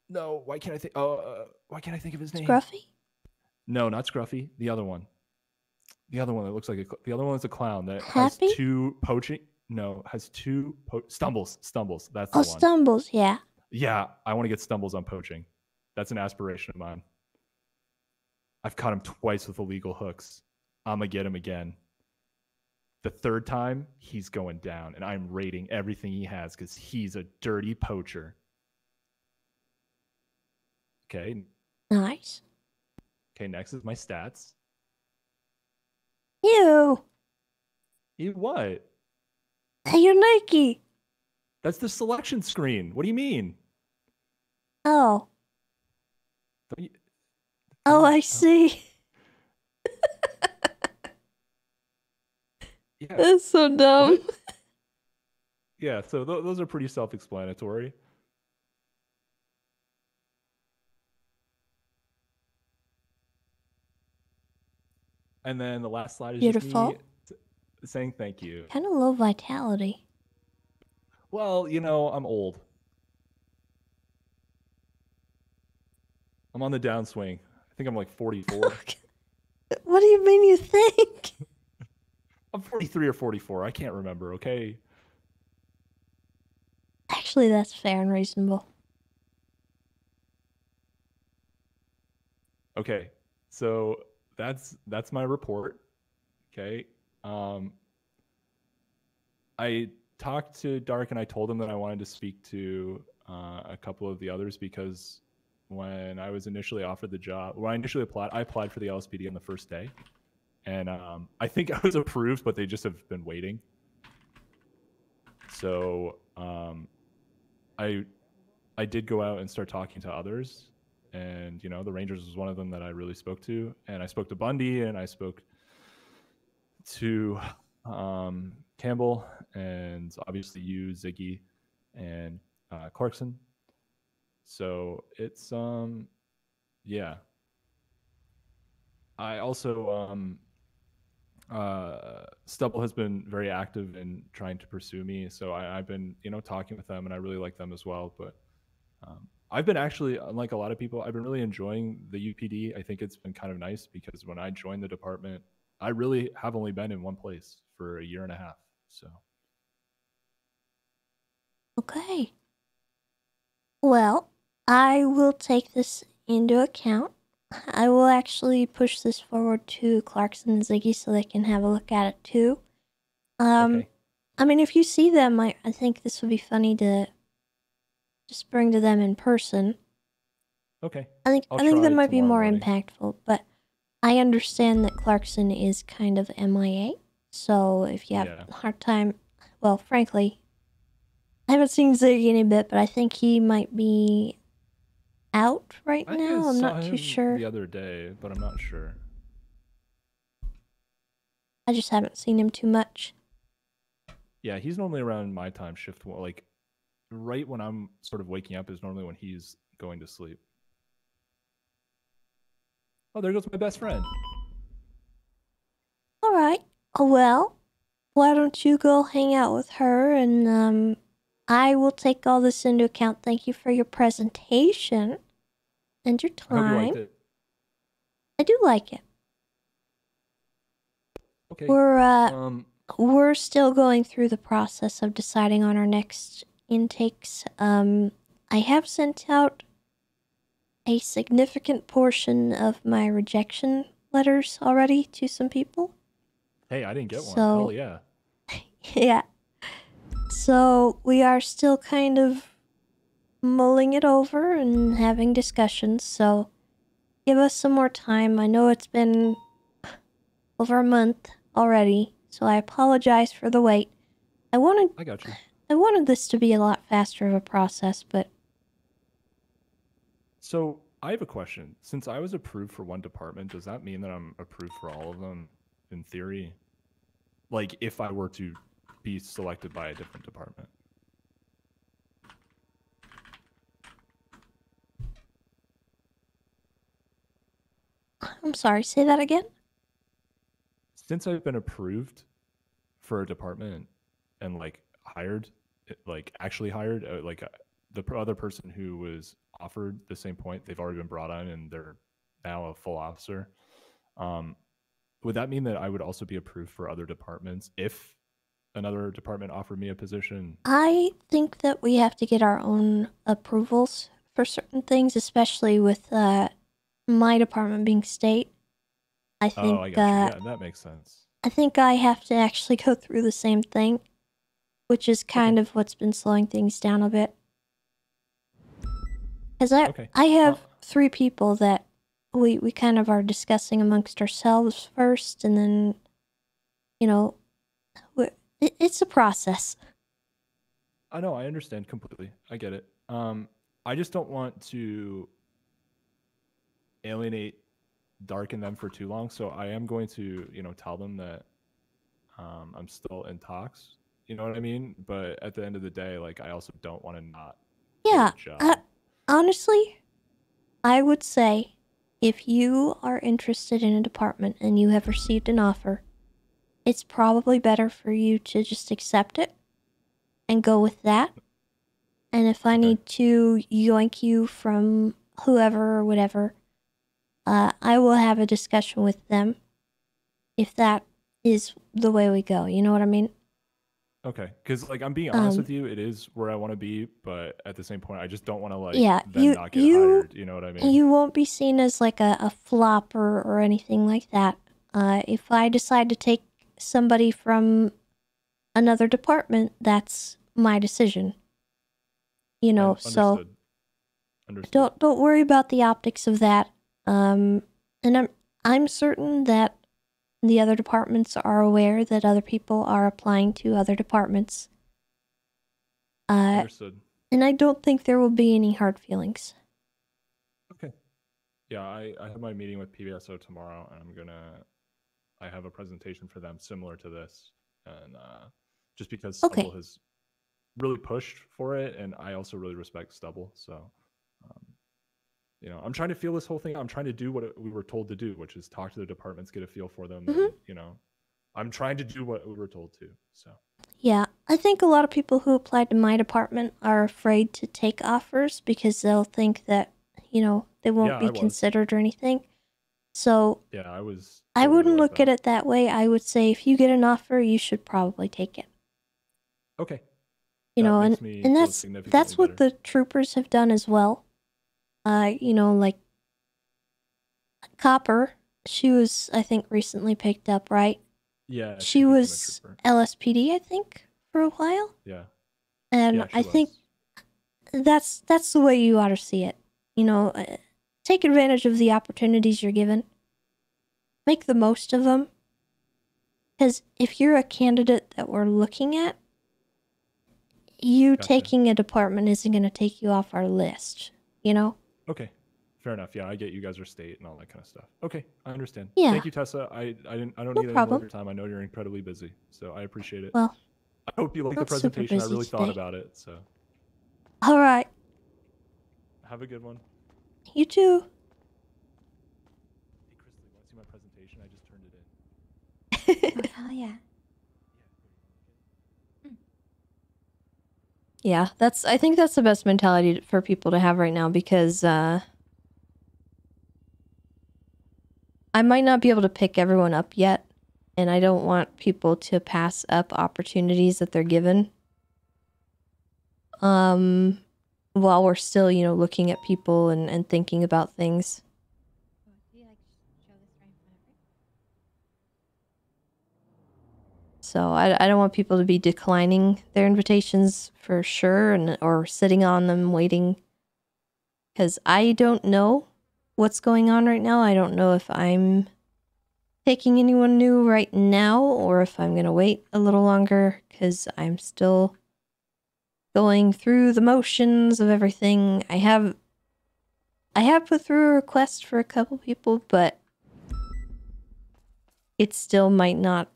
S15: No, why can't I think? Why can't I think of his name?
S2: Scruffy?
S15: No, not Scruffy. The other one. The other one that looks like the other one is a clown that
S2: Happy?
S15: has two poaching. No, has two Stumbles. That's the one.
S2: Stumbles, yeah.
S15: Yeah, I want to get Stumbles on poaching. That's an aspiration of mine. I've caught him twice with illegal hooks. I'm going to get him again. The third time, he's going down, and I'm rating everything he has because he's a dirty poacher. Okay.
S2: Nice.
S15: Okay, next is my stats.
S2: You.
S15: You what?
S2: Hey, you're Nike.
S15: That's the selection screen. What do you mean?
S2: Oh. Oh, I see.
S15: Yeah.
S2: That's so dumb.
S15: Yeah, so those are pretty self-explanatory. And then the last slide is
S2: Beautiful.
S15: just me saying thank you.
S2: Kind of low vitality.
S15: Well, I'm old. I'm on the downswing. I think I'm like 44.
S2: What do you mean you think?
S15: I'm 43 or 44. I can't remember, okay?
S2: Actually, that's fair and reasonable.
S15: Okay, so that's my report. Okay. I talked to Dark and I told him that I wanted to speak to a couple of the others because when I was initially offered the job, when I initially applied, I applied for the LSPD on the first day. And I think I was approved, but they just have been waiting. So I I did go out and start talking to others, and you know, the Rangers was one of them that I really spoke to, and I spoke to Bundy, and I spoke to Campbell, and obviously you, Ziggy, and Clarkson. So it's yeah. I also Stubble has been very active in trying to pursue me, so I've been, you know, talking with them, and I really like them as well. But I've been actually, unlike a lot of people, I've been really enjoying the UPD. I think it's been kind of nice because when I joined the department, I really have only been in one place for a year and a half. So
S2: Okay. Well, I will take this into account. I will actually push this forward to Clarkson and Ziggy so they can have a look at it too.
S15: Okay.
S2: I mean, if you see them, I think this would be funny to just bring to them in person.
S15: Okay.
S2: I think
S15: I'll
S2: that
S15: try
S2: might be more
S15: tomorrow morning.
S2: impactful, but I understand that Clarkson is kind of MIA. So if you have
S15: Yeah.
S2: a hard time, well, frankly, I haven't seen Ziggy in a bit, but I think he might be out right
S15: I think I
S2: now. I'm
S15: saw
S2: not too
S15: him
S2: sure.
S15: the other day, but I'm not sure.
S2: I just haven't seen him too much.
S15: Yeah, he's normally around my time shift, like right when I'm sort of waking up is normally when he's going to sleep. Oh, there goes my best friend.
S2: All right. Well, why don't you go hang out with her, and I will take all this into account. Thank you for your presentation and your
S15: I hope you
S2: time.
S15: liked it.
S2: I do like it.
S15: Okay.
S2: We're still going through the process of deciding on our next intakes. I have sent out a significant portion of my rejection letters already to some people.
S15: Hey, I didn't get one.
S2: So-
S15: Hell yeah.
S2: Yeah. So we are still kind of mulling it over and having discussions, so give us some more time. I know it's been over a month already, so I apologize for the wait. I
S15: got you.
S2: I wanted this to be a lot faster of a process, but
S15: So I have a question. Since I was approved for one department, does that mean that I'm approved for all of them in theory? Like if I were to be selected by a different department?
S2: I'm sorry, say that again?
S15: Since I've been approved for a department and like hired, like actually hired, the other person who was offered the same point, they've already been brought on and they're now a full officer. Would that mean that I would also be approved for other departments if another department offered me a position?
S2: I think that we have to get our own approvals for certain things, especially with my department being state. I think,
S15: Oh, I got you. Yeah, that makes sense.
S2: I think I have to actually go through the same thing, which is kind of what's been slowing things down a bit. Because I have 3 people that we kind of are discussing amongst ourselves first, and then, you know, it's a process.
S15: I know, I understand completely. I get it. I just don't want to alienate darken them for too long, so I am going to, you know, tell them that I'm still in talks. You know what I mean? But at the end of the day, like, I also don't want to not.
S2: Yeah,
S15: get a job.
S2: honestly, I would say if you are interested in a department and you have received an offer, it's probably better for you to just accept it and go with that. And if I need to yoink you from whoever or whatever, I will have a discussion with them if that is the way we go. You know what I mean?
S15: Okay, because like I'm being honest with you, it is where I want to be, but at the same point, I just don't want to like them not get hired. You know what I mean?
S2: You won't be seen as like a flop or anything like that. If I decide to take somebody from another department, that's my decision. You know, so don't worry about the optics of that. And I'm certain that the other departments are aware that other people are applying to other departments.
S15: Understood.
S2: And I don't think there will be any hard feelings.
S15: Okay. Yeah, I have my meeting with PBSO tomorrow, and I have a presentation for them similar to this, and just because Stubble has really pushed for it, and I also really respect Stubble, so you know, I'm trying to feel this whole thing. I'm trying to do what we were told to do, which is talk to the departments, get a feel for them, and, you know, I'm trying to do what we were told to. So.
S2: Yeah, I think a lot of people who applied to my department are afraid to take offers because they'll think that, you know, they won't be considered or anything. So
S15: yeah, I was.
S2: I wouldn't look at it that way. I would say if you get an offer, you should probably take it.
S15: Okay.
S2: You know, and that's what the troopers have done as well. You know, like Copper, she was, I think, recently picked up, right?
S15: Yeah.
S2: She was LSPD, I think, for a while.
S15: Yeah.
S2: And I think that's the way you ought to see it. You know, take advantage of the opportunities you're given. Make the most of them. Because if you're a candidate that we're looking at, you taking a department isn't going to take you off our list, you know?
S15: Okay. Fair enough. Yeah, I get you guys are state and all that kind of stuff. Okay, I understand.
S2: Yeah.
S15: Thank you, Tessa. I don't need any more of your time. I know you're incredibly busy, so I appreciate it.
S2: Well,
S15: I hope you like the presentation. I really thought about it, so.
S2: All right.
S15: Have a good one.
S2: You too.
S15: Hey, Crystal, you want to see my presentation? I just turned it in.
S17: Oh, hell yeah.
S2: Yeah, I think that's the best mentality for people to have right now because I might not be able to pick everyone up yet, and I don't want people to pass up opportunities that they're given. While we're still, you know, looking at people and thinking about things. So I don't want people to be declining their invitations for sure, or sitting on them waiting. Because I don't know what's going on right now. I don't know if I'm taking anyone new right now or if I'm going to wait a little longer because I'm still going through the motions of everything. I have put through a request for a couple people, but it still might not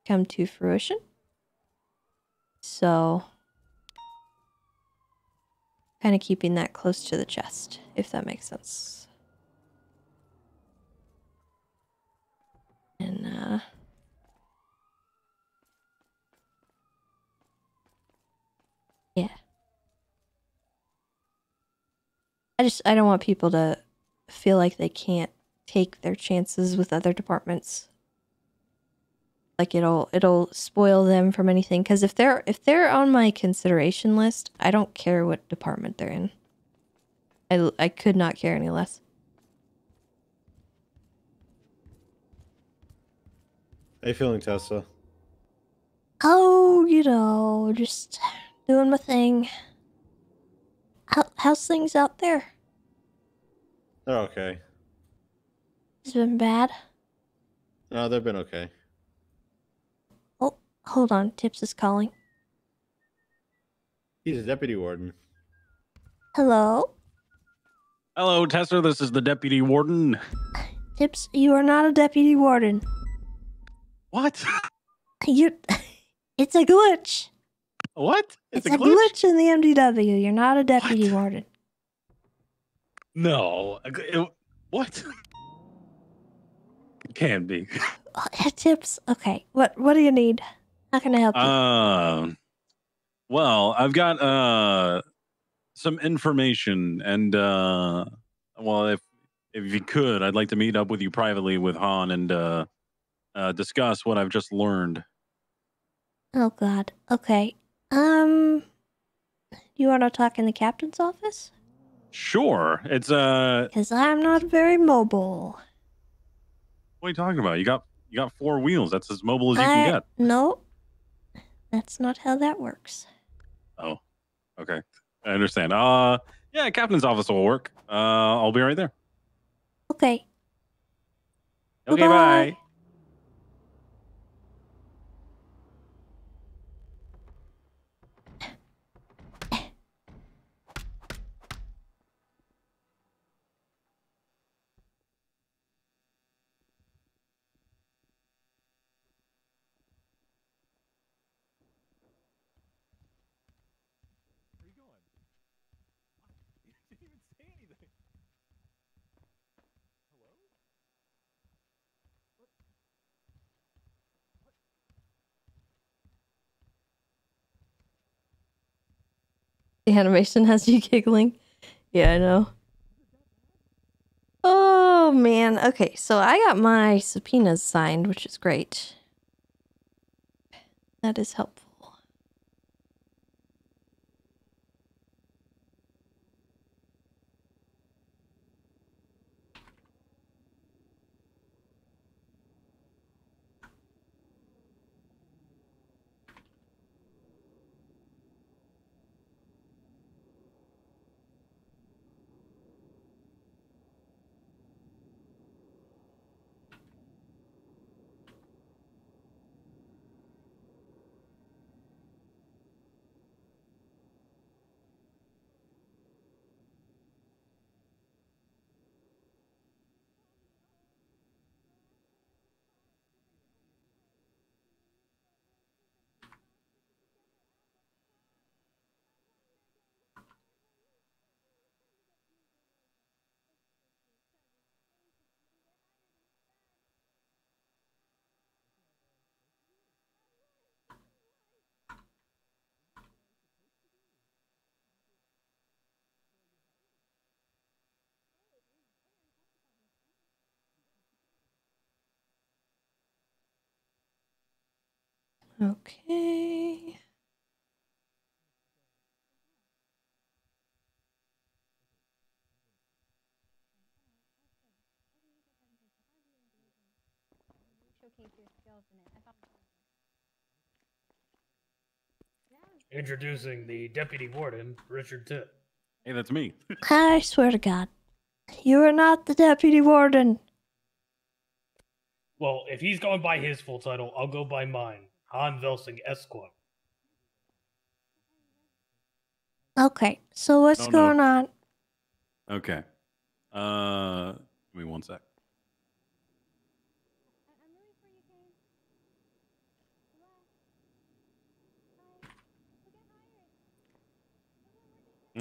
S2: come to fruition. So kind of keeping that close to the chest, if that makes sense. And yeah. I don't want people to feel like they can't take their chances with other departments. Like it'll spoil them from anything. Because if they're on my consideration list, I don't care what department they're in. I could not care any less.
S1: How you feeling, Tessa?
S2: Oh, you know, just doing my thing. How's things out there?
S1: They're okay.
S2: It's been bad.
S1: No, they've been okay.
S2: Oh, hold on. Tips is calling.
S1: He's a deputy warden.
S2: Hello?
S10: Hello, Tessa. This is the deputy warden.
S2: Tips, you are not a deputy warden.
S10: What?
S2: It's a glitch.
S10: What?
S2: It's a glitch in the MDW. You're not a deputy warden.
S10: No. What? It can be.
S2: Tips. Okay. What do you need? How can I help you?
S10: Well, I've got some information, and well, if you could, I'd like to meet up with you privately with Han and discuss what I've just learned.
S2: Oh God. Okay. You want to talk in the captain's office?
S10: Sure. It's
S2: Because I'm not very mobile.
S10: What are you talking about? You got 4 wheels. That's as mobile as you can get.
S2: No. That's not how that works.
S10: Oh. Okay. I understand. Yeah, captain's office will work. I'll be right there.
S2: Okay.
S10: Okay, bye.
S2: animation has you giggling. Yeah, I know. Oh, man. Okay, so I got my subpoenas signed, which is great. That is helpful. Okay.
S20: Introducing the deputy warden, Richard Tip.
S10: Hey, that's me.
S2: I swear to God, you are not the deputy warden.
S20: Well, if he's going by his full title, I'll go by mine. Han Velsing Esquire.
S2: Okay, so what's
S10: No, no.
S2: going on?
S10: Okay. Give me 1 sec.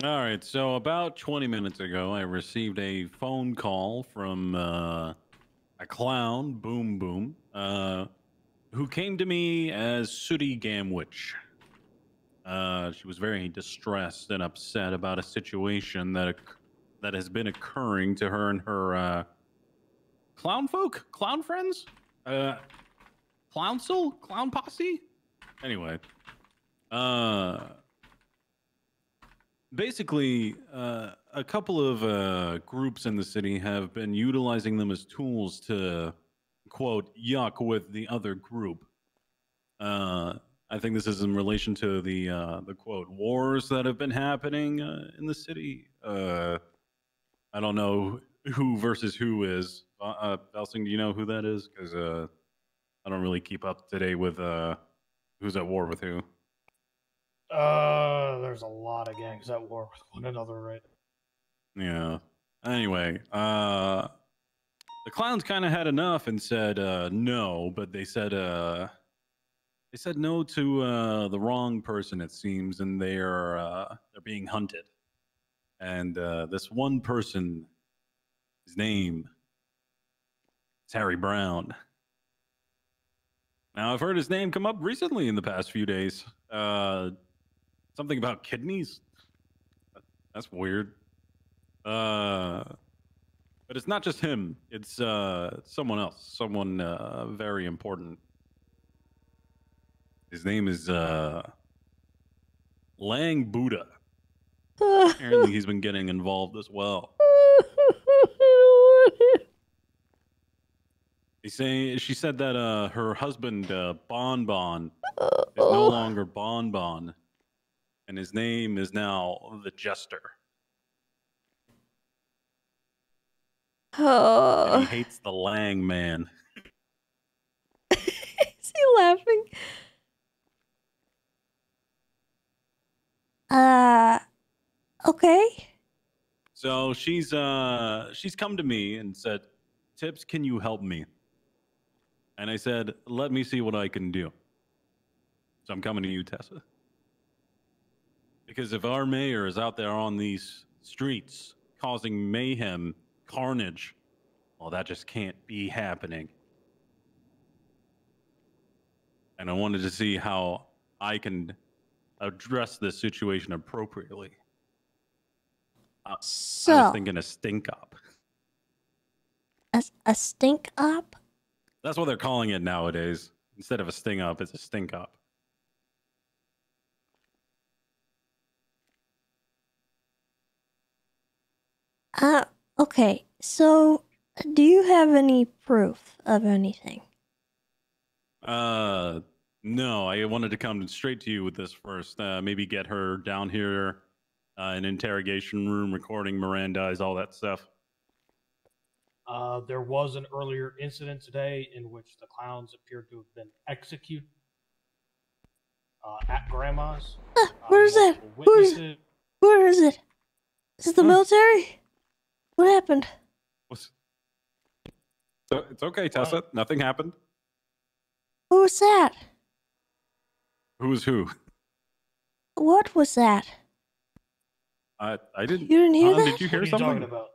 S10: All right, so about 20 minutes ago, I received a phone call from a clown, Boom Boom, who came to me as Sooty Gamwich. She was very distressed and upset about a situation that has been occurring to her and her clown friends, clown posse. Anyway, basically, a couple of groups in the city have been utilizing them as tools to, quote, yuck with the other group. I think this is in relation to the quote wars that have been happening in the city. I don't know who versus who is. Velsing, do you know who that is? Because I don't really keep up to date with who's at war with who.
S20: There's a lot of gangs at war with one another, right?
S10: Yeah. Anyway, the clowns kind of had enough and said no, but they said no to the wrong person, it seems, and they're being hunted. And this one person, his name is Harry Brown. Now, I've heard his name come up recently in the past few days. Something about kidneys. That's weird. But it's not just him. It's someone else. Someone very important. His name is Lang Buddha. Apparently, he's been getting involved as well. She said that her husband Bon Bon is no longer Bon Bon, and his name is now the Jester. And he hates the Lang man.
S2: Is he laughing? Okay.
S10: So she's come to me and said, "Tips, can you help me?" And I said, "Let me see what I can do." So I'm coming to you, Tessa. Because if our mayor is out there on these streets causing mayhem, carnage, well, that just can't be happening. And I wanted to see how I can address this situation appropriately. I was
S2: So,
S10: thinking a stink op.
S2: a stink op?
S10: That's what they're calling it nowadays. Instead of a sting up, it's a stink up.
S2: Okay. So, do you have any proof of anything?
S10: No, I wanted to come straight to you with this first. Maybe get her down here in interrogation room, recording Miranda's, all that stuff.
S20: There was an earlier incident today in which the clowns appeared to have been executed at Grandma's.
S2: Where is that? Where is it? Is it the military? What happened?
S10: So it's okay, Tessa. Nothing happened.
S2: Who was that?
S10: Who was who?
S2: What was that?
S10: I didn't.
S2: You didn't hear that?
S10: Did you hear something?
S20: Talking about?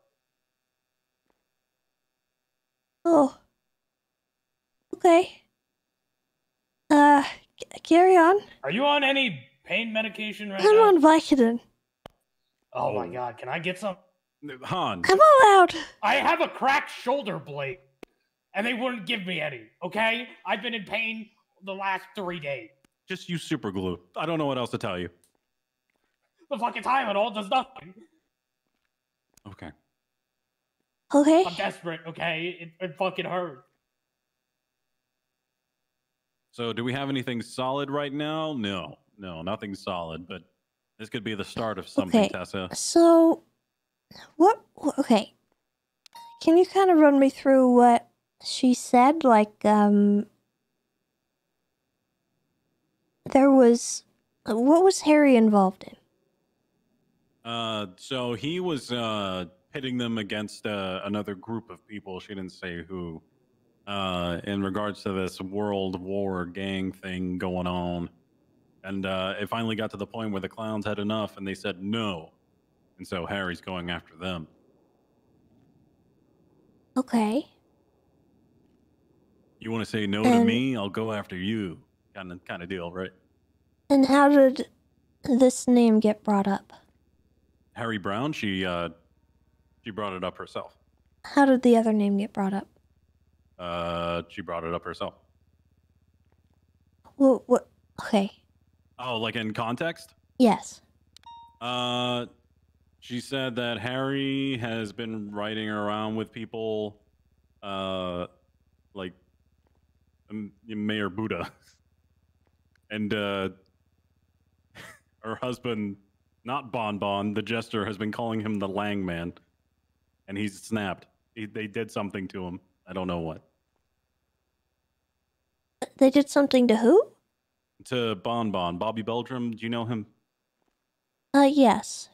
S2: Oh. Okay. Carry on.
S20: Are you on any pain medication right
S2: I'm
S20: now?
S2: on Vicodin.
S20: Oh my god, can I get some?
S10: Han.
S2: I'm allowed.
S20: I have a cracked shoulder blade, and they wouldn't give me any, okay? I've been in pain the last 3 days.
S10: Just use super glue. I don't know what else to tell you.
S20: The fucking Tylenol does nothing.
S10: Okay.
S2: Okay.
S20: I'm desperate, okay? It fucking hurts.
S10: So do we have anything solid right now? No, nothing solid, but this could be the start of something,
S2: Okay.
S10: Tessa.
S2: So, what? Okay. Can you kind of run me through what she said? Like, there was. What was Harry involved in?
S10: So he was pitting them against another group of people. She didn't say who. In regards to this World War gang thing going on. And it finally got to the point where the clowns had enough and they said no. And so Harry's going after them.
S2: Okay.
S10: You want to say no to me? I'll go after you. Kind of deal, right?
S2: And how did this name get brought up?
S10: Harry Brown, she brought it up herself.
S2: How did the other name get brought up?
S10: She brought it up herself.
S2: What? Okay.
S10: Oh, like in context?
S2: Yes.
S10: She said that Harry has been riding around with people, like Mayor Buddha, and her husband, not Bon Bon, the jester, has been calling him the Lang Man, and he's snapped. They did something to him. I don't know what.
S2: They did something to who?
S10: To Bon Bon, Bobby Beltram. Do you know him?
S2: Yes.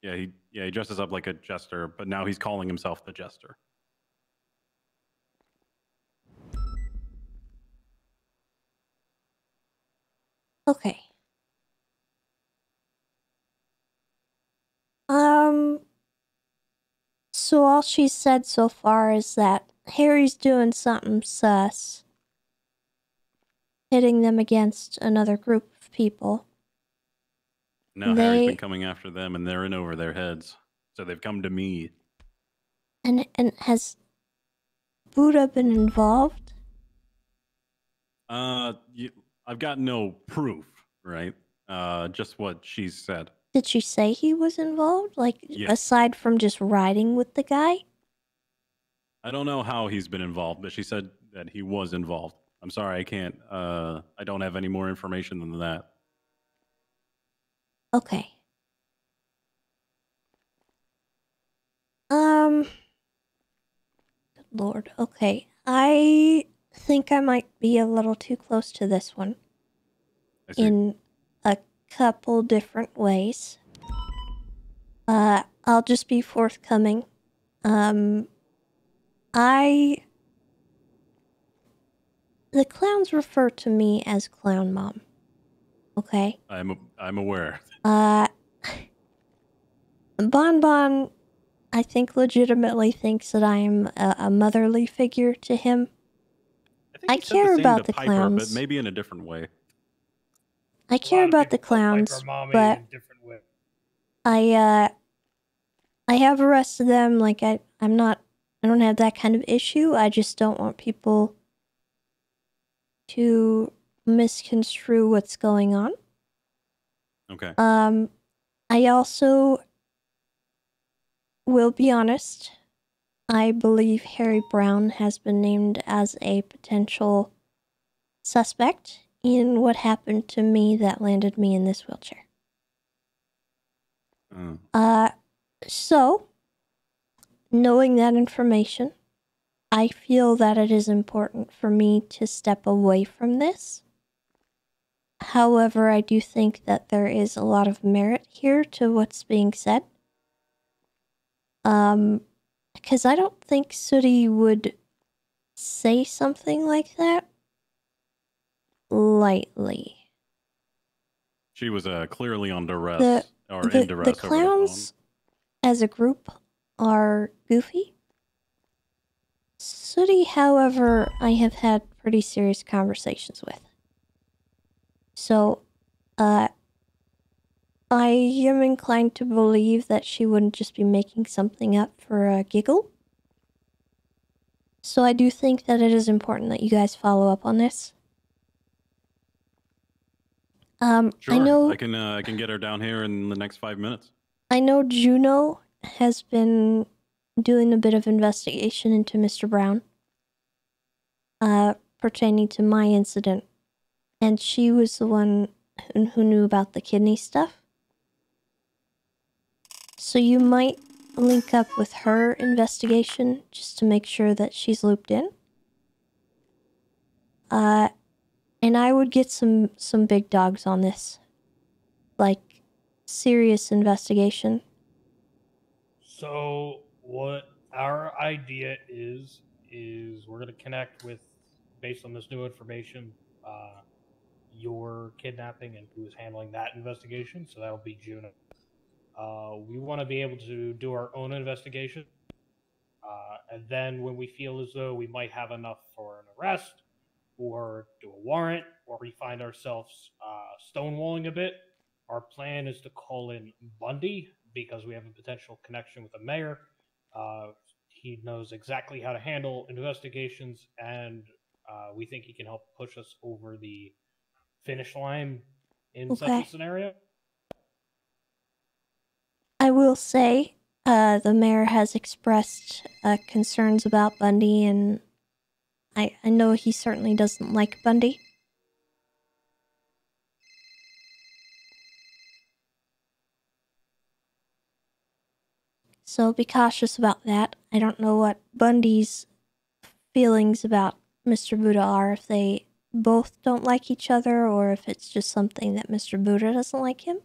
S10: Yeah, he dresses up like a jester, but now he's calling himself the jester.
S2: Okay. So all she's said so far is that Harry's doing something sus, pitting them against another group of people.
S10: Now Harry's been coming after them, and they're in over their heads. So they've come to me.
S2: And has Buddha been involved?
S10: I've got no proof, right? Just what she said.
S2: Did she say he was involved? Like,
S10: Yes.
S2: aside from just riding with the guy?
S10: I don't know how he's been involved, but she said that he was involved. I'm sorry, I can't. I don't have any more information than that.
S2: Okay. Good Lord. Okay. I think I might be a little too close to this one. In a couple different ways. I'll just be forthcoming. The clowns refer to me as Clown Mom. Okay?
S10: I'm aware.
S2: Bon Bon, I think, legitimately thinks that I am a motherly figure to him. I
S10: Said
S2: care
S10: the same
S2: about
S10: to
S2: the
S10: Piper,
S2: clowns.
S10: but maybe in a different way.
S2: I care about the clowns, but I have arrested them. Like I don't have that kind of issue. I just don't want people to misconstrue what's going on.
S10: Okay.
S2: I also will be honest. I believe Harry Brown has been named as a potential suspect in what happened to me that landed me in this wheelchair. So, knowing that information, I feel that it is important for me to step away from this. However, I do think that there is a lot of merit here to what's being said. Because I don't think Sooty would say something like that lightly.
S10: She was clearly on duress or in duress
S2: The
S10: over
S2: clowns as a group are goofy. Sooty, however, I have had pretty serious conversations with. So, I am inclined to believe that she wouldn't just be making something up for a giggle. So I do think that it is important that you guys follow up on this.
S10: Sure.
S2: I know
S10: I can get her down here in the next 5 minutes.
S2: I know Juno has been doing a bit of investigation into Mr. Brown, pertaining to my incident, and she was the one who knew about the kidney stuff. So you might link up with her investigation just to make sure that she's looped in. And I would get some big dogs on this. Like, serious investigation.
S20: So what our idea is we're gonna connect with, based on this new information, your kidnapping and who is handling that investigation. So that'll be Juno. We want to be able to do our own investigation, and then when we feel as though we might have enough for an arrest or do a warrant, or we find ourselves stonewalling a bit, our plan is to call in Bundy because we have a potential connection with the mayor. He knows exactly how to handle investigations, and we think he can help push us over the finish line in such a scenario.
S2: I will say, the mayor has expressed concerns about Bundy, and I know he certainly doesn't like Bundy. So be cautious about that. I don't know what Bundy's feelings about Mr. Buddha are, if they both don't like each other, or if it's just something that Mr. Buddha doesn't like him.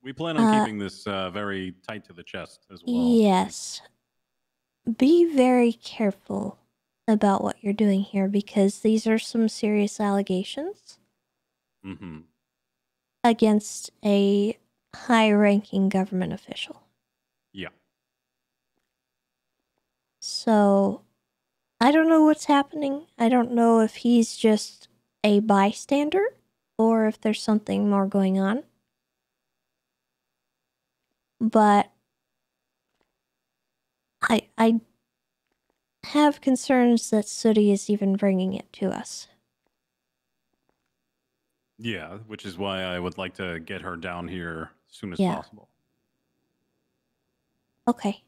S10: We plan on keeping this very tight to the chest as well.
S2: Yes. Be very careful about what you're doing here, because these are some serious allegations against a high-ranking government official.
S10: Yeah.
S2: So, I don't know what's happening. I don't know if he's just a bystander or if there's something more going on. But I have concerns that Sooty is even bringing it to us.
S10: Yeah, which is why I would like to get her down here as soon as
S2: Yeah.
S10: possible.
S2: Okay.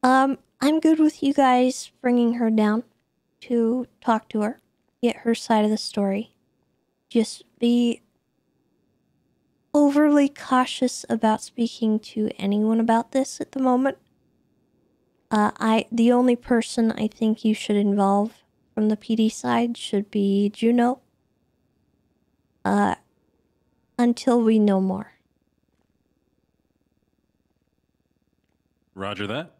S2: I'm good with you guys bringing her down to talk to her, get her side of the story. Just be overly cautious about speaking to anyone about this at the moment. The only person I think you should involve from the PD side should be Juno. Until we know more.
S10: Roger that.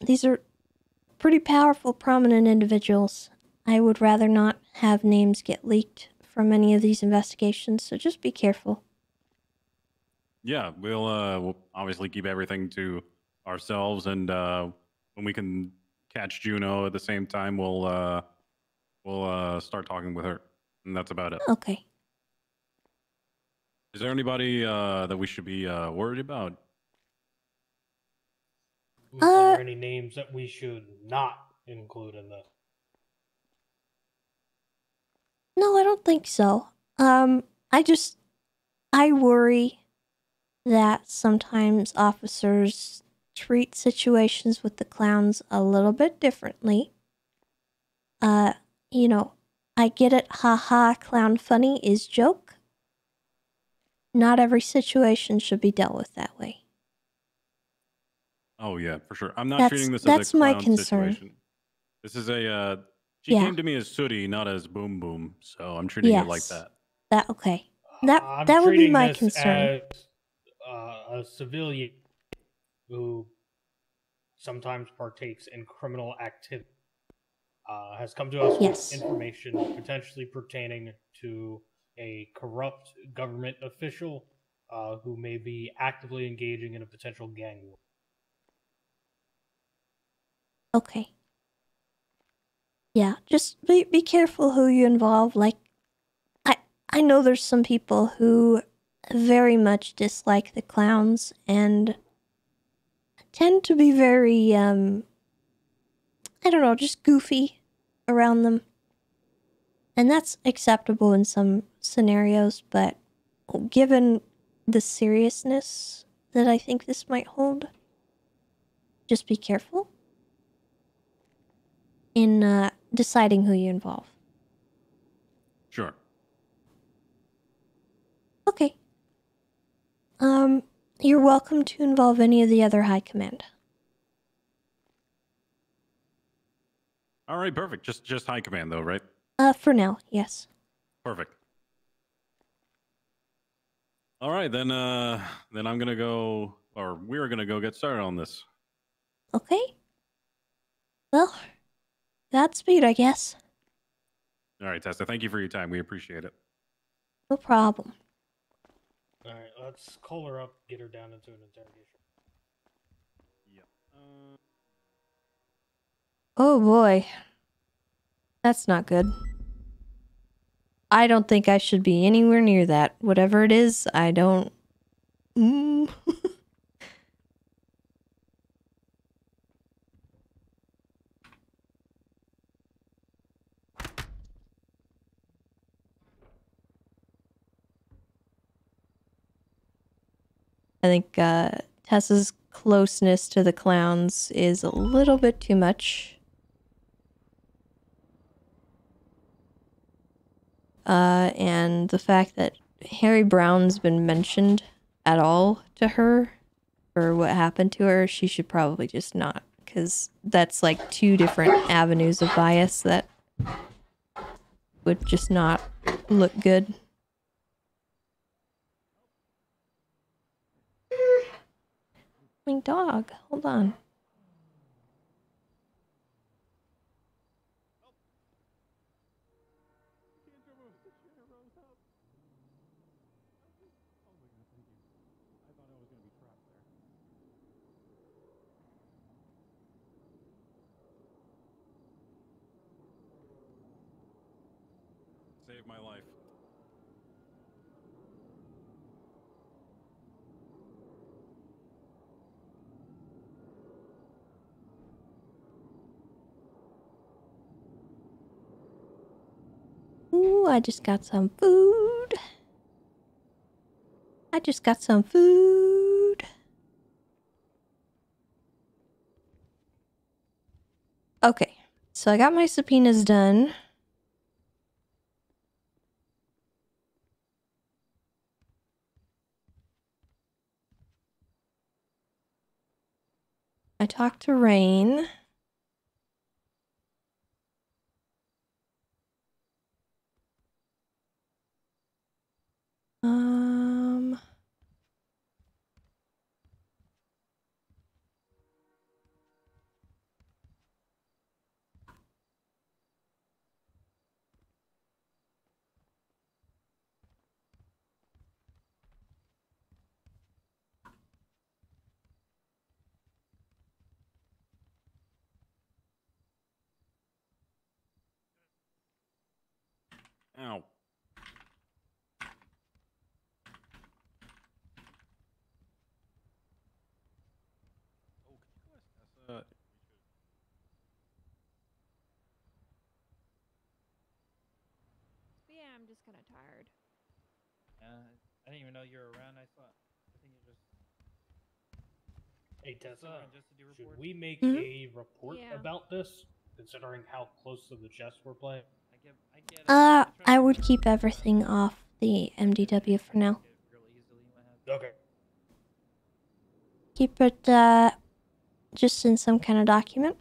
S2: These are pretty powerful, prominent individuals. I would rather not have names get leaked from any of these investigations, so just be careful.
S10: Yeah, we'll obviously keep everything to ourselves, and when we can catch Juno at the same time, we'll we'll start talking with her, and that's about it.
S2: Okay.
S10: Is there anybody that we should be worried about?
S20: Are there any names that we should not include in this?
S2: No, I don't think so. I worry that sometimes officers treat situations with the clowns a little bit differently. You know, I get it, haha, clown funny is joke. Not every situation should be dealt with that way.
S10: Oh yeah, for sure. I'm not
S2: That's-
S10: treating this
S2: that's
S10: as a
S2: my
S10: clown
S2: concern.
S10: situation. This is a. She
S2: Yeah.
S10: came to me as Sooty, not as Boom Boom, so I'm treating it like
S2: Yes.
S10: that.
S2: That okay. That
S20: I'm
S2: that would be
S20: treating
S2: my
S20: this
S2: concern.
S20: as a civilian who sometimes partakes in criminal activity. Has come to us
S2: Yes.
S20: with information potentially pertaining to a corrupt government official who may be actively engaging in a potential gang war.
S2: Okay. Yeah, just be careful who you involve. Like, I know there's some people who very much dislike the clowns and tend to be very I don't know, just goofy around them. And that's acceptable in some scenarios, but given the seriousness that I think this might hold, just be careful in deciding who you involve.
S10: Sure.
S2: Okay. You're welcome to involve any of the other high command.
S10: All right, perfect. Just high command though, right?
S2: For now, yes.
S10: Perfect. All right, then I'm gonna go, or we're gonna go get started on this.
S2: Okay. Well, Godspeed, I guess.
S10: All right, Tessa, thank you for your time. We appreciate it.
S2: No problem.
S20: All right, let's call her up, get her down into an interrogation.
S2: Oh boy. That's not good. I don't think I should be anywhere near that. Whatever it is, I don't... I think Tessa's closeness to the clowns is a little bit too much. And the fact that Harry Brown's been mentioned at all to her for what happened to her, she should probably just not, because that's like two different avenues of bias that would just not look good. My dog, hold on.
S10: Saved my life.
S2: Ooh, I just got some food. I just got some food. Okay, so I got my subpoenas done. I talked to Rain. Um...
S10: Ow.
S2: Yeah, I'm just kind of tired.
S3: I didn't even know you were around. I think you just.
S20: Hey Tessa,
S3: Just to do
S20: should
S3: reports?
S20: we make
S2: Mhm.
S20: a report
S2: Yeah.
S20: about this, considering how close to the chest we're playing?
S2: I would keep everything off the MDW for now.
S20: Okay.
S2: Keep it just in some kind of document.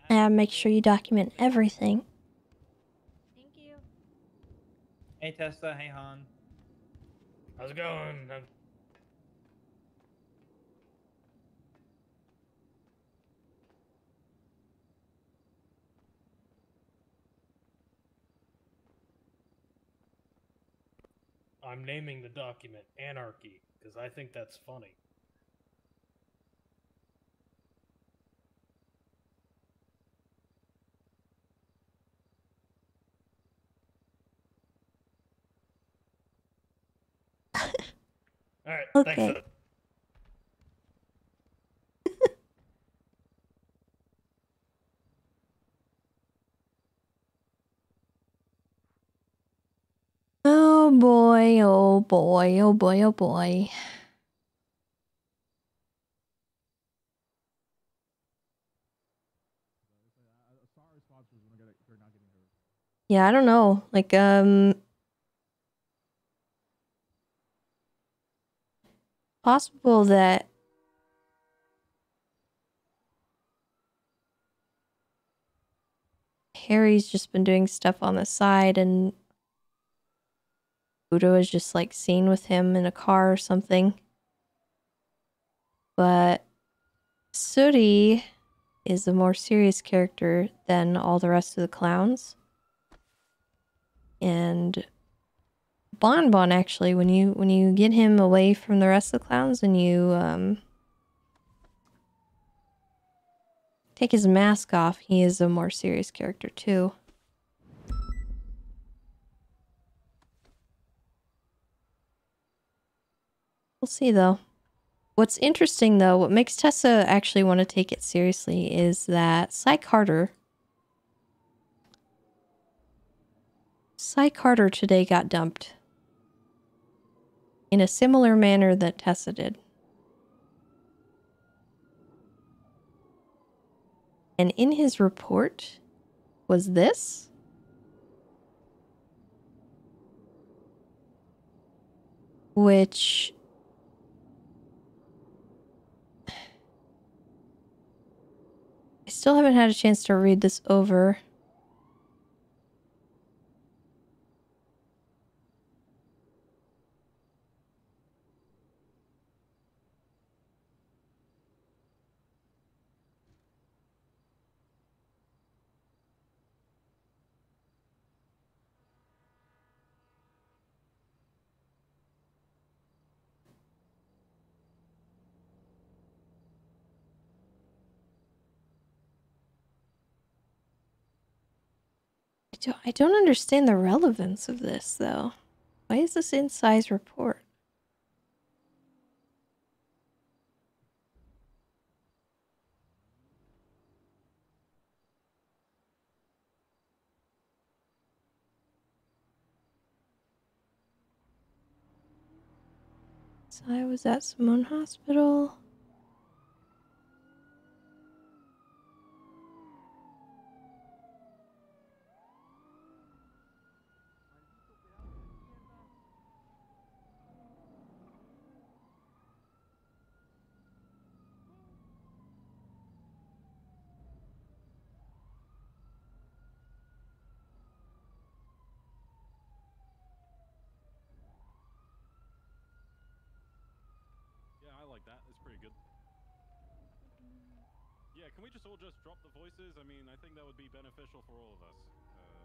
S2: Make sure you document everything.
S17: Thank you.
S3: Hey Tessa, hey Han.
S20: How's it going? I'm naming the document Anarchy because I think that's funny. All right.
S2: Okay.
S20: Thanks.
S2: Oh boy, oh boy, oh boy, oh boy. Yeah, I don't know. Like, possible that Harry's just been doing stuff on the side and Udo is just like seen with him in a car or something. But Sooty is a more serious character than all the rest of the clowns. And Bonbon actually, when you get him away from the rest of the clowns and you take his mask off, he is a more serious character too. We'll see though. What's interesting though, what makes Tessa actually want to take it seriously is that Cy Carter today got dumped in a similar manner that Tessa did. And in his report was this. Which I still haven't had a chance to read this over. I don't understand the relevance of this though. Why is this in Cy's report? Cy was at Simone Hospital.
S10: Yeah, I like that. It's pretty good. Yeah, can we just all just drop the voices? I mean, I think that would be beneficial for all of us,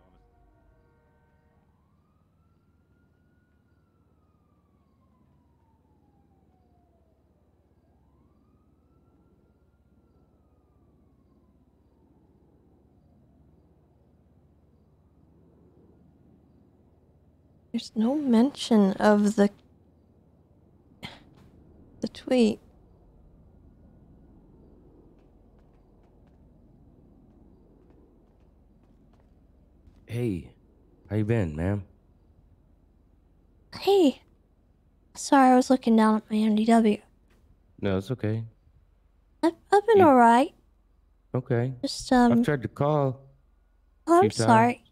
S10: honestly.
S2: There's no mention of the tweet.
S7: Hey, how you been, ma'am?
S2: Hey. Sorry, I was looking down at my MDW.
S7: No, it's okay.
S2: I've been alright.
S7: Okay.
S2: Just,
S7: I've tried to call.
S2: Oh, I'm sorry.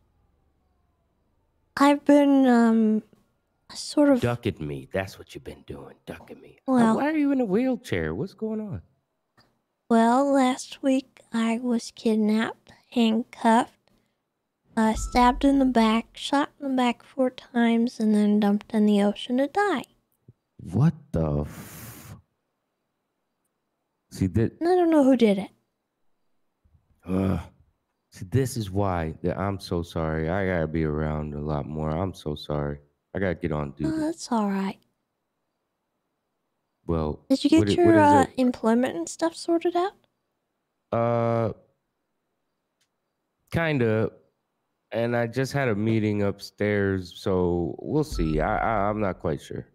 S2: I've been, sort of...
S7: Ducking me. That's what you've been doing. Ducking me.
S2: Well...
S7: Why are you in a wheelchair? What's going on?
S2: Well, last week I was kidnapped, handcuffed, stabbed in the back, shot in the back 4 times, and then dumped in the ocean to die.
S7: What the See that?
S2: I don't know who did it.
S7: See, this is why I'm so sorry. I gotta be around a lot more. I'm so sorry. I gotta get on duty.
S2: Oh, that's alright.
S7: Well,
S2: Did you get
S7: what is
S2: your
S7: it?
S2: employment and stuff sorted out?
S7: Kinda. And I just had a meeting upstairs, so we'll see. I'm not quite sure.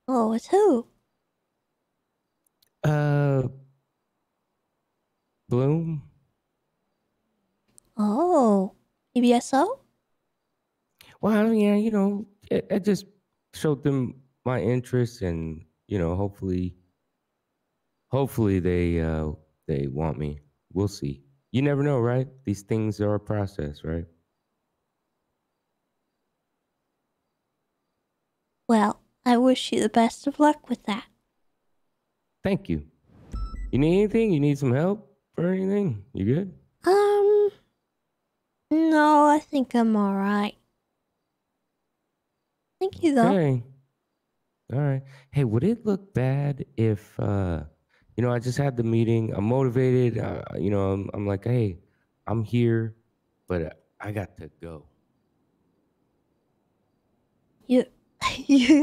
S2: Oh, with who?
S7: Bloom?
S2: Oh, PBSO?
S7: Well, yeah, you know, I just showed them my interest, and you know, hopefully they want me. We'll see. You never know, right? These things are a process, right?
S2: Well, I wish you the best of luck with that.
S7: Thank you. You need anything? You need some help or anything? You good?
S2: No, I think I'm alright. Thank you, though.
S7: Okay. All right. Hey, would it look bad if, you know, I just had the meeting. I'm motivated. You know, I'm like, hey, I'm here, but I got to go.
S2: You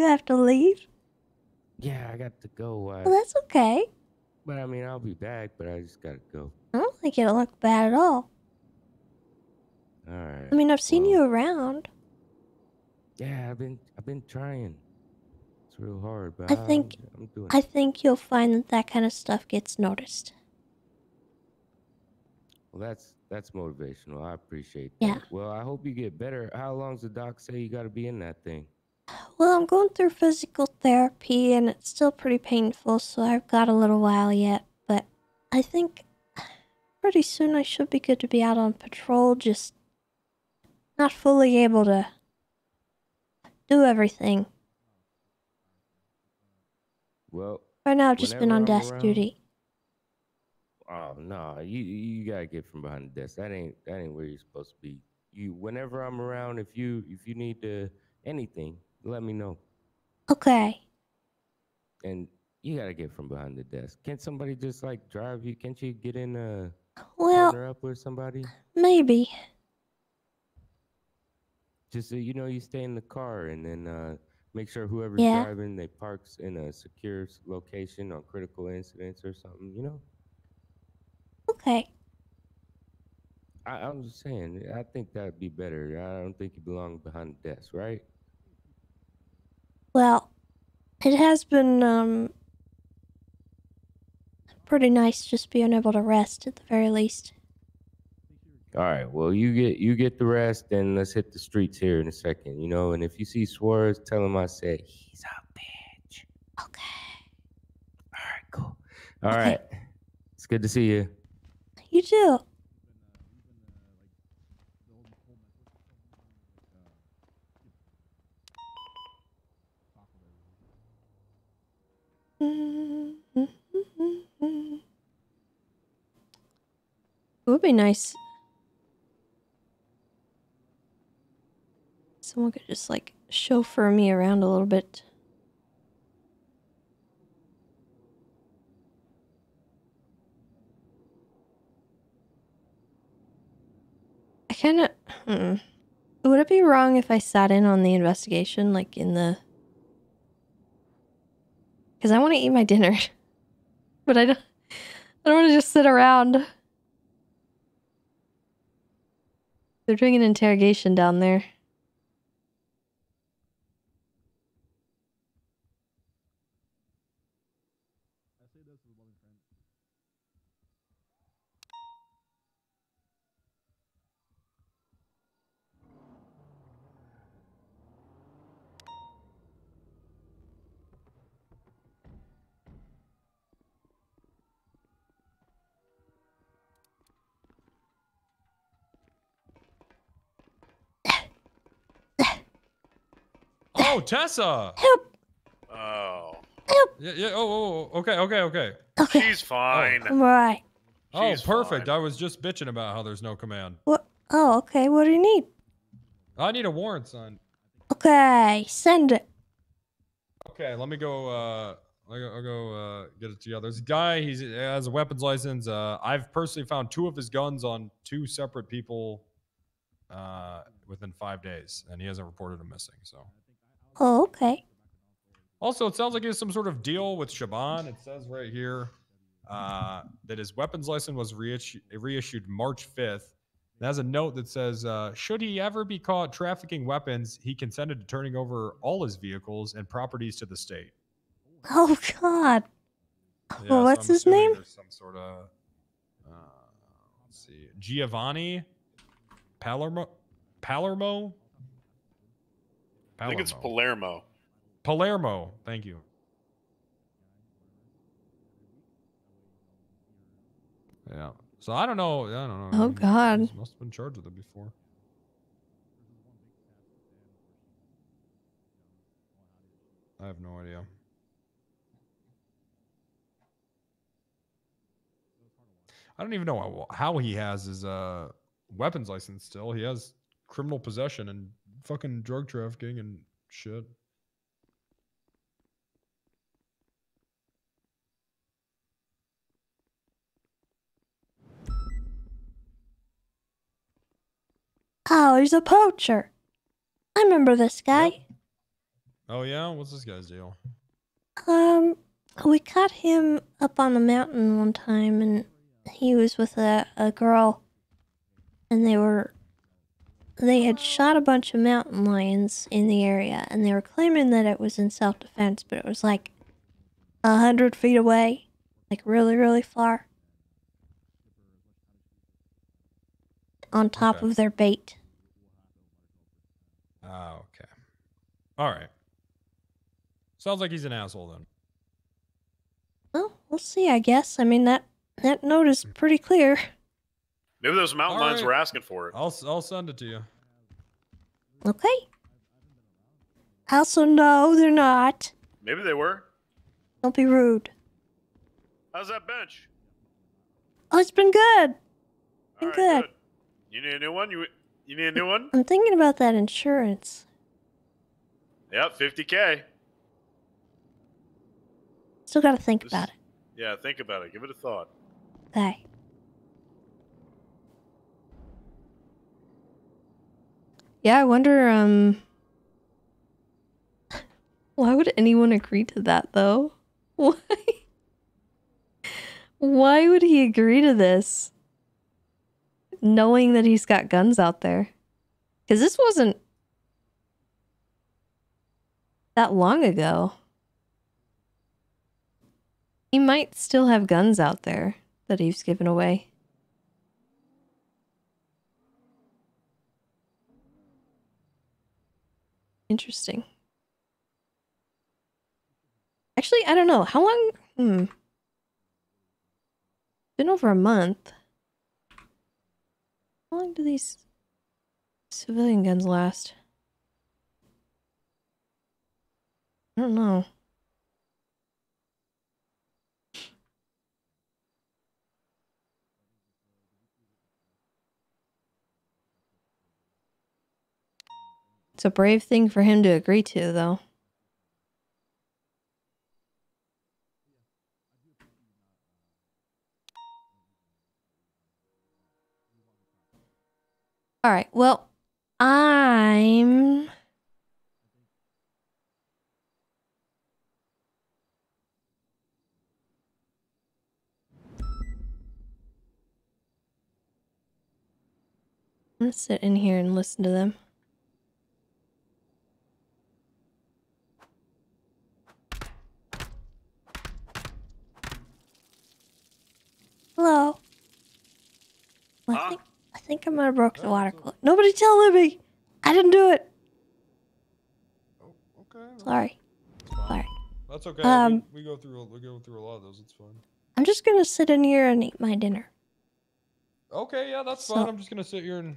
S2: have to leave?
S7: Yeah, I got to go.
S2: Well, that's okay.
S7: But I mean, I'll be back, but I just got to go.
S2: I don't think it'll look bad at all.
S7: All right.
S2: I mean, I've seen you around.
S7: Yeah, I've been trying. It's real hard, but
S2: I
S7: I'm doing it.
S2: I think you'll find that kind of stuff gets noticed.
S7: Well, that's motivational. I appreciate that.
S2: Yeah.
S7: Well, I hope you get better. How long's the doc say you got to be in that thing?
S2: Well, I'm going through physical therapy, and it's still pretty painful, so I've got a little while yet. But I think pretty soon I should be good to be out on patrol, just not fully able to do everything.
S7: Well,
S2: right now I've just been on
S7: whenever I'm
S2: desk
S7: around-
S2: duty.
S7: Oh no, you gotta get from behind the desk. That ain't where you're supposed to be. Whenever I'm around, if you need to anything, let me know.
S2: Okay.
S7: And you gotta get from behind the desk. Can't somebody just like drive you? Can't you get in a
S2: Well,
S7: partner up with somebody?
S2: Maybe.
S7: Just so you know, you stay in the car and then make sure whoever's
S2: Yeah.
S7: driving they parks in a secure location on critical incidents or something. You know.
S2: Okay.
S7: I'm just saying. I think that'd be better. I don't think you belong behind the desk, right?
S2: Well, it has been pretty nice just being able to rest at the very least.
S7: All right. Well, you get the rest, and let's hit the streets here in a second. You know, and if you see Suarez, tell him I said he's a bitch.
S2: Okay.
S7: All right. Cool. All right. It's good to see you.
S2: You too. It would be nice. Someone could just like chauffeur me around a little bit. I kind of... Would it be wrong if I sat in on the investigation, like in the... Because I want to eat my dinner. But I don't want to just sit around. They're doing an interrogation down there.
S16: Oh, Tessa.
S2: Help.
S19: Oh.
S16: Yeah, yeah. Okay.
S19: She's fine.
S2: I'm alright.
S16: Oh,
S19: She's
S16: perfect.
S19: fine.
S16: I was just bitching about how there's no command.
S2: What? Oh, okay. What do you need?
S16: I need a warrant signed.
S2: Okay, send it.
S16: Okay, let me go. I'll go get it together. There's a guy. He has a weapons license. I've personally found 2 of his guns on 2 separate people within 5 days, and he hasn't reported them missing. So.
S2: Oh, okay.
S16: Also, it sounds like he has some sort of deal with Shaban. It says right here that his weapons license was reissued March 5th. It has a note that says, should he ever be caught trafficking weapons, he consented to turning over all his vehicles and properties to the state.
S2: Oh, God.
S16: Yeah,
S2: Well,
S16: so
S2: what's
S16: I'm
S2: his
S16: assuming
S2: name?
S16: There's some sort of, let's see, Giovanni Palermo?
S19: I think it's Palermo.
S16: Palermo, thank you. Yeah. So I don't know.
S2: Oh, God.
S16: He must have been charged with it before. I have no idea. I don't even know how he has his weapons license still. He has criminal possession and fucking drug trafficking and shit.
S2: Oh, he's a poacher. I remember this guy.
S16: Oh yeah? What's this guy's deal?
S2: We caught him up on the mountain one time, and he was with a girl, and they had shot a bunch of mountain lions in the area, and they were claiming that it was in self-defense, but it was like 100 feet away, like really, really far, on top of their bait.
S16: Oh, okay. All right. Sounds like he's an asshole then.
S2: Well, we'll see, I guess. I mean, that note is pretty clear.
S19: Maybe those mountain
S16: All
S19: lions
S16: right.
S19: were asking for it.
S16: I'll send it to you.
S2: Okay. Also, no, they're not.
S19: Maybe they were.
S2: Don't be rude.
S19: How's that bench?
S2: Oh, it's been good. Been
S19: All right,
S2: good.
S19: You need a new one? You need a new one?
S2: I'm thinking about that insurance.
S19: Yep, 50K.
S2: Still gotta think about it.
S19: Yeah, think about it. Give it a thought.
S2: Okay. Yeah, I wonder, why would anyone agree to that, though? Why? Why would he agree to this? Knowing that he's got guns out there. Because this wasn't that long ago. He might still have guns out there that he's given away. Interesting. Actually, I don't know. How long? Been over a month. How long do these civilian guns last? I don't know. It's a brave thing for him to agree to, though. All right, well, I'm gonna sit in here and listen to them. Hello. I think I might have broke the water cooler. Nobody tell Libby. I didn't do it.
S16: Okay.
S2: Sorry. Sorry.
S16: That's okay. We go through a lot of those. It's fine.
S2: I'm just gonna sit in here and eat my dinner.
S16: Okay, yeah, that's fine. I'm just gonna sit here and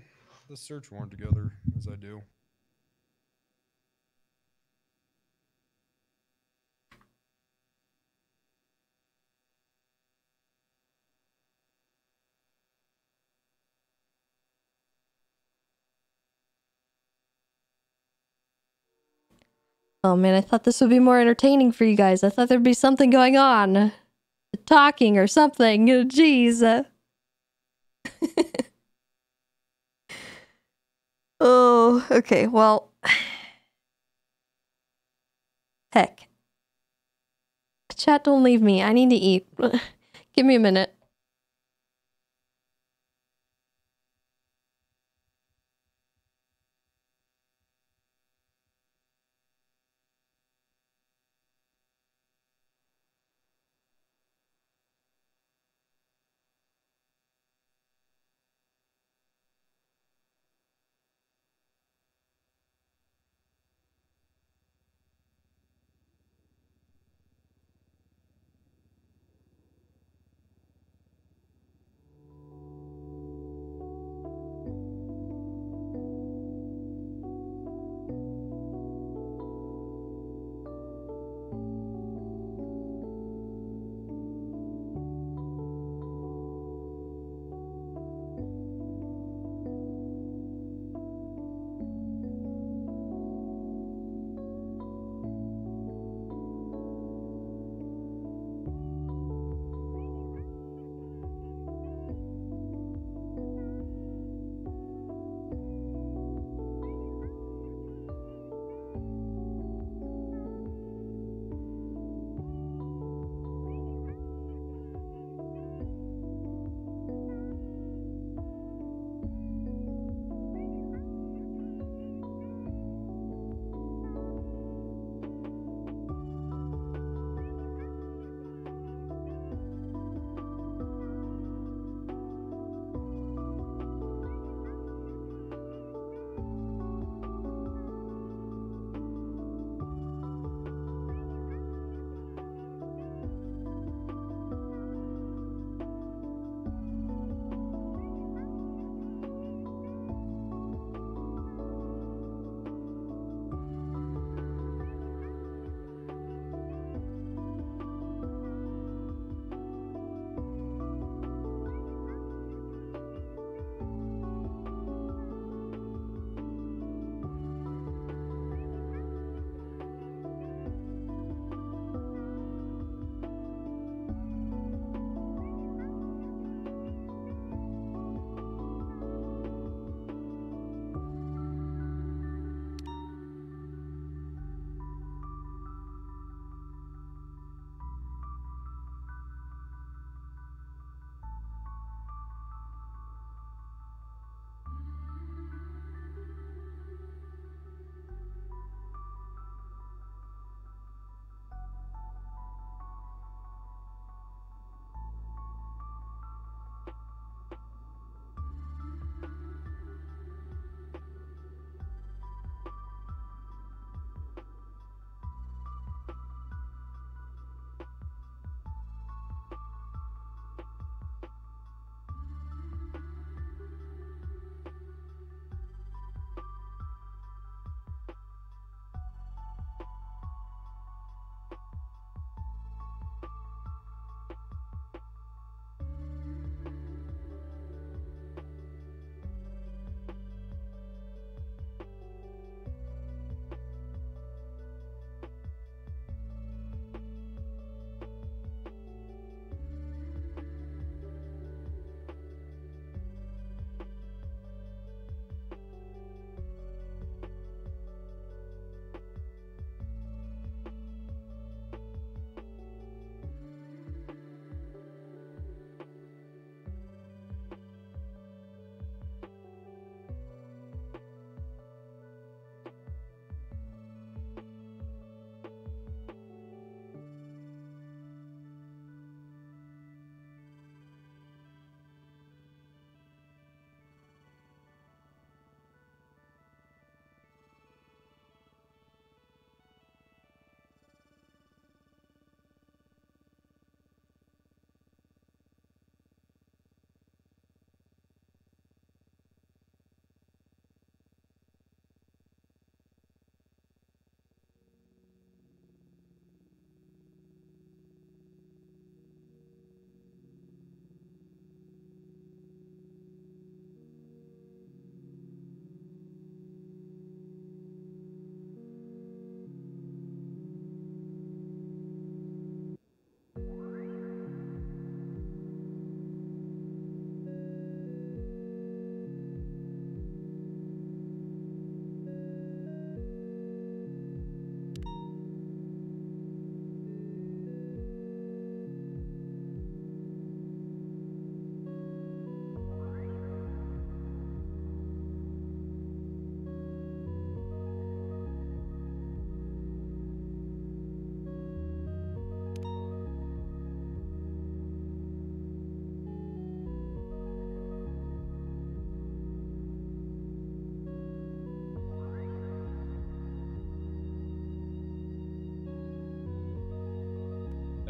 S16: the search warrant together as I do.
S2: Oh man, I thought this would be more entertaining for you guys. I thought there'd be something going on. Talking or something. Jeez. Oh, okay, well. Heck. Chat, don't leave me. I need to eat. Give me a minute.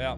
S16: Yeah.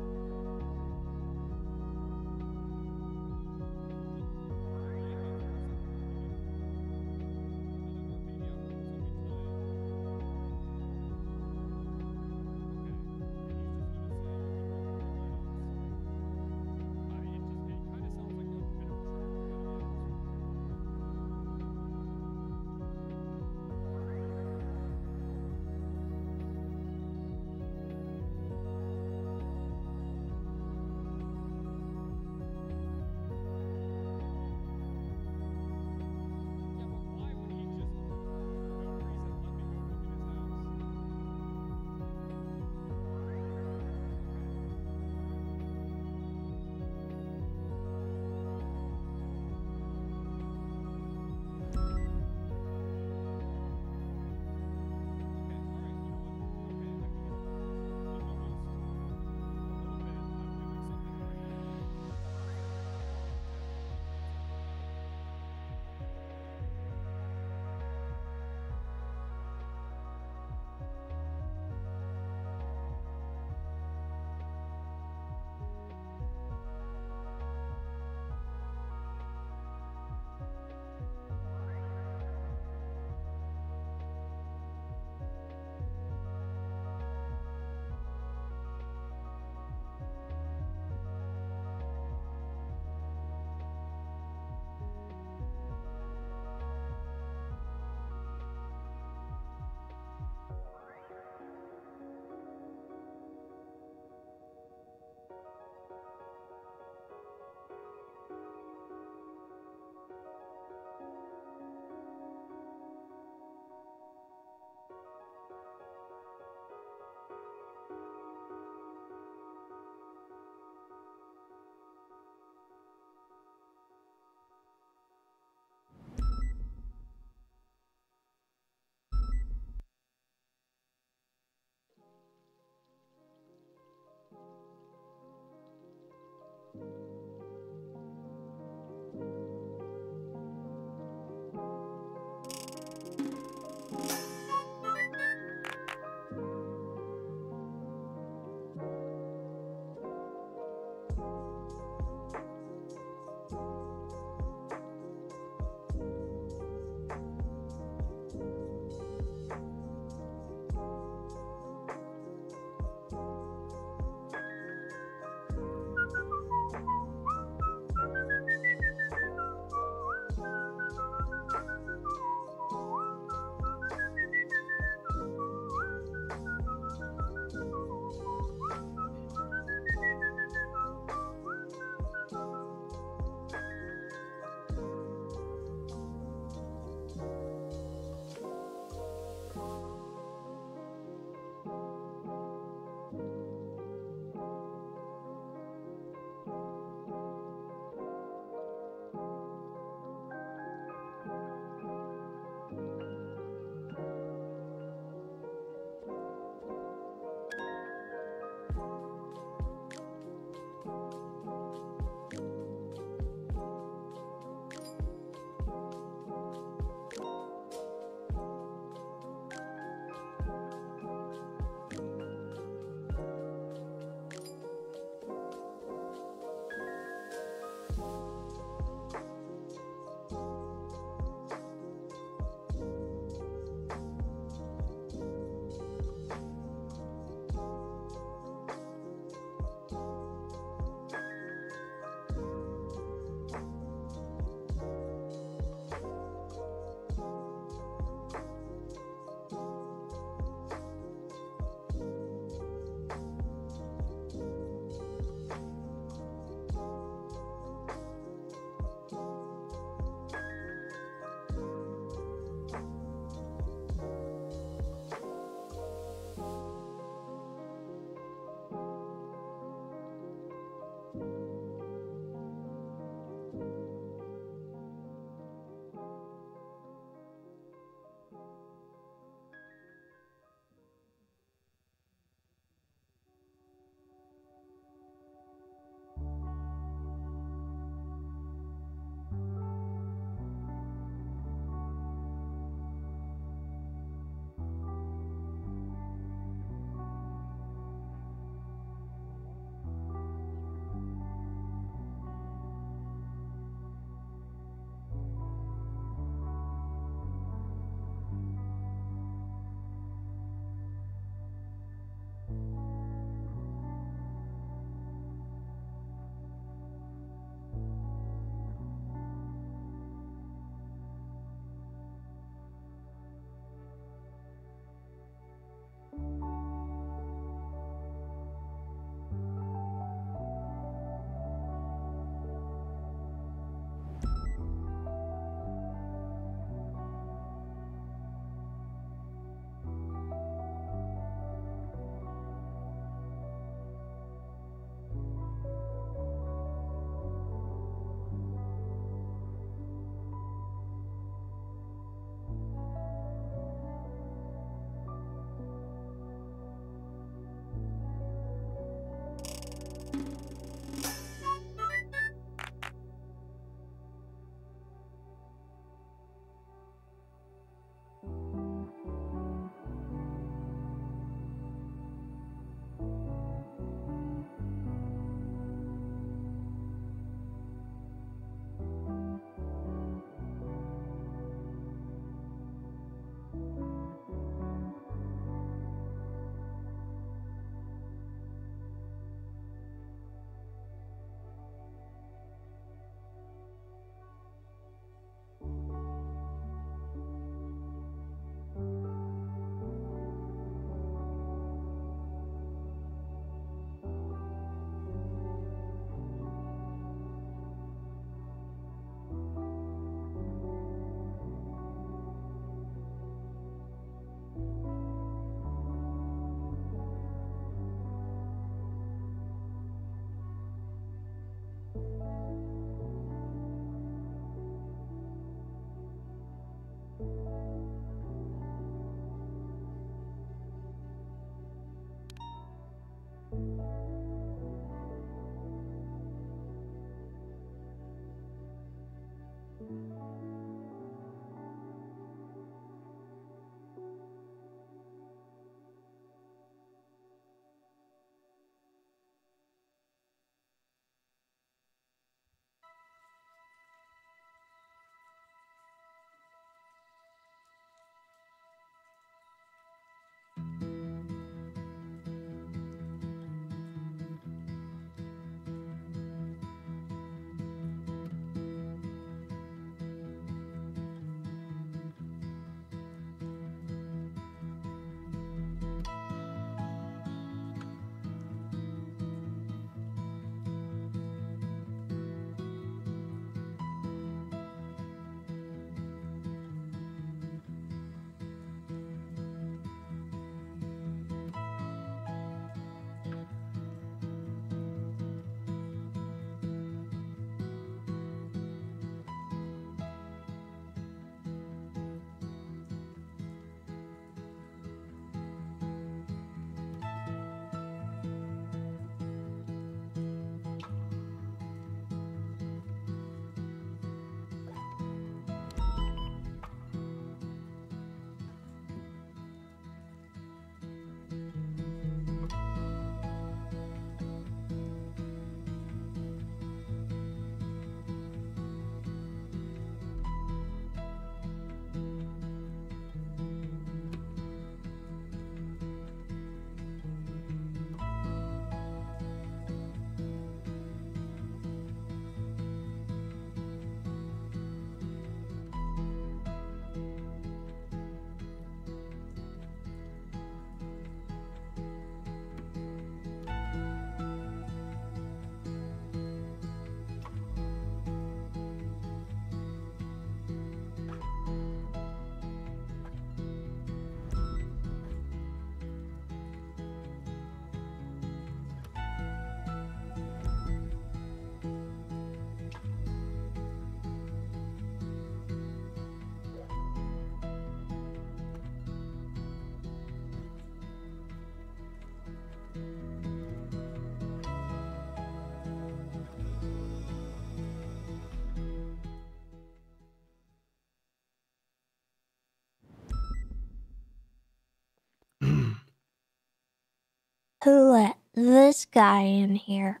S2: who let this guy in here?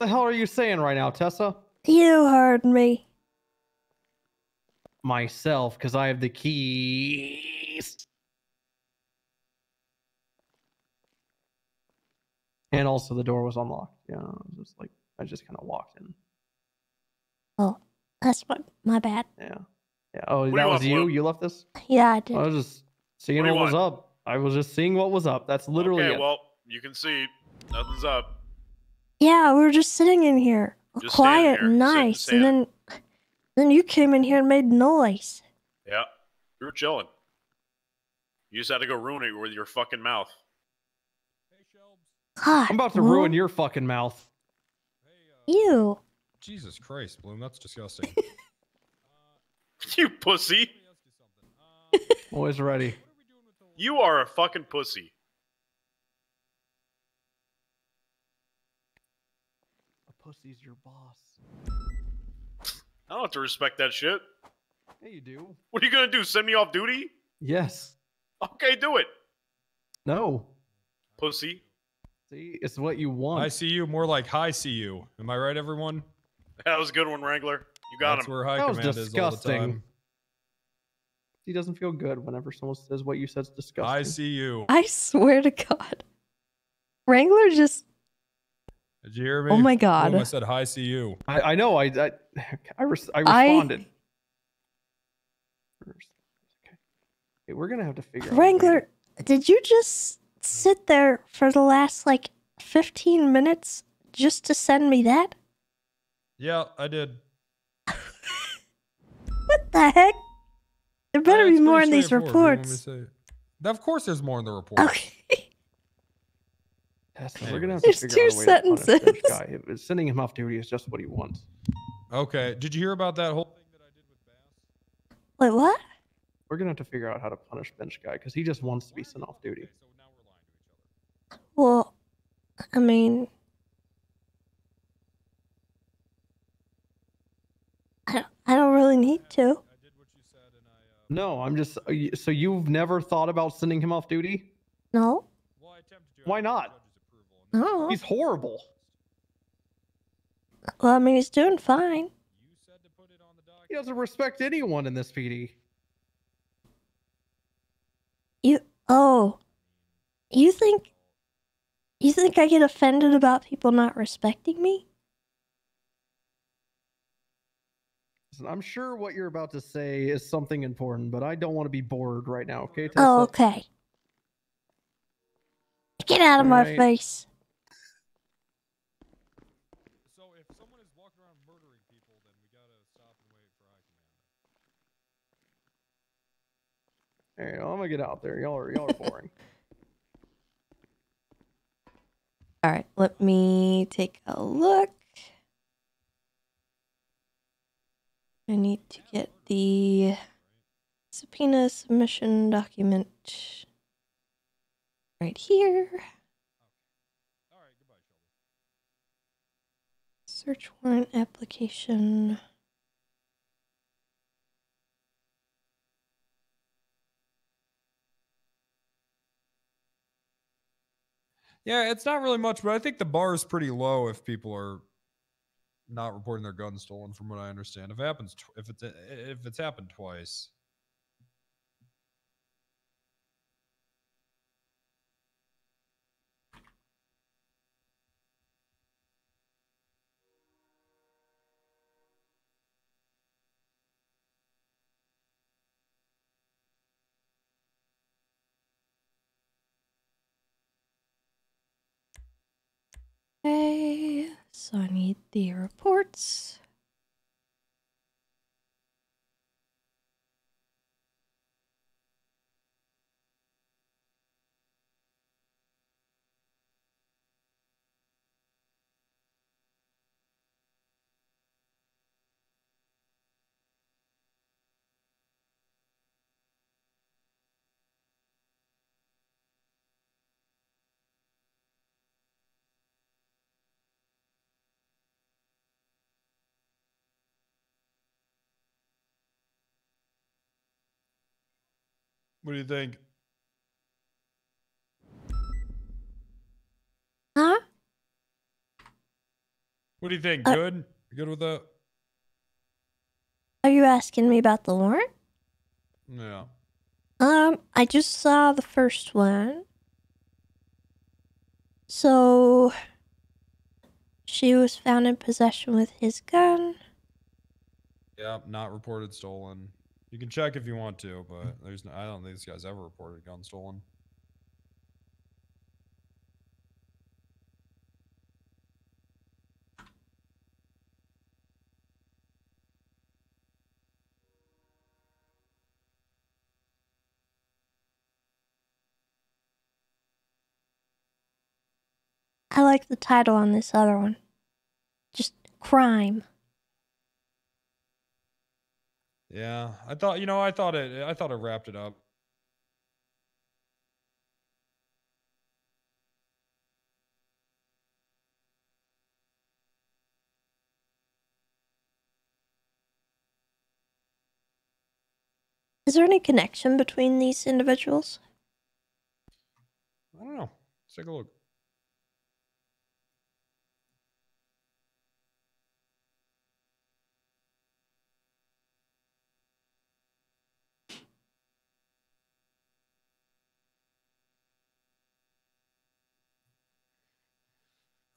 S4: The hell are you saying right now, Tessa?
S2: You heard me.
S4: Myself, because I have the keys. And also the door was unlocked. Yeah, I just kind of walked in.
S2: Oh, that's my bad.
S4: Yeah. Yeah. Oh,
S19: What do
S4: that
S19: you
S4: was
S19: want,
S4: you?
S19: Blue?
S4: You left this?
S2: Yeah, I did.
S4: I was just seeing
S19: What do
S4: what
S19: you
S4: was
S19: want?
S4: up. I was just seeing what was up. That's literally
S19: Okay,
S4: it.
S19: well, you can see nothing's up.
S2: Yeah, we were just sitting in here,
S19: Just
S2: quiet
S19: standing
S2: and
S19: here, sitting,
S2: nice, and then you came in here and made noise.
S19: Yeah, we were chilling. You just had to go ruin it with your fucking mouth.
S2: God,
S4: I'm about to
S2: Bloom.
S4: ruin your fucking mouth.
S2: You.
S16: Jesus Christ, Bloom, that's disgusting.
S19: You pussy.
S4: Always ready.
S19: You are a fucking pussy.
S4: A pussy's your boss.
S19: I don't have to respect that shit.
S4: Yeah, you do.
S19: What are you gonna do? Send me off duty?
S4: Yes.
S19: Okay, do it.
S4: No.
S19: Pussy.
S4: See, it's what you want.
S16: I see you, more like hi see you. Am I right, everyone?
S19: That was a good one, Wrangler. You got
S16: That's
S19: him.
S16: where high
S4: That was
S16: command is all the
S4: disgusting.
S16: time.
S4: He doesn't feel good whenever someone says what you said's disgusting.
S16: I see you.
S2: I swear to God. Wrangler just.
S16: Did you hear me?
S2: Oh my God.
S16: Bloom, I said hi see you.
S4: I know. I responded. Okay, we're gonna have to figure out.
S2: Wrangler, did you just sit there for the last, 15 minutes just to send me that?
S16: Yeah, I did.
S2: What the heck? There better be
S16: It's
S2: more
S16: pretty
S2: in these
S16: straightforward, you want me to
S2: reports.
S16: say. Of course there's more in the report.
S2: Okay.
S4: Tessa, we're gonna have to
S2: There's
S4: figure
S2: two
S4: out a way to punish this
S2: sentences.
S4: guy. Sending him off duty is just what he wants.
S16: Okay. Did you hear about that whole thing that I did with Bass?
S2: Wait, what?
S4: We're gonna have to figure out how to punish bench guy because he just wants to be sent off duty.
S2: Well, I mean. I don't really need to.
S4: No, I'm just. So you've never thought about sending him off duty?
S2: No.
S4: Why not?
S2: No.
S4: He's horrible.
S2: Well, I mean, he's doing fine.
S4: He doesn't respect anyone in this PD.
S2: You think I get offended about people not respecting me?
S4: Listen, I'm sure what you're about to say is something important, but I don't want to be bored right now. Okay, Tessa?
S2: Oh, okay. Get out of my
S4: Alright.
S2: face.
S16: So if someone is walking around murdering people, then we gotta stop and wait for high command.
S4: Hey, I'm gonna get out there. Y'all are boring.
S2: All right, let me take a look. I need to get the subpoena submission document right here. Search warrant application.
S16: Yeah, it's not really much, but I think the bar is pretty low if people are not reporting their guns stolen, from what I understand. If it happens, if it's happened twice.
S2: Okay, so I need the reports.
S16: What do you think? What do you think? Good? You good with that?
S2: Are you asking me about the warrant?
S16: Yeah.
S2: I just saw the first one. So, she was found in possession with his gun.
S16: Yep, not reported stolen. You can check if you want to, but there's no, I don't think this guy's ever reported gun stolen.
S2: I like the title on this other one. Just crime.
S16: Yeah, I thought it wrapped it up.
S2: Is there any connection between these individuals?
S16: I don't know. Let's take a look.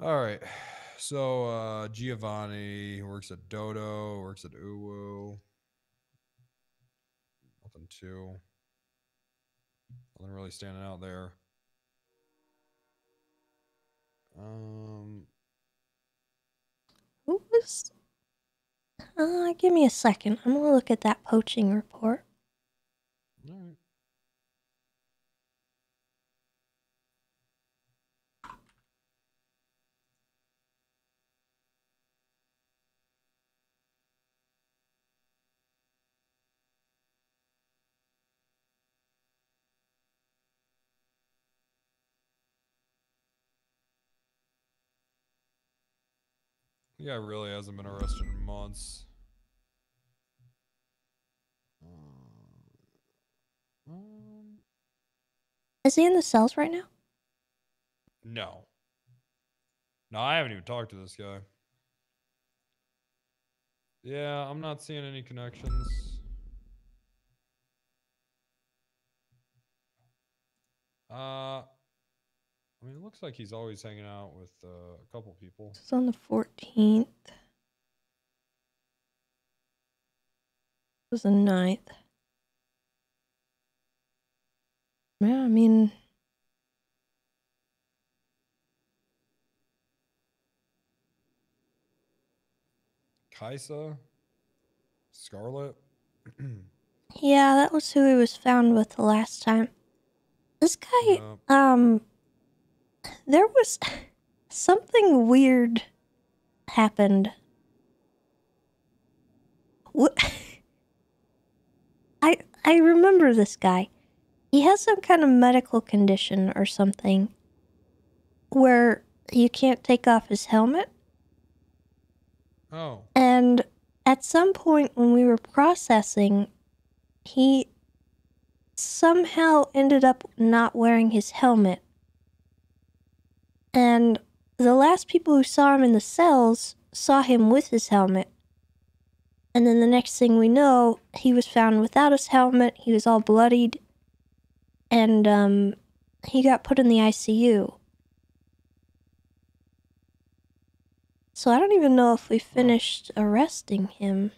S16: All right. So Giovanni works at Dodo, works at Uwu. Nothing too. Nothing really standing out there.
S2: Who was... give me a second. I'm gonna look at that poaching report.
S16: All right. The guy really hasn't been arrested in months.
S2: Is he in the cells right now?
S16: No. No, I haven't even talked to this guy. Yeah, I'm not seeing any connections. I mean, it looks like he's always hanging out with a couple people.
S2: It's on the 14th. It was the 9th. Yeah, I mean...
S16: Kaisa? Scarlet?
S2: Yeah, that was who he was found with the last time. This guy, there was something weird happened. What? I remember this guy. He has some kind of medical condition or something where you can't take off his helmet.
S16: Oh.
S2: And at some point when we were processing, he somehow ended up not wearing his helmet. And the last people who saw him in the cells saw him with his helmet. And then the next thing we know, he was found without his helmet. He was all bloodied. And he got put in the ICU. So I don't even know if we finished arresting him.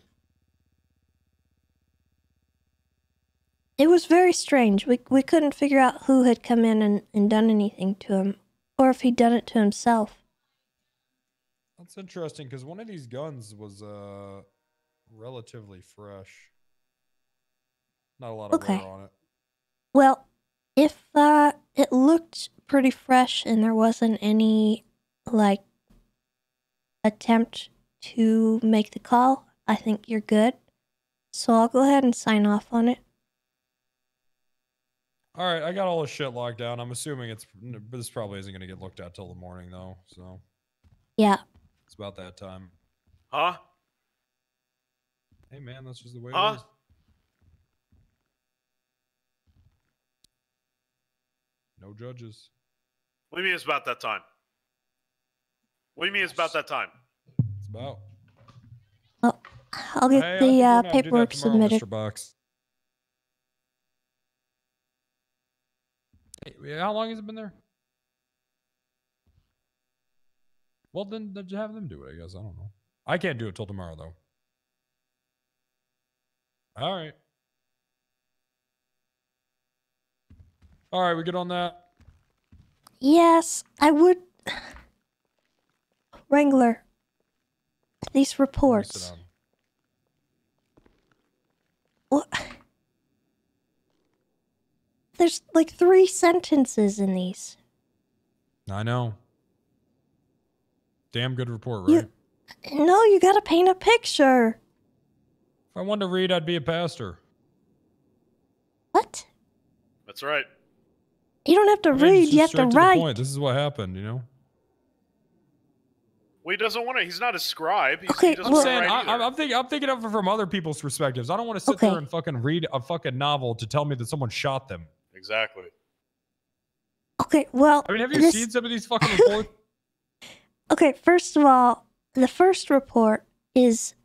S2: It was very strange. We couldn't figure out who had come in and done anything to him. Or if he'd done it to himself.
S16: That's interesting, because one of these guns was relatively fresh. Not a lot of wear on it.
S2: Well, if it looked pretty fresh and there wasn't any, like, attempt to make the call, I think you're good. So I'll go ahead and sign off on it.
S16: All right, I got all this shit locked down. I'm assuming this probably isn't going to get looked at till the morning, though, so.
S2: Yeah.
S16: It's about that time.
S19: Huh?
S16: Hey, man, that's just the way it is. No judges.
S19: What do you mean it's about that time? What do you mean it's about that time?
S16: about.
S2: Oh, I'll get
S16: Hey, I think
S2: the
S16: we're gonna have to do that
S2: paperwork
S16: tomorrow,
S2: submitted.
S16: Mr. Box. Hey, how long has it been there? Well, then just have them do it, I guess. I don't know. I can't do it till tomorrow, though. All right. All right, we good on that?
S2: Yes, I would. Wrangler, these
S16: Sit
S2: reports.
S16: down.
S2: What? There's like 3 sentences in these.
S16: I know. Damn good report,
S2: You-
S16: right?
S2: No, you gotta paint a picture.
S16: If I wanted to read, I'd be a pastor.
S2: What?
S19: That's right.
S2: You don't have to
S16: I mean,
S2: read,
S16: it's
S2: you
S16: just
S2: have to
S16: straight the
S2: write.
S16: point. This is what happened, you know?
S19: Well, he doesn't want to. He's not a scribe. He doesn't
S16: I'm
S19: want
S16: saying,
S19: to write either.
S16: I'm thinking of it from other people's perspectives. I don't want to sit there and fucking read a fucking novel to tell me that someone shot them.
S19: Exactly.
S2: Okay, well.
S16: I mean, have you
S2: this-
S16: seen some of these fucking reports?
S2: Okay, first of all, the first report is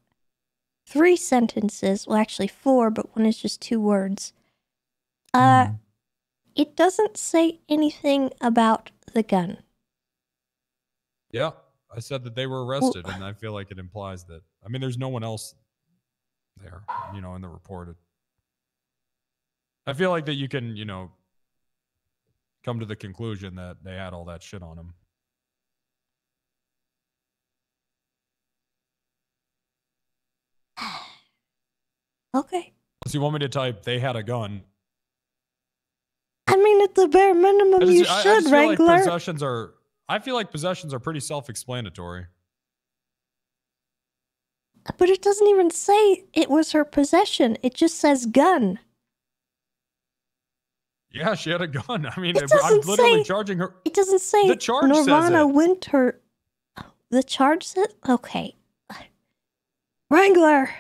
S2: 3 sentences. Well, actually 4, but one is just 2 words. It doesn't say anything about the gun.
S16: Yeah, I said that they were arrested, and I feel like it implies that. I mean, there's no one else there, you know, in the report. I feel like that you can, you know, come to the conclusion that they had all that shit on them.
S2: Okay.
S16: So you want me to type, they had a gun?
S2: I mean, at the bare minimum, you
S16: I
S2: should,
S16: just feel like
S2: Wrangler.
S16: possessions are. I feel like possessions are pretty self-explanatory.
S2: But it doesn't even say it was her possession. It just says gun.
S16: Yeah, she had a gun. I mean,
S2: It
S16: I'm
S2: doesn't
S16: literally
S2: say-
S16: charging her.
S2: It doesn't say
S16: The charge says
S2: Nirvana
S16: it.
S2: Winter. The charge says... Okay. Wrangler!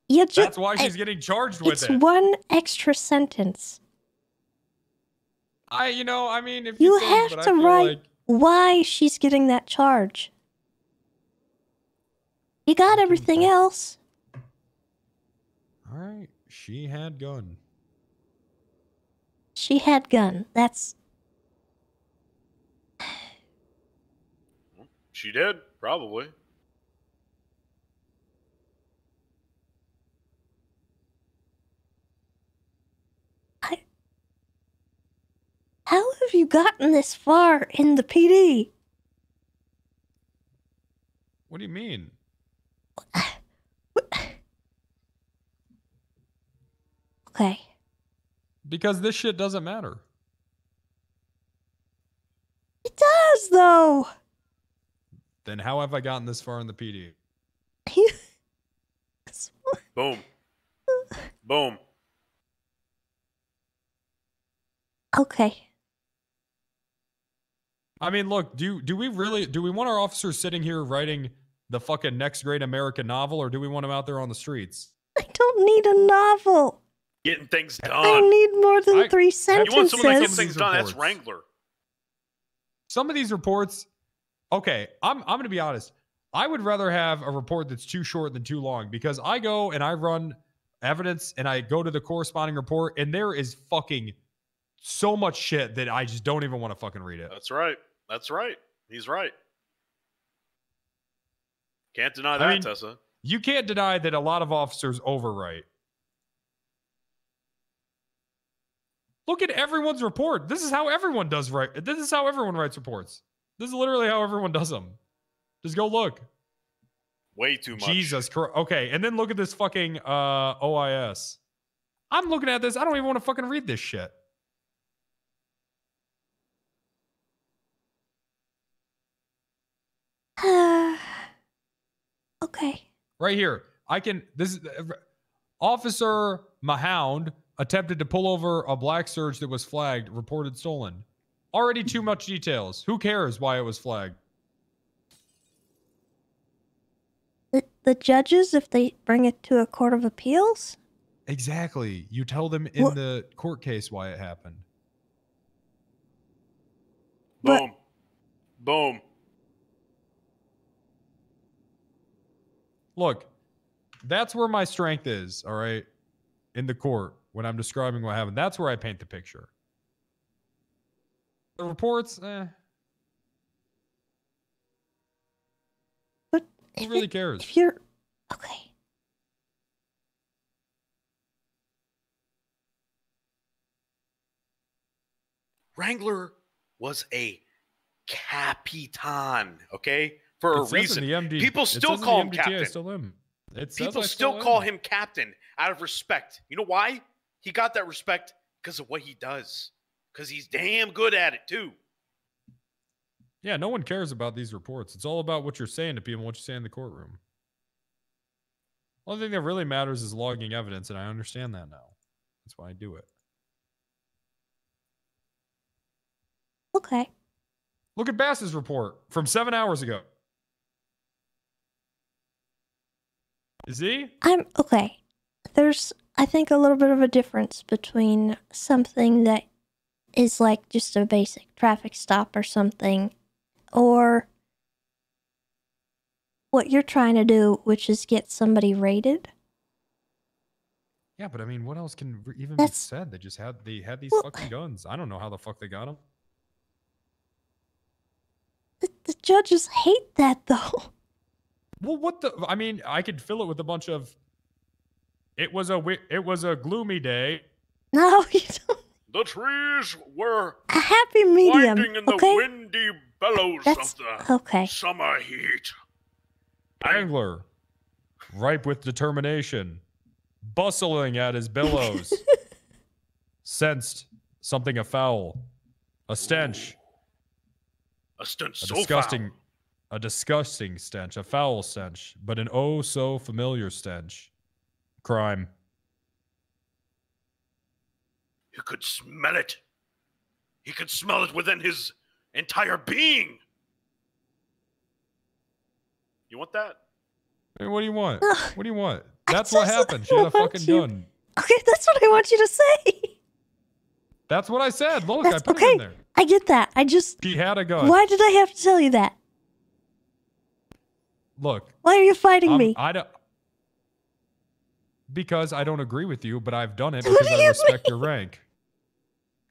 S2: You
S16: That's why she's getting charged with
S2: it's
S16: it.
S2: one extra sentence.
S16: You know, I mean, if
S2: You
S16: think,
S2: have
S16: but I
S2: to
S16: feel
S2: write
S16: like
S2: why she's getting that charge. You got everything else.
S16: all right, she had gun.
S2: She had gun. That's...
S19: She did, probably.
S2: How have you gotten this far in the PD?
S16: What do you mean?
S2: Okay.
S16: Because this shit doesn't matter.
S2: It does, though.
S16: Then how have I gotten this far in the PD?
S19: Boom. Boom.
S2: Okay.
S16: I mean, look, do we want our officers sitting here writing the fucking next great American novel, or do we want them out there on the streets?
S2: I don't need a novel.
S19: Getting things done.
S2: I need more than 3
S19: You
S2: sentences.
S19: want someone that gets things done? That's Wrangler.
S16: Some of these reports, okay, I'm going to be honest. I would rather have a report that's too short than too long, because I go and I run evidence and I go to the corresponding report, and there is fucking so much shit that I just don't even want to fucking read it.
S19: That's right. That's right. He's right. Can't deny that,
S16: I mean,
S19: Tessa.
S16: You can't deny that a lot of officers overwrite. Look at everyone's report. This is how everyone does write. This is how everyone writes reports. This is literally how everyone does them. Just go look.
S19: Way too much.
S16: Jesus Christ. Okay, and then look at this fucking OIS. I'm looking at this. I don't even want to fucking read this shit.
S2: Okay.
S16: Right here. This is Officer Mahound attempted to pull over a black surge that was flagged, reported stolen. Already too much details. Who cares why it was flagged?
S2: The judges, if they bring it to a court of appeals?
S16: Exactly. You tell them in the court case why it happened.
S19: Boom. Boom.
S16: Look, that's where my strength is, all right? In the court, when I'm describing what happened. That's where I paint the picture. The reports,
S2: But
S16: who really cares?
S2: If you're okay.
S19: Wrangler was a Capitan, okay? For a
S16: It says in
S19: reason.
S16: the MD
S19: People
S16: it
S19: still
S16: says in
S19: call
S16: the
S19: him
S16: MDTA,
S19: Captain.
S16: I still am. It says
S19: People
S16: I
S19: still
S16: am.
S19: call him Captain out of respect. You know why? He got that respect because of what he does. Because he's damn good at it, too.
S16: Yeah, no one cares about these reports. It's all about what you're saying to people and what you say in the courtroom. Only thing that really matters is logging evidence, and I understand that now. That's why I do it.
S2: Okay.
S16: Look at Bass's report from 7 hours ago. Is he?
S2: I'm okay. There's, I think, a little bit of a difference between something that is like just a basic traffic stop or something, or what you're trying to do, which is get somebody raided.
S16: Yeah, but I mean, what else can even
S2: That's-
S16: be said? They had these
S2: Well-
S16: fucking guns. I don't know how the fuck they got them.
S2: The judges hate that, though.
S16: Well, what the? I mean, I could fill it with a bunch of. It was a gloomy day.
S2: No, you don't.
S19: The trees were
S2: A happy medium.
S19: winding in the
S2: Okay.
S19: windy bellows
S2: That's-
S19: of the
S2: okay.
S19: summer heat.
S16: Wrangler, ripe with determination, bustling at his billows, sensed something afoul, a stench,
S19: A stench
S16: a
S19: so
S16: disgusting,
S19: foul.
S16: a disgusting stench, a foul stench, but an oh so familiar stench. Crime.
S19: He could smell it. He could smell it within his entire being. You want that?
S16: Hey, what do you want? What do you want?
S2: I
S16: That's what
S2: just
S16: happened. She had a
S2: want
S16: fucking
S2: you-
S16: gun.
S2: Okay, that's what I want you to say.
S16: That's what I said. Look,
S2: That's
S16: I put it
S2: okay.
S16: in there.
S2: I get that. I just.
S16: She had a gun.
S2: Why did I have to tell you that?
S16: Look.
S2: Why are you fighting me?
S16: I don't. Because I don't agree with you, but I've done it
S2: What
S16: because
S2: do
S16: I
S2: you
S16: respect your rank.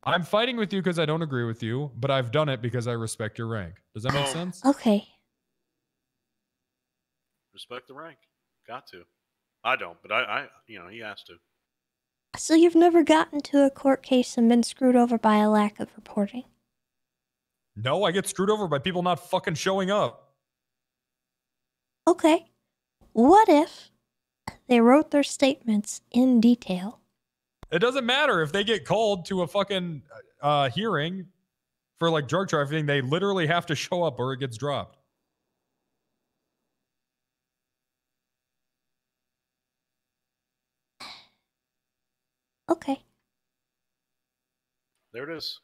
S16: I'm fighting with you because I don't agree with you, but I've done it because I respect your rank. Does that make sense?
S2: Okay.
S19: Respect the rank. Got to. I don't, but I he has to.
S2: So you've never gotten to a court case and been screwed over by a lack of reporting?
S16: No, I get screwed over by people not fucking showing up.
S2: Okay. What if they wrote their statements in detail?
S16: It doesn't matter if they get called to a fucking hearing for like drug trafficking. They literally have to show up or it gets dropped.
S2: Okay.
S19: There it is.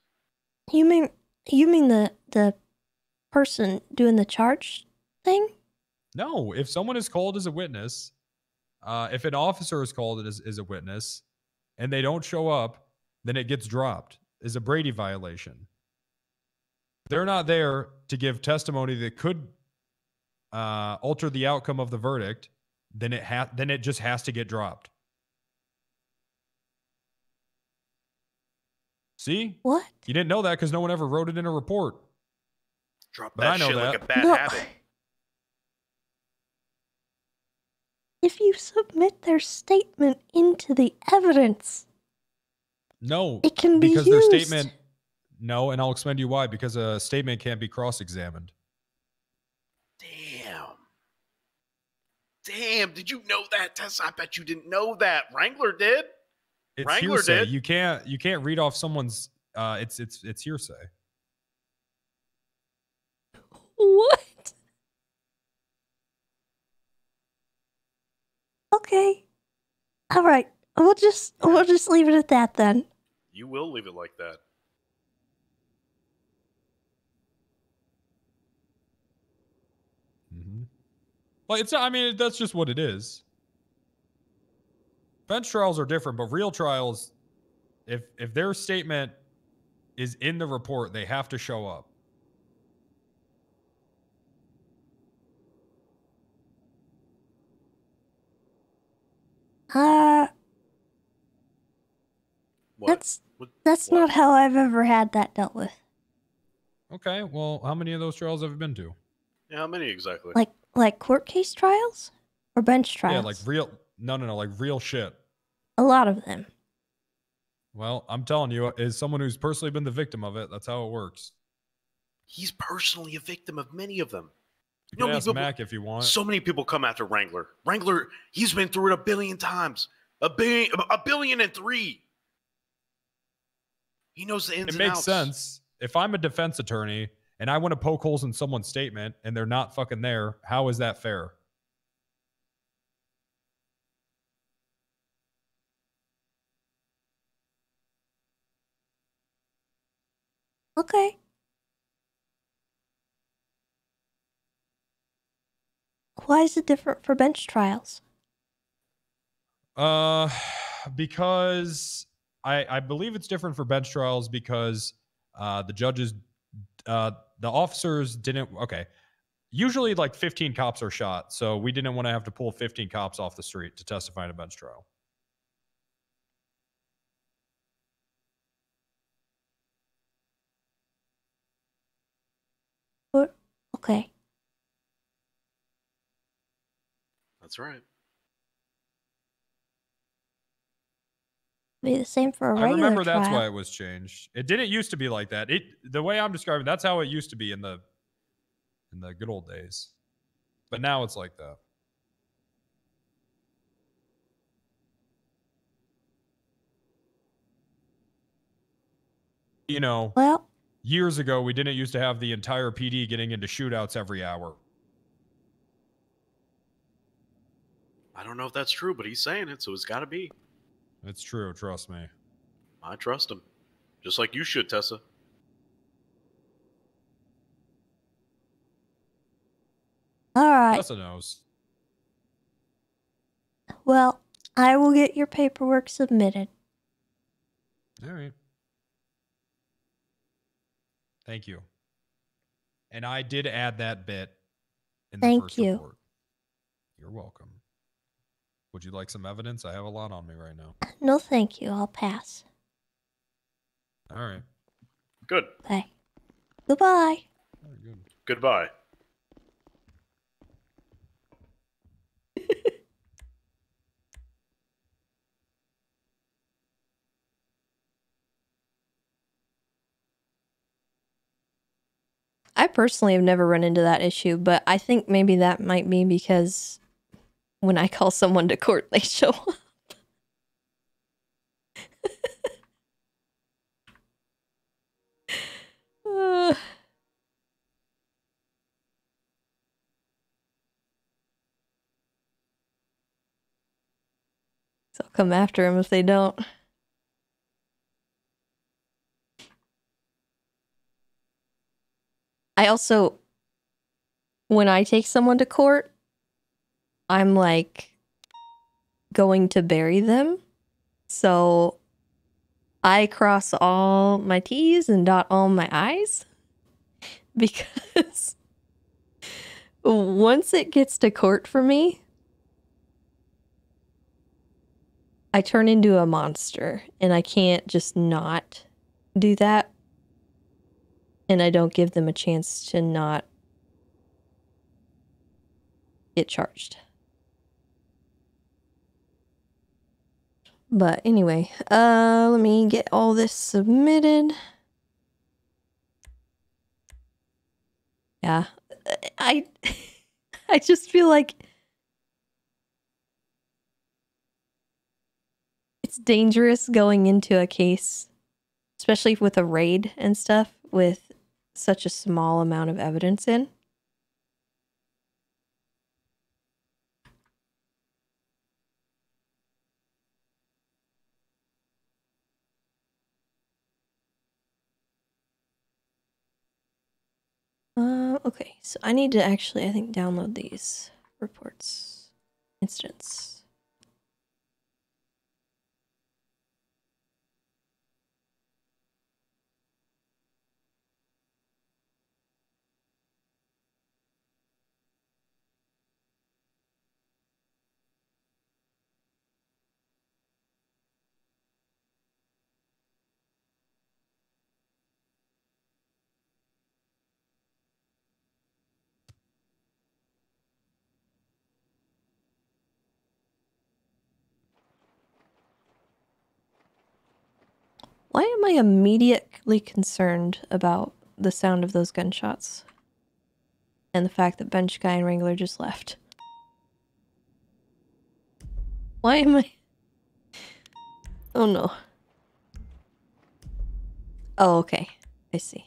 S2: You mean the person doing the charge thing?
S16: No, if someone is called as a witness, if an officer is called as a witness and they don't show up, then it gets dropped. Is a Brady violation. They're not there to give testimony that could alter the outcome of the verdict. Then it just has to get dropped. See?
S2: What?
S16: You didn't know that because no one ever wrote it in a report.
S19: Drop
S16: But
S19: that
S16: I know
S19: shit
S16: that.
S19: like a bad
S2: No.
S19: habit.
S2: If you submit their statement into the evidence,
S16: No,
S2: it can be
S16: because
S2: used.
S16: their statement. No, and I'll explain to you why. Because a statement can't be cross-examined.
S19: Damn, did you know that, Tessa? I bet you didn't know that. Wrangler did.
S16: It's
S19: Wrangler
S16: hearsay.
S19: did.
S16: You can't read off someone's. It's hearsay.
S2: What? Okay. All right. We'll just leave it at that then.
S19: You will leave it like that.
S16: Well, it's. I mean, that's just what it is. Bench trials are different, but real trials, if their statement is in the report, they have to show up.
S2: What? That's not how I've ever had that dealt with.
S16: Okay, well, how many of those trials have you been to?
S19: Yeah, how many exactly?
S2: Like court case trials or bench trials?
S16: Yeah, like real. No, like real shit.
S2: A lot of them.
S16: Well, I'm telling you, as someone who's personally been the victim of it, that's how it works.
S19: He's personally a victim of many of them.
S16: You can ask Mac if you want.
S19: So many people come after Wrangler. Wrangler, he's been through it 1 billion times. 1,000,000,003. He knows the ins
S16: It
S19: and
S16: makes
S19: outs.
S16: sense. If I'm a defense attorney and I want to poke holes in someone's statement and they're not fucking there, how is that fair?
S2: Okay. Why is it different for bench trials?
S16: Because I believe it's different for bench trials because the judges, the officers didn't. Okay, usually like 15 cops are shot, so we didn't want to have to pull 15 cops off the street to testify in a bench trial.
S2: Okay.
S19: That's right.
S2: Be the same for a
S16: I
S2: regular
S16: remember
S2: trial.
S16: that's why it was changed. It didn't used to be like that. The way I'm describing, that's how it used to be in the good old days. But now it's like that. You know, years ago we didn't used to have the entire PD getting into shootouts every hour.
S19: I don't know if that's true, but he's saying it, so it's got to be.
S16: It's true, trust me.
S19: I trust him. Just like you should, Tessa.
S2: All right.
S16: Tessa knows.
S2: Well, I will get your paperwork submitted.
S16: All right. Thank you. And I did add that bit in the
S2: Thank
S16: first
S2: you.
S16: report. You're welcome. Would you like some evidence? I have a lot on me right now.
S2: No, thank you. I'll pass.
S16: All right.
S19: Good.
S2: Okay. Goodbye.
S19: Goodbye.
S2: I personally have never run into that issue, but I think maybe that might be because when I call someone to court, they show up. So I'll come after them if they don't. I also, when I take someone to court, I'm like going to bury them. So I cross all my T's and dot all my I's because once it gets to court for me, I turn into a monster and I can't just not do that. And I don't give them a chance to not get charged. But anyway, let me get all this submitted. Yeah, I just feel like it's dangerous going into a case, especially with a raid and stuff, with such a small amount of evidence in. Okay, so I need to actually, I think, download these reports. Instance. I immediately concerned about the sound of those gunshots? And the fact that Bench Guy and Wrangler just left. Why am I... Oh no. Oh, okay. I see.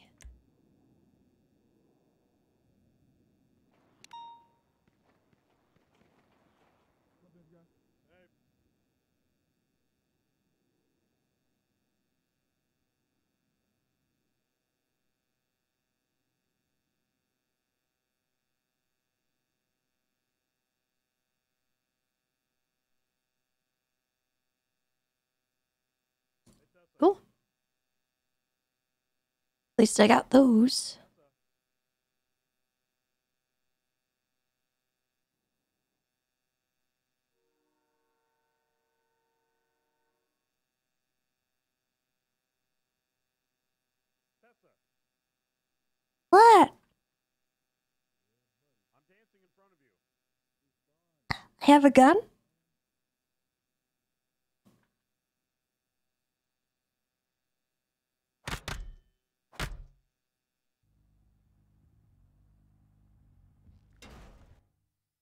S2: Cool. At least I got those. What? I have a gun?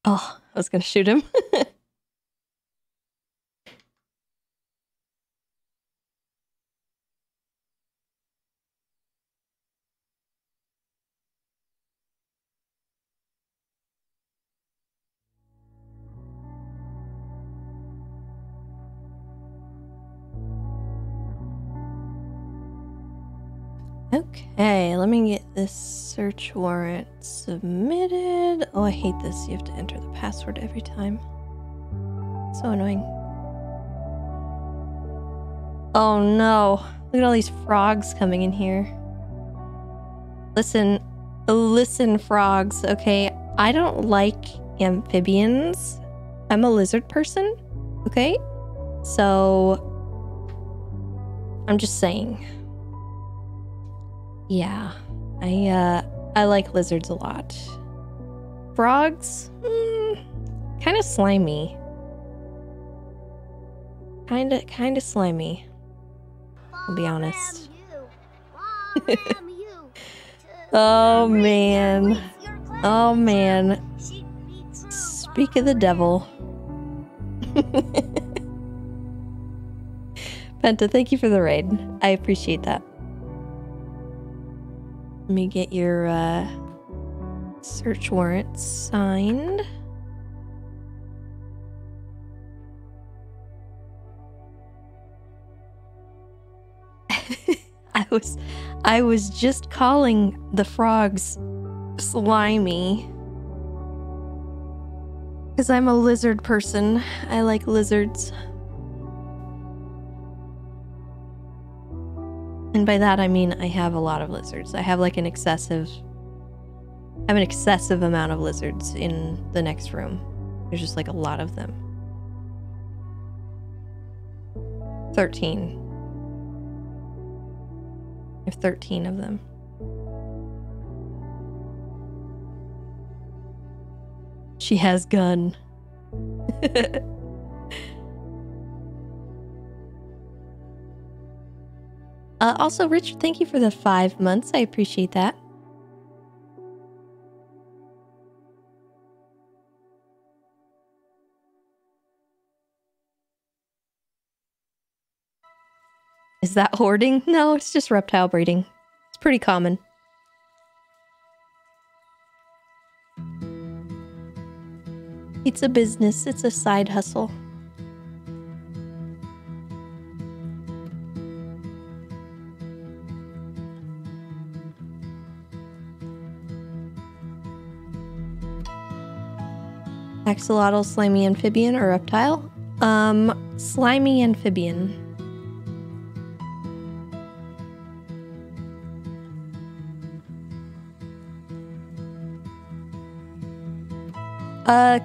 S2: Oh, I was gonna shoot him. Okay, let me get this search warrant submitted. Oh, I hate this. You have to enter the password every time. So annoying. Oh no. Look at all these frogs coming in here. Listen, frogs, okay? I don't like amphibians. I'm a lizard person, okay? So, I'm just saying. Yeah, I like lizards a lot. Frogs, kind of slimy. Kind of slimy. I'll be honest. Oh man. Oh man. Speak of the devil. Penta, thank you for the raid. I appreciate that. Let me get your search warrant signed. I was just calling the frogs slimy. Because I'm a lizard person. I like lizards. And by that I mean I have a lot of lizards. I have like an excessive amount of lizards in the next room. There's just like a lot of them. 13. I have 13 of them. She has gun. Also, Richard, thank you for the 5 months. I appreciate that. Is that hoarding? No, it's just reptile breeding. It's pretty common. It's a business. It's a side hustle. Axolotl, slimy amphibian, or reptile? Slimy amphibian.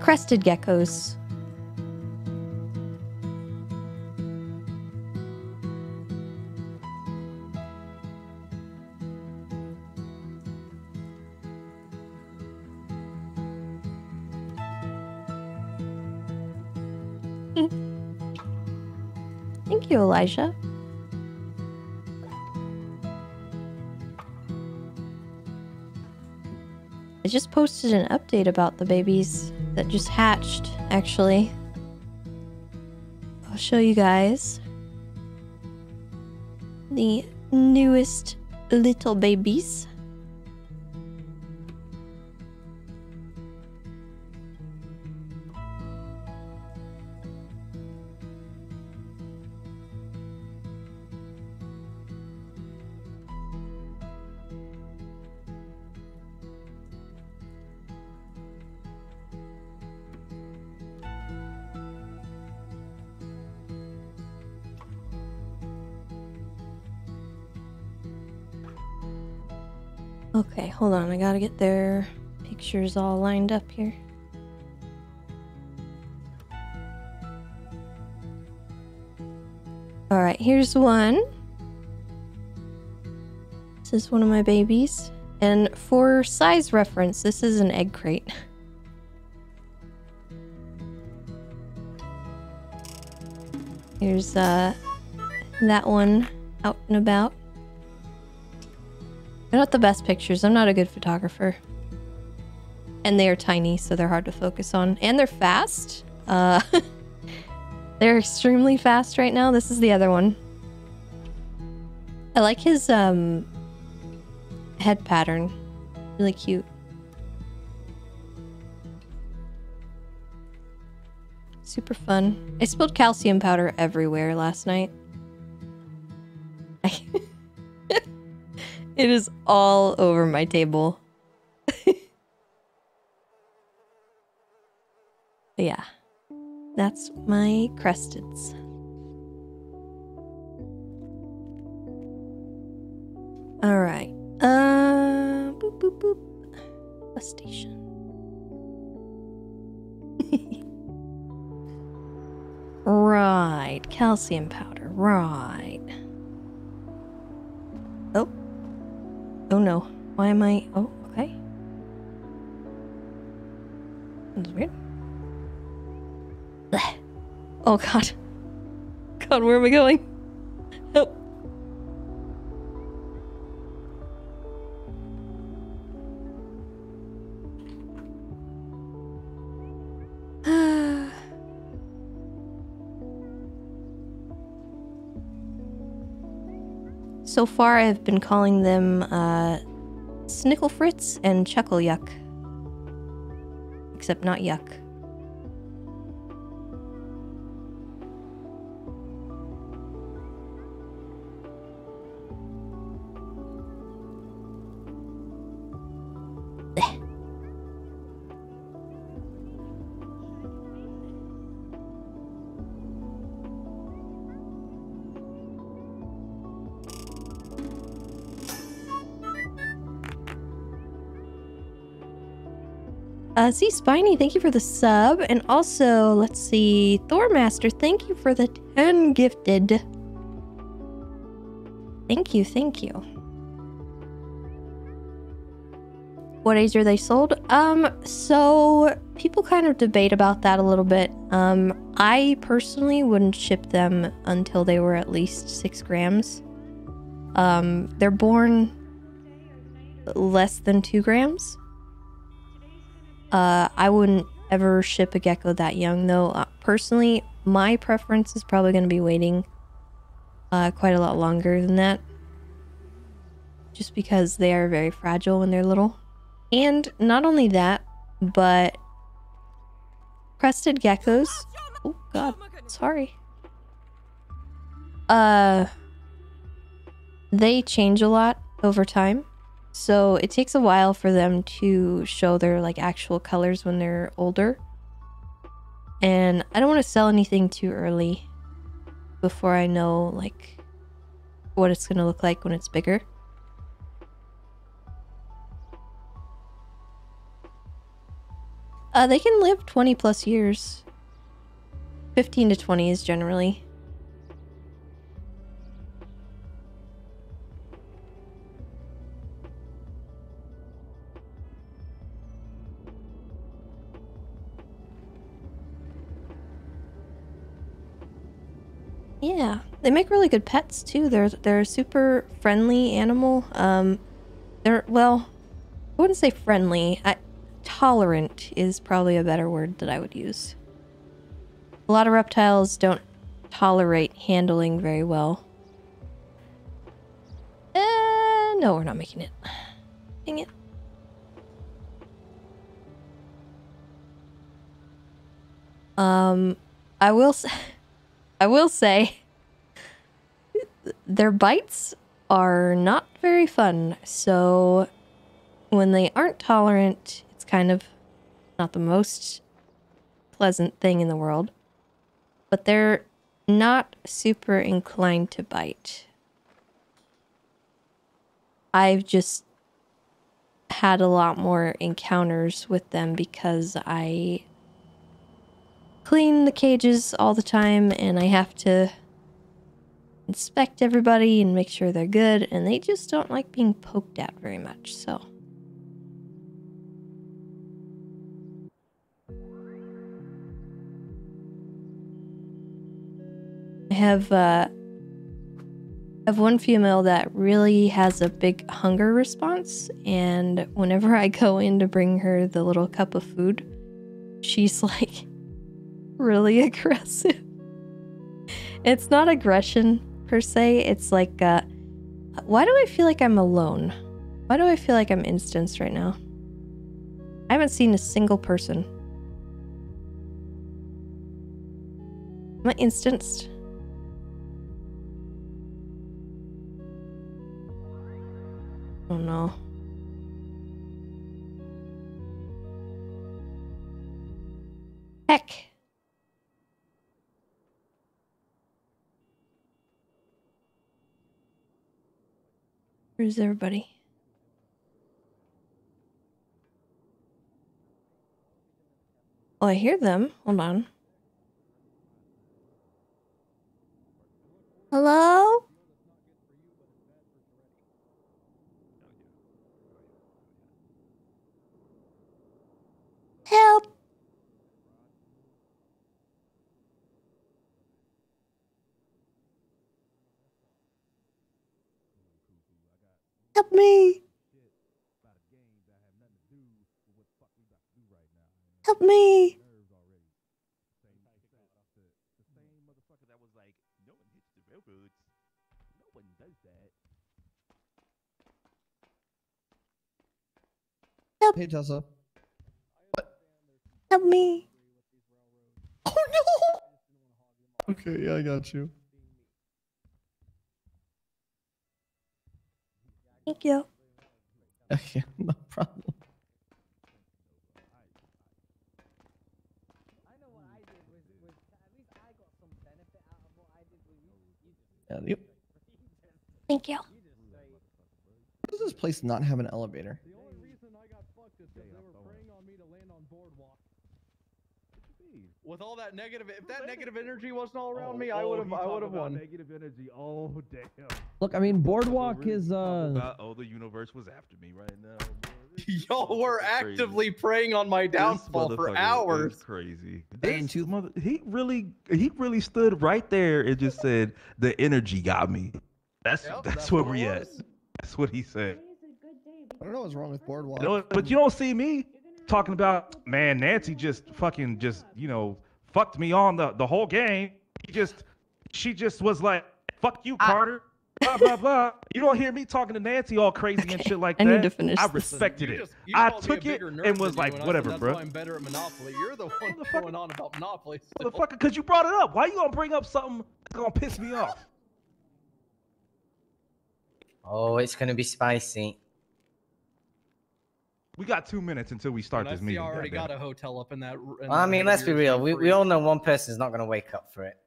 S2: Crested geckos. Thank you, Elijah. I just posted an update about the babies that just hatched, actually. I'll show you guys the newest little babies. Okay, hold on. I gotta get their pictures all lined up here. Alright, here's one. This is one of my babies. And for size reference, this is an egg crate. Here's that one out and about. They're not the best pictures. I'm not a good photographer. And they are tiny, so they're hard to focus on. And they're fast. They're extremely fast right now. This is the other one. I like his head pattern. Really cute. Super fun. I spilled calcium powder everywhere last night. It is all over my table. Yeah. That's my crusteds. Alright. Boop boop boop. Bus station. Right. Calcium powder. Right. Oh. Oh no. Why am I... Oh, okay. That's weird. Blech. Oh god. God, where am I going? Help. So far, I've been calling them Snickle Fritz and Chuckle Yuck. Except not Yuck. See, Spiny, thank you for the sub. And also, let's see, Thormaster, thank you for the 10 gifted. Thank you, thank you. What age are they sold? So people kind of debate about that a little bit. I personally wouldn't ship them until they were at least 6 grams. They're born less than 2 grams. I wouldn't ever ship a gecko that young, though. Personally, my preference is probably going to be waiting quite a lot longer than that. Just because they are very fragile when they're little. And not only that, but crested geckos... Oh, God. Sorry. They change a lot over time. So it takes a while for them to show their like actual colors when they're older. And I don't want to sell anything too early before I know like what it's going to look like when it's bigger. They can live 20 plus years. 15 to 20 is generally. Yeah, they make really good pets too. They're a super friendly animal. They're, well, wouldn't say friendly. Tolerant is probably a better word that I would use. A lot of reptiles don't tolerate handling very well. No, we're not making it. Dang it. I will say their bites are not very fun. So when they aren't tolerant, it's kind of not the most pleasant thing in the world. But they're not super inclined to bite. I've just had a lot more encounters with them because I clean the cages all the time and I have to inspect everybody and make sure they're good, and they just don't like being poked at very much, so. I have one female that really has a big hunger response, and whenever I go in to bring her the little cup of food, she's like really aggressive. It's not aggression per se, it's like, why do I feel like I'm alone? Why do I feel like I'm instanced right now? I haven't seen a single person. Am I instanced? Oh no. Heck. Where's everybody? Oh, I hear them. Hold on. Hello? Help! Help me! Help me! Help!
S14: Hey, Tessa.
S2: Help me!
S14: Oh no! Okay, yeah, I got you.
S2: Thank you.
S14: Okay, no problem. Yeah, yep.
S2: Thank you.
S14: Why does this place not have an elevator?
S4: With all that negative, if that negative energy wasn't all around me, I would have won.
S8: Negative energy. Oh damn.
S14: Look, I mean, Boardwalk is
S8: Oh, the universe was after me right now.
S4: Y'all were actively preying on my downfall for hours.
S8: Crazy.
S14: Day two.
S8: He really stood right there and just said the energy got me. That's where we at. That's what he said.
S14: I don't know what's wrong with Boardwalk.
S8: You know, but you don't see me talking about, man, Nancy just fucking fucked me on the whole game. She just was like, fuck you, Carter. Blah blah blah. You don't hear me talking to Nancy all crazy and shit like that.
S2: I need to finish
S8: I
S2: this.
S8: respected it. I took it and was like, whatever, bro.
S4: That's why I'm better at Monopoly. You're the one going on about Monopoly.
S8: Motherfucker, because you brought it up. Why you gonna bring up something that's gonna piss me off?
S21: Oh, it's gonna be spicy.
S8: We got 2 minutes until we start this meeting.
S4: I already got a hotel up in that.
S21: Well, I mean, let's be real. We all know one person's not gonna wake up for it.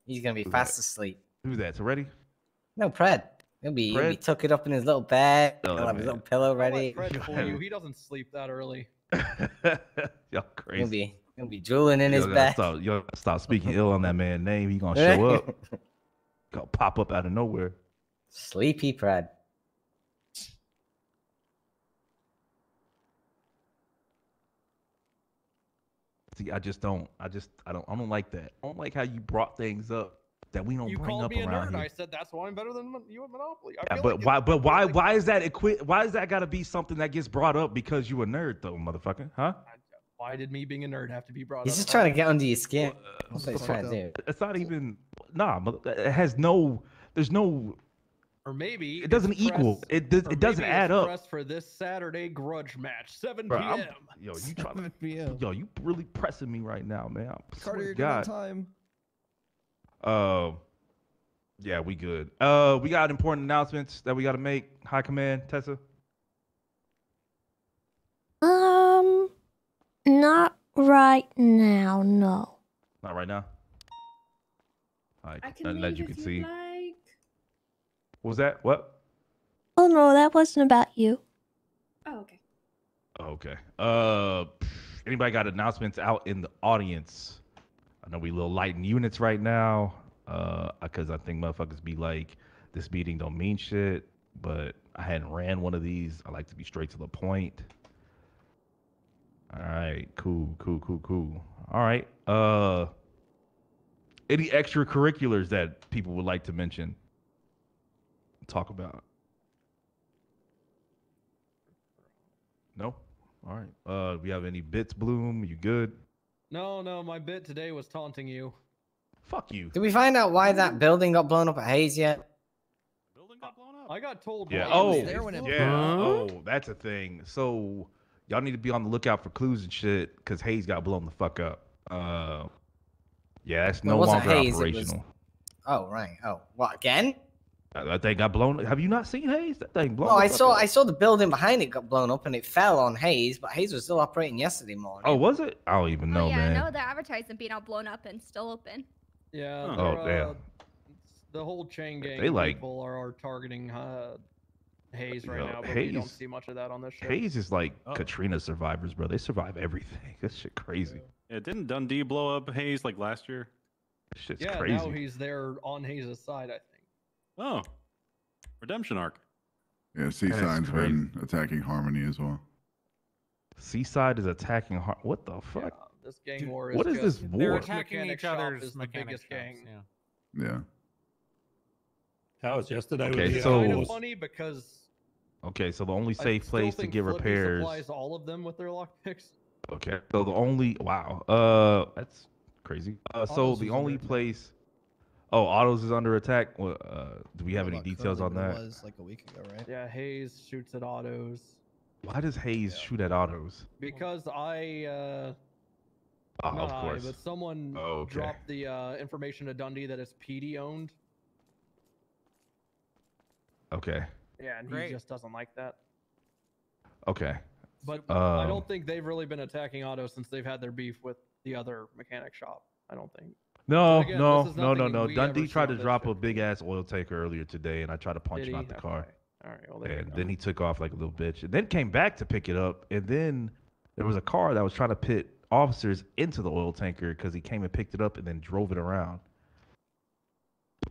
S21: He's gonna be fast asleep.
S8: Who's that? Ready?
S21: No, Pred. He'll be tucked up in his little bed.
S8: Oh,
S21: He'll have his little pillow ready.
S4: Fred for you. He doesn't sleep that early.
S8: Y'all crazy.
S21: He'll be drooling in his bed.
S8: Stop speaking ill on that man's name. He gonna show up. Gonna pop up out of nowhere.
S21: Sleepy Pred.
S8: See, I don't like that. I don't like how you brought things up that we don't
S4: You
S8: bring
S4: called
S8: up
S4: me a
S8: around
S4: nerd.
S8: here.
S4: I said that's why I'm better than you at Monopoly. I
S8: Yeah,
S4: feel
S8: but
S4: like
S8: why? But why? Why is that Why is that got to be something that gets brought up because you a nerd, though, motherfucker? Huh?
S4: Why did me being a nerd have to be brought
S21: He's
S4: up?
S21: just trying to get under your skin. That's what he's
S8: What the
S21: trying to
S8: fuck?
S21: do.
S8: It's not even. Nah, it has no. There's no.
S4: Or maybe
S8: It doesn't
S4: it's
S8: equal.
S4: press-
S8: It does.
S4: or
S8: It doesn't
S4: maybe
S8: add
S4: it's
S8: up.
S4: pressed for this Saturday grudge match, 7
S8: Bro,
S4: p.m.
S8: yo, you trying to? Yo, you really pressing me right now, man. I swear
S14: Carter,
S8: to
S14: you're good on
S8: God.
S14: time.
S8: Yeah, we good. We got important announcements that we got to make. High command, Tessa.
S2: Not right now, no.
S8: Not right now. All right,
S9: I can
S8: nothing
S9: leave
S8: that you
S9: if
S8: can
S9: you'd
S8: see.
S9: like.
S8: What was that? What?
S2: Oh no, that wasn't about you.
S9: Oh, okay.
S8: Okay. Anybody got announcements out in the audience? I know we a little light in units right now. Because I think motherfuckers be like, this meeting don't mean shit. But I hadn't ran one of these. I like to be straight to the point. All right, cool. All right. Any extracurriculars that people would like to mention? Talk about. No? All right. We have any bits, Bloom? You good?
S4: No, my bit today was taunting you.
S8: Fuck you.
S21: Did we find out why that building got blown up at Hayes yet?
S4: I got told.
S8: Yeah.
S4: why
S8: Oh,
S4: it was there when it
S8: yeah.
S4: blew up.
S8: Oh, that's a thing. So y'all need to be on the lookout for clues and shit because Hayes got blown the fuck up. Yeah, that's
S21: Well,
S8: no
S21: it wasn't
S8: longer
S21: Hayes, it was-
S8: operational.
S21: Oh right. Oh, what again?
S8: That thing got blown. Have you not seen Hayes? That thing blown.
S21: Oh,
S8: the
S21: I
S8: fuck
S21: saw.
S8: up.
S21: I saw the building behind it got blown up and it fell on Hayes, but Hayes was still operating yesterday morning.
S8: Oh, was it? I don't even know,
S22: yeah,
S8: man.
S22: I know the advertisement being all blown up and still open.
S4: Yeah.
S8: Oh,
S4: they're,
S8: damn.
S4: The whole chain gang
S8: They like-
S4: people are targeting Hayes right
S8: Yo,
S4: now, but we don't
S8: Hayes-
S4: see much of that on this show.
S8: Hayes is like Katrina survivors, bro. They survive everything. This shit crazy.
S10: Yeah, didn't Dundee blow up Hayes like last year?
S8: This shit's
S4: Yeah,
S8: crazy.
S4: now he's there on Hayes' side, I think.
S10: Oh, redemption arc.
S23: Yeah, Seaside's
S8: crazy.
S23: been attacking Harmony as well.
S8: Seaside is attacking. What the fuck?
S4: This gang war is
S8: What is this
S4: just-
S8: war?
S4: They're
S8: They're
S4: attacking
S12: attacking
S4: each
S12: each
S4: other's
S12: other's
S4: is the
S12: mechanic
S4: biggest
S12: shops,
S4: gang.
S23: Yeah.
S24: That was yesterday. with
S8: Okay,
S24: the
S4: It's
S8: so-
S4: kind of funny because
S8: Okay, so the only
S4: I
S8: safe
S4: still
S8: place to
S4: think
S8: get
S4: Flippy
S8: repairs.
S4: supplies all of them with their lockpicks.
S8: Okay, so the only that's crazy. So
S14: Autos
S8: the
S14: is
S8: only
S14: under attack.
S8: place. Oh, Autos is under attack. Well, do we have any
S14: Not
S8: details
S14: currently,
S8: on
S14: but
S8: that?
S14: it was like a week ago, right?
S4: Yeah, Hayes shoots at autos.
S8: Why does Hayes shoot at Autos?
S4: Because
S8: Oh,
S4: not
S8: of course.
S4: but someone
S8: Oh, okay.
S4: dropped the information to Dundee that it's PD owned.
S8: Okay.
S4: Yeah, and
S12: Great.
S4: he just doesn't like that.
S8: Okay.
S4: But I
S8: Um,
S4: don't think they've really been attacking auto since they've had their beef with the other mechanic shop. I don't think.
S8: No,
S4: But again,
S8: no,
S4: this is
S8: no, no,
S4: nothing
S8: no.
S4: we ever
S8: Dundee
S4: see
S8: tried
S4: on
S8: to
S4: this
S8: drop
S4: show.
S8: a big ass oil tanker earlier today, and I tried to punch
S4: Did
S8: him
S4: he?
S8: out the
S4: Okay.
S8: car.
S4: All right. Well, there you
S8: And
S4: go.
S8: then he took off like a little bitch, and then came back to pick it up. And then there was a car that was trying to pit officers into the oil tanker because he came and picked it up and then drove it around.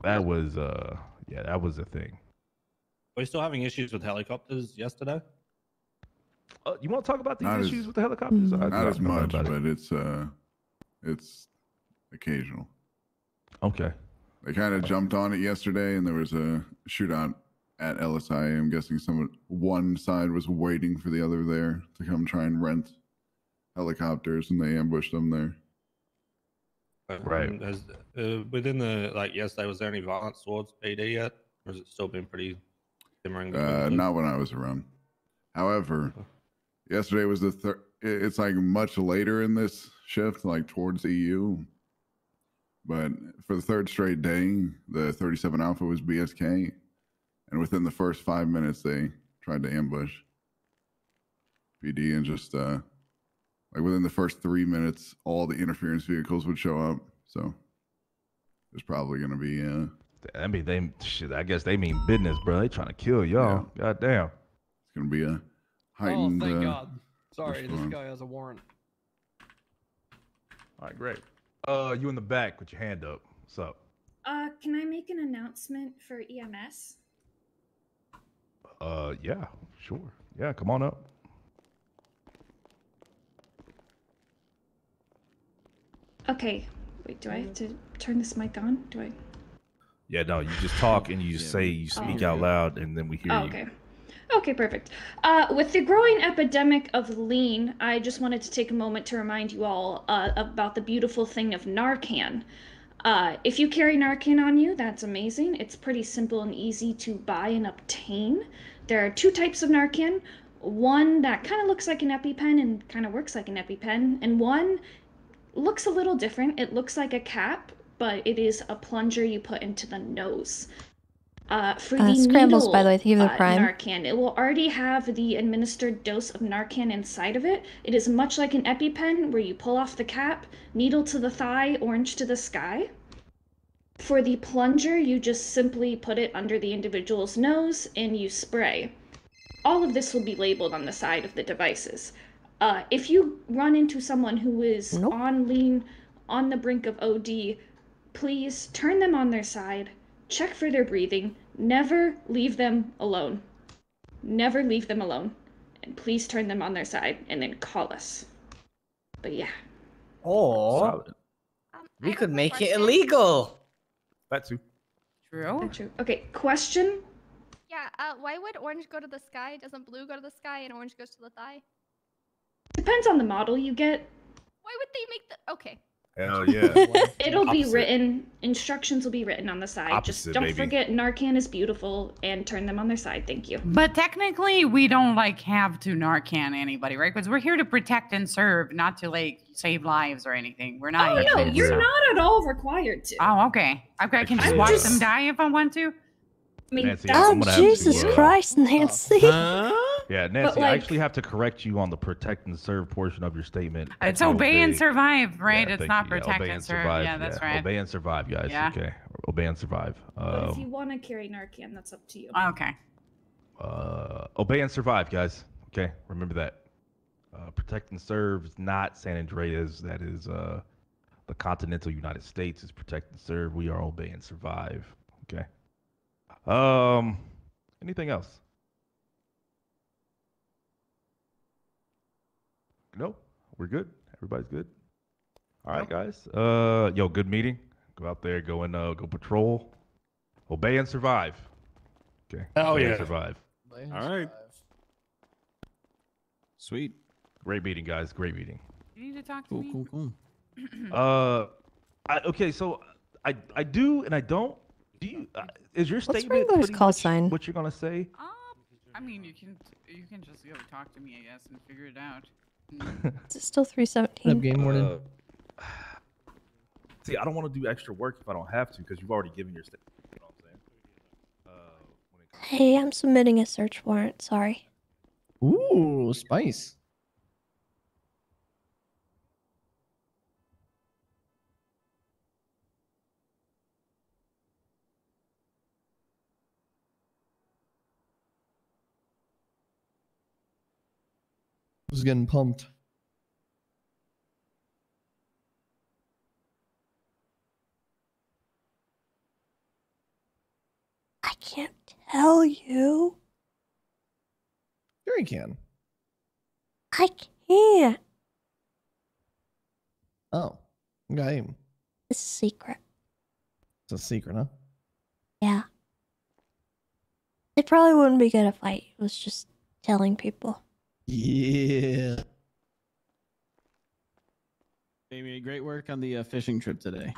S8: That was yeah, that was a thing.
S24: Are we still having issues with helicopters yesterday?
S8: You want to talk about these
S23: Not
S8: issues
S23: as-
S8: with the helicopters?
S23: Not as much,
S8: about it.
S23: but it's occasional.
S8: Okay.
S23: They kind of jumped on it yesterday, and there was a shootout at LSI. I'm guessing one side was waiting for the other there to come try and rent helicopters, and they ambushed them there.
S8: Right.
S24: Has, within the yesterday, was there any violence towards PD yet, or has it still been pretty simmering?
S23: Not when I was around. However, yesterday was it's like much later in this shift, like towards EU. But for the third straight day, the 37 Alpha was BSK. And within the first 5 minutes, they tried to ambush PD. And just like within the first 3 minutes, all the interference vehicles would show up. So there's probably going to be...
S8: I mean, I guess they mean business, bro. They trying to kill y'all. God damn.
S23: It's going to be a heightened...
S4: Oh, thank God. Sorry, this
S23: response.
S4: guy has a warrant.
S8: All right, great. You in the back with your hand up. What's up?
S9: Can I make an announcement for EMS?
S8: Yeah, sure. Yeah, come on up.
S9: Okay. Wait, do I have to turn this mic on? Do I?
S8: Yeah, no, you just talk and you say, you speak out loud, and then we hear you.
S9: Okay. Okay, perfect. With the growing epidemic of lean, I just wanted to take a moment to remind you all about the beautiful thing of Narcan. If you carry Narcan on you, that's amazing. It's pretty simple and easy to buy and obtain. There are 2 types of Narcan. One that kind of looks like an EpiPen and kind of works like an EpiPen, and one looks a little different. It looks like a cap, but it is a plunger you put into the nose. For the
S2: Scrambles,
S9: needle,
S2: by the way, thank you for the Prime.
S9: Narcan, it will already have the administered dose of Narcan inside of it. It is much like an EpiPen, where you pull off the cap, needle to the thigh, orange to the sky. For the plunger, you just simply put it under the individual's nose and you spray. All of this will be labeled on the side of the devices. If you run into someone who is on lean, on the brink of OD, please turn them on their side, check for their breathing, never leave them alone. Never leave them alone. And please turn them on their side and then call us. But yeah.
S21: Or we could make it illegal.
S8: That too.
S22: True.
S9: True. Okay, question?
S22: Yeah, why would orange go to the sky? Doesn't blue go to the sky and orange goes to the thigh?
S9: Depends on the model you get.
S22: Why would they make the... Okay.
S8: Hell yeah.
S9: It'll be written, instructions will be written on the side. Just
S8: Opposite,
S9: don't
S8: baby.
S9: forget Narcan is beautiful and turn them on their side. Thank you.
S6: But technically, we don't like have to Narcan anybody, right? Because we're here to protect and serve, not to like save lives or anything. We're not.
S9: Oh no,
S6: agents,
S9: you're
S6: so-
S9: not at all required to.
S6: Oh, okay. Okay, I can just
S9: I'm
S6: watch
S9: just-
S6: them die if I want to.
S9: I mean,
S8: Nancy,
S9: that's-
S8: I'm gonna have
S2: Jesus
S8: to,
S2: Christ, Nancy.
S8: Yeah, Nancy, I
S9: like-
S8: actually have to correct you on the protect and serve portion of your statement.
S6: It's
S8: That's
S6: obey and survive, right?
S8: Yeah,
S6: it's
S8: thank
S6: not
S8: you. Yeah,
S6: protect
S8: obey
S6: and
S8: and
S6: serve.
S8: survive.
S6: Yeah, that's right.
S8: Obey and survive, guys.
S6: Yeah.
S8: Okay. Obey and survive.
S9: But if you want to carry Narcan, that's up to you.
S6: Okay.
S8: Obey and survive, guys. Okay, remember that. Protect and serve is not San Andreas. That is the continental United States is protect and serve. We are obey and survive. Okay. Anything else? No, we're good. Everybody's good. All right, guys. Yo, good meeting. Go out there, go and go patrol. Obey and survive. Okay.
S10: Hell
S8: Obey and
S10: yeah.
S8: survive.
S10: All right.
S11: Sweet.
S8: Great meeting, guys. Great meeting.
S6: You need to talk to me.
S11: Cool.
S8: Okay, so I do and I don't. Do you? Is your
S2: What's
S8: statement
S2: Rainbow's
S8: pretty
S2: call
S8: much
S2: sign?
S8: what you're gonna say?
S6: I mean, you can just go talk to me, I guess, and figure it out.
S2: Is it still 317?
S14: Game warden.
S8: See, I don't want to do extra work if I don't have to because you've already given your statement. You know what I'm saying?
S2: Hey, I'm submitting a search warrant. Sorry.
S14: Ooh, spice. Who's getting pumped?
S2: I can't tell you.
S14: Sure you can.
S2: I can't.
S14: Oh, okay.
S2: It's a secret.
S14: It's a secret, huh?
S2: Yeah. It probably wouldn't be good if I was just telling people.
S14: Yeah.
S11: Amy, great work on the fishing trip today.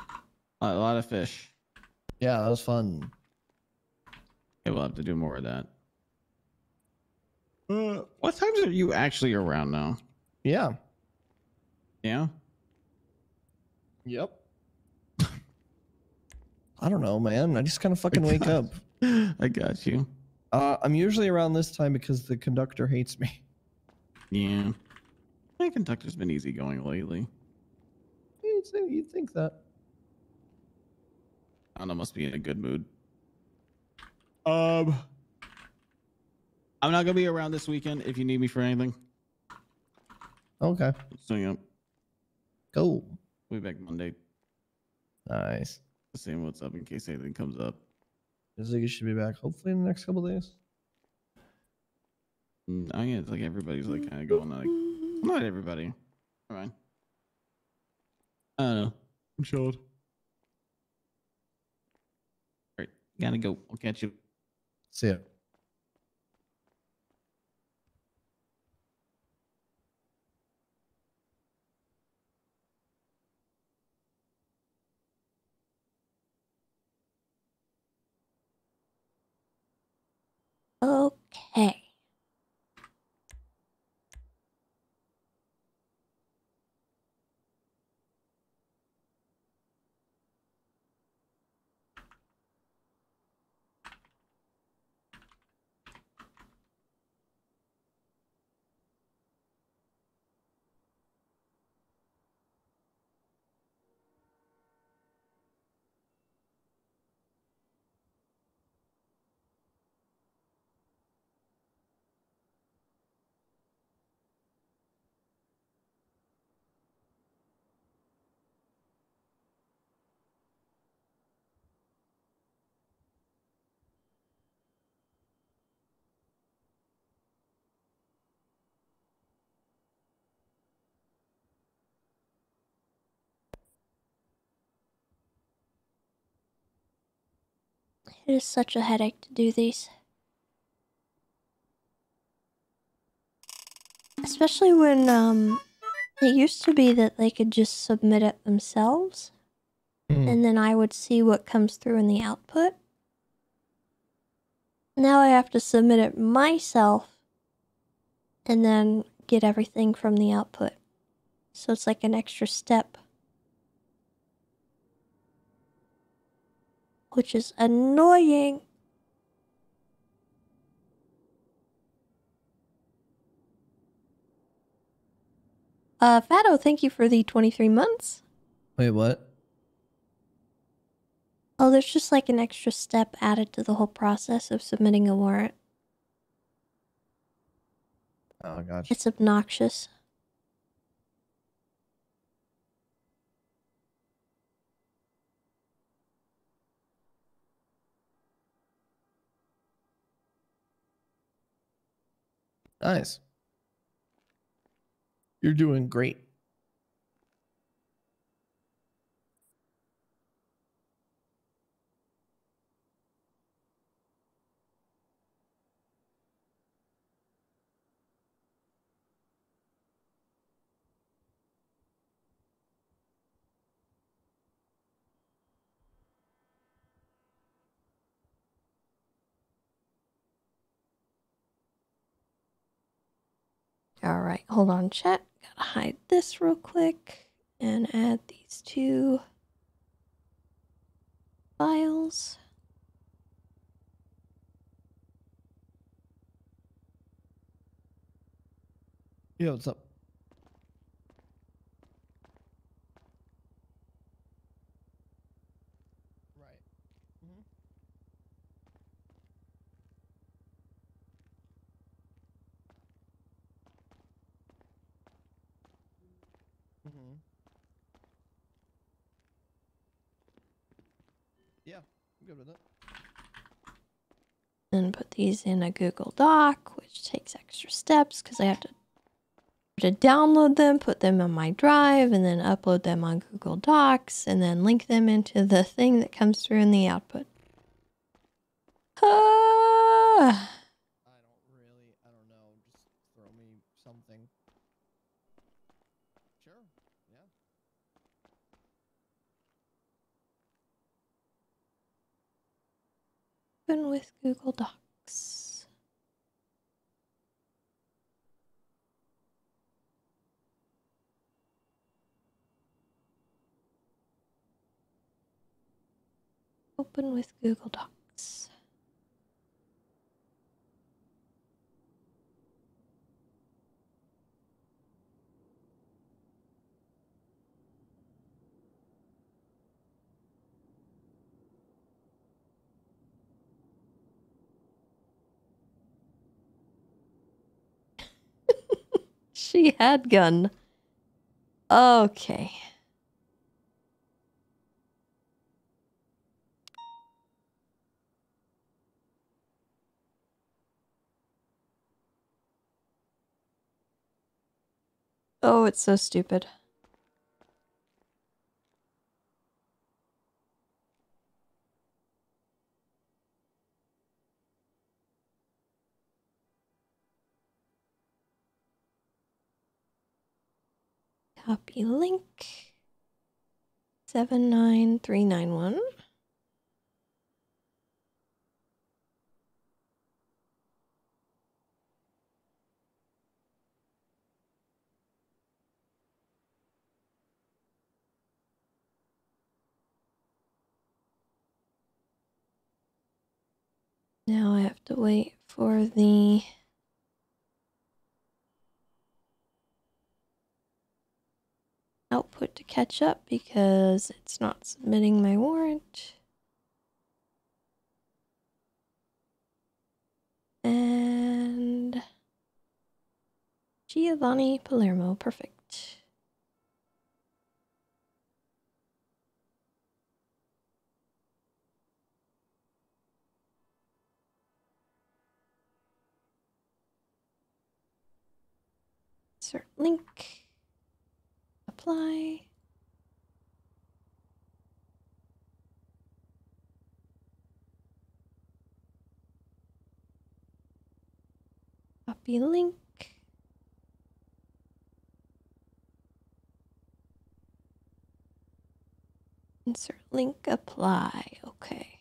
S11: A lot of fish.
S14: Yeah, that was fun.
S11: Okay, we'll have to do more of that. What times are you actually around now?
S14: Yeah.
S11: Yeah?
S14: Yep. I don't know, man. I just kind of fucking wake up.
S11: I got you.
S14: I'm usually around this time because the conductor hates me.
S11: Yeah. My conductor's been easygoing lately.
S14: You'd think that.
S11: I don't know, must be in a good mood. I'm not gonna be around this weekend if you need me for anything.
S14: Okay.
S11: So yeah.
S14: Go.
S11: We'll be back Monday.
S14: Nice.
S11: Seeing what's up in case anything comes up.
S14: Ziggy should be back hopefully in the next couple days.
S11: I yeah, it's like everybody's like kind of going like, not everybody. All right. I don't know. I'm chilled. Great. Gotta go. I'll catch you.
S14: See ya.
S2: Okay. It is such a headache to do these. Especially when, it used to be that they could just submit it themselves. And then I would see what comes through in the output. Now I have to submit it myself and then get everything from the output. So it's like an extra step. Which is annoying. Fado, thank you for the 23 months.
S14: Wait, what?
S2: Oh, there's just like an extra step added to the whole process of submitting a warrant.
S14: Oh, gosh.
S2: It's obnoxious.
S14: Nice. You're doing great.
S2: Alright, hold on, chat. Gotta hide this real quick and add these two files.
S14: Yo, what's up? Yeah, I'm good with it.
S2: And put these in a Google Doc, which takes extra steps because I have to download them, put them on my drive, and then upload them on Google Docs, and then link them into the thing that comes through in the output. Ah!
S14: I don't know. Just throw me something. Sure. Yeah.
S2: Open with Google Docs. Open with Google Docs. She had gun. Okay. Oh, it's so stupid. Copy link. 79391. Now I have to wait for the output to catch up because it's not submitting my warrant. And Giovanni Palermo, perfect. Insert link. Apply. Copy link. Insert link, apply. Okay.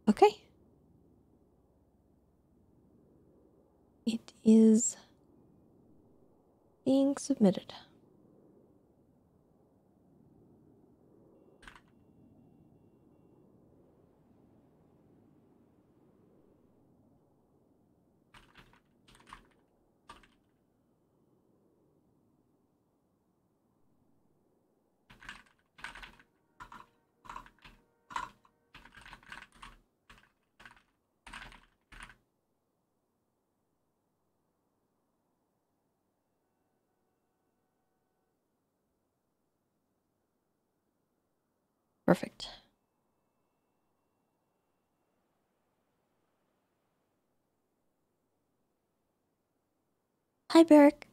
S2: Okay. It is being submitted. Perfect. Hi, Barrick.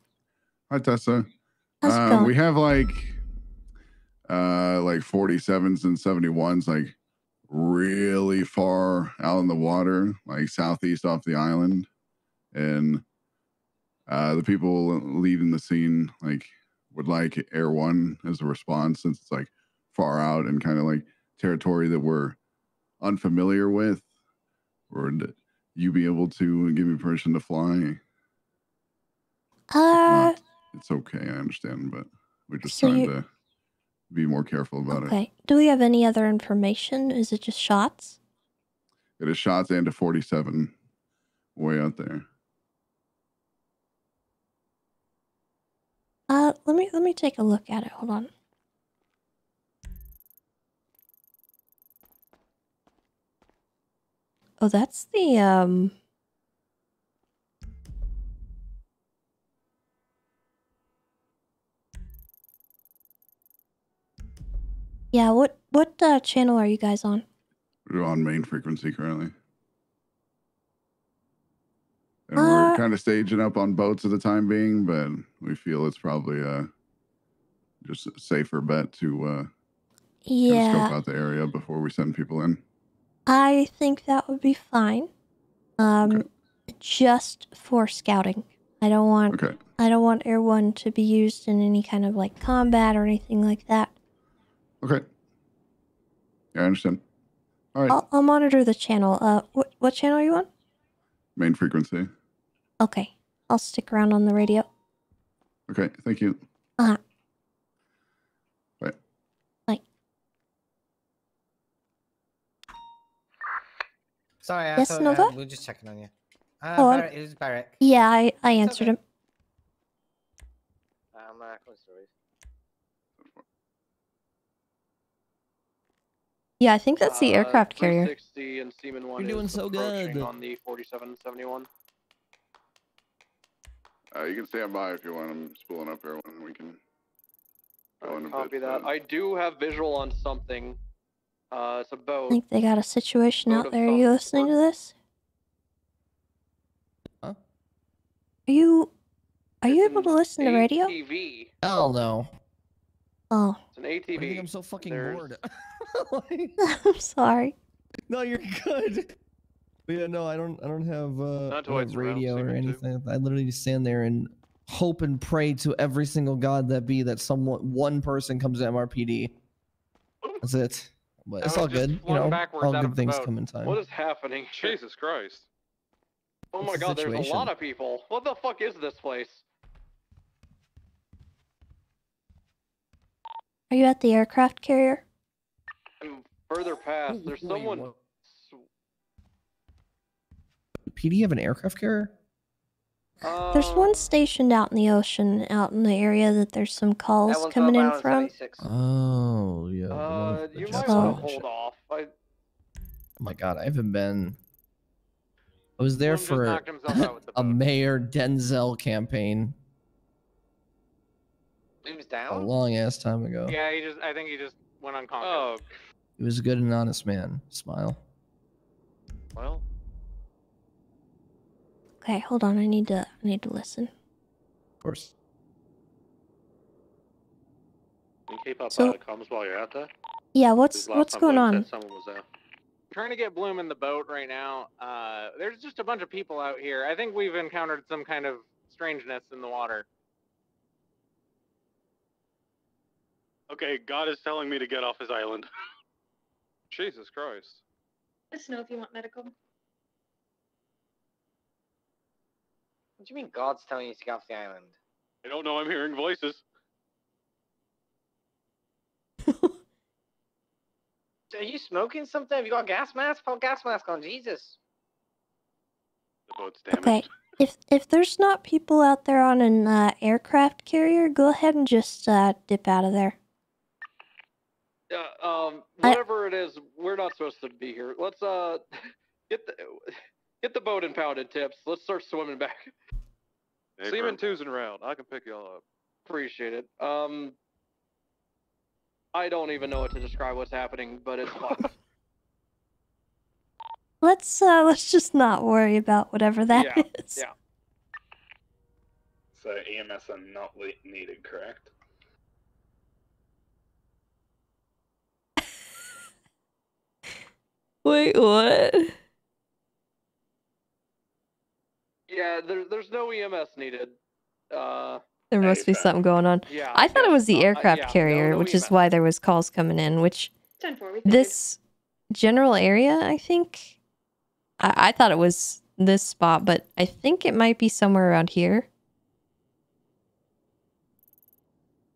S23: Hi, Tessa.
S2: How's it going?
S23: We have like 47s and 71s, like really far out in the water, like southeast off the island. And the people leading the scene like would like Air One as a response, since it's like far out and kind of like territory that we're unfamiliar with. Would you be able to give me permission to fly? If not, it's okay, I understand, but we're just
S2: So
S23: trying
S2: you-
S23: to be more careful about it.
S2: Okay. Do we have any other information? Is it just shots?
S23: It is shots and a 47 way out there.
S2: Let me take a look at it. Hold on. Oh, that's the Yeah, what channel are you guys on?
S23: We're on main frequency currently. And we're kind of staging up on boats at the time being, but we feel it's probably just a safer bet to kind of
S2: Yeah.
S23: scope out the area before we send people in.
S2: I think that would be fine. Just for scouting. I don't want Air One to be used in any kind of like combat or anything like that.
S23: Okay. Yeah, I understand. All right.
S2: I'll monitor the channel. What channel are you on?
S23: Main frequency.
S2: Okay. I'll stick around on the radio.
S23: Okay, thank you.
S2: Uh-huh.
S23: Bye.
S2: Bye.
S21: Sorry, I
S2: Yes,
S21: thought
S2: Nova?
S21: we were just checking on you.
S2: Oh,
S21: Barrett, it was Barrett.
S2: Yeah, I answered him. Yeah, I think that's the aircraft carrier.
S5: 360 and Seaman 1
S14: You're doing
S5: is
S14: so
S5: approaching
S14: good.
S5: on the 4771.
S23: You can stand by if you want. I'm spooling up everyone. We can go in a
S5: Copy
S23: bit.
S5: that. I do have visual on something. It's a
S2: I
S5: boat.
S2: think they got a situation
S5: Boat
S2: out
S5: of
S2: there. Are
S5: some
S2: you listening to this?
S14: Huh?
S2: Are you able to listen to radio?
S5: ATV.
S14: Hell no.
S2: Oh,
S5: It's an ATV.
S14: I think I'm so fucking bored.
S2: I'm sorry.
S14: No, you're good. But yeah, no, I don't have
S5: Not till
S14: I don't
S5: it's
S14: have
S5: around
S14: radio or
S5: singing, too.
S14: anything. I literally just stand there and hope and pray to every single god that be that one person comes to MRPD. That's it. But it's all good. You know, all good things come in time.
S5: What is happening? Jesus Christ. Oh
S14: What's
S5: my
S14: the
S5: god, there's a
S14: situation?
S5: lot of people. What the fuck is this place?
S2: Are you at the aircraft carrier?
S5: And further past, there's someone.
S14: PD have an aircraft carrier?
S2: There's one stationed out in the ocean, out in the area that there's some calls
S21: That one's
S2: coming in
S21: northbound
S2: from.
S21: 76.
S14: Oh, yeah. the one with the
S5: You
S14: jets
S5: might
S14: on
S5: want
S14: it
S5: to
S14: and
S5: hold
S14: shit.
S5: off.
S14: Oh my god, I haven't been. I was there
S5: One just
S14: for
S5: knocked himself out with the
S14: a Mayor Denzel campaign
S21: He was
S14: a
S21: down?
S14: long ass time ago.
S5: Yeah, I think he just went unconscious. Oh,
S14: He was a good and honest man. Smile.
S5: well.
S2: Okay, hold on. I need to listen.
S14: Of course.
S19: Can you keep up
S2: So-
S19: comms while you're out there?
S2: Yeah,
S19: 'Cause last
S2: what's
S19: time
S2: going
S19: Bloom
S2: on?
S19: said someone was there.
S5: Trying to get Bloom in the boat right now. There's just a bunch of people out here. I think we've encountered some kind of strangeness in the water.
S10: Okay, God is telling me to get off his island.
S5: Jesus Christ.
S9: Let us know if you want medical.
S21: What do you mean God's telling you to get off the island?
S10: I don't know, I'm hearing voices.
S21: Are you smoking something? Have you got a gas mask? Put a gas mask on, Jesus.
S10: The boat's damaged.
S2: Okay, if there's not people out there on an aircraft carrier, go ahead and just dip out of there.
S5: Whatever it is, we're not supposed to be here. Let's get the boat impounded, Tips. Let's start swimming back.
S10: Hey,
S5: Seaman
S10: bro.
S5: 2's en route. I can pick y'all up. Appreciate it. I don't even know what to describe what's happening, but it's fun.
S2: Let's just not worry about whatever that is.
S5: Yeah.
S10: So EMS are not needed, correct?
S2: Wait, what?
S5: Yeah, there's no EMS needed.
S2: There must be something going on.
S5: Yeah,
S2: I thought it was the aircraft
S5: yeah,
S2: carrier,
S5: no
S2: which is
S5: EMS.
S2: why there was calls coming in, which
S9: 10-4, we
S2: this general area, I think. I thought it was this spot, but I think it might be somewhere around here.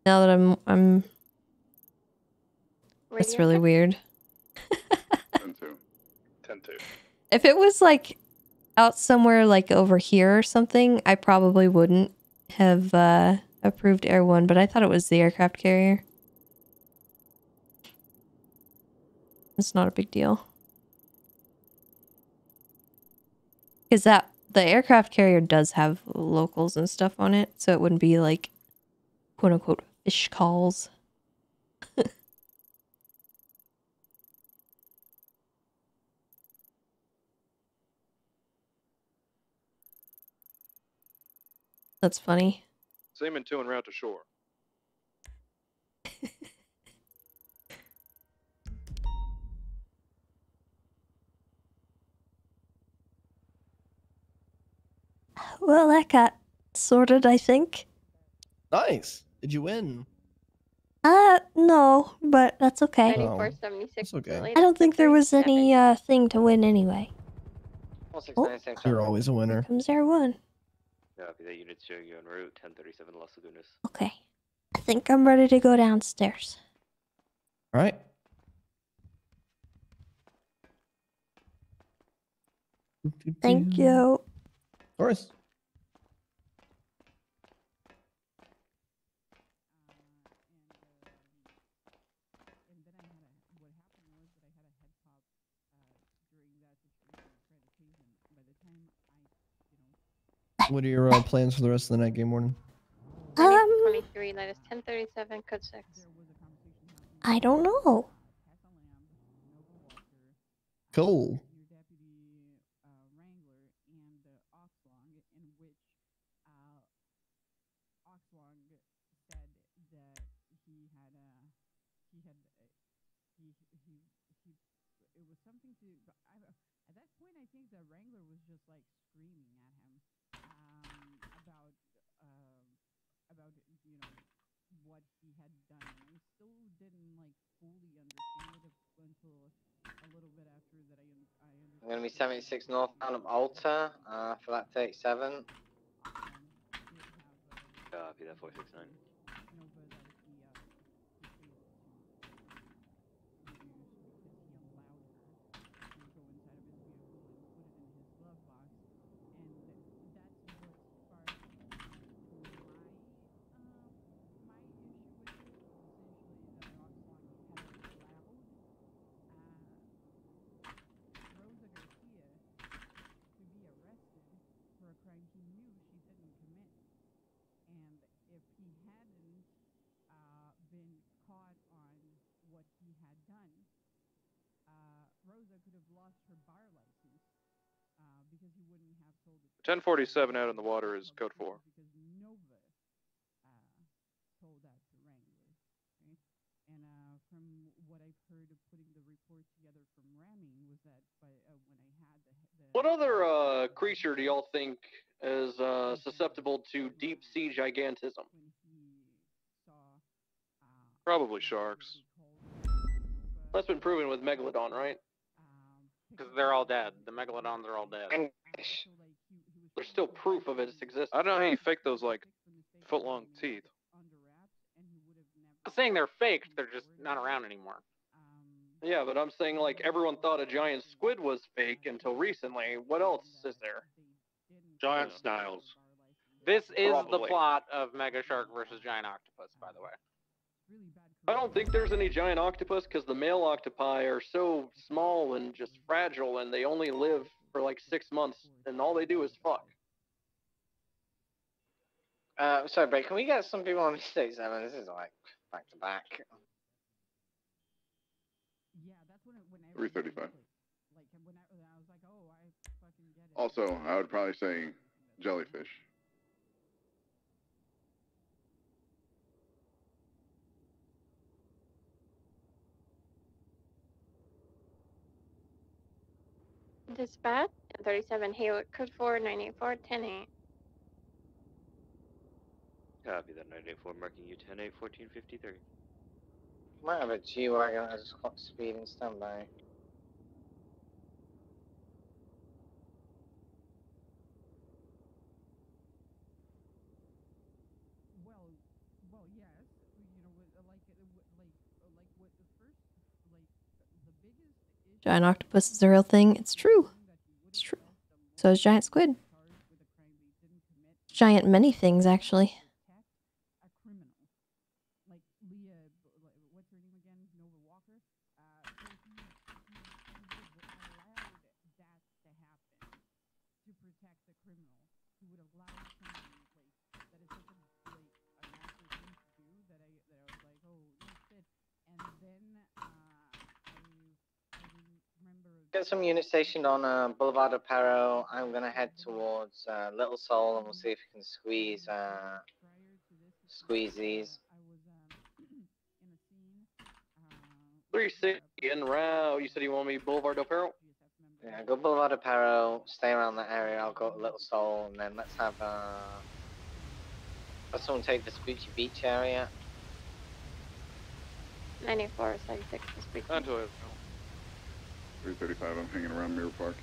S2: Now that I'm that's really weird.
S10: 10-2. 10-2.
S2: If it was like out somewhere like over here or something, I probably wouldn't have approved Air 1, but I thought it was the aircraft carrier. It's not a big deal. Because the aircraft carrier does have locals and stuff on it, so it wouldn't be like quote unquote fish calls. That's funny.
S5: Seaman 2 en route to shore.
S2: Well, that got sorted, I think.
S14: Nice. Did you win?
S2: No, but that's okay.
S9: 9476.
S14: okay.
S2: I don't think there was any thing to win anyway.
S14: You're always a winner.
S2: Comes Air 1.
S1: Copy that, unit showing you en route, 1037 Las Lagunas.
S2: Okay. I think I'm ready to go downstairs.
S14: All right.
S2: Thank you.
S14: Of course. What are your plans for the rest of the night, Game Warden?
S22: 23, that is 1037, code 6.
S2: I don't know.
S14: Cool.
S21: I'm going to be 76 northbound of Alta for that 37.
S1: Copy that 469.
S13: Ten 1047 out in the water is code 4. What other creature do y'all think is susceptible to deep sea gigantism? Probably sharks. That's been proven with Megalodon, right?
S5: Because they're all dead. The megalodons are all dead.
S21: And
S13: there's still proof of its existence. I don't know how you fake those like foot-long teeth.
S5: I'm saying they're faked. They're just not around anymore.
S13: Yeah, but I'm saying like everyone thought a giant squid was fake until recently. What else is there?
S1: Giant snails.
S5: This is the
S13: Probably.
S5: plot of Mega Shark versus Giant Octopus, by the way.
S13: I don't think there's any giant octopus because the male octopi are so small and just fragile, and they only live for like 6 months, and all they do is fuck.
S21: Sorry, but can we get some people on the 37? This is like back to back.
S23: 335. Also, I would probably say jellyfish.
S15: Dispatch 37 Haywood, code 4 984 10-8.
S1: Copy that 984, marking you 10-8 1453.
S21: Might have a G-Wagon at just clock speed and standby.
S2: Giant octopus is a real thing. It's true. It's true. So is giant squid. Giant many things, actually.
S21: Get some units stationed on Boulevard of Perro. I'm gonna head towards Little Seoul, and we'll see if we can squeeze these.
S13: 360 en route. You said you want me Boulevard del Perro?
S21: Yeah, go Boulevard of Perro. Stay around that area. I'll go to Little Seoul, and then let's have someone take the Squeaky Beach area.
S15: 94 76 is speaking.
S23: 335, I'm hanging around Mirror Park.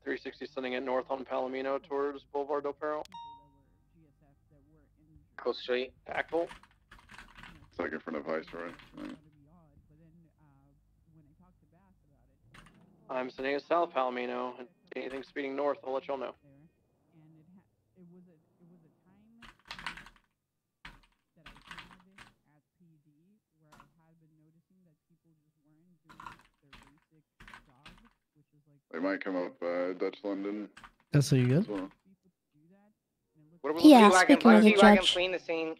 S13: Three 360 sending it north on Palomino towards Boulevard del Perro.
S21: Cool Street.
S13: Tactful.
S23: It's like in front of Viceroy. Right.
S13: I'm sending it south Palomino. And anything speeding north, I'll let y'all know.
S23: They might come up Dutch London.
S14: That's you good?
S23: as well.
S21: What about
S2: Yeah,
S21: G-Wagon?
S2: speaking of the
S21: G-Wagon
S2: judge.
S21: fleeing the scene.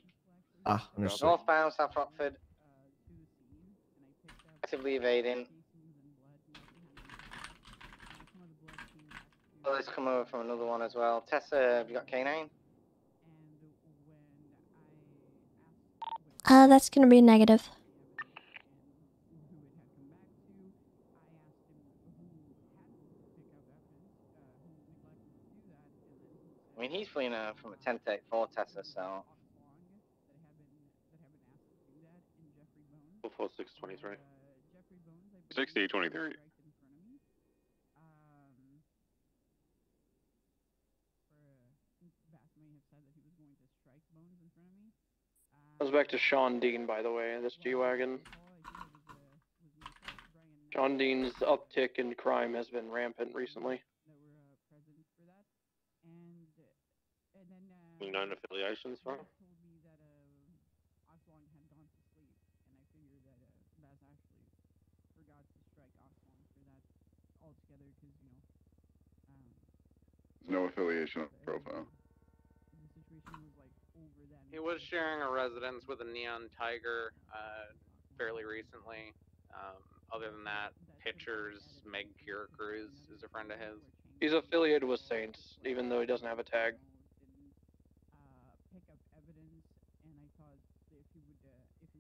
S14: Ah, understood.
S21: Northbound, South Rockford. Actively evading. Oh, let's come over from another one as well. Tessa, have you got K9?
S2: That's gonna be a negative.
S21: I mean, he's fleeing from a 1034 Tessa, so.
S1: 4623.
S10: 6023.
S13: Goes back to Sean Dean, by the way, this G-Wagon. Sean Dean's uptick in crime has been rampant recently.
S1: Known affiliations for him?
S23: There's no affiliation on the profile.
S5: He was sharing a residence with a neon tiger fairly recently. Other than that, pictures, Meg Cure Cruz is a friend of his.
S13: He's affiliated with Saints, even though he doesn't have a tag.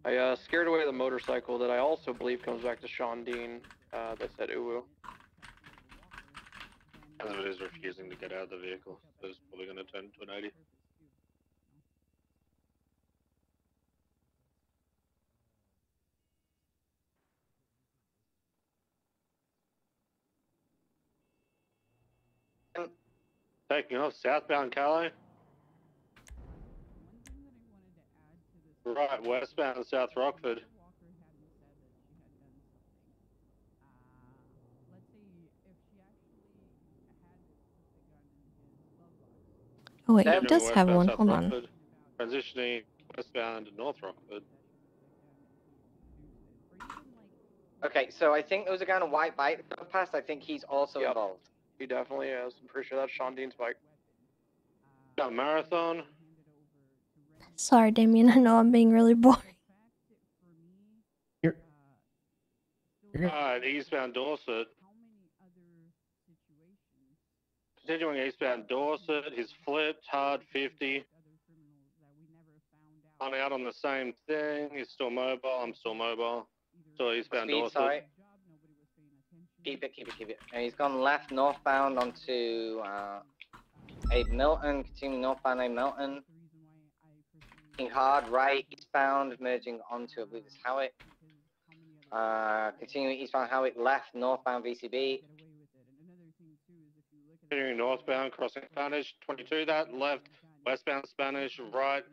S13: I scared away the motorcycle that I also believe comes back to Sean Dean that said Uwu.
S1: As it is refusing to get out of the vehicle, so it's probably going to turn to an 80. Taking off southbound Carlo. Right, westbound South Rockford.
S2: Oh wait, he
S1: Continuing
S2: does have
S1: westbound
S2: one.
S1: South
S2: Hold on.
S1: Rockford, transitioning westbound North Rockford.
S21: Okay, so I think there was a guy on a white bike that got past. I think he's also involved.
S13: He definitely is. I'm pretty sure that's Sean Dean's bike.
S1: Got Marathon.
S2: Sorry, Damien. I know I'm being really boring.
S1: Right, eastbound Dorset. Continuing eastbound Dorset, he's flipped, hard 50. I'm out on the same thing. He's still mobile. I'm still mobile. Still eastbound
S21: Speed,
S1: Dorset.
S21: sorry. Keep it. And he's gone left, northbound onto Abe Milton. Continuing northbound Abe Milton. Hard right, eastbound, merging onto, I believe it's Howitt. Continuing eastbound Howitt, left, northbound VCB.
S1: Continuing northbound, crossing Spanish, 22 that, left, westbound Spanish, right,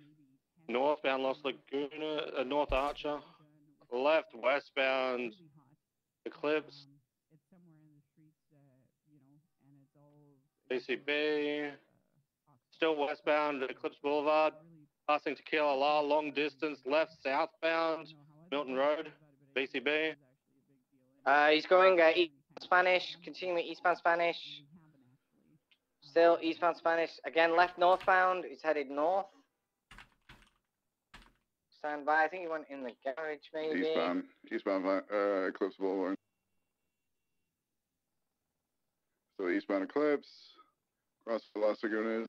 S1: northbound Los Laguna, North Archer, left, westbound Eclipse, VCB, still westbound Eclipse Boulevard, passing Tequila La, long distance, left, southbound, Milton Road, VCB.
S21: He's going east Spanish, continuing eastbound Spanish. Still eastbound Spanish. Again, left northbound. He's headed north. Stand by. I think he went in the garage, maybe.
S23: Eastbound Eclipse Boulevard. So eastbound Eclipse, cross the Las Lagunas.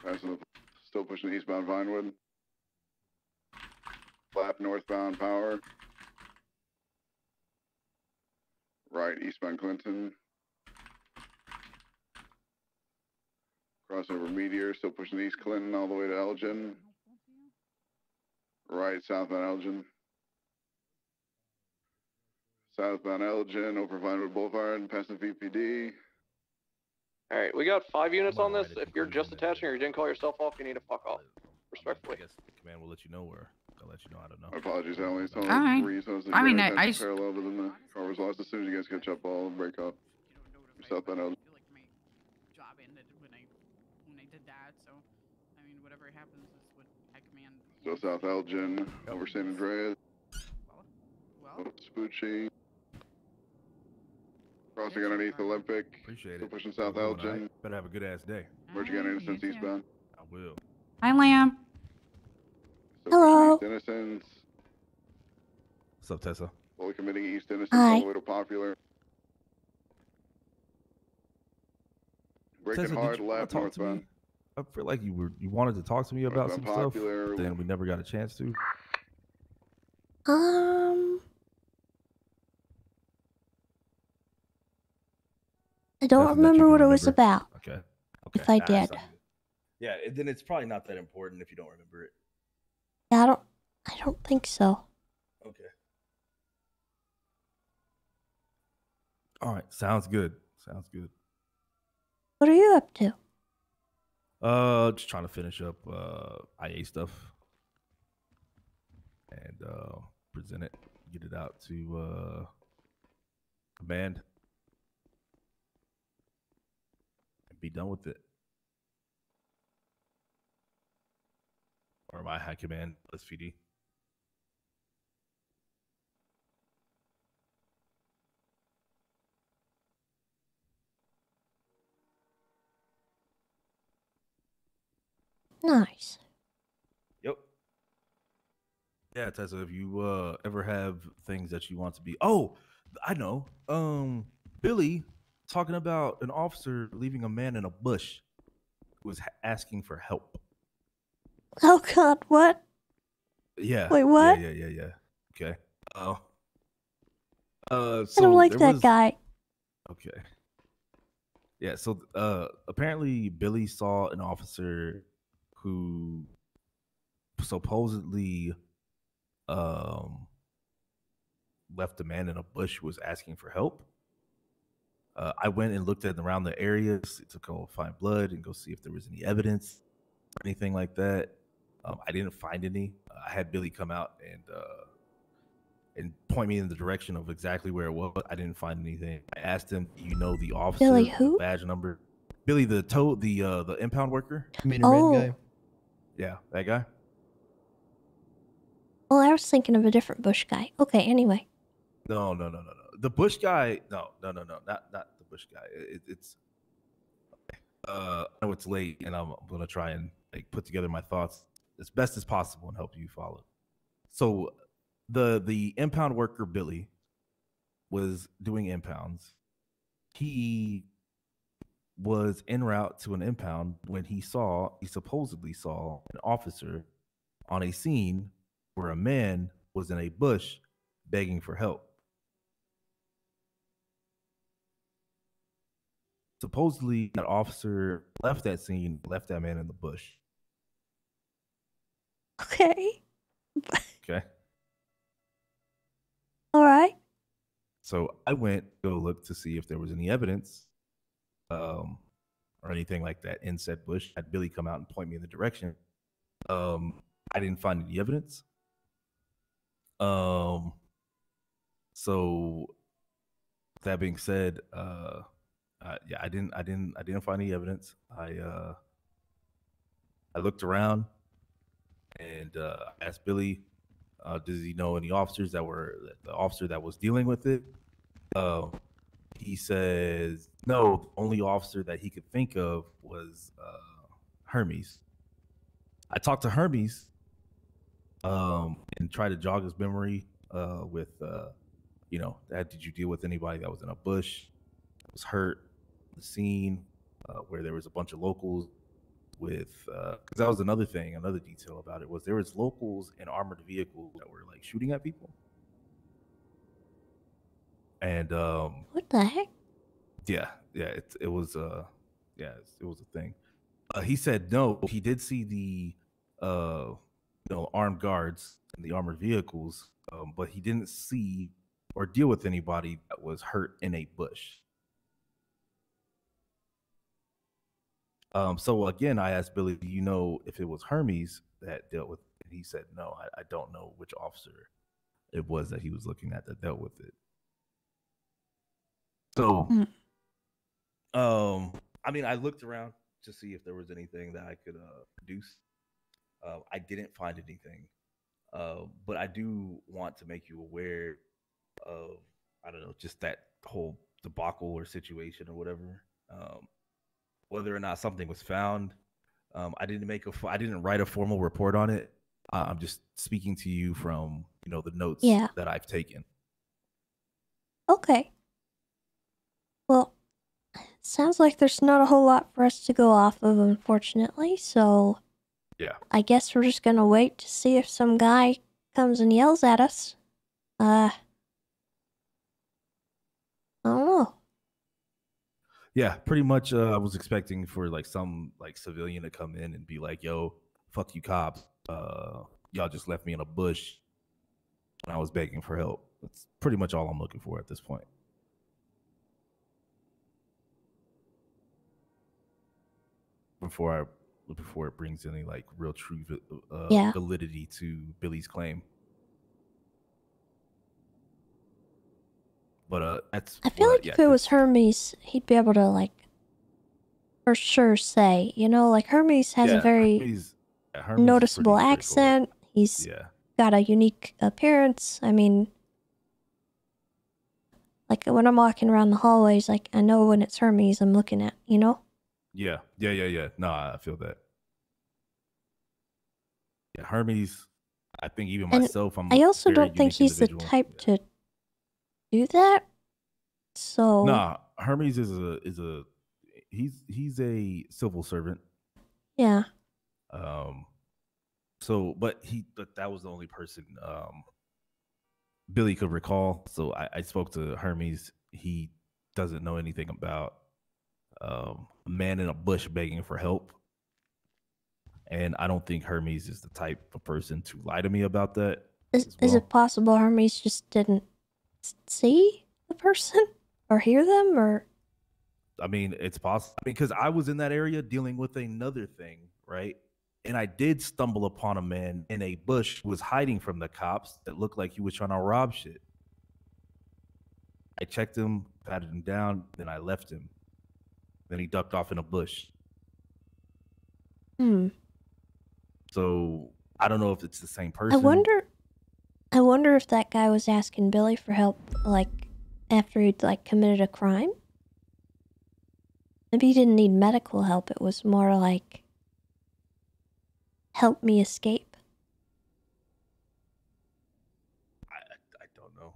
S23: Passing the, still pushing eastbound Vinewood. Lap northbound Power. Right eastbound Clinton. Crossover Meteor, still pushing East Clinton all the way to Elgin. Right southbound Elgin. Southbound Elgin, over Vinewood Boulevard, and passing VPD.
S13: Alright, we got 5 units on this. If you're just attaching or you didn't call yourself off, you need to fuck off. Respectfully.
S3: I guess the command will let you know, or they'll let you know. I don't know.
S23: My apologies, I only saw
S6: Alright.
S23: 3 zones that
S6: I mean,
S23: get
S6: I
S23: parallel to the car was lost. As soon as you guys catch up, I'll break up. Southbound Elgin.
S6: job ended when I did that. So, I mean, whatever happens is what I command.
S23: Still South Elgin, over San Andreas.
S6: Well.
S23: Spoochie. Crossing underneath Olympic.
S3: Appreciate
S23: Still
S3: it.
S23: pushing
S3: How you
S23: South
S3: doing, all
S23: Elgin.
S3: right? Better have a good ass day.
S23: Merging on Innocence eastbound.
S3: I will.
S6: Hi, Lamb.
S23: Still
S2: Hello.
S23: pushing East Innocence.
S3: What's up, Tessa?
S23: Fully committing East Innocence
S2: Hi.
S23: all the way to Popular. Breaking
S3: Tessa,
S23: hard
S3: did you want
S23: left
S3: to talk to me?
S23: northbound.
S3: I feel like you wanted to talk to me about some
S23: Northbound
S3: stuff.
S23: Popular.
S3: Then we never got a chance to.
S2: I don't
S3: Nothing that you
S2: remember
S3: can
S2: what it was
S3: remember?
S2: about.
S3: Okay.
S2: If I
S3: Nah, it's
S2: did.
S3: not good. Yeah, then it's probably not that important if you don't remember it.
S2: Yeah, I don't think so.
S3: Okay. All right. Sounds good. Sounds good.
S2: What are you up to?
S3: Just trying to finish up IA stuff and present it, get it out to command, and be done with it. Or my high command SVD.
S2: Nice.
S3: Yep. Yeah, Tessa, if you ever have things that you want to be, oh, I know. Billy talking about an officer leaving a man in a bush who was asking for help.
S2: Oh God, what?
S3: Yeah.
S2: Wait, what?
S3: Yeah. Okay. Oh.
S2: I
S3: So
S2: don't like
S3: there
S2: that
S3: was-
S2: guy.
S3: Okay. Yeah. So apparently Billy saw an officer who supposedly left a man in a bush who was asking for help. I went and looked at around the areas to go find blood and go see if there was any evidence or anything like that. I didn't find any. I had Billy come out and point me in the direction of exactly where it was. I didn't find anything. I asked him, "Do you know the officer?
S2: Billy
S3: with
S2: who?
S3: the badge number?" Billy, the impound worker.
S14: I mean,
S2: Oh.
S14: red guy.
S3: Yeah, that guy.
S2: Well, I was thinking of a different bush guy. Okay, anyway.
S3: No. The bush guy. No. Not the bush guy. It's. I know it's late, and I'm gonna try and put together my thoughts as best as possible and help you follow. So, the impound worker Billy was doing impounds. He was en route to an impound when he supposedly saw an officer on a scene where a man was in a bush begging for help. Supposedly, that officer left that scene, left that man in the bush.
S2: Okay.
S3: Okay.
S2: All right.
S3: So I went to go look to see if there was any evidence or anything like that in said bush. I had Billy come out and point me in the direction. I didn't find any evidence. So that being said, yeah, I didn't find any evidence. I looked around and asked Billy, does he know any officers the officer that was dealing with it? He says no. The only officer that he could think of was Hermes. I talked to Hermes and tried to jog his memory with did you deal with anybody that was in a bush, that was hurt, the scene where there was a bunch of locals with because that was another detail about it was there was locals in armored vehicles that were like shooting at people. And
S2: what the heck?
S3: Yeah, it was a thing. He said no, he did see the armed guards in the armored vehicles, but he didn't see or deal with anybody that was hurt in a bush. So again, I asked Billy, do you know if it was Hermes that dealt with it? And he said, no, I don't know which officer it was that he was looking at that dealt with it. So, I mean, I looked around to see if there was anything that I could produce. I didn't find anything, but I do want to make you aware of, I don't know, just that whole debacle or situation or whatever. Whether or not something was found, I didn't write a formal report on it. I'm just speaking to you from the notes that I've taken.
S2: Okay. Well, sounds like there's not a whole lot for us to go off of, unfortunately, so
S3: yeah.
S2: I guess we're just gonna wait to see if some guy comes and yells at us. I don't know.
S3: Yeah, pretty much. I was expecting for some civilian to come in and be like, "Yo, fuck you, cops. Y'all just left me in a bush when I was begging for help." That's pretty much all I'm looking for at this point. Before it brings any real true validity to Billy's claim. But that's.
S2: I feel like if it was Hermes, he'd be able to for sure say, Hermes has a very
S3: Hermes
S2: noticeable accent. He's got a unique appearance. I mean, when I'm walking around the hallways, I know when it's Hermes I'm looking at,
S3: Yeah. No, I feel that. Yeah, Hermes. I think even myself,
S2: I also don't think he's the type to do that. So
S3: nah, Hermes is a he's a civil servant.
S2: Yeah.
S3: So, but that was the only person Billy could recall. So I spoke to Hermes. He doesn't know anything about a man in a bush begging for help. And I don't think Hermes is the type of person to lie to me about that.
S2: Is it possible Hermes just didn't see the person or hear them, or?
S3: I mean, it's possible because I was in that area dealing with another thing, right? And I did stumble upon a man in a bush who was hiding from the cops that looked like he was trying to rob shit. I checked him, patted him down, then I left him. Then he ducked off in a bush. So I don't know if it's the same person.
S2: I wonder if that guy was asking Billy for help, after he'd committed a crime. Maybe he didn't need medical help. It was more help me escape.
S3: I don't know.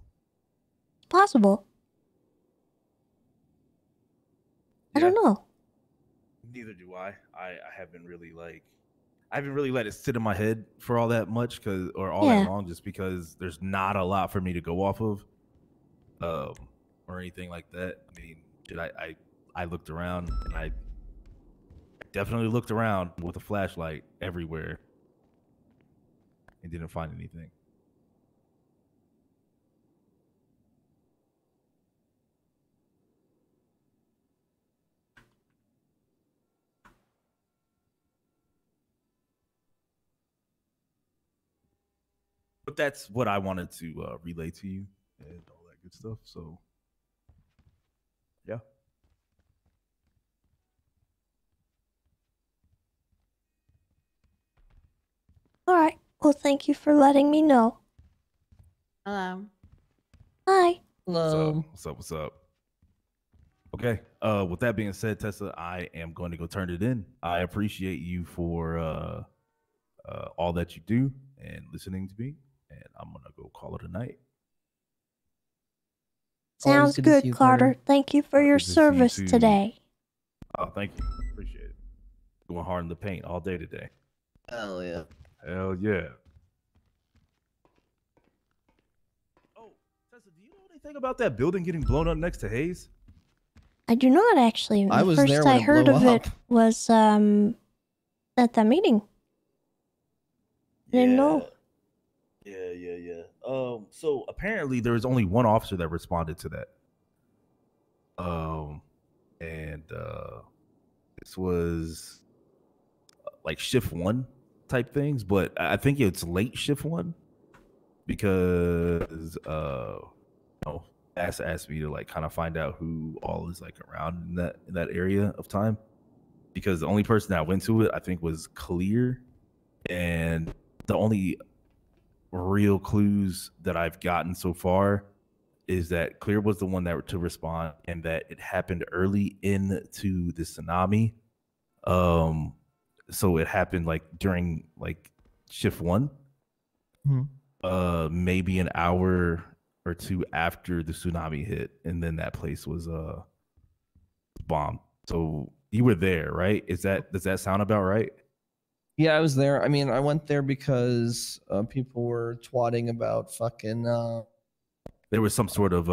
S2: Possible. I don't know.
S3: Neither do I. I haven't really I haven't really let it sit in my head for all that much that long, just because there's not a lot for me to go off of, or anything like that. I mean, I looked around and I definitely looked around with a flashlight everywhere and didn't find anything. But that's what I wanted to relay to you and all that good stuff. So, yeah.
S2: All right. Well, thank you for letting me know.
S7: Hello.
S2: Hi.
S14: Hello.
S3: What's up? Okay. With that being said, Tessa, I am going to go turn it in. I appreciate you for all that you do and listening to me. And I'm going to go call it a night.
S2: Sounds good, Carter. Thank you for your service today.
S3: Oh, thank you. Appreciate it. Going hard in the paint all day today.
S14: Hell yeah.
S3: Hell yeah. Oh, Tessa, do you know anything about that building getting blown up next to Hayes?
S2: I do not actually.
S14: I was
S2: First
S14: there when
S2: I
S14: it
S2: heard
S14: blew
S2: of
S14: up.
S2: it was at that meeting. I didn't know.
S3: Yeah. So apparently there was only one officer that responded to that. And this was shift 1 type things, but I think it's late shift 1 because asked me to kind of find out who all is around in that area of time, because the only person that went to it I think was Clear, and the only real clues that I've gotten so far is that Clear was the one that were to respond, and that it happened early into the tsunami. So it happened like during like shift 1. Maybe an hour or two after the tsunami hit, and then that place was bombed. So you were there, right? Does that sound about right?
S14: Yeah, I was there. I mean, I went there because people were twatting about fucking
S3: There was some sort of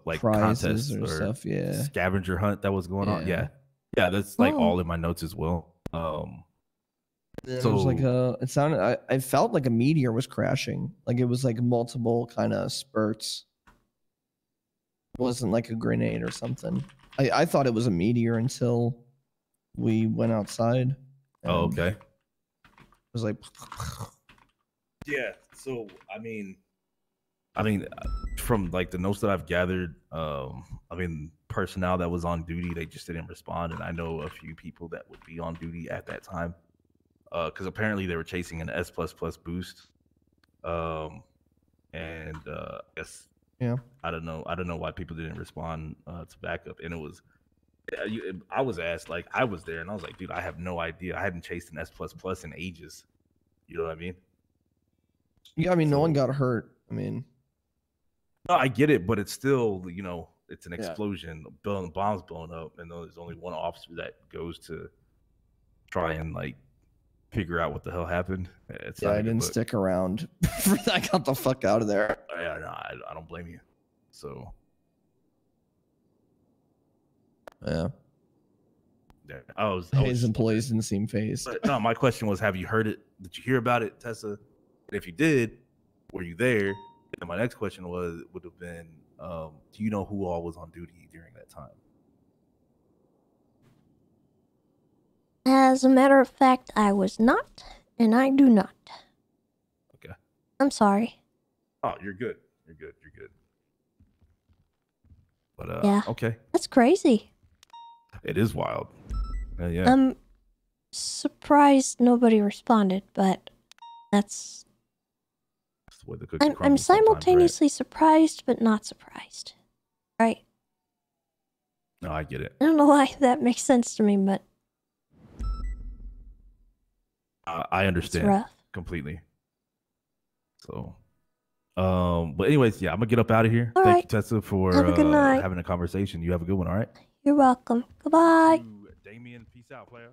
S3: like
S14: prizes
S3: contest
S14: or stuff, yeah.
S3: scavenger hunt that was going on.
S14: Yeah.
S3: Yeah, that's like
S14: Oh.
S3: all in my notes as well.
S14: It was like it sounded. I felt like a meteor was crashing. Like it was like multiple kind of spurts. It wasn't like a grenade or something. I thought it was a meteor until we went outside.
S3: Oh, okay.
S14: It was like.
S3: Yeah. So I mean, from like the notes that I've gathered, I mean, personnel that was on duty, they just didn't respond, and I know a few people that would be on duty at that time, because apparently they were chasing an S++ boost, and I guess I don't know why people didn't respond to backup, and it was. I was asked, like, I was there, and I was like, dude, I have no idea. I hadn't chased an S++ in ages. You know what I mean?
S14: Yeah, I mean, no one got hurt. I mean,
S3: no, I get it, but it's still, you know, it's an
S14: Yeah.
S3: explosion, bombs blowing up, and there's only one officer that goes to try and like figure out what the hell happened. It's
S14: yeah,
S3: not
S14: I
S3: a good
S14: didn't
S3: look.
S14: stick around. I got the fuck out of there.
S3: Yeah, no, I don't blame you. So,
S14: Yeah.
S3: yeah,
S14: His employees didn't seem phased.
S3: But no, my question was, have you heard it? Did you hear about it, Tessa? And if you did, were you there? And my next question would have been, do you know who all was on duty during that time?
S2: As a matter of fact, I was not, and I do not.
S3: Okay.
S2: I'm sorry.
S3: Oh, you're good. You're good. You're good. But
S2: Yeah.
S3: okay.
S2: That's crazy.
S3: It is wild. Yeah.
S2: I'm surprised nobody responded, but that's.
S3: That's the way the cookie
S2: I'm
S3: crumbles sometimes, right?
S2: simultaneously surprised, but not surprised. Right?
S3: No, I get it.
S2: I don't know why that makes sense to me, but
S3: I understand
S2: rough.
S3: completely. So, but anyways, yeah, I'm gonna get up out of here.
S2: All
S3: Thank
S2: right.
S3: you, Tessa, for
S2: Have a good night.
S3: having a conversation. You have a good one. All right.
S2: You're welcome. Goodbye.
S3: Damien, peace out, player.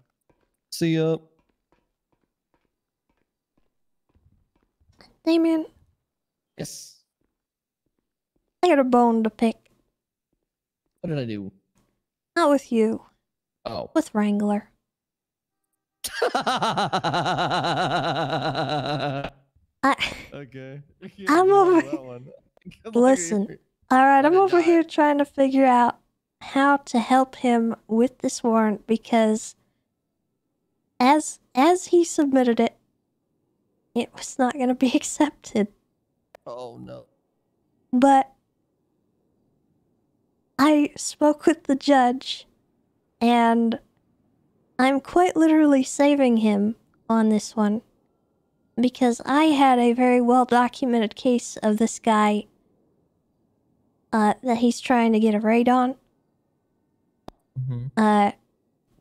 S14: See ya.
S2: Damien,
S14: Yes.
S2: I got a bone to pick.
S14: What did I do?
S2: Not with you.
S14: Oh.
S2: With Wrangler.
S14: Okay.
S2: I'm over. Listen. All right, I'm over here trying to figure out how to help him with this warrant because as he submitted it, it was not going to be accepted.
S14: Oh no.
S2: But I spoke with the judge, and I'm quite literally saving him on this one because I had a very well-documented case of this guy that he's trying to get a raid on.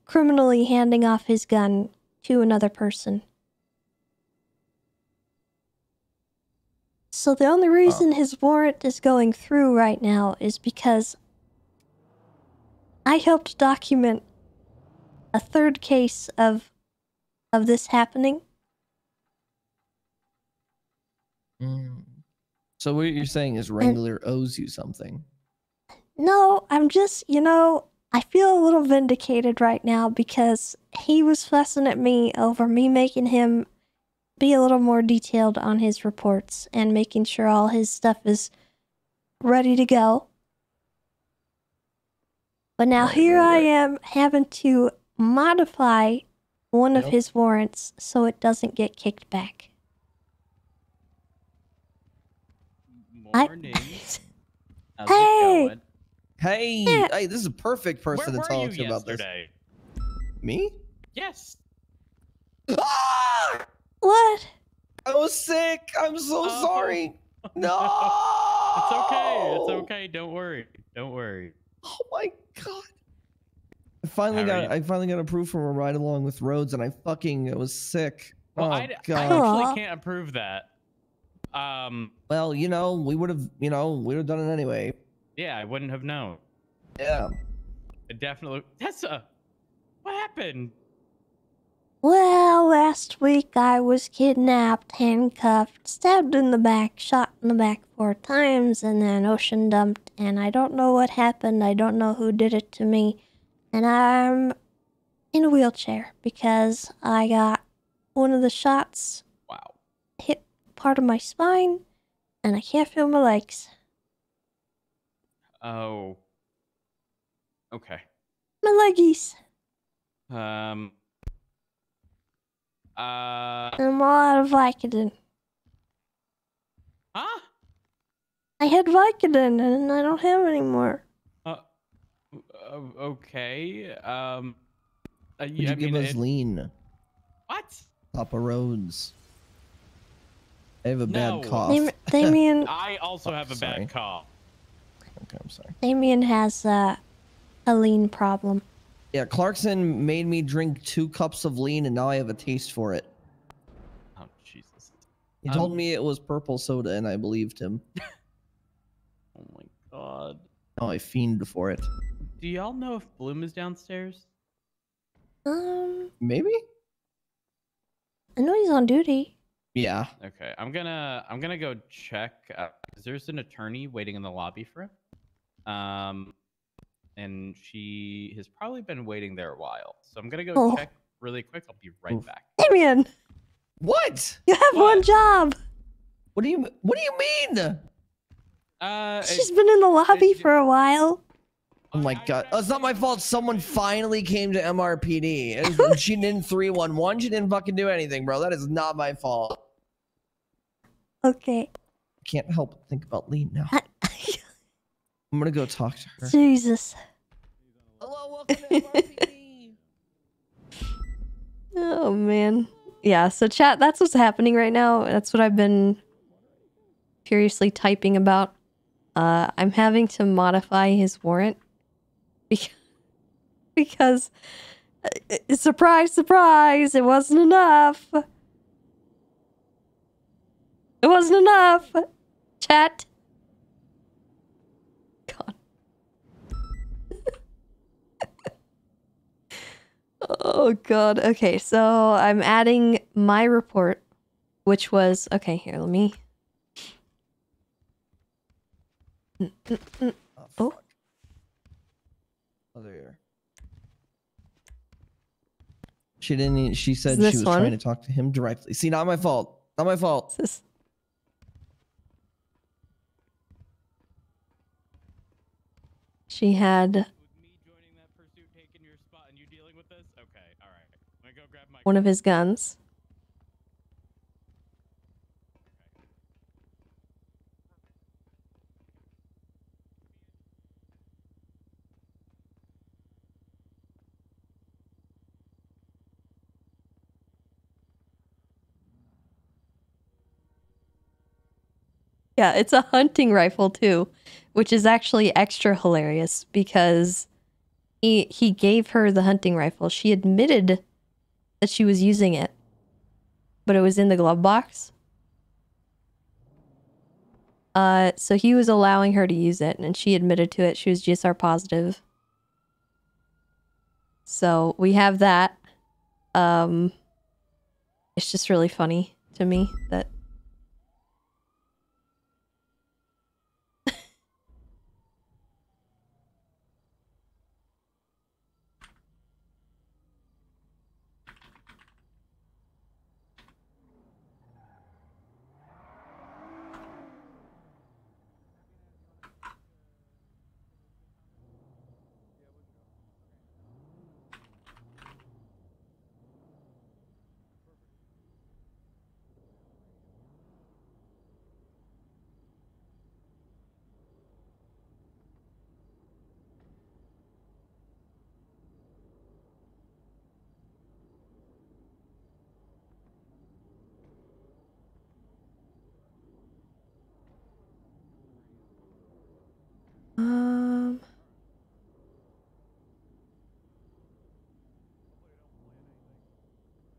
S2: Criminally handing off his gun to another person. So the only reason his warrant is going through right now is because I helped document a third case of this happening.
S14: So what you're saying is Wrangler owes you something.
S2: No, I'm just, I feel a little vindicated right now because he was fussing at me over me making him be a little more detailed on his reports and making sure all his stuff is ready to go. But now here I am having to modify one of his warrants so it doesn't get kicked back.
S11: Morning. How's
S2: Hey!
S11: it going?
S14: Hey,
S2: Yeah.
S14: hey, this is a perfect person
S11: Where
S14: to
S11: were
S14: talk
S11: you
S14: to about this.
S11: yesterday?
S14: Me?
S11: Yes.
S2: What?
S14: I was sick. I'm so sorry. No.
S16: It's okay. It's okay. Don't worry. Don't worry.
S14: Oh my god. I finally got approved for a ride along with Rhodes, and I was sick.
S16: Well,
S14: oh
S16: I
S14: god.
S16: actually can't approve that.
S14: Well, we would have done it anyway.
S16: Yeah, I wouldn't have known.
S14: Yeah.
S16: I definitely. Tessa, what happened?
S2: Well, last week I was kidnapped, handcuffed, stabbed in the back, shot in the back 4 times, and then ocean dumped, and I don't know what happened. I don't know who did it to me. And I'm in a wheelchair because I got one of the shots.
S16: Wow.
S2: Hit part of my spine, and I can't feel my legs.
S16: Oh. Okay.
S2: My leggies.
S16: I'm
S2: I'm all out of Vicodin.
S16: Huh?
S2: I had Vicodin, and I don't have any more.
S16: Okay.
S14: Would you give us lean?
S16: What?
S14: Papa Rhodes. I have a bad cough.
S2: Damien.
S16: I also have a bad cough.
S14: Okay, I'm sorry.
S2: Damien has a lean problem.
S14: Yeah, Clarkson made me drink 2 cups of lean, and now I have a taste for it.
S16: Oh, Jesus.
S14: He told me it was purple soda, and I believed him.
S16: Oh my god.
S14: Oh, I fiended for it.
S16: Do y'all know if Bloom is downstairs?
S14: Maybe?
S2: I know he's on duty.
S14: Yeah.
S16: Okay, I'm gonna go check. There's an attorney waiting in the lobby for him. And she has probably been waiting there a while. So I'm gonna go check really quick. I'll be right back.
S2: Damien!
S14: What?
S2: You have one job!
S14: What do you mean?
S2: She's been in the lobby for a while.
S14: Oh my god. Oh, it's not my fault. Someone finally came to MRPD. She didn't 311. She didn't fucking do anything, bro. That is not my fault.
S2: Okay.
S14: Can't help but think about Lee now. I'm gonna go talk to her.
S2: Jesus.
S14: Hello, welcome to MRPD.
S2: Oh, man. Yeah, so chat, that's what's happening right now. That's what I've been furiously typing about. I'm having to modify his warrant because surprise, surprise, it wasn't enough. It wasn't enough. Chat. God. Oh, God. Okay, so I'm adding my report, which was... Okay, here, let me... Oh.
S14: Oh, there. She didn't. She said
S2: Is
S14: she
S2: this
S14: was
S2: one?
S14: trying to talk to him directly. See, not my fault. Not my fault.
S2: She had one of his guns. Yeah, it's a hunting rifle too, which is actually extra hilarious because he gave her the hunting rifle. She admitted that she was using it, but it was in the glove box. So he was allowing her to use it, and she admitted to it. She was GSR positive. So we have that. It's just really funny to me that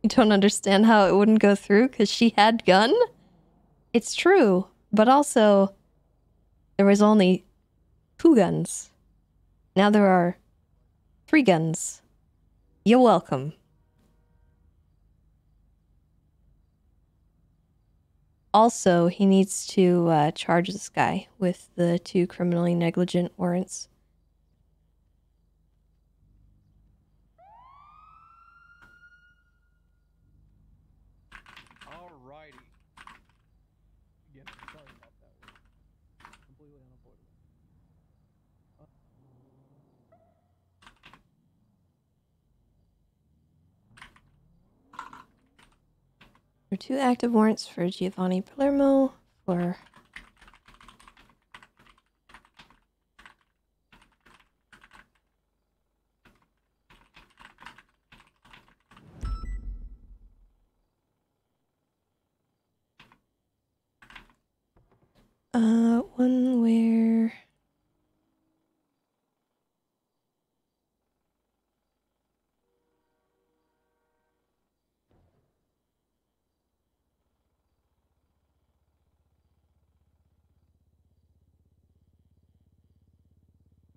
S2: You don't understand how it wouldn't go through because she had gun? It's true, but also there was only 2 guns. Now there are 3 guns. You're welcome. Also, he needs to charge this guy with the 2 criminally negligent warrants.
S4: Alrighty. Again, sorry about that. Completely unavoidable.
S2: There are 2 active warrants for Giovanni Palermo for one where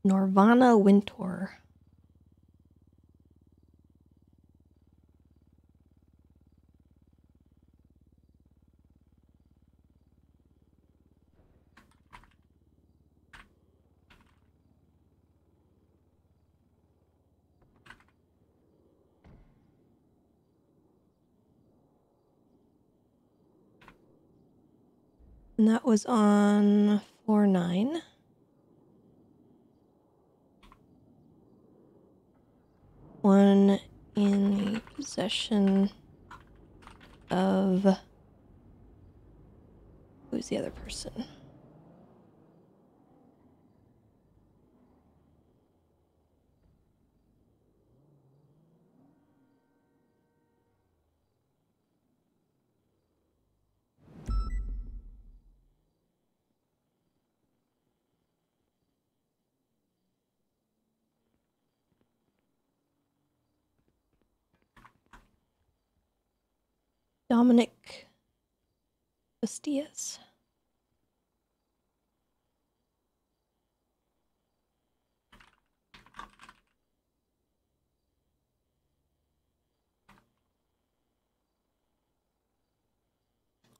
S2: Norvana Wintor. And that was on 4-9. One in the possession of... Who's the other person? Dominic Bastillas.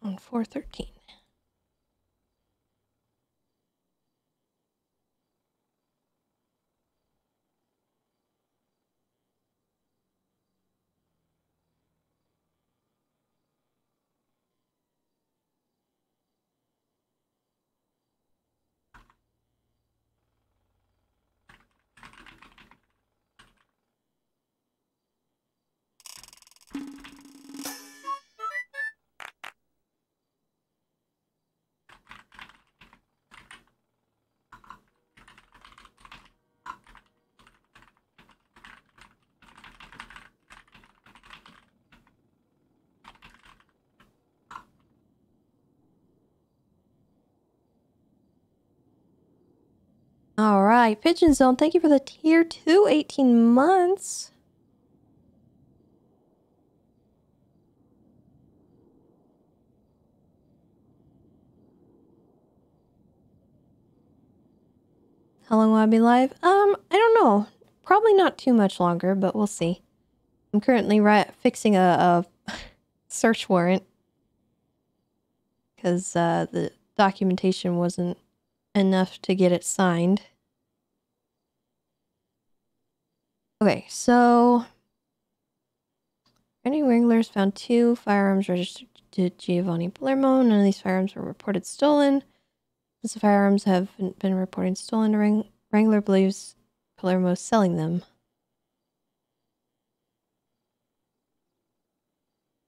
S2: On 4-13. All right, Pigeon Zone, thank you for the tier 2, 18 months. How long will I be live? I don't know. Probably not too much longer, but we'll see. I'm currently fixing a search warrant because the documentation wasn't enough to get it signed. Okay, so any wranglers found 2 firearms registered to Giovanni Palermo. None of these firearms were reported stolen. Since the firearms have been reported stolen, Wrangler believes Palermo is selling them.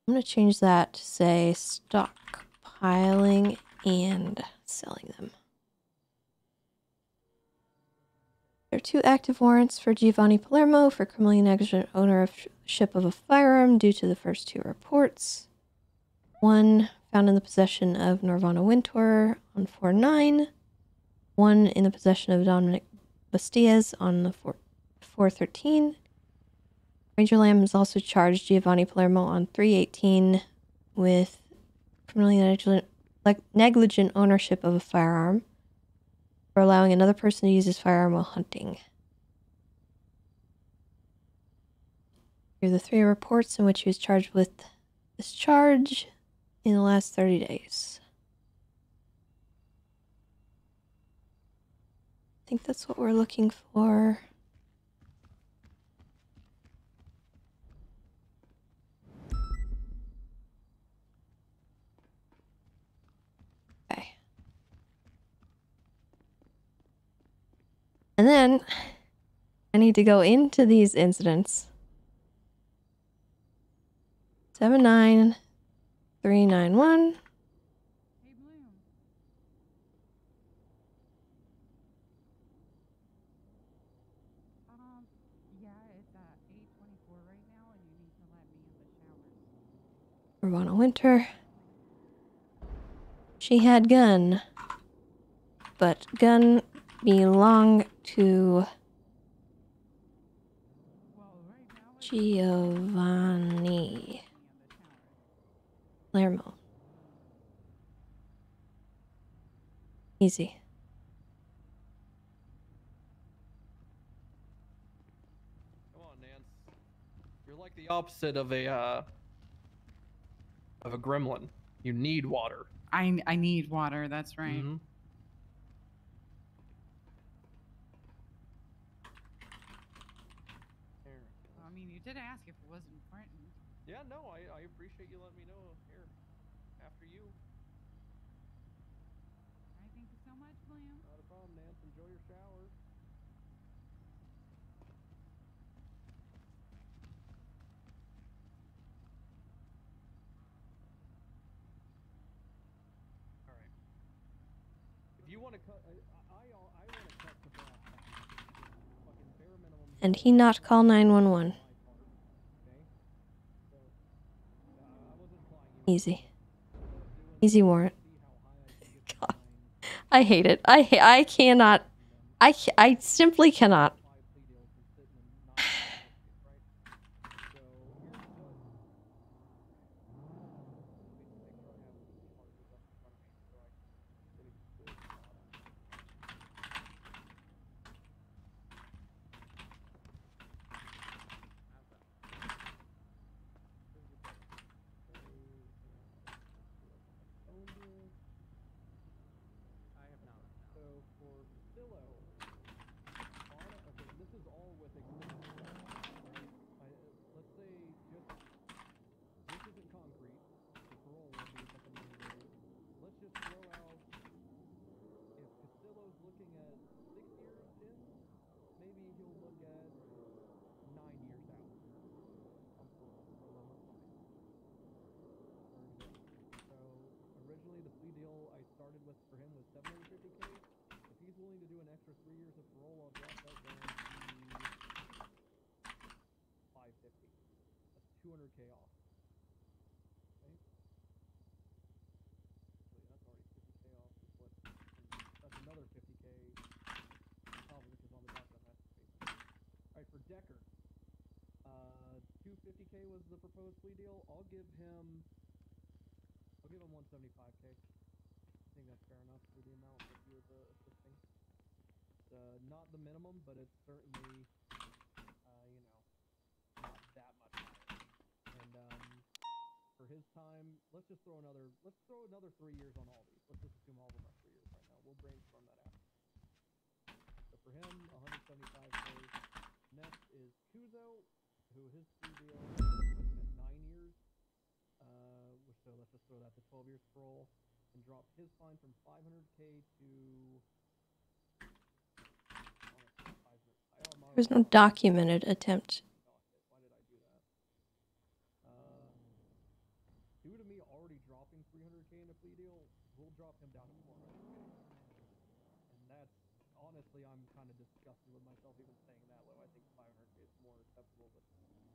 S2: I'm going to change that to say stockpiling and selling them. There are 2 active warrants for Giovanni Palermo for criminally negligent ownership of a firearm due to the first 2 reports. 1 found in the possession of Norvana Wintor on 4-9. 1 in the possession of Dominic Bastillas on the 4-13. Ranger Lamb has also charged Giovanni Palermo on 318 with criminally negligent ownership of a firearm for allowing another person to use his firearm while hunting. Here are the 3 reports in which he was charged with this charge in the last 30 days. I think that's what we're looking for. Okay. And then I need to go into these incidents. 79391. Urbana Winter. She had gun, but gun belonged to Giovanni Palermo. Easy.
S4: Come on, Nance. You're like the opposite of a gremlin. You need water.
S6: I need water. That's right.
S4: Mm-hmm.
S6: I mean, you did ask if it was important.
S4: Yeah, no, I appreciate you letting me know. Here, after you.
S6: All right, thank you so much, William.
S4: Not a problem, Nance. Enjoy your shower. All right. If you want to cut, I want to cut the brass tacks. Fucking bare minimum.
S2: And he not call 911. Easy. Easy warrant. God. I hate it. I cannot. I simply cannot.
S4: Decker. 250K was the proposed plea deal. I'll give him 175K. I think that's fair enough for the amount that he was assisting. It's not the minimum, but it's certainly not that much higher. And for his time, let's throw another 3 years on all these. Let's just assume all of them are 3 years right now. We'll brainstorm that after. So for him, 175K. Next is Kuzo, who his plea deal is looking at 9 years. So let's just throw that to 12 years parole and drop his fine from 500K to.
S2: There's no documented attempt.
S4: Why did I do that? Due to me already dropping 300K in a plea deal, we'll drop him down to 400K. And that's honestly, I'm kind of disgusted with myself even saying that low. I think 500K is more acceptable, but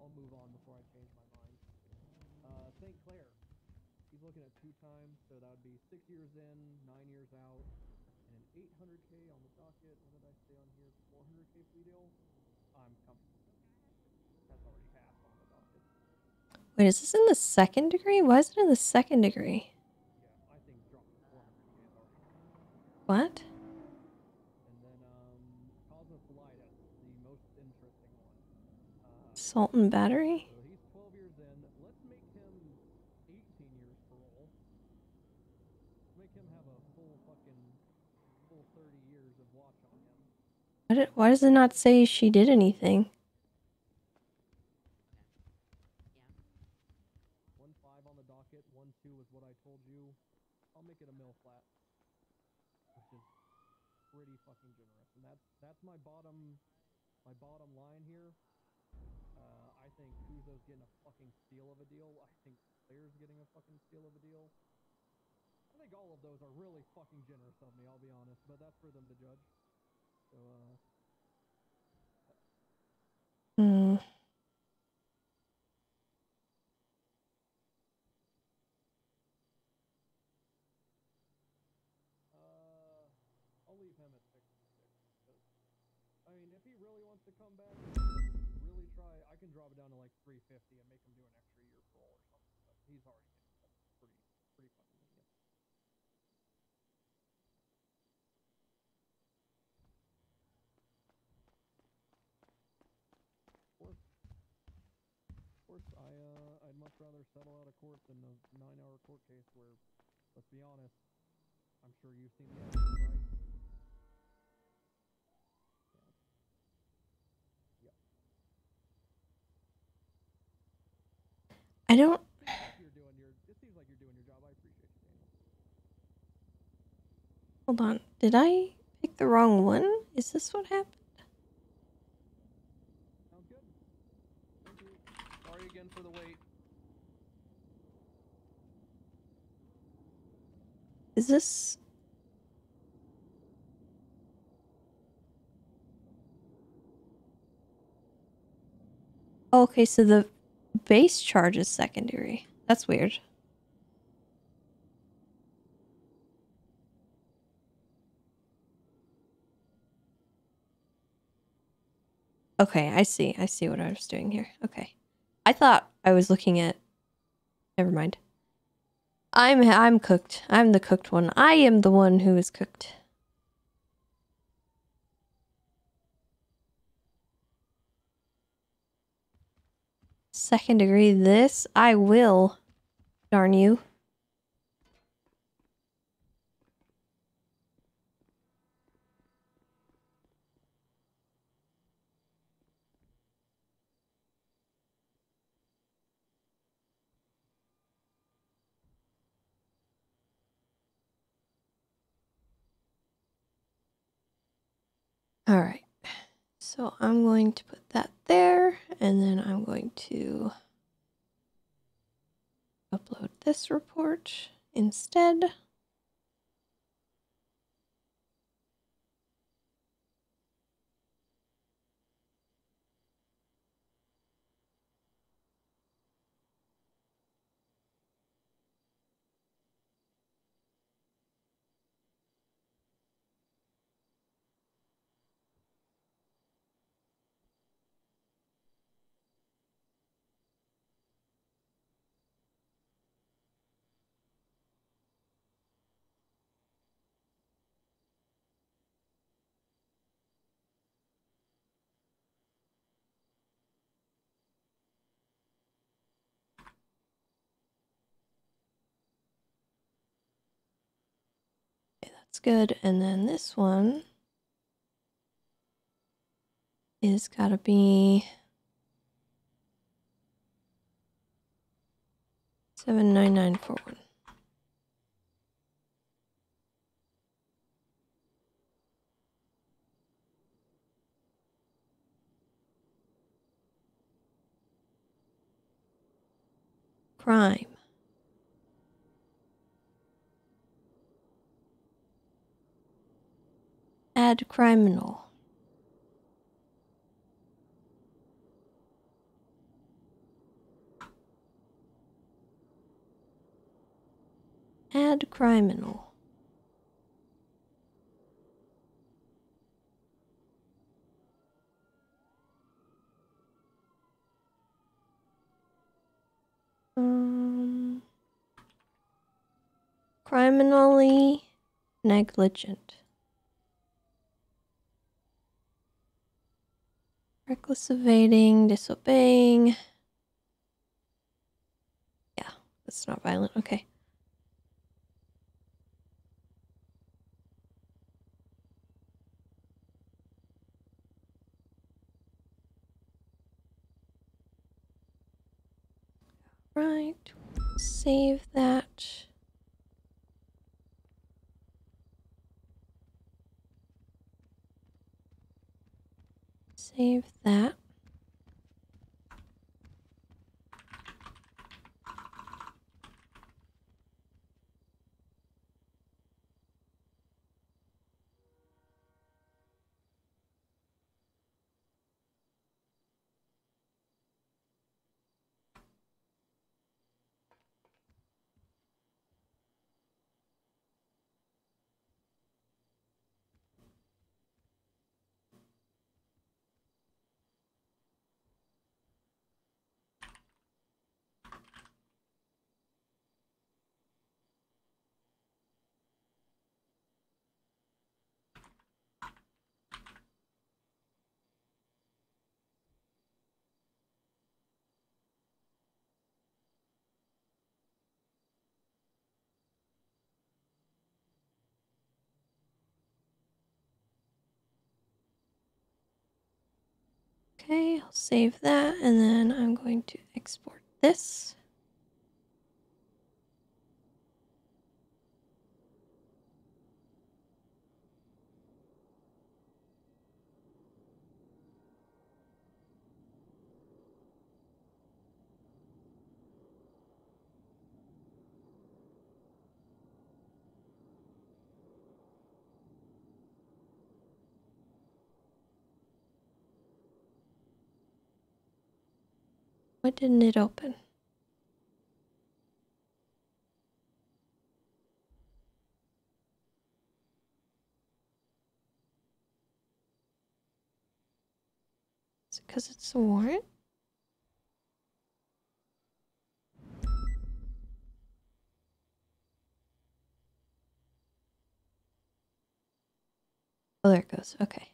S4: I'll move on before I change my mind. St. Clair, he's looking at 2 times, so that would be 6 years in, 9 years out, and an 800K on the docket. What did I say on here? 400K plea deal. I'm comfortable with that.
S2: Wait, is this in the second degree? Why is it in the second degree? What? Salt and battery? Why does it not say she did anything?
S4: Pretty fucking generous, and that's my bottom line here. I think Kuzo's getting a fucking steal of a deal. I think Claire's getting a fucking steal of a deal. I think all of those are really fucking generous of me, I'll be honest, but that's for them to judge. So,
S2: Hmm.
S4: I'll leave him at 66. I mean, if he really wants to come back, really try. I can drop it down to like 350 and make him do an extra year parole or something. But he's already getting pretty fucking lenient. Of course, I'd much rather settle out of court than a 9-hour court case where, let's be honest, I'm sure you've seen the evidence, right?
S2: I don't...
S4: It seems like you're doing your job. I appreciate you, Daniel.
S2: Hold on. Did I pick the wrong one? Is this what happened?
S4: Sounds good. Thank you. Sorry again for the wait.
S2: Is this... Okay, so the base charge is secondary. That's weird. Okay, I see. I see what I was doing here. Okay. I thought I was looking at... Never mind. I'm cooked. I'm the cooked one. I am the one who is cooked. Second degree this? I will. Darn you. Alright. So I'm going to put that there, and then I'm going to upload this report instead. Okay, that's good. And then this one is gotta be 79941. Crime. Add criminal. Add criminal. Criminally negligent. Reckless evading, disobeying. Yeah, that's not violent. Okay. Right. Save that. Save that. Okay, I'll save that and then I'm going to export this. Why didn't it open? Is it because it's a warrant? Oh, there it goes. Okay.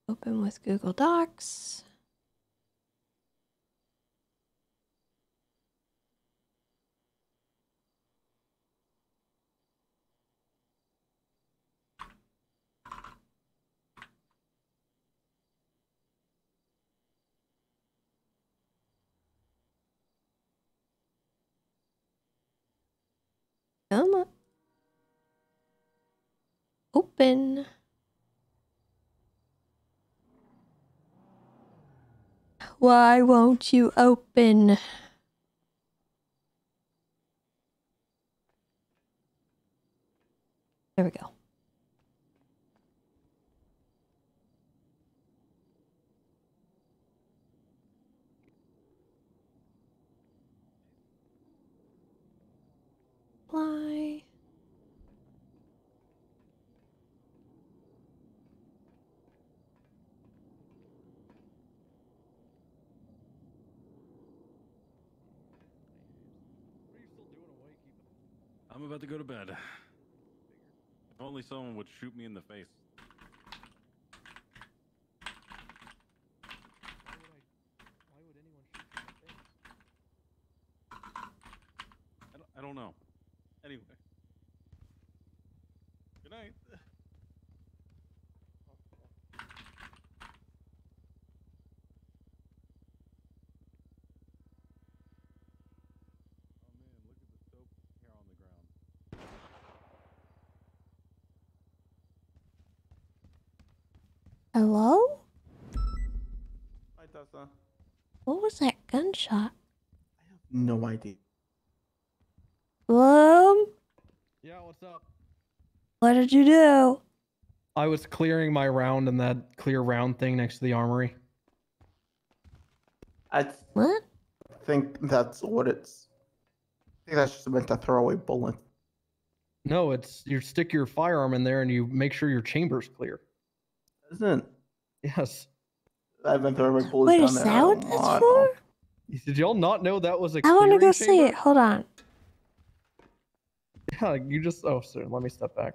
S2: Open with Google Docs. Come on. Open. Why won't you open? There we go. Apply.
S10: I'm about to go to bed. If only someone would shoot me in the face.
S4: Why would anyone shoot you in the face?
S10: I don't know. Anyway. Good night.
S2: Hello?
S12: Hi, Tessa.
S2: What was that gunshot?
S12: No idea.
S2: Bloom?
S4: Yeah, what's up?
S2: What did you do?
S4: I was clearing my round in that clear round thing next to the armory.
S2: What?
S12: I think that's what it's. I think that's just meant to throw away bullets.
S4: No, it's you stick your firearm in there and you make sure your chamber's clear.
S12: Isn't?
S4: Yes.
S12: I've been throwing my bullets
S2: Wait,
S12: down
S2: is
S12: there.
S2: that what that's for?
S4: Did y'all not know that was a
S2: I want to
S4: clearing
S2: go
S4: chamber?
S2: see it. Hold on.
S4: Yeah, you just. Oh, sorry. Let me step back.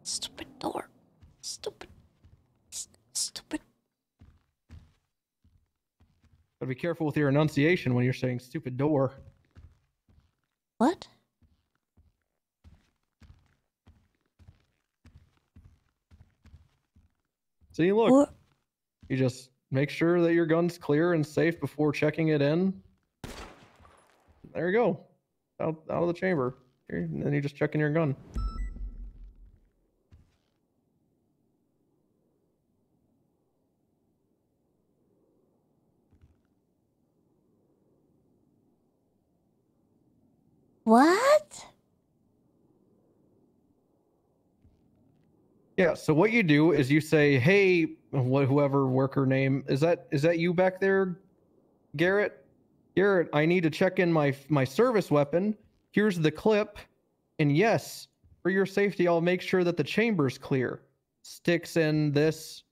S2: Stupid door. Stupid. Stupid.
S4: Gotta be careful with your enunciation when you're saying stupid door.
S2: What?
S4: See, look.
S2: What?
S4: You just make sure that your gun's clear and safe before checking it in. There you go. Out of the chamber. And then you just check in your gun.
S2: What?
S4: Yeah, so what you do is you say, hey, whoever worker name, is that you back there, Garrett? Garrett, I need to check in my service weapon. Here's the clip. And yes, for your safety, I'll make sure that the chamber's clear. Sticks in this,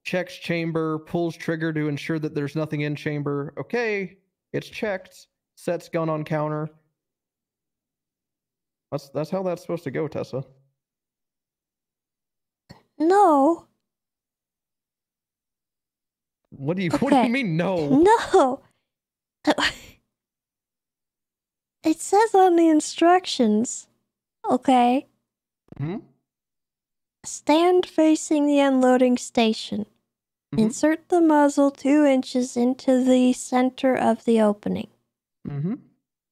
S4: checks chamber, pulls trigger to ensure that there's nothing in chamber. Okay, it's checked. Sets gun on counter. That's how that's supposed to go, Tessa.
S2: No.
S4: What do you mean no?
S2: No. It says on the instructions. Okay.
S4: Hmm?
S2: Stand facing the unloading station. Insert the muzzle 2 inches into the center of the opening.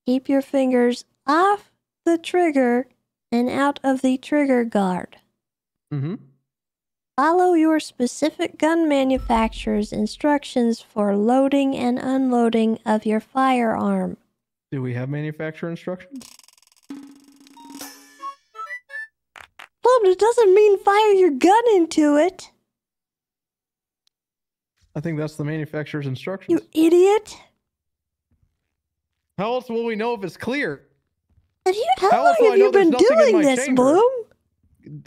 S2: Keep your fingers off the trigger and out of the trigger guard. Follow your specific gun manufacturer's instructions for loading and unloading of your firearm.
S4: Do we have manufacturer instructions?
S2: Well, it doesn't mean fire your gun into it.
S4: I think that's the manufacturer's instructions.
S2: You idiot.
S4: How else will we know if it's clear?
S2: How long have you been doing this, Bloom?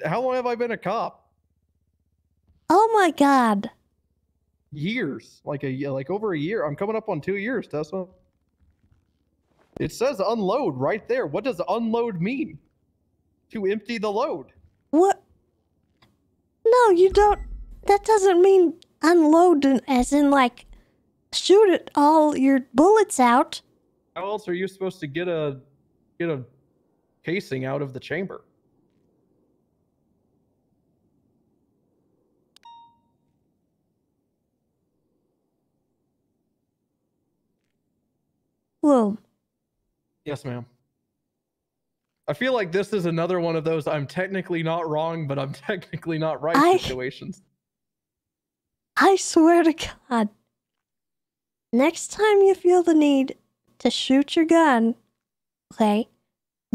S4: How long have I been a cop?
S2: Oh my god.
S4: Years. Like over a year. I'm coming up on 2 years, Tessa. It says unload right there. What does unload mean? To empty the load.
S2: What? No, you don't. That doesn't mean unload as in like shoot it all your bullets out.
S4: How else are you supposed to get a casing out of the chamber?
S2: Whoa.
S4: Yes, ma'am. I feel like this is another one of those I'm technically not wrong, but I'm technically not right situations.
S2: I swear to God. Next time you feel the need to shoot your gun, okay,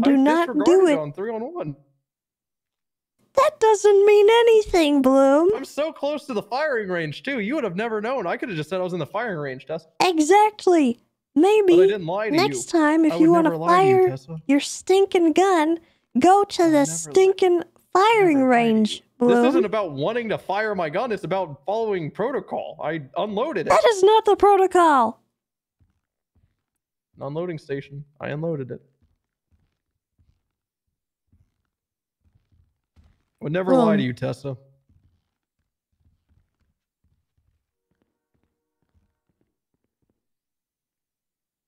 S2: do not do it.
S4: On 3-on-1.
S2: That doesn't mean anything, Bloom.
S4: I'm so close to the firing range, too. You would have never known. I could have just said I was in the firing range, Tessa.
S2: Exactly. Maybe
S4: But I didn't lie to
S2: next
S4: you.
S2: time, if
S4: I
S2: you
S4: would
S2: want
S4: never
S2: to
S4: lie to you,
S2: fire
S4: Tessa.
S2: your stinking gun, go to the stinking firing range, Bloom.
S4: This isn't about wanting to fire my gun. It's about following protocol. I unloaded it.
S2: That is not the protocol.
S4: Unloading station. I unloaded it. Would never lie to you, Tessa.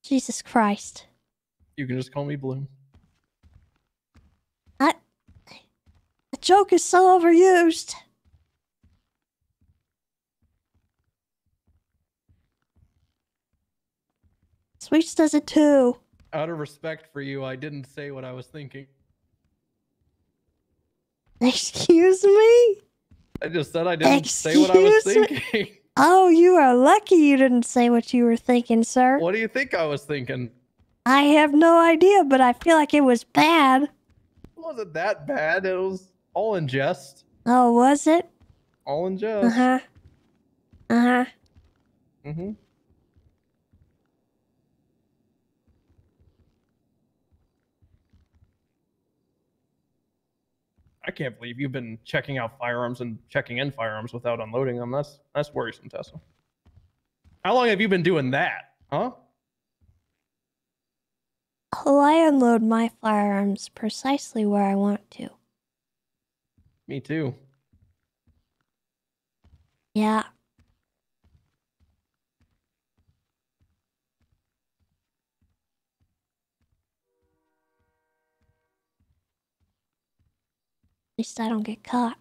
S2: Jesus Christ.
S4: You can just call me Bloom.
S2: The joke is so overused. Sweets does it too.
S4: Out of respect for you, I didn't say what I was thinking.
S2: Excuse me?
S4: I just said I didn't say what I was thinking.
S2: Oh, you are lucky you didn't say what you were thinking, sir.
S4: What do you think I was thinking?
S2: I have no idea, but I feel like it was bad.
S4: It wasn't that bad. It was all in jest.
S2: Oh, was it?
S4: All in jest.
S2: Uh-huh. Uh-huh.
S4: Mm-hmm. I can't believe you've been checking out firearms and checking in firearms without unloading them. That's worrisome, Tessa. How long have you been doing that? Huh?
S2: Oh, I unload my firearms precisely where I want to.
S4: Me too.
S2: Yeah. At least I don't get caught.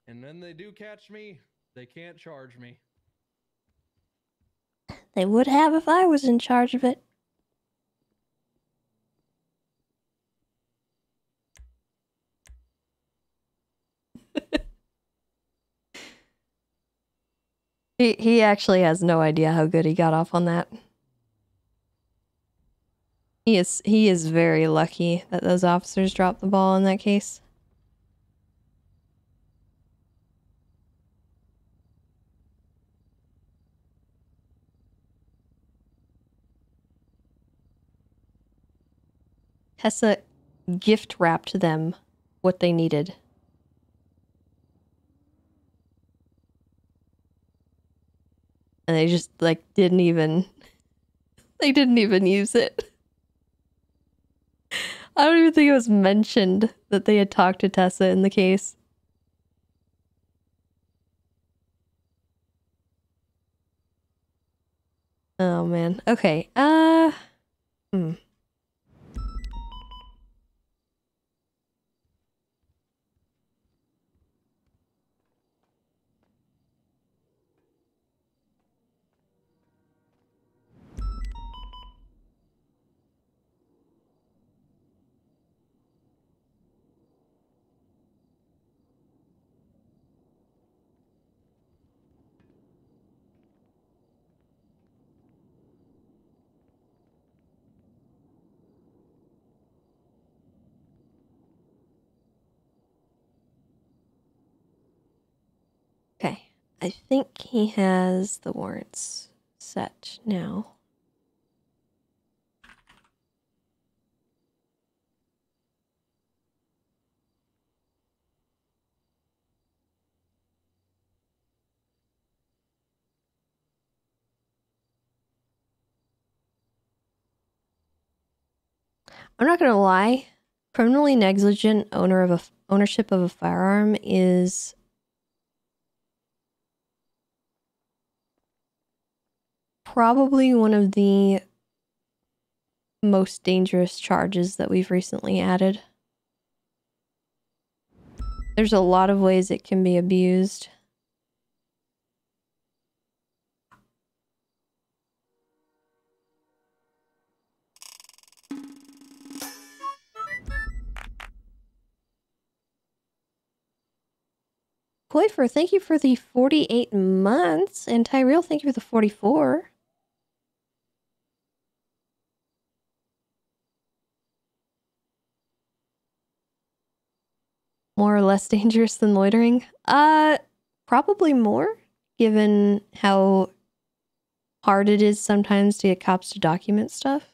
S4: And when they do catch me, they can't charge me.
S2: They would have if I was in charge of it. He actually has no idea how good he got off on that. He is very lucky that those officers dropped the ball in that case. Tessa gift wrapped them what they needed. And they just like didn't even use it. I don't even think it was mentioned that they had talked to Tessa in the case. Oh man. Okay. Okay. I think he has the warrants set now. I'm not gonna lie, criminally negligent ownership of a firearm is probably one of the most dangerous charges that we've recently added. There's a lot of ways it can be abused. Coifer, thank you for the 48 months. And Tyrell, thank you for the 44. More or less dangerous than loitering? Probably more, given how hard it is sometimes to get cops to document stuff.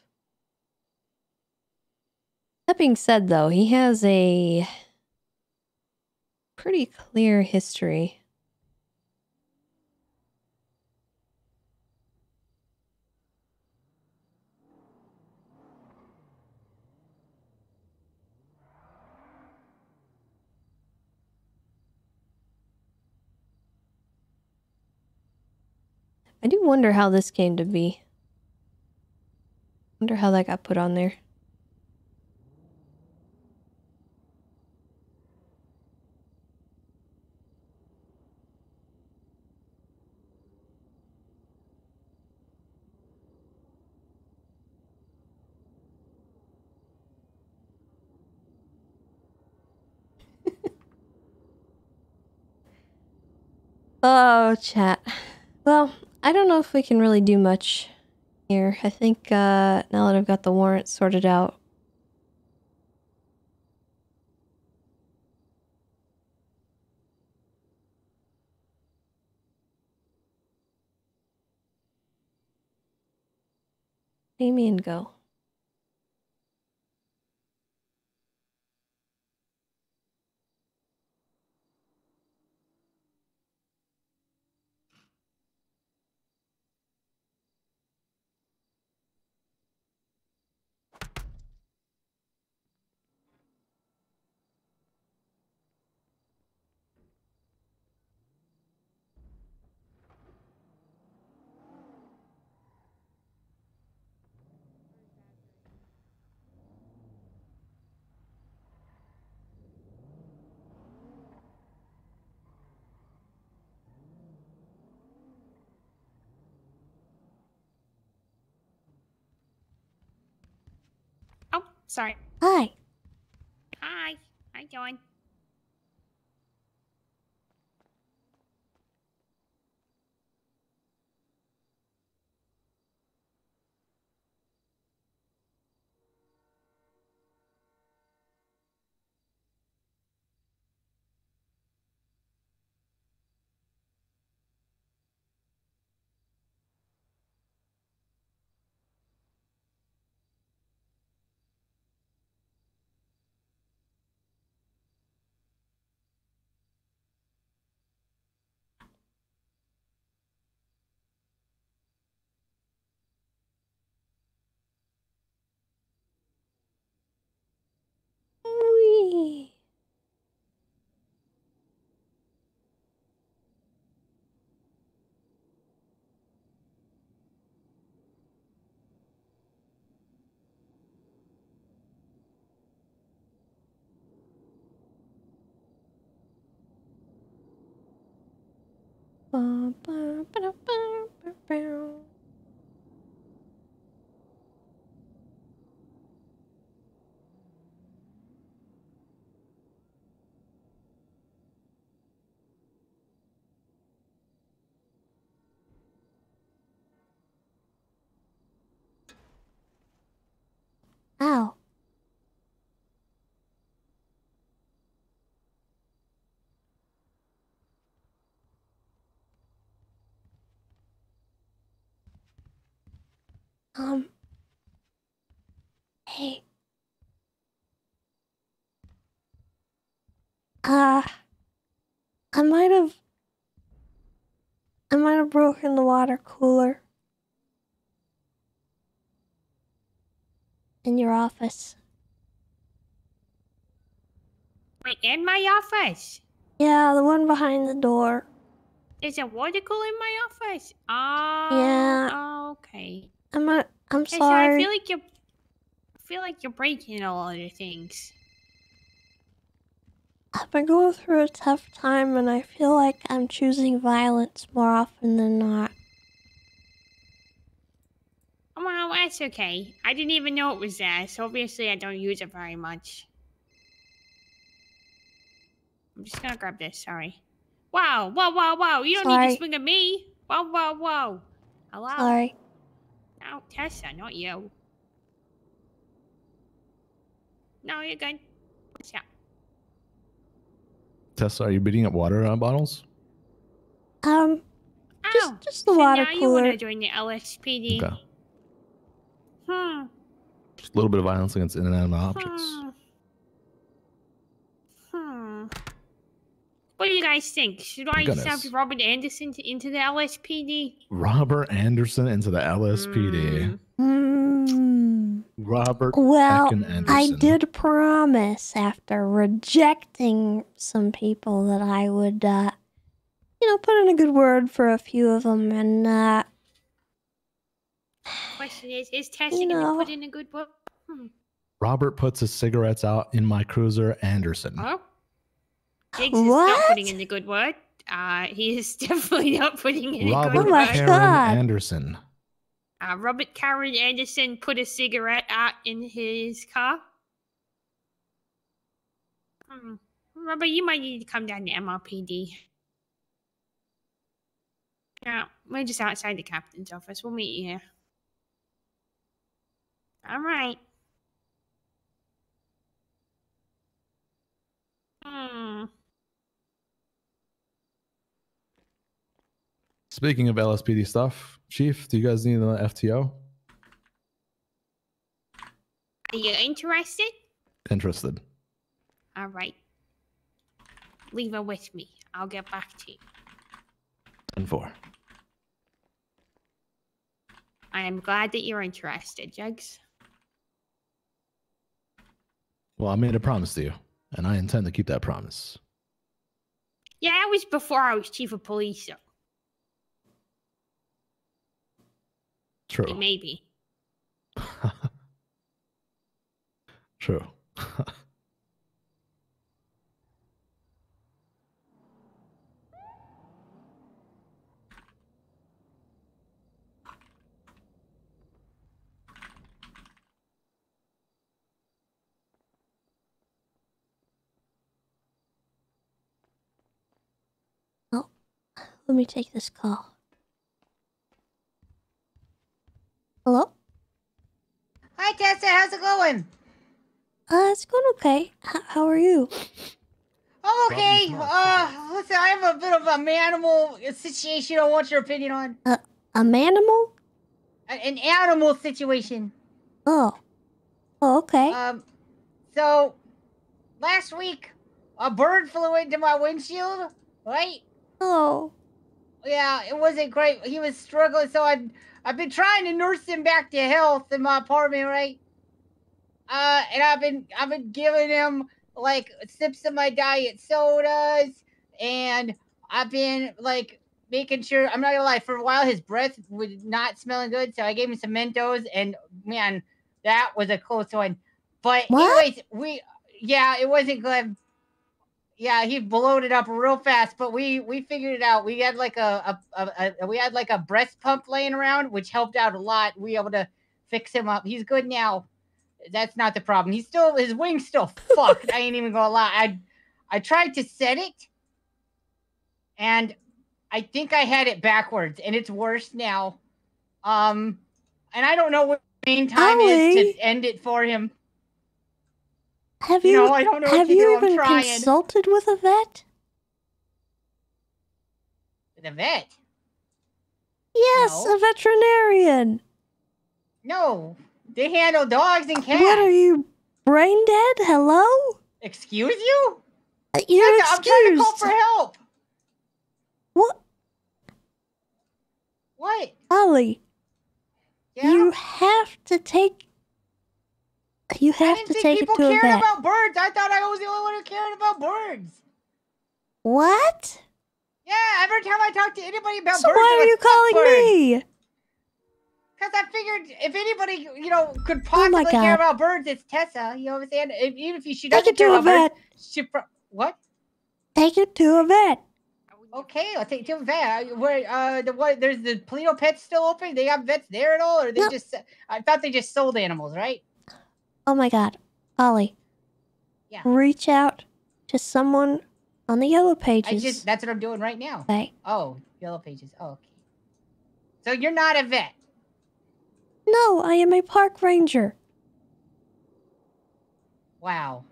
S2: That being said, though, he has a pretty clear history. I do wonder how this came to be. Wonder how that got put on there. Oh, chat. Well, I don't know if we can really do much Here, I think now that I've got the warrant sorted out. Damien, go.
S17: Oh, sorry.
S2: Hi.
S17: Hi. How you doing?
S2: Whee! Ow. Hey. I might have broken the water cooler in your office.
S17: Wait, in my office?
S2: Yeah, the one behind the door.
S17: There's a water cooler in my office? Oh,
S2: Yeah.
S17: okay.
S2: I'm
S17: Tessa,
S2: sorry.
S17: I feel like you're breaking a lot of things.
S2: I've been going through a tough time and I feel like I'm choosing violence more often than not.
S17: Well, that's okay. I didn't even know it was there, so obviously I don't use it very much. I'm just gonna grab this, sorry. Wow, whoa, whoa, whoa, you don't need
S2: Sorry.
S17: to swing at me. Whoa, whoa, whoa. Hello?
S2: Sorry.
S17: No, Tessa, not you. No, you're good. What's up?
S18: Tessa, are you beating up water bottles?
S2: Just the
S17: So
S2: water
S17: now you want
S2: cooler.
S17: to join the LSPD?
S18: Okay.
S17: Hmm.
S18: Just a little bit of violence against inanimate objects.
S17: What do you guys think? Should I
S18: Goodness.
S17: send Robert Anderson into the LSPD?
S18: Robert Anderson into the LSPD. Robert
S2: Well,
S18: Heckin Anderson.
S2: I did promise after rejecting some people that I would, put in a good word for a few of them, and,
S17: Question is Tessa gonna put in a good word?
S18: Robert puts his cigarettes out in my cruiser, Anderson.
S17: Oh? Diggs is not putting in the good word. He is definitely not putting in a
S18: Robert
S17: good word.
S18: Karen Anderson.
S17: Robert Karen Anderson put a cigarette out in his car. Robert, you might need to come down to MRPD. Yeah, we're just outside the captain's office. We'll meet you here. All right.
S18: Speaking of LSPD stuff, Chief, do you guys need an FTO?
S17: Are you interested?
S18: Interested.
S17: All right. Leave her with me. I'll get back to you.
S18: 10-4.
S17: I am glad that you're interested, Jugs.
S18: Well, I made a promise to you, and I intend to keep that promise.
S17: Yeah, that was before I was chief of police, so.
S18: True.
S17: Maybe.
S18: True.
S2: Oh, let me take this call. Hello?
S8: Hi, Tessa. How's it going?
S2: It's going okay. How are you?
S8: I'm okay. Listen, I have a bit of a manimal situation I want your opinion on.
S2: A manimal?
S8: An animal situation.
S2: Oh, okay.
S8: So, last week, a bird flew into my windshield, right?
S2: Oh.
S8: Yeah, it wasn't great. He was struggling, so I've been trying to nurse him back to health in my apartment, right? And I've been giving him like sips of my diet sodas, and I've been like making sure. I'm not gonna lie. For a while, his breath was not smelling good, so I gave him some Mentos, and man, that was a close one. But anyways, it wasn't good. Yeah, he bloated up real fast, but we figured it out. We had like a breast pump laying around, which helped out a lot. We were able to fix him up. He's good now. That's not the problem. His wing's still fucked. I ain't even gonna lie. I tried to set it, and I think I had it backwards, and it's worse now. And I don't know what the main time is to end it for him.
S2: Have you,
S8: I don't know
S2: have
S8: what to
S2: you
S8: do.
S2: even
S8: I'm trying.
S2: consulted with a vet?
S8: The vet?
S2: Yes, a veterinarian.
S8: No, they handle dogs and cats.
S2: What are you, brain dead? Hello?
S8: Excuse you?
S2: You're
S8: I'm trying to call
S2: excused.
S8: for help.
S2: What?
S8: What?
S2: Ollie, you have to take. You have to take it
S8: People
S2: to a
S8: cared
S2: vet.
S8: about birds. I thought I was the only one who cared about birds.
S2: What?
S8: Yeah, every time I talk to anybody about
S2: So
S8: birds,
S2: why are you calling me?
S8: Because I figured if anybody, could possibly
S2: God.
S8: care about birds, it's Tessa. You know what I'm saying? Even if she
S2: Take
S8: doesn't
S2: it to
S8: care
S2: a
S8: about
S2: vet.
S8: birds, what?
S2: Take it to a vet.
S8: Okay, I'll take it to a vet. There's the Polito Pets still open? They have vets there at all, or they just? I thought they just sold animals, right?
S2: Oh my God, Ollie.
S8: Yeah.
S2: Reach out to someone on the Yellow Pages.
S8: That's what I'm doing right now.
S2: Okay.
S8: Oh, Yellow Pages. Oh, okay. So you're not a vet?
S2: No, I am a park ranger.
S8: Wow.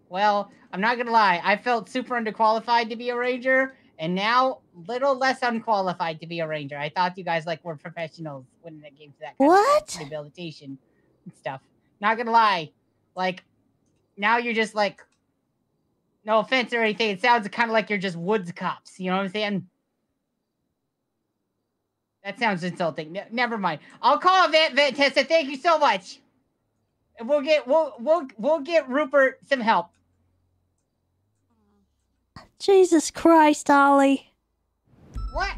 S8: Well, I'm not gonna lie. I felt super underqualified to be a ranger, and now little less unqualified to be a ranger. I thought you guys were professionals when it came to that kind of rehabilitation and stuff. Not gonna lie. Now you're just no offense or anything. It sounds kind of like you're just woods cops. You know what I'm saying? That sounds insulting. Never mind. I'll call a vet Tessa. Thank you so much. And we'll get Rupert some help.
S2: Jesus Christ, Ollie.
S8: What?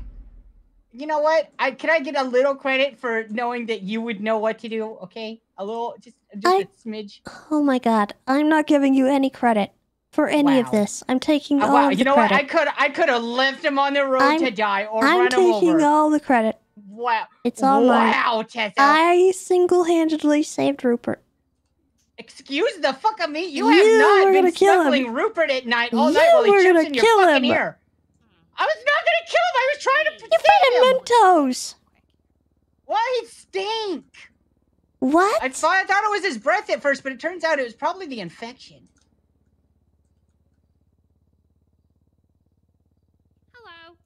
S8: You know what? Can I get a little credit for knowing that you would know what to do? Okay, a little, just a smidge.
S2: Oh my God, I'm not giving you any credit for any of this. I'm taking all of the credit.
S8: What? I could have left him on the road to die or run him over.
S2: I'm taking all the credit.
S8: Wow.
S2: It's all mine.
S8: Wow, Tessa.
S2: I single-handedly saved Rupert.
S8: Excuse the fuck of me. You have not been snuggling Rupert at night all night while he chips in your fucking ear. I was not gonna kill him. I was trying to protect him.
S2: You fed him Mentos.
S8: Why he stink?
S2: What?
S8: I thought it was his breath at first, but it turns out it was probably the infection.
S17: Hello.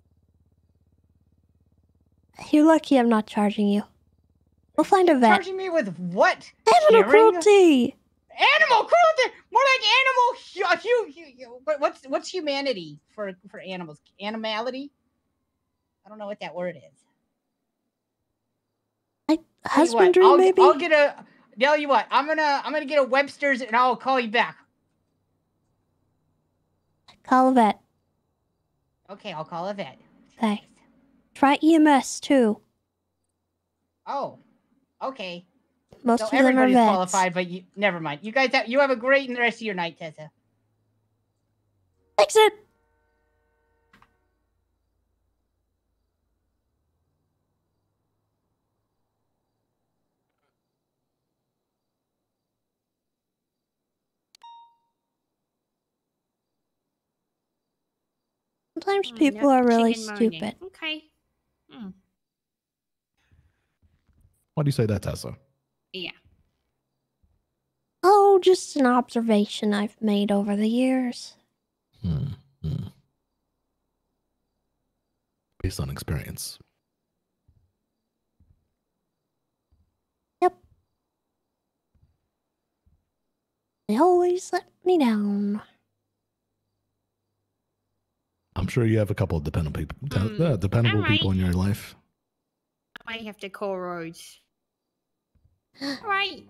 S2: You're lucky I'm not charging you. We'll find a vet.
S8: Charging me with what?
S2: Animal
S8: Caring?
S2: cruelty!
S8: Animal cruelty! More like what's humanity for animals? Animality? I don't know what that word is.
S2: Husbandry, maybe?
S8: I'll get a. Tell you what, I'm gonna get a Webster's and I'll call you back.
S2: Call a vet.
S8: Okay, I'll call a vet.
S2: Okay. Try EMS too.
S8: Oh, okay.
S2: Most
S8: So
S2: of them are
S8: everybody's
S2: vets.
S8: qualified, but never mind. You guys have a great rest of your night, Tessa.
S2: Exit. Sometimes people are really stupid.
S17: Okay.
S18: Why do you say that, Tessa?
S17: Yeah.
S2: Oh, just an observation I've made over the years.
S18: Based on experience.
S2: Yep. They always let me down.
S18: I'm sure you have a couple of dependable people in your life.
S17: I might have to call Rhodes. All right.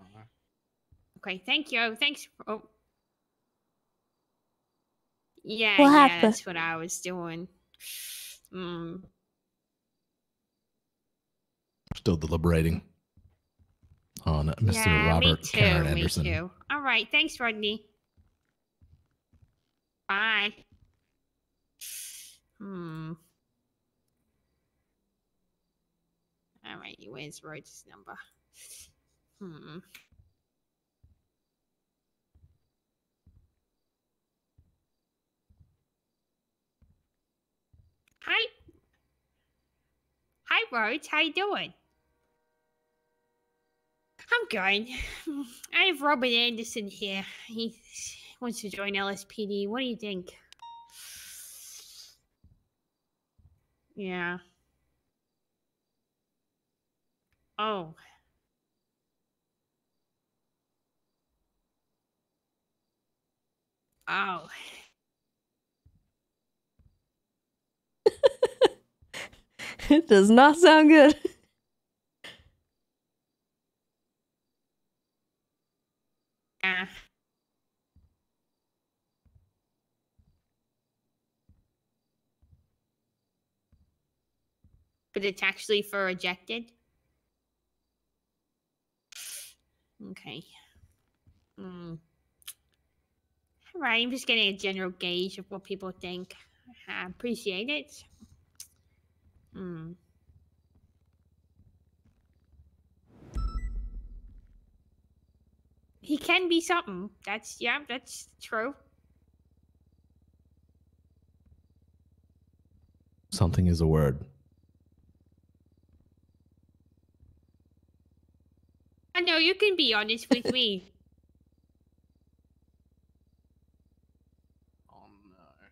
S17: Okay, thank you. Thanks. Oh. Yeah,
S2: What
S17: yeah,
S2: happened?
S17: that's what I was doing.
S18: Still deliberating on Mr.
S17: Yeah,
S18: Robert Karen
S17: me
S18: Anderson.
S17: too. All right, thanks, Rodney. Bye. All right, where's Rhodes' number? Hi. Hi, Rhodes. How you doing? I'm good. I have Robert Anderson here. He wants to join LSPD. What do you think? Yeah. Oh. Oh.
S2: It does not sound good.
S17: Yeah. But it's actually for ejected? Okay. All right, I'm just getting a general gauge of what people think. I appreciate it. He can be something. That's true.
S18: Something is a word.
S17: I know, you can be honest with me.
S10: Oh no.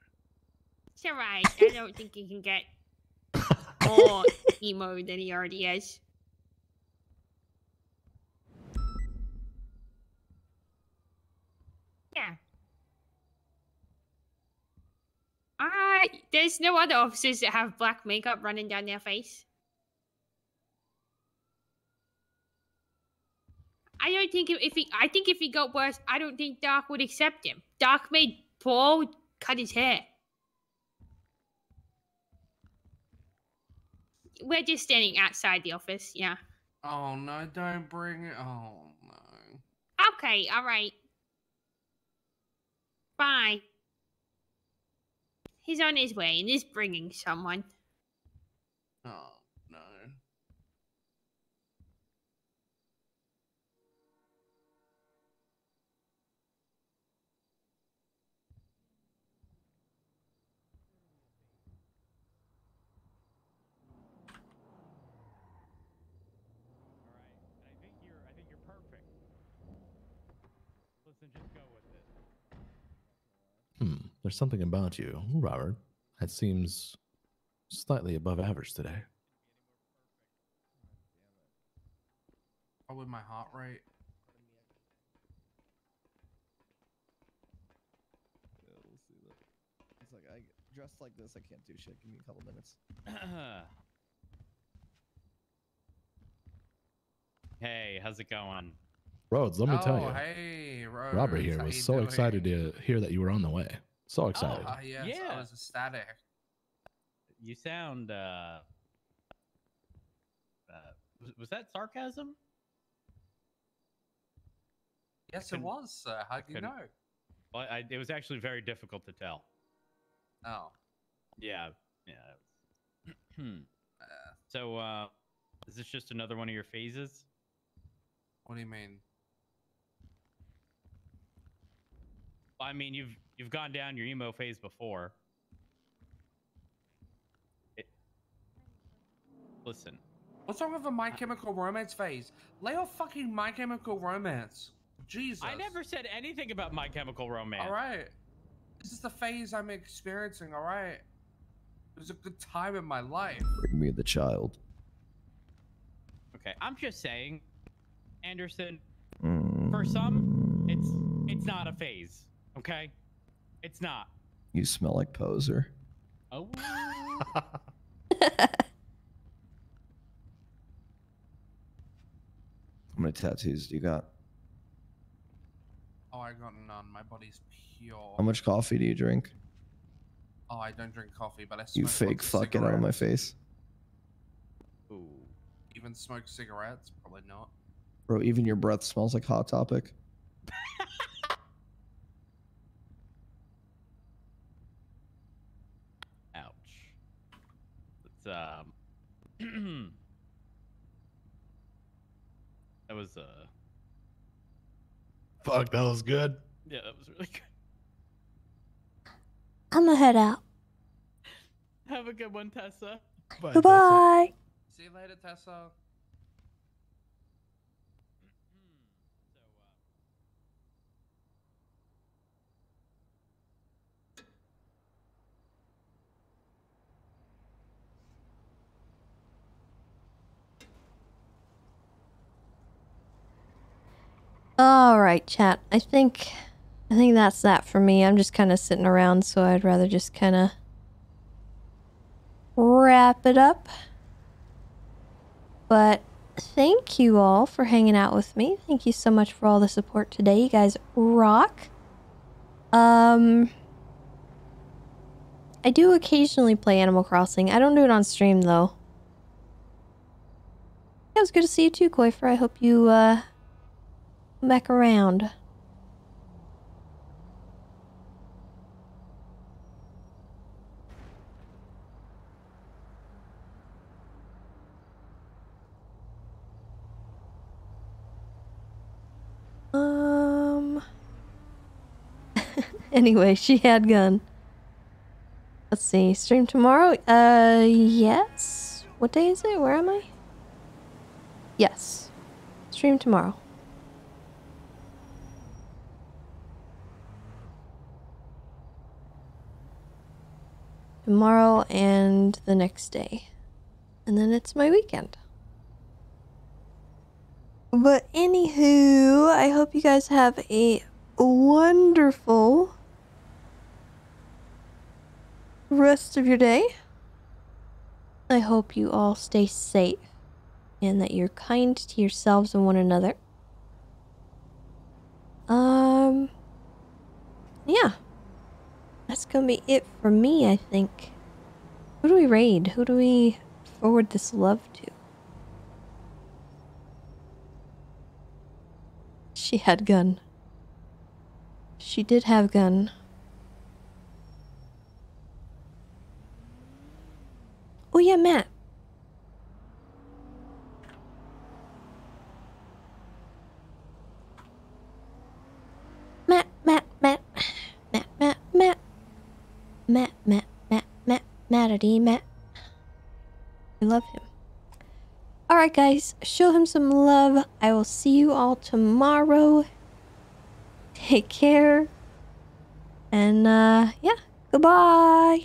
S17: It's alright. I don't think he can get more emo than he already is. Yeah. There's no other officers that have black makeup running down their face. I don't think I think if he got worse, I don't think Doc would accept him. Doc made Paul cut his hair. We're just standing outside the office, yeah.
S9: Oh no, don't bring it. Oh no.
S17: Okay, alright. Bye. He's on his way and is bringing someone.
S9: Oh no.
S18: There's something about you, Robert, that seems slightly above average today.
S9: Probably my heart rate.
S14: Yeah, we'll see that. It's like I dressed like this. I can't do shit. Give me a couple minutes.
S16: Hey, how's it going?
S18: Rhodes, let me tell you.
S9: Hey, Rhodes,
S18: Robert here
S9: how
S18: was
S9: you
S18: so
S9: doing?
S18: excited to hear that you were on the way. So excited.
S9: Yes,
S16: Yeah.
S9: I was ecstatic.
S16: You sound was that sarcasm?
S9: Yes, it was, sir. How do you know?
S16: Well, it was actually very difficult to tell.
S9: Oh.
S16: Yeah. So, is this just another one of your phases?
S9: What do you mean?
S16: I mean, you've gone down your emo phase before. Listen.
S9: What's wrong with a My Chemical Romance phase? Lay off fucking My Chemical Romance. Jesus.
S16: I never said anything about My Chemical Romance.
S9: All right. This is the phase I'm experiencing, all right? It was a good time in my life.
S14: Bring me the child.
S16: Okay, I'm just saying, Anderson, for some, it's not a phase, okay? It's not.
S14: You smell like poser.
S16: Oh.
S14: How many tattoos do you got?
S9: Oh, I got none. My body's pure.
S14: How much coffee do you drink?
S9: Oh, I don't drink coffee, but I smoke
S14: You fake
S9: lots of
S14: fuck, get out of my
S9: cigarettes.
S14: face.
S16: Ooh.
S9: Even smoke cigarettes? Probably not.
S14: Bro, even your breath smells like Hot Topic.
S16: Ouch. It's that was
S18: Fuck, that was good.
S16: yeah, that was really good.
S2: I'm gonna head out.
S16: Have a good one, Tessa.
S2: Goodbye.
S9: See you later, Tessa.
S2: All right, chat. I think that's that for me. I'm just kind of sitting around, so I'd rather just kind of wrap it up. But thank you all for hanging out with me. Thank you so much for all the support today. You guys rock. I do occasionally play Animal Crossing. I don't do it on stream though. Yeah, it was good to see you too, Koifer. I hope you come back around. Anyway, she had gun. Let's see. Stream tomorrow? Yes. What day is it? Where am I? Yes. Stream tomorrow. Tomorrow and the next day. And then it's my weekend. But anywho, I hope you guys have a wonderful rest of your day. I hope you all stay safe and that you're kind to yourselves and one another. Yeah. That's gonna be it for me, I think. Who do we raid? Who do we forward this love to? She had gun. She did have gun. Oh yeah, Matt. Mattity, Matt. I love him. Alright guys, show him some love. I will see you all tomorrow. Take care. And yeah, goodbye.